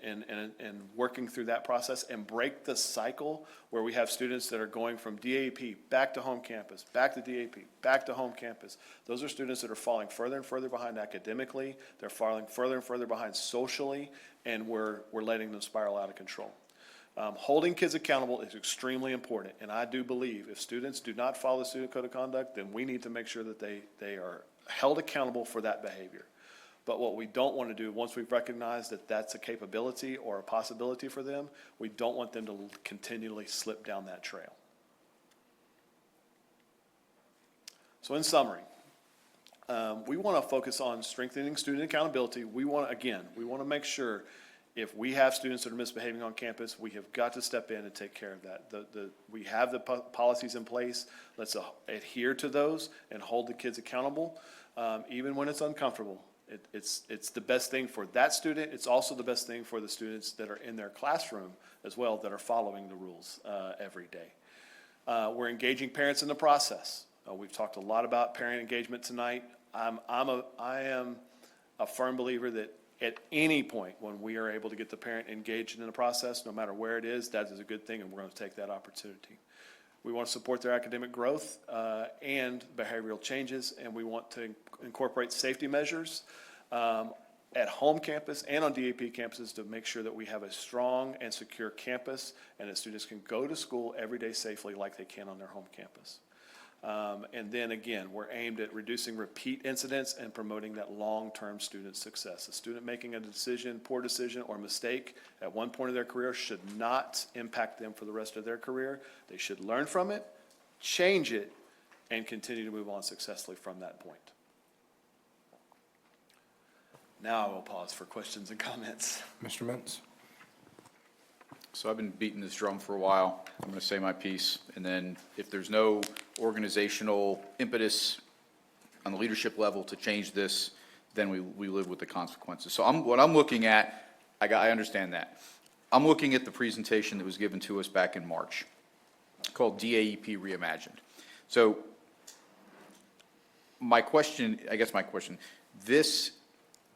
working through that process and break the cycle where we have students that are going from DAP back to home campus, back to DAP, back to home campus, those are students that are falling further and further behind academically, they're falling further and further behind socially, and we're letting them spiral out of control. Holding kids accountable is extremely important, and I do believe if students do not follow the student code of conduct, then we need to make sure that they are held accountable for that behavior. But what we don't want to do, once we've recognized that that's a capability or a possibility for them, we don't want them to continually slip down that trail. So in summary, we want to focus on strengthening student accountability. We want to make sure if we have students that are misbehaving on campus, we have got to step in and take care of that. We have the policies in place. Let's adhere to those and hold the kids accountable, even when it's uncomfortable. It's the best thing for that student. It's also the best thing for the students that are in their classroom as well, that are following the rules every day. We're engaging parents in the process. We've talked a lot about parent engagement tonight. I am a firm believer that at any point when we are able to get the parent engaged in the process, no matter where it is, that is a good thing, and we're going to take that opportunity. We want to support their academic growth and behavioral changes, and we want to incorporate safety measures at home campus and on DAP campuses to make sure that we have a strong and secure campus and that students can go to school every day safely like they can on their home campus. And then again, we're aimed at reducing repeat incidents and promoting that long-term student success. A student making a decision, poor decision, or mistake at one point of their career should not impact them for the rest of their career. They should learn from it, change it, and continue to move on successfully from that point. Now I will pause for questions and comments. Mr. Mintz? So I've been beating this drum for a while. I'm going to say my piece, and then if there's no organizational impetus on the leadership level to change this, then we live with the consequences. So what I'm looking at, I understand that. I'm looking at the presentation that was given to us back in March called DAEP Reimagined. So my question,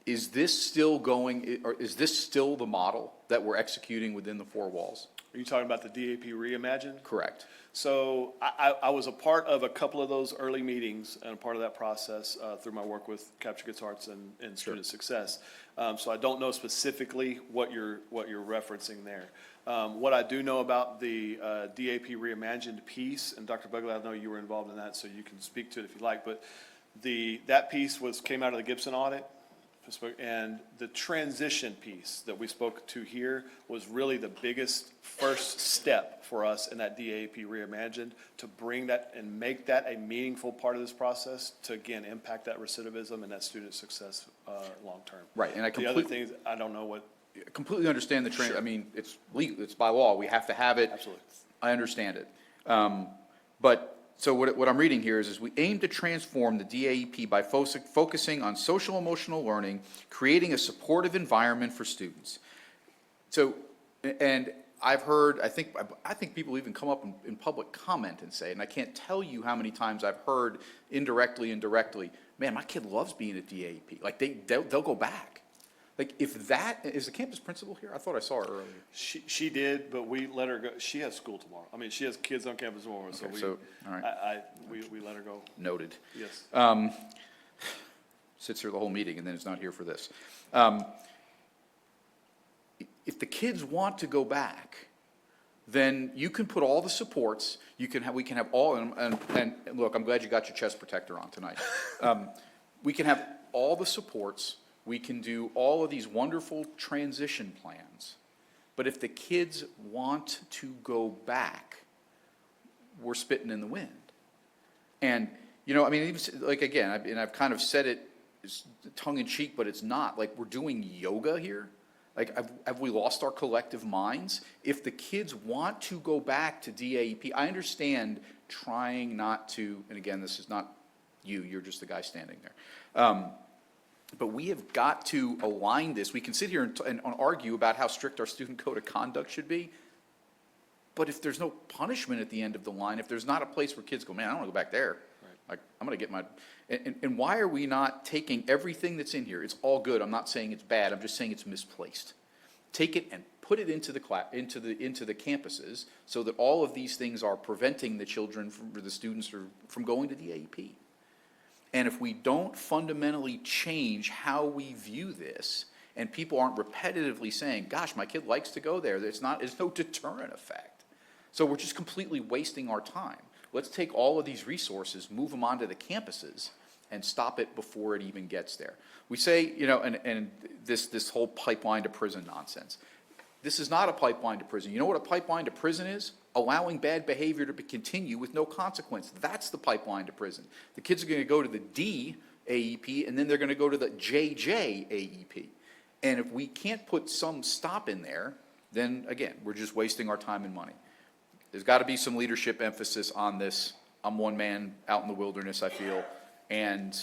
is this still going, or is this still the model that we're executing within the four walls? Are you talking about the DAP Reimagined? Correct. So I was a part of a couple of those early meetings and a part of that process through my work with Capture Kids Hearts and Student Success. So I don't know specifically what you're referencing there. What I do know about the DAP Reimagined piece, and Dr. Bugley, I know you were involved in that, so you can speak to it if you like, but that piece came out of the Gibson audit. And the transition piece that we spoke to here was really the biggest first step for us in that DAP Reimagined, to bring that and make that a meaningful part of this process to, again, impact that recidivism and that student success long-term. Right, and the other things, I don't know what. I completely understand the Sure. I mean, it's legal, it's by law, we have to have it. Absolutely. I understand it. But, so what I'm reading here is we aim to transform the DAEP by focusing on social emotional learning, creating a supportive environment for students. So, and I've heard, I think people even come up in public comment and say, and I can't tell you how many times I've heard indirectly and directly, man, my kid loves being at DAEP. Like they'll go back. Like if that, is the campus principal here? I thought I saw her earlier. She did, but we let her go. She has school tomorrow. I mean, she has kids on campus tomorrow, so Okay, so, all right. we let her go. Noted. Yes. Sits here the whole meeting and then is not here for this. If the kids want to go back, then you can put all the supports, we can have all, and look, I'm glad you got your chest protector on tonight. We can have all the supports, we can do all of these wonderful transition plans, but if the kids want to go back, we're spitting in the wind. And, you know, I mean, even, like, again, I've kind of said it tongue-in-cheek, but it's not. Like, we're doing yoga here. Like, have we lost our collective minds? If the kids want to go back to DAEP, I understand trying not to, and again, this is not you, you're just the guy standing there. But we have got to align this. We can sit here and argue about how strict our student code of conduct should be, but if there's no punishment at the end of the line, if there's not a place where kids go, man, I don't want to go back there. Like, I'm gonna get my, and why are we not taking everything that's in here? It's all good. I'm not saying it's bad. I'm just saying it's misplaced. Take it and put it into the into the campuses so that all of these things are preventing the children or the students from going to the AEP. And if we don't fundamentally change how we view this, and people aren't repetitively saying, gosh, my kid likes to go there, there's no deterrent effect. So we're just completely wasting our time. Let's take all of these resources, move them onto the campuses, and stop it before it even gets there. We say, you know, and this whole pipeline to prison nonsense. This is not a pipeline to prison. You know what a pipeline to prison is? Allowing bad behavior to continue with no consequence. That's the pipeline to prison. The kids are going to go to the D AEP, and then they're going to go to the JJ AEP. And if we can't put some stop in there, then again, we're just wasting our time and money. There's got to be some leadership emphasis on this. I'm one man out in the wilderness, I feel, and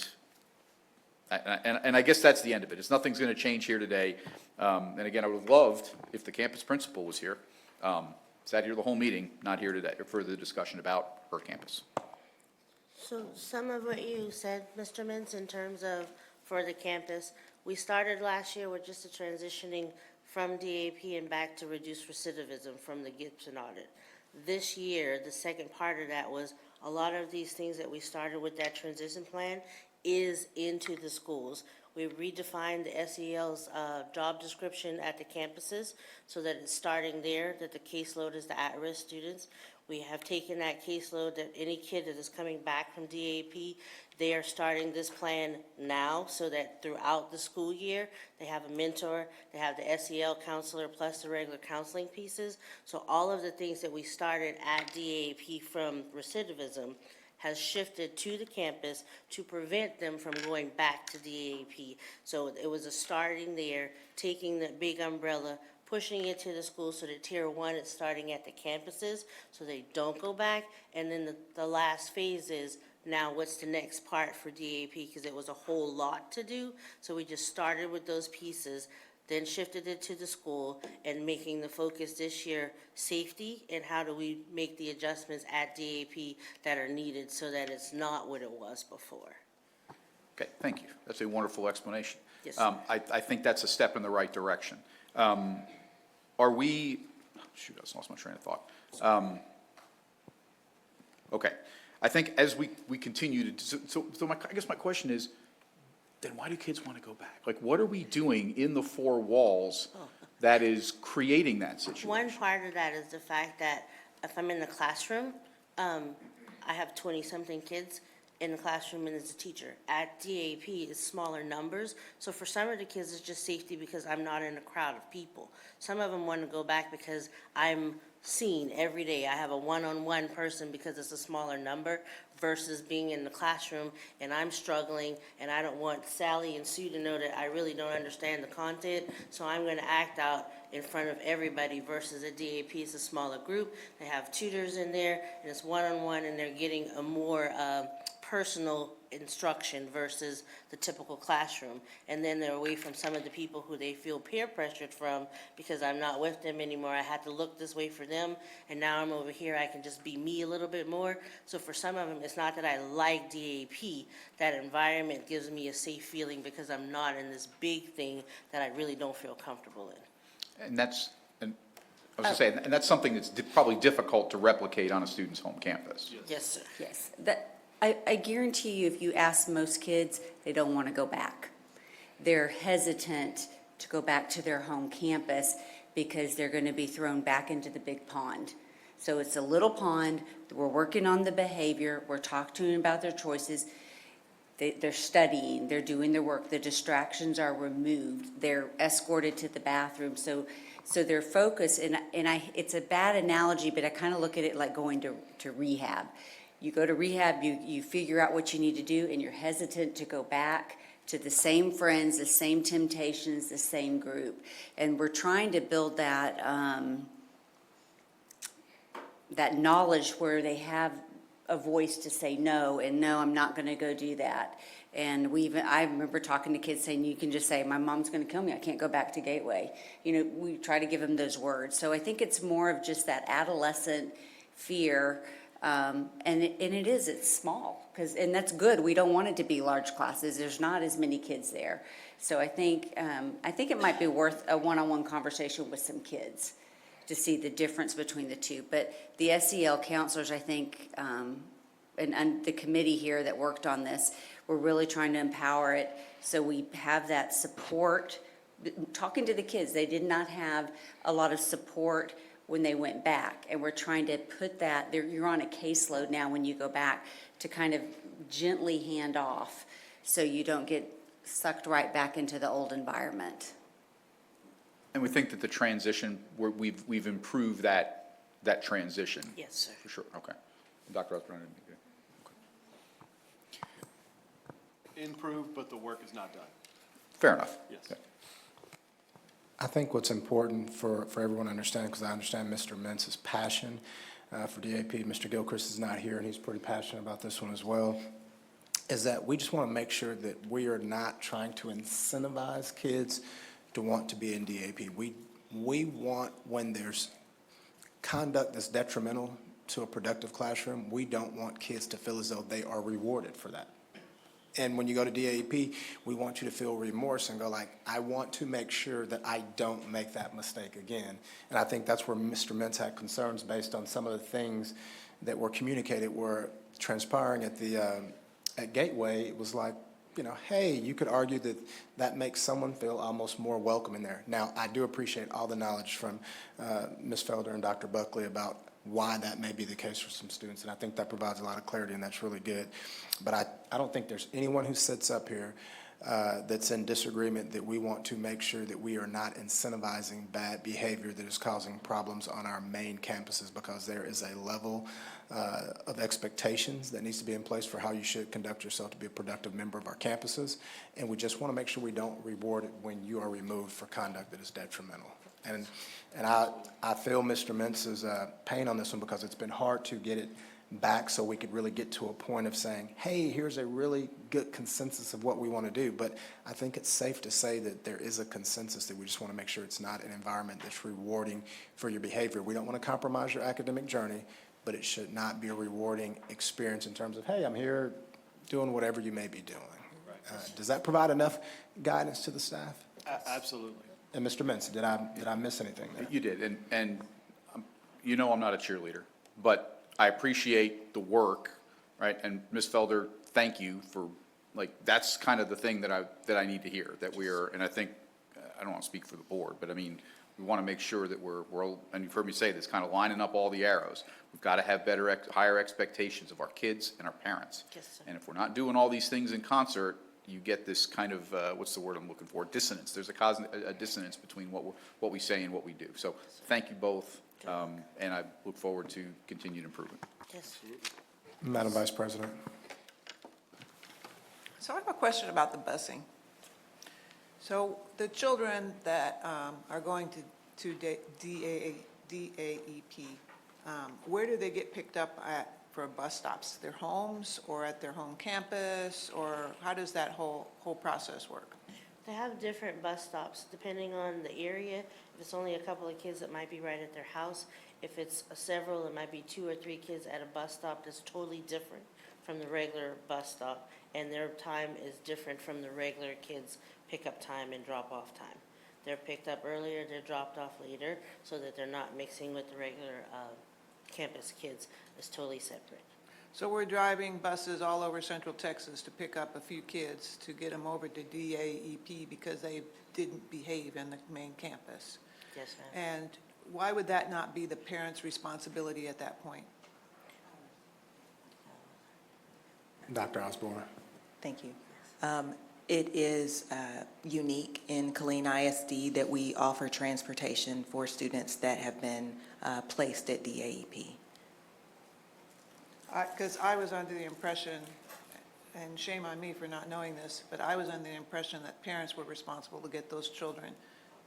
I guess that's the end of it. Nothing's going to change here today. And again, I would have loved if the campus principal was here. Sat here the whole meeting, not here today, for the discussion about her campus. So some of what you said, Mr. Mintz, in terms of for the campus, we started last year with just a transitioning from DAP and back to reduced recidivism from the Gibson audit. This year, the second part of that was a lot of these things that we started with that transition plan is into the schools. We redefined the SEL's job description at the campuses so that it's starting there, that the caseload is the at-risk students. We have taken that caseload that any kid that is coming back from DAP, they are starting this plan now so that throughout the school year, they have a mentor, they have the SEL counselor plus the regular counseling pieces. So all of the things that we started at DAP from recidivism has shifted to the campus to prevent them from going back to DAP. So it was a starting there, taking the big umbrella, pushing it to the school so that tier one is starting at the campuses so they don't go back. And then the last phase is now what's the next part for DAP, because it was a whole lot to do. So we just started with those pieces, then shifted it to the school and making the focus this year safety and how do we make the adjustments at DAP that are needed so that it's not what it was before. Okay, thank you. That's a wonderful explanation. Yes, sir. I think that's a step in the right direction. Are we, shoot, I just lost my train of thought. Okay, I think as we continue to, so I guess my question is, then why do kids want to go back? Like, what are we doing in the four walls that is creating that situation? One part of that is the fact that if I'm in the classroom, I have 20-something kids in the classroom and as a teacher. At DAP, it's smaller numbers. So for some of the kids, it's just safety because I'm not in a crowd of people. Some of them want to go back because I'm seen every day. I have a one-on-one person because it's a smaller number versus being in the classroom and I'm struggling and I don't want Sally and Sue to know that I really don't understand the content. So I'm going to act out in front of everybody versus a DAP is a smaller group. They have tutors in there and it's one-on-one and they're getting a more personal instruction versus the typical classroom. And then they're away from some of the people who they feel peer pressured from because I'm not with them anymore. I had to look this way for them and now I'm over here. I can just be me a little bit more. So for some of them, it's not that I like DAP. That environment gives me a safe feeling because I'm not in this big thing that I really don't feel comfortable in. And that's, and I was going to say, and that's something that's probably difficult to replicate on a student's home campus. Yes, sir. Yes, I guarantee you, if you ask most kids, they don't want to go back. They're hesitant to go back to their home campus because they're going to be thrown back into the big pond. So it's a little pond, we're working on the behavior, we're talking to them about their choices. They're studying, they're doing their work, the distractions are removed, they're escorted to the bathroom. So their focus, and it's a bad analogy, but I kind of look at it like going to rehab. You go to rehab, you figure out what you need to do, and you're hesitant to go back to the same friends, the same temptations, the same group. And we're trying to build that that knowledge where they have a voice to say no, and no, I'm not going to go do that. And I remember talking to kids saying, you can just say, my mom's going to kill me, I can't go back to Gateway. You know, we try to give them those words. So I think it's more of just that adolescent fear It's small, and that's good. We don't want it to be large classes. There's not as many kids there. So I think it might be worth a one-on-one conversation with some kids to see the difference between the two. But the SEL counselors, I think, and the committee here that worked on this, we're really trying to empower it so we have that support. Talking to the kids, they did not have a lot of support when they went back, and we're trying to put that, you're on a caseload now when you go back to kind of gently hand off so you don't get sucked right back into the old environment. And we think that the transition, we've improved that transition. Yes, sir. For sure, okay. Dr. Osborne? Improved, but the work is not done. Fair enough. Yes. Okay. I think what's important for everyone to understand, because I understand Mr. Mentz's passion for DAP, Mr. Gilchrist is not here, and he's pretty passionate about this one as well, is that we just want to make sure that we are not trying to incentivize kids to want to be in DAP. We want, when there's conduct that's detrimental to a productive classroom, we don't want kids to feel as though they are rewarded for that. And when you go to DAP, we want you to feel remorse and go like, I want to make sure that I don't make that mistake again. And I think that's where Mr. Mentz had concerns based on some of the things that were communicated were transpiring at the at Gateway. It was like, you know, hey, you could argue that that makes someone feel almost more welcome in there. Now, I do appreciate all the knowledge from Ms. Felder and Dr. Buckley about why that may be the case for some students, and I think that provides a lot of clarity, and that's really good. But I don't think there's anyone who sits up here that's in disagreement that we want to make sure that we are not incentivizing bad behavior that is causing problems on our main campuses, because there is a level of expectations that needs to be in place for how you should conduct yourself to be a productive member of our campuses, and we just want to make sure we don't reward it when you are removed for conduct that is detrimental. And I feel Mr. Mentz's pain on this one, because it's been hard to get it back so we could really get to a point of saying, hey, here's a really good consensus of what we want to do. But I think it's safe to say that there is a consensus that we just want to make sure it's not an environment that's rewarding for your behavior. We don't want to compromise your academic journey, but it should not be a rewarding experience in terms of, hey, I'm here doing whatever you may be doing. Does that provide enough guidance to the staff? Absolutely. And Mr. Mentz, did I miss anything there? You did, and you know I'm not a cheerleader, but I appreciate the work, right? And Ms. Felder, thank you for, like, that's kind of the thing that I need to hear, that we are, and I think, I don't want to speak for the board, but I mean, we want to make sure that we're, and you've heard me say this, kind of lining up all the arrows. We've got to have higher expectations of our kids and our parents. Yes, sir. And if we're not doing all these things in concert, you get this kind of, what's the word I'm looking for? Dissonance. There's a dissonance between what we say and what we do. So thank you both, and I look forward to continued improvement. Yes. Madam Vice President. So I have a question about the busing. So the children that are going to DAEP, where do they get picked up at for bus stops? Their homes or at their home campus, or how does that whole process work? They have different bus stops depending on the area. If it's only a couple of kids, it might be right at their house. If it's several, it might be 2 or 3 kids at a bus stop that's totally different from the regular bus stop, and their time is different from the regular kids' pickup time and drop-off time. They're picked up earlier, they're dropped off later, so that they're not mixing with the regular campus kids. It's totally separate. So we're driving buses all over Central Texas to pick up a few kids to get them over to DAEP because they didn't behave in the main campus. Yes, ma'am. And why would that not be the parents' responsibility at that point? Dr. Osborne. Thank you. It is unique in Killeen ISD that we offer transportation for students that have been placed at DAEP. Because I was under the impression, and shame on me for not knowing this, but I was under the impression that parents were responsible to get those children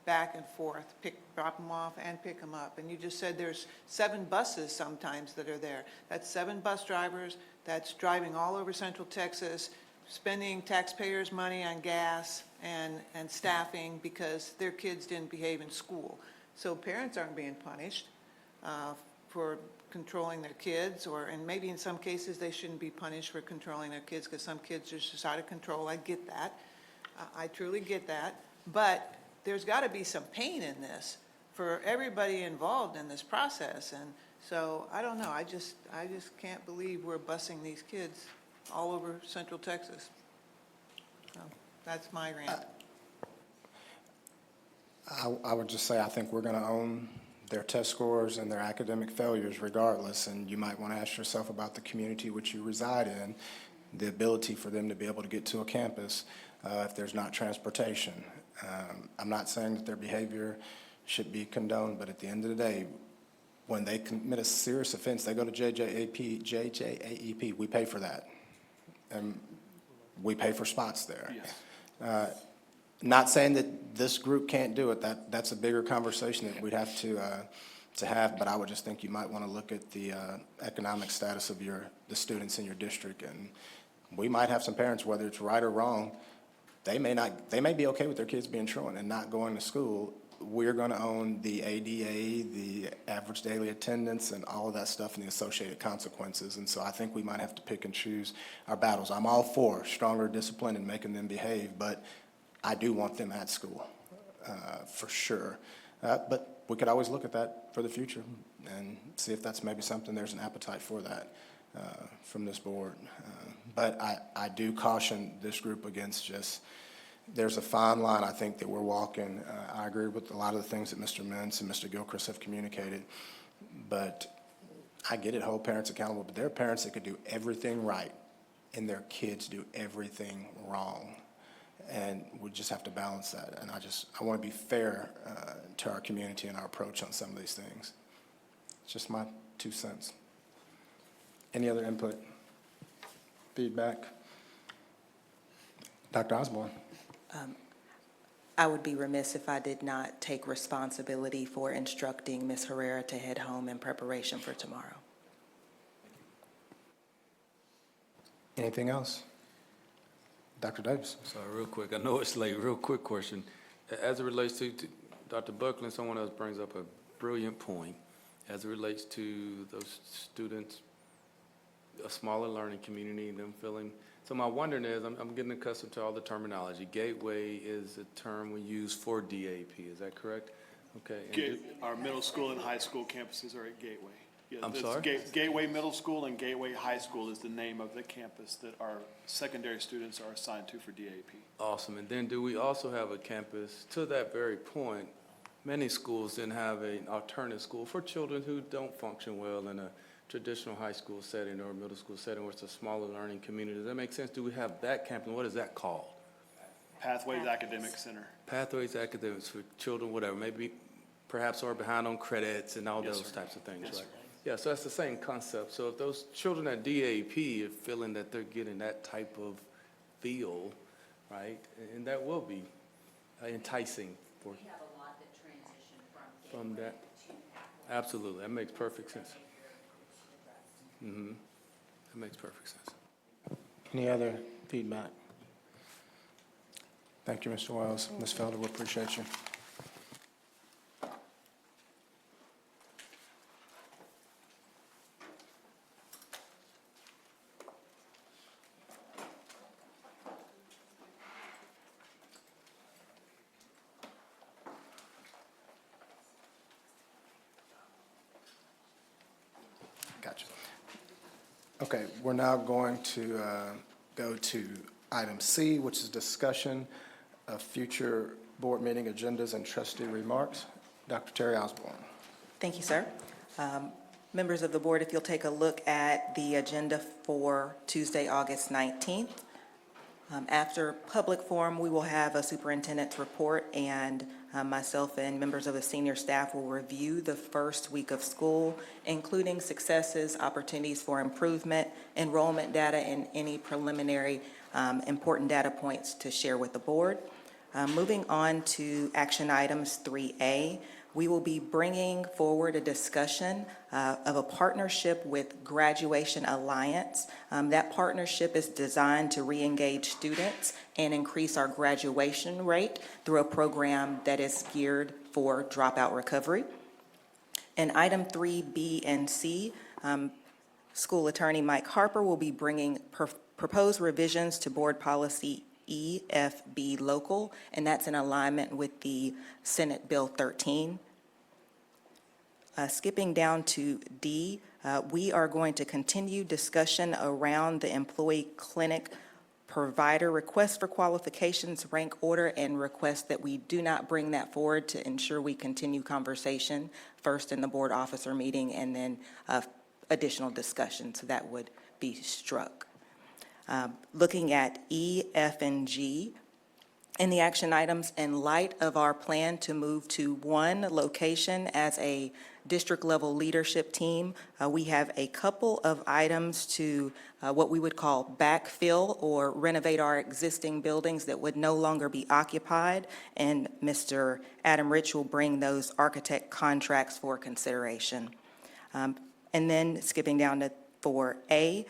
back and forth, drop them off and pick them up. And you just said there's 7 buses sometimes that are there. That's 7 bus drivers that's driving all over Central Texas, spending taxpayers' money on gas and staffing because their kids didn't behave in school. So parents aren't being punished for controlling their kids, and maybe in some cases, they shouldn't be punished for controlling their kids, because some kids are just out of control. I get that. I truly get that. But there's got to be some pain in this for everybody involved in this process. And so, I don't know, I just can't believe we're busing these kids all over Central Texas. So, that's my rant. I would just say, I think we're going to own their test scores and their academic failures regardless, and you might want to ask yourself about the community which you reside in, the ability for them to be able to get to a campus if there's not transportation. I'm not saying that their behavior should be condoned, but at the end of the day, when they commit a serious offense, they go to JJAEP, we pay for that. And we pay for spots there. Yes. Not saying that this group can't do it. That's a bigger conversation that we'd have to have, but I would just think you might want to look at the economic status of the students in your district. And we might have some parents, whether it's right or wrong, they may be okay with their kids being truant and not going to school. We're going to own the ADA, the average daily attendance, and all of that stuff and the associated consequences. And so I think we might have to pick and choose our battles. I'm all for stronger discipline and making them behave, but I do want them at school, for sure. But we could always look at that for the future and see if that's maybe something, there's an appetite for that from this board. But I do caution this group against there's a fine line, I think, that we're walking. I agree with a lot of the things that Mr. Mintz and Mr. Gilchrist have communicated, but I get it, hold parents accountable, but there are parents that could do everything right and their kids do everything wrong. And we just have to balance that. And I want to be fair to our community and our approach on some of these things. It's just my 2 cents. Any other input? Feedback? Dr. Osborne? I would be remiss if I did not take responsibility for instructing Ms. Herrera to head home in preparation for tomorrow. Anything else? Dr. Davis? Sorry, real quick, I know it's late, real quick question. As it relates to Dr. Buckland, someone else brings up a brilliant point. As it relates to those students, a smaller learning community, them feeling, so my wondering is, I'm getting accustomed to all the terminology. Gateway is a term we use for DAP, is that correct? Okay. and Our middle school and high school campuses are at Gateway. Yeah, I'm that's sorry? Gateway Middle School and Gateway High School is the name of the campus that our secondary students are assigned to for DAP. Awesome, and then do we also have a campus, to that very point, many schools then have an alternative school for children who don't function well in a traditional high school setting or middle school setting where it's a smaller learning community. Does that make sense? Do we have that campus? What is that called? Pathways Academic Center. Pathways Academics for children, whatever, maybe perhaps are behind on credits and all Yes, those sir. types of things, Yes, right? sir. Yeah, so that's the same concept. So if those children at DAP are feeling that they're getting that type of feel, right, and that will be enticing for. We have a lot that transition From that, absolutely, that makes perfect sense. That makes perfect sense. Any other feedback? Thank you, Mr. Wells. Ms. Felder, we appreciate you. Gotcha. Okay, we're now going to go to item C, which is discussion of future board meeting agendas and trustee remarks. Dr. Terry Osborne. Thank you, sir. Members of the board, if you'll take a look at the agenda for Tuesday, August 19th. After public forum, we will have a superintendent's report, and myself and members of the senior staff will review the first week of school, including successes, opportunities for improvement, enrollment data, and any preliminary important data points to share with the board. Moving on to action items 3A, we will be bringing forward a discussion of a partnership with Graduation Alliance. That partnership is designed to re-engage students and increase our graduation rate through a program that is geared for dropout recovery. In item 3B and C, School Attorney Mike Harper will be bringing proposed revisions to Board Policy EFB Local, and that's in alignment with the Senate Bill 13. Skipping down to D, we are going to continue discussion around the employee clinic provider request for qualifications, rank order, and request that we do not bring that forward to ensure we continue conversation first in the board officer meeting and then additional discussion, so that would be struck. Looking at E, F, and G, in the action items, in light of our plan to move to one location as a district-level leadership team, we have a couple of items to what we would call backfill or renovate our existing buildings that would no longer be occupied, and Mr. Adam Rich will bring those architect contracts for consideration. And then skipping down to 4A,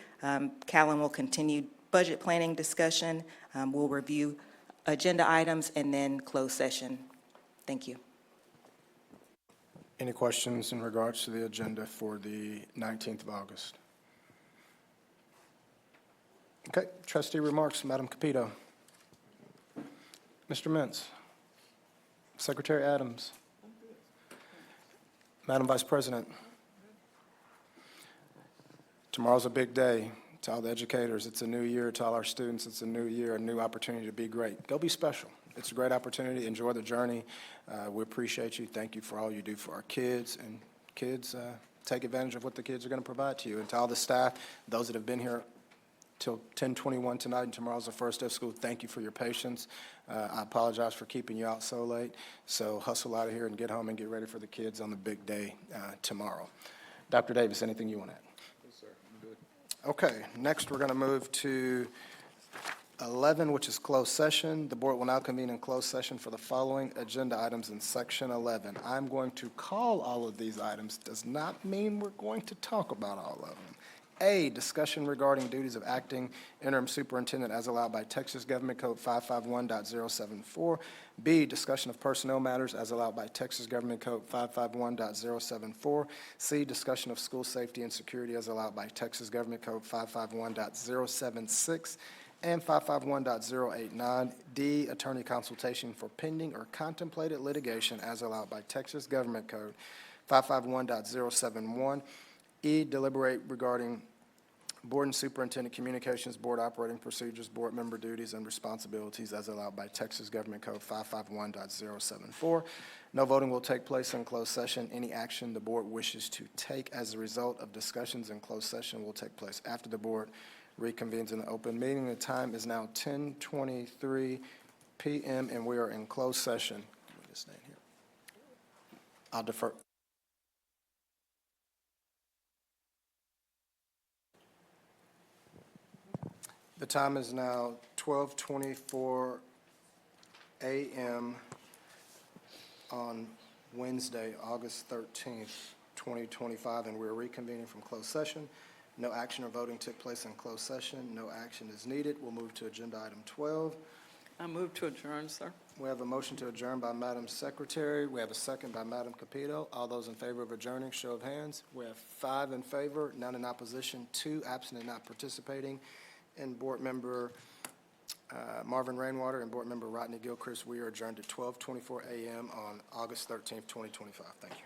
Callan will continue budget planning discussion. We'll review agenda items and then closed session. Thank you. Any questions in regards to the agenda for the 19th of August? Okay, trustee remarks, Madam Capito. Mr. Mintz. Secretary Adams. Madam Vice President. Tomorrow's a big day. To all the educators, it's a new year. To all our students, it's a new year, a new opportunity to be great. Go be special. It's a great opportunity. Enjoy the journey. We appreciate you. Thank you for all you do for our kids. And kids, take advantage of what the kids are going to provide to you. And to all the staff, those that have been here till 10:21 tonight and tomorrow's the first day of school, thank you for your patience. I apologize for keeping you out so late. So hustle out of here and get home and get ready for the kids on the big day tomorrow. Dr. Davis, anything you want to add? Yes, sir. I'm good. Okay, next we're going to move to 11, which is closed session. The board will now convene in closed session for the following agenda items in section 11. I'm going to call all of these items. Does not mean we're going to talk about all of them. A, discussion regarding duties of acting interim superintendent as allowed by Texas Government Code 551.074. B, discussion of personnel matters as allowed by Texas Government Code 551.074. C, discussion of school safety and security as allowed by Texas Government Code 551.076 and 551.089. D, attorney consultation for pending or contemplated litigation as allowed by Texas Government Code 551.071. E, deliberate regarding board and superintendent communications, board operating procedures, board member duties and responsibilities as allowed by Texas Government Code 551.074. No voting will take place in closed session. Any action the board wishes to take as a result of discussions in closed session will take place after the board reconvenes in the open meeting. The time is now 10:23 p.m. and we are in closed session. Let me just stand here. I'll defer. The time is now 12:24 a.m. on Wednesday, August 13th, 2025, and we're reconvening from closed session. No action or voting took place in closed session. No action is needed. We'll move to agenda item 12. I move to adjourn, sir. We have a motion to adjourn by Madam Secretary. We have a second by Madam Capito. All those in favor of adjourning, show of hands. We have 5 in favor, none in opposition, 2 absent and not participating. And Board Member Marvin Rainwater and Board Member Rodney Gilchrist, we are adjourned at 12:24 a.m. on August 13th, 2025. Thank you.